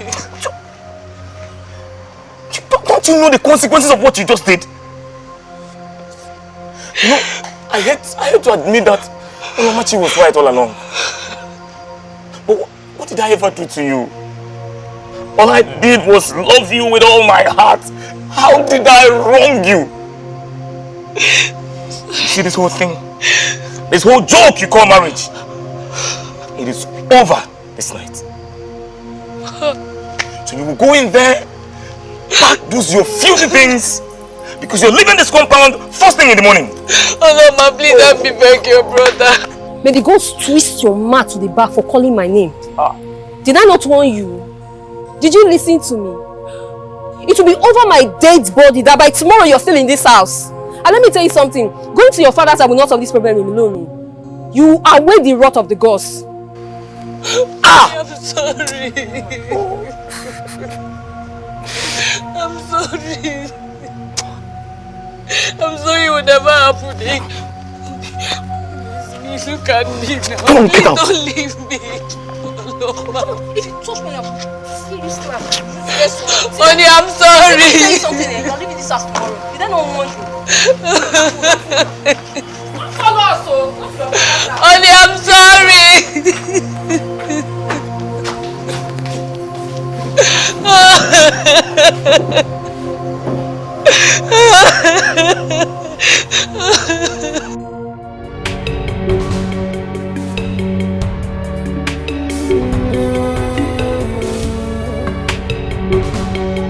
Don't you know the consequences of what you just did? You know, I hate to admit that Machi was right all along. But what did I ever do to you? All I did was love you with all my heart. How did I wrong you? You see this whole thing? This whole joke you call marriage? It is over this night. So you will go in there, pack those your filthy things, because you're leaving this compound first thing in the morning. Oh no, ma, please help me beg your brother. May the ghost twist your mouth to the back for calling my name. Did I not warn you? Did you listen to me? It will be over my dead body that by tomorrow you're still in this house. And let me tell you something. Going to your father's house will not solve this problem alone. You await the wrath of the gods. I'm sorry. I'm sorry. I'm sorry it would never happen again. Please look at me now. Come on, Please get out. don't leave me. If you touch me, I'm seriously. Honey, I'm sorry. Let me tell you something. You're leaving this house tomorrow. Did I not warn you? Follow us, Honey, I'm sorry.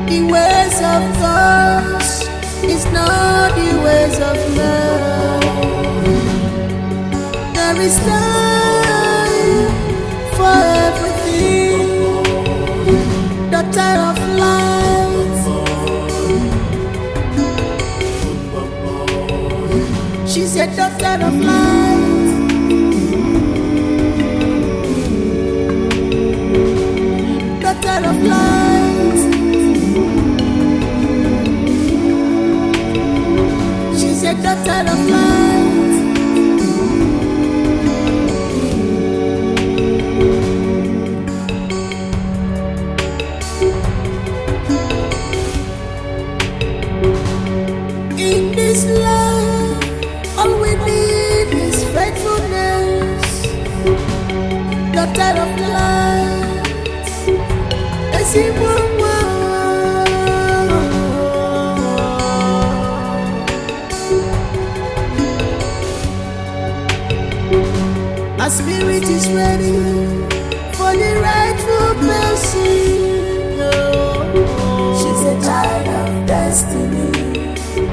The ways of God is not the ways of man. There is time for everything. Daughter of light, she's a daughter of light. Daughter of light, she's a daughter of light. In this life, all we need is faithfulness. Daughter of light, as you my spirit is ready for the rightful person. She's a child of destiny.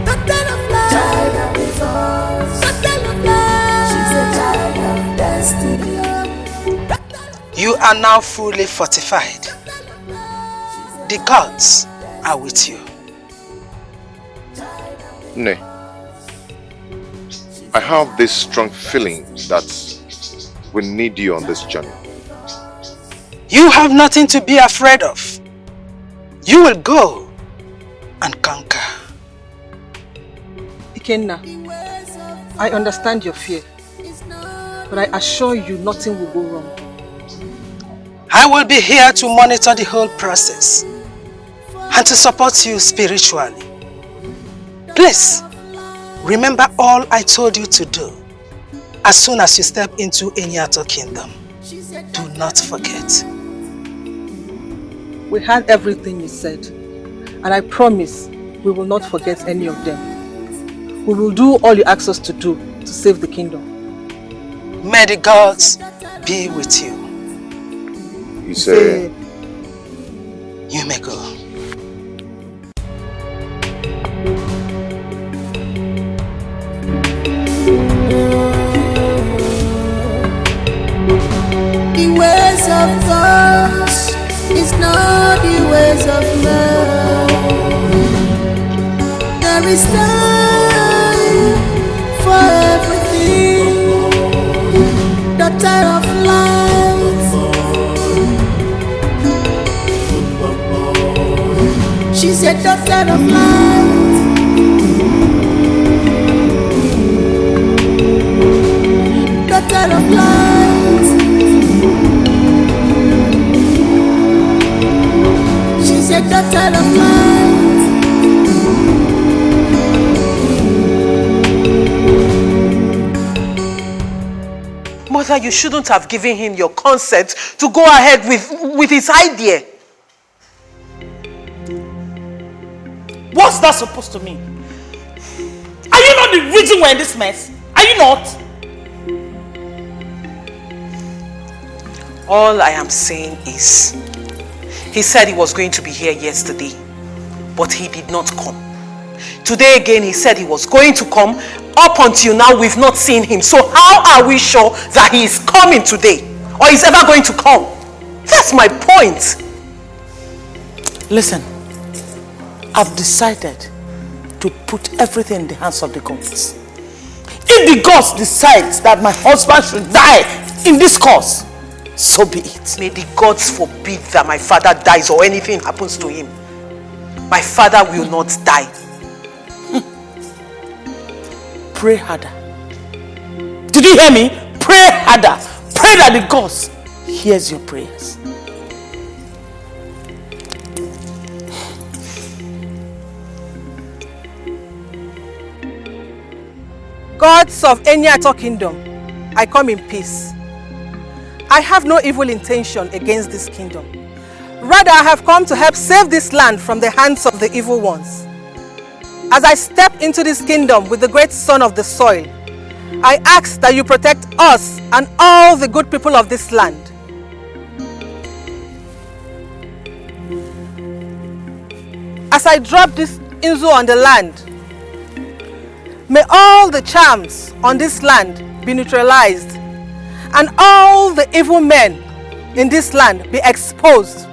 Daughter of light, child of results. Daughter of light, she's a child of destiny. You are now fully fortified. The gods are with you. Nay, I have this strong feeling that we need you on this journey. You have nothing to be afraid of. You will go and conquer. Ikena, I understand your fear, but I assure you nothing will go wrong. I will be here to monitor the whole process and to support you spiritually. Please, remember all I told you to do as soon as you step into Enyato Kingdom. Do not forget. We heard everything you said, and I promise we will not forget any of them. We will do all you ask us to do to save the kingdom. May the gods be with you. You say, you may go. The ways of God is not the ways of man. There is time for everything. Daughter of light, she's a daughter of light. Daughter of light, she's a daughter of light. Mother, you shouldn't have given him your consent to go ahead with his idea. What's that supposed to mean? Are you not the reason we're in this mess? Are you not? All I am saying is, he said he was going to be here yesterday, but he did not come. Today again, he said he was going to come. Up until now, we've not seen him. So how are we sure that he is coming today? Or he's ever going to come? That's my point. Listen, I've decided to put everything in the hands of the gods. If the gods decide that my husband should die in this cause, so be it. May the gods forbid that my father dies or anything happens to him. My father will not die. Pray harder. Did you hear me? Pray harder. Pray that the gods hears your prayers. Gods of Enyato Kingdom, I come in peace. I have no evil intention against this kingdom. Rather, I have come to help save this land from the hands of the evil ones. As I step into this kingdom with the great son of the soil, I ask that you protect us and all the good people of this land. As I drop this inzo on the land, may all the charms on this land be neutralized and all the evil men in this land be exposed.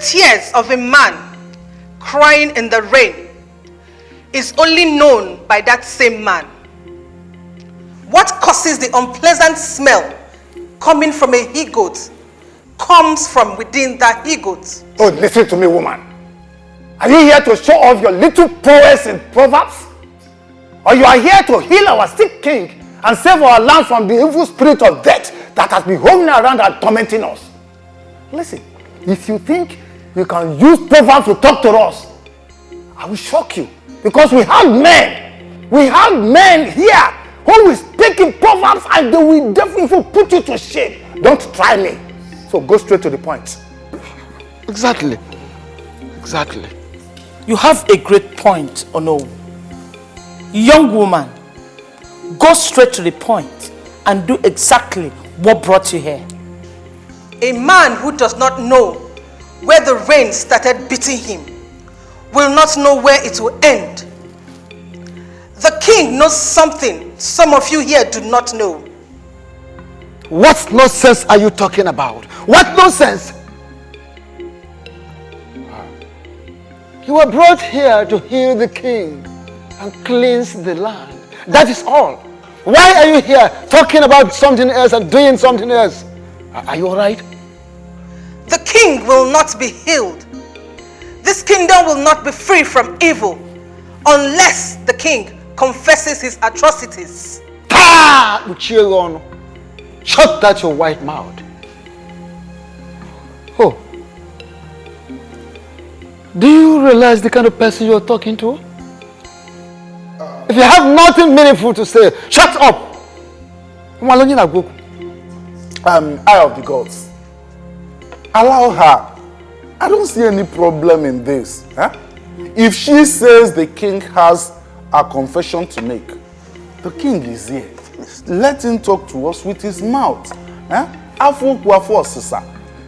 Tears of a man crying in the rain is only known by that same man. What causes the unpleasant smell coming from a he-goat comes from within that he-goat. Oh, listen to me, woman. Are you here to show off your little prowess in Proverbs? Or you are here to heal our sick king and save our land from the evil spirit of death that has been hovering around and tormenting us? Listen, if you think you can use Proverbs to talk to us, I will shock you. Because we have men here who will speak in Proverbs and they will definitely put you to shame. Don't try me. So go straight to the point. Exactly. You have a great point, Ono. Young woman, go straight to the point and do exactly what brought you here. A man who does not know where the rain started beating him will not know where it will end. The king knows something some of you here do not know. What nonsense are you talking about? What nonsense? You were brought here to heal the king and cleanse the land. That is all. Why are you here talking about something else and doing something else? Are you all right? The king will not be healed. This kingdom will not be free from evil unless the king confesses his atrocities. Uchielon, shut that your white mouth. Oh. Do you realize the kind of person you're talking to? If you have nothing meaningful to say, shut up. Eye of the gods. Allow her. I don't see any problem in this. Huh? If she says the king has a confession to make, the king is here. Let him talk to us with his mouth. Huh?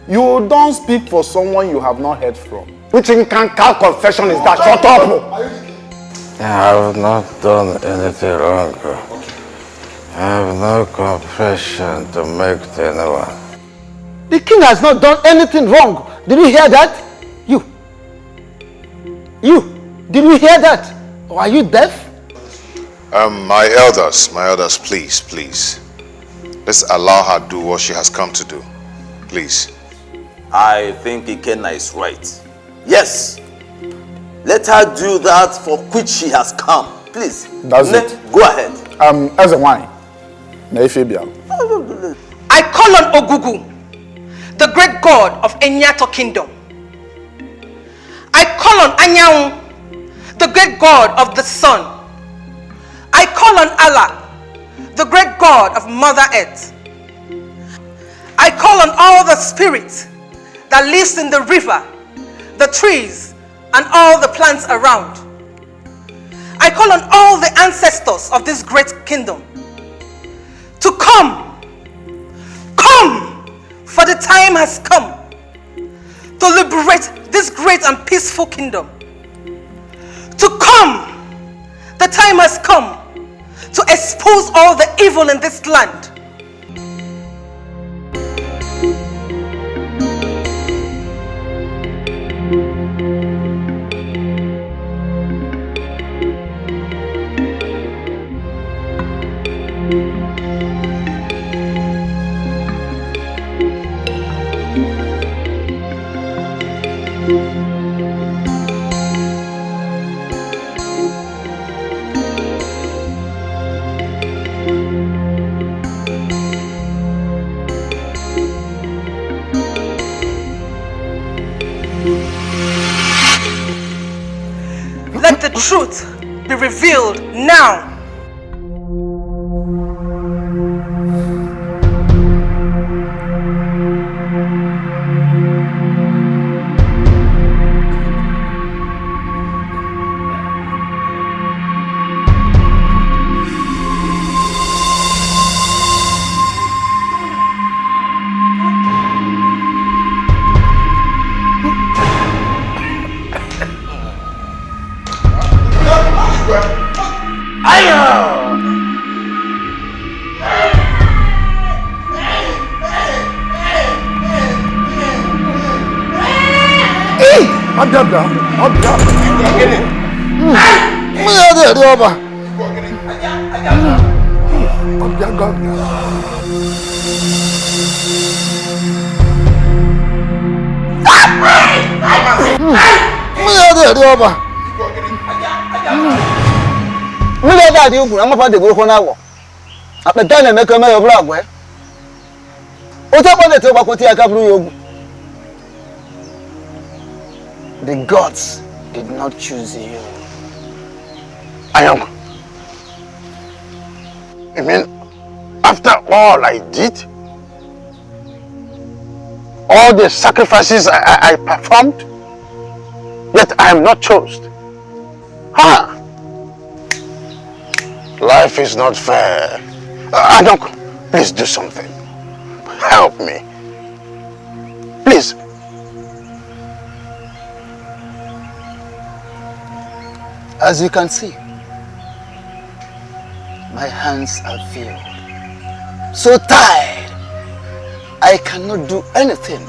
You don't speak for someone you have not heard from. Which incancal confession is that? Shut up! I have not done anything wrong. I have no confession to make to anyone. The king has not done anything wrong. Did you hear that? You, did you hear that? Or are you deaf? My elders, please. Let's allow her do what she has come to do. Please. I think Ikena is right. Yes. Let her do that for which she has come. Please. That's it. Go ahead. As a wine. I call on Ogugu the great god of Enyato kingdom. I call on Anyanwu, the great god of the sun. I call on Allah, the great god of Mother Earth. I call on all the spirits that lives in the river, the trees, and all the plants around. I call on all the ancestors of this great kingdom to come, for the time has come to liberate this great and peaceful kingdom. To come, the time has come to expose all the evil in this land. Let the truth be revealed now. The gods did not choose you. Ayong, you mean after all I did? All the sacrifices I performed? Yet I am not chosen. Huh? Life is not fair. Ayong, please do something. Help me. Please. As you can see, my hands are filled. So tired, I cannot do anything.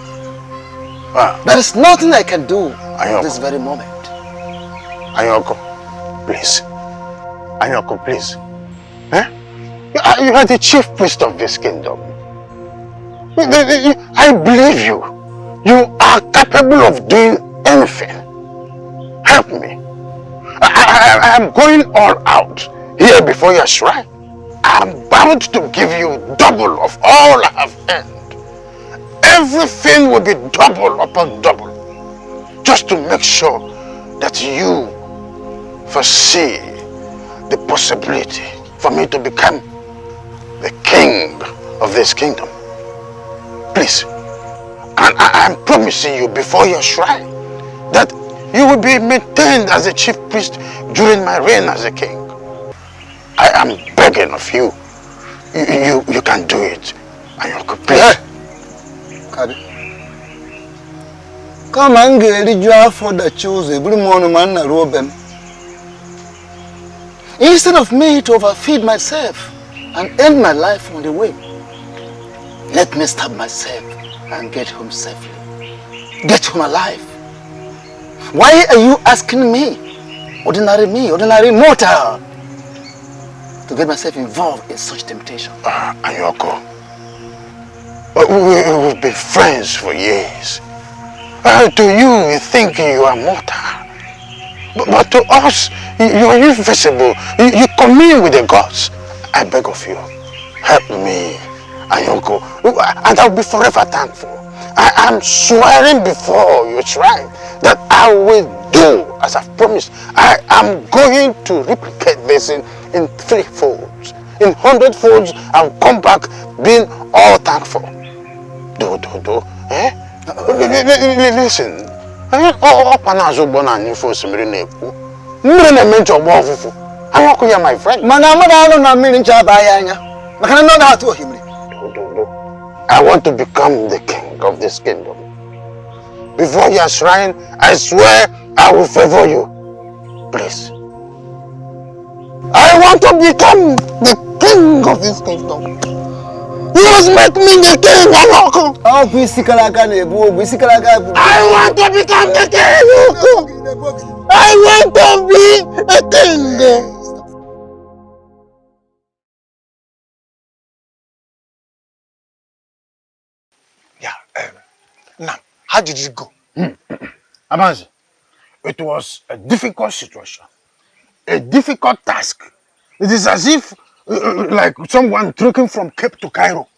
There is nothing I can do at this very moment. Ayoko, please. Ayoko, please. Eh? You are the chief priest of this kingdom. I believe you. You are capable of doing anything. Help me. I am going all out here before your shrine. I am bound to give you double of all I have earned. Everything will be double upon double, just to make sure that you foresee the possibility for me to become the king of this kingdom. Please, and I am promising you before your shrine that you will be maintained as a chief priest during my reign as a king. I am begging of you. You can do it. Ayoko, please. Come and get the job for the choose every morning man na robem. Instead of me to overfeed myself and end my life on the way, let me stab myself and get home safely. Get home alive. Why are you asking me, ordinary mortal, to get myself involved in such temptation? Ayoko, we've been friends for years. To you think you are mortal. But to us, you are invisible. You commune with the gods. I beg of you, help me, Ayoko, and I'll be forever thankful. I am swearing before your shrine that I will do as I've promised. I am going to replicate this in 3 folds, in 100 folds, and come back being all thankful. Do. Eh? Listen. I'm not going my friend. I want to become the king of this kingdom. Before your shrine, I swear I will favor you. Please. I want to become the king of this kingdom. You must make me the king, Anoko. I want to become the king. I want to be a king. Now, how did it go? Amanzi, it was a difficult situation, a difficult task. It is as if like someone trekking from Cape to Cairo.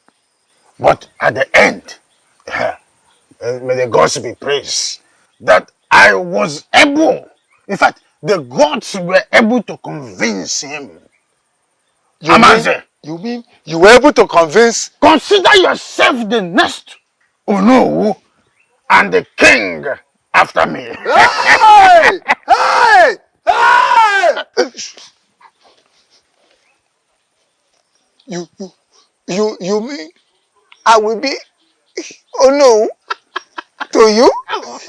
But at the end, may the gods be praised, that I was able, in fact, the gods were able to convince him. Amanzi, you mean you were able to convince? Consider yourself the next Onowu and the king after me. Hey! Hey! Hey! You mean I will be Onowu to you?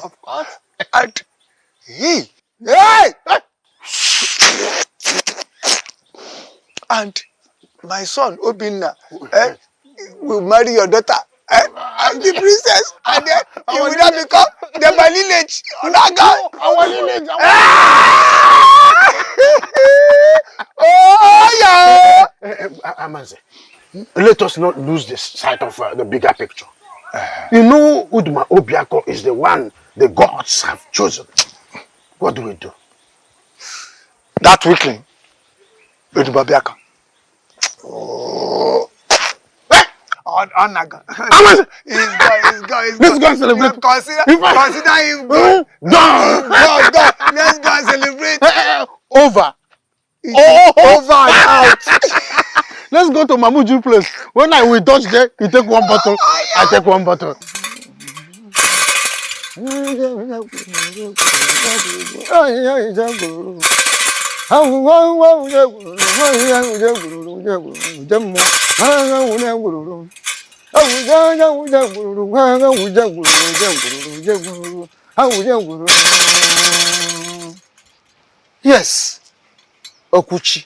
Of course. And hey! And my son Obinna will marry your daughter. I'm the princess, and then you will not become the my lineage. Our lineage. Oh yeah. Amanzi, let us not lose the sight of the bigger picture. You know, Uduma Obiako is the one the gods have chosen. What do we do? That weakling, Uduma Obiako. Oh. Onaga. He's gone. Let's go and celebrate. Consider him gone. God. Let's go and celebrate. Over. Over and out. Let's go to Mamuju place. When I will touch there, you take one bottle. I take one bottle. Yes, Okuchi.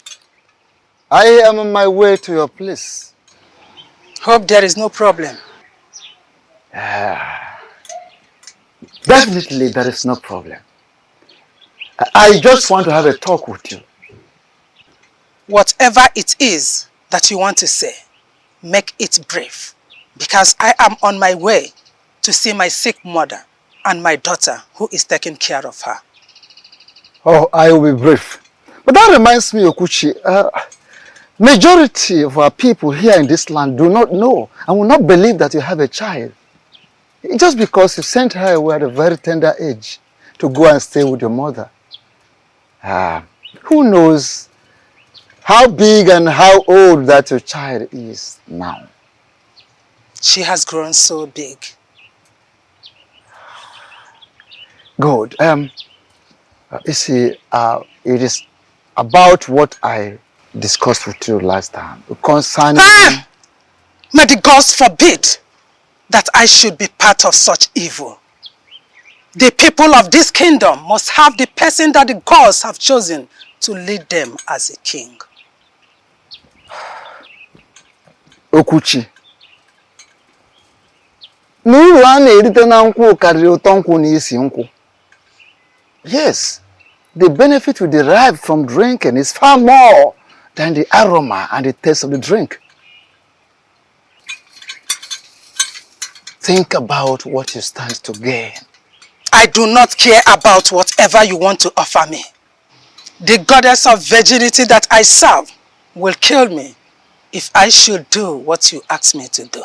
I am on my way to your place. Hope there is no problem. Definitely there is no problem. I just want to have a talk with you. Whatever it is that you want to say, make it brief. Because I am on my way to see my sick mother and my daughter who is taking care of her. Oh, I will be brief. But that reminds me, Okuchi, majority of our people here in this land do not know and will not believe that you have a child. Just because you sent her away at a very tender age to go and stay with your mother. Who knows how big and how old that your child is now? She has grown so big. Good. You see, it is about what I discussed with you last time. Concerning... May the gods forbid that I should be part of such evil. The people of this kingdom must have the person that the gods have chosen to lead them as a king. Okuchi. Yes, the benefit we derive from drinking is far more than the aroma and the taste of the drink. Think about what you stand to gain. I do not care about whatever you want to offer me. The goddess of virginity that I serve will kill me if I should do what you ask me to do.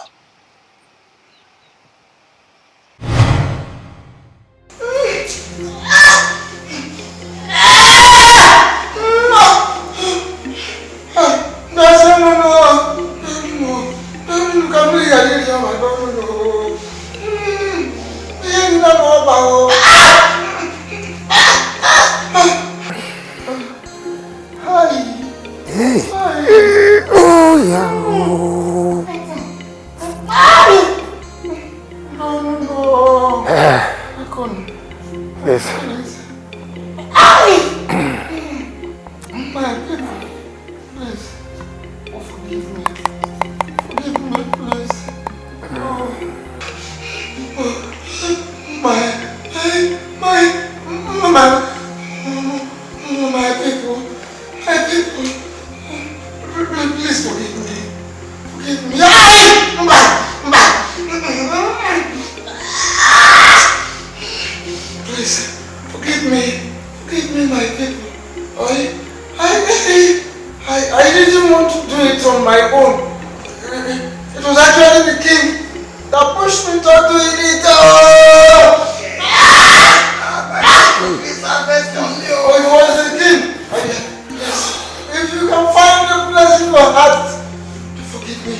Forgive me, my people. I didn't want to do it on my own. It was actually the king that pushed me to doing it. Please have mercy on me. Oh, it was the king. Yes. If you can find a place in your heart to forgive me,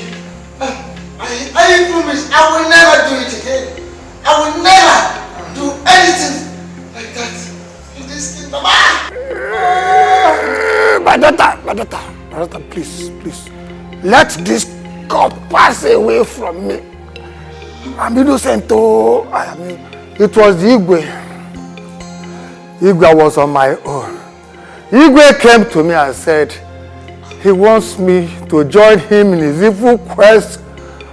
I promise I will never do it again. I will never do anything like that in this kingdom. My daughter, please. Let this cup pass away from me. I'm innocent. It was Iyke. Iyke was on my own. Iyke came to me and said he wants me to join him in his evil quest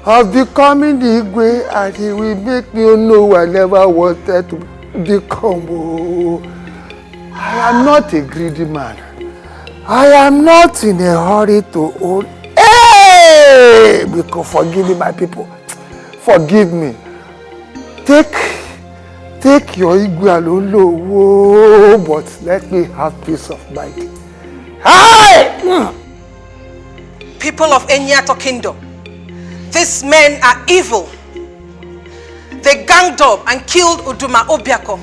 of becoming Iyke, and he will make me know I never wanted to become. I am not a greedy man. I am not in a hurry to own. Hey! Because forgive me, my people. Forgive me. Take your Iyke alone, but let me have peace of mind. Hi! People of Enyato Kingdom, these men are evil. They ganged up and killed Uduma Obiako,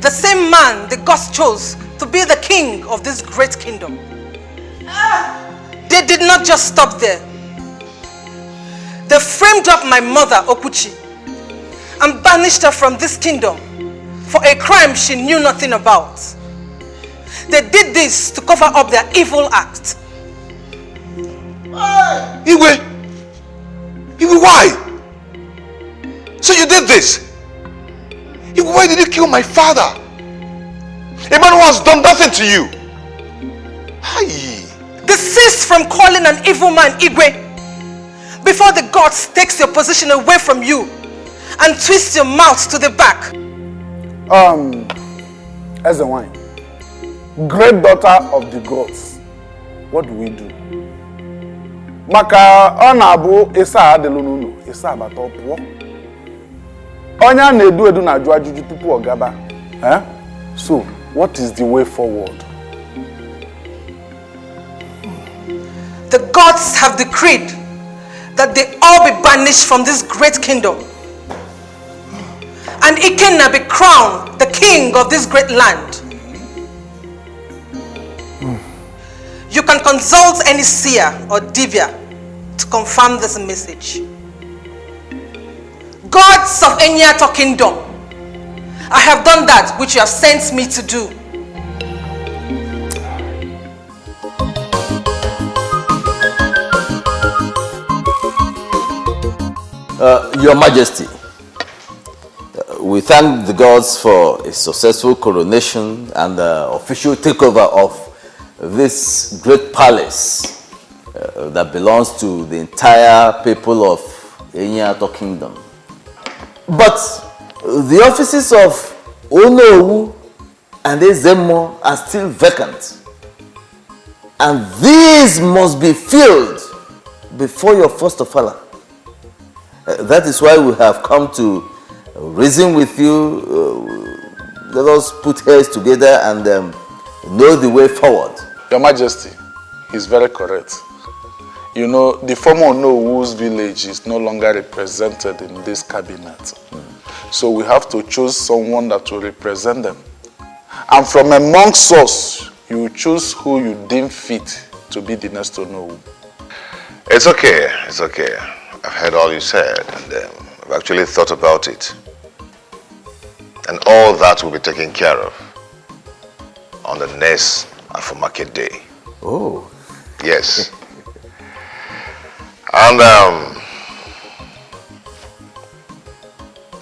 the same man the gods chose to be the king of this great kingdom. They did not just stop there. They framed up my mother, Okuchi, and banished her from this kingdom for a crime she knew nothing about. They did this to cover up their evil act. Iyke, why? So you did this? Iyke, why did you kill my father? A man who has done nothing to you. Desist from calling an evil man Iyke before the gods takes your position away from you and twist your mouth to the back. As a wine, great daughter of the gods, what do we do? Maka onabu isa adelununu isa abatopo. Onya nedu na juajuju tupu ogaba. So, what is the way forward? The gods have decreed that they all be banished from this great kingdom, and Ikena be crowned the king of this great land. You can consult any seer or divya to confirm this message. Gods of Enyato Kingdom, I have done that which you have sent me to do. Your Majesty, we thank the gods for a successful coronation and the official takeover of this great palace that belongs to the entire people of Enyato Kingdom. But the offices of Onowu and Ezemo are still vacant, and these must be filled before your first ofala. That is why we have come to reason with you. Let us put heads together and know the way forward. Your Majesty, he's very correct. You know, the former Onowu's village is no longer represented in this cabinet. So we have to choose someone that will represent them. And from amongst us, you choose who you deem fit to be the next Onowu. It's okay. I've heard all you said, and I've actually thought about it. And all that will be taken care of on the next Afro Market Day. Oh. Yes. And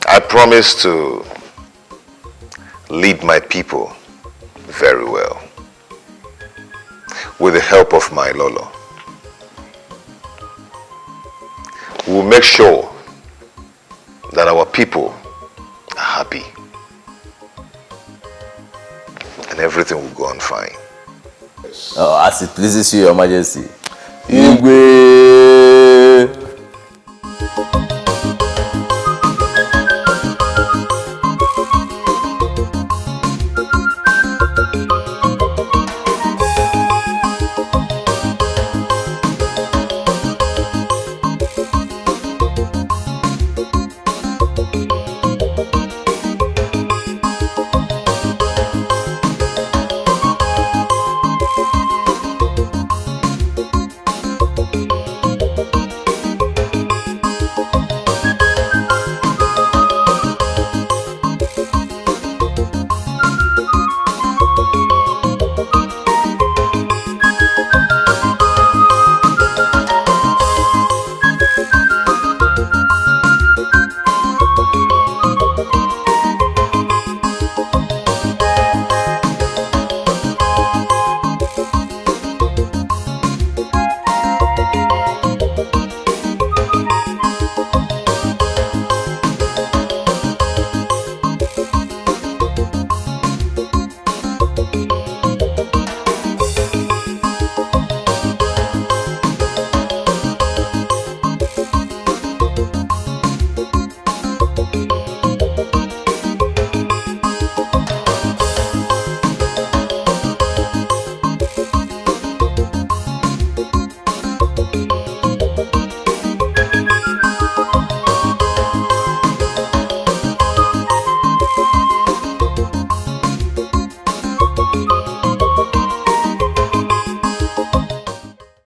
I promise to lead my people very well with the help of my Lolo. We'll make sure that our people are happy and everything will go on fine. Oh, as it pleases you, Your Majesty. Iyke.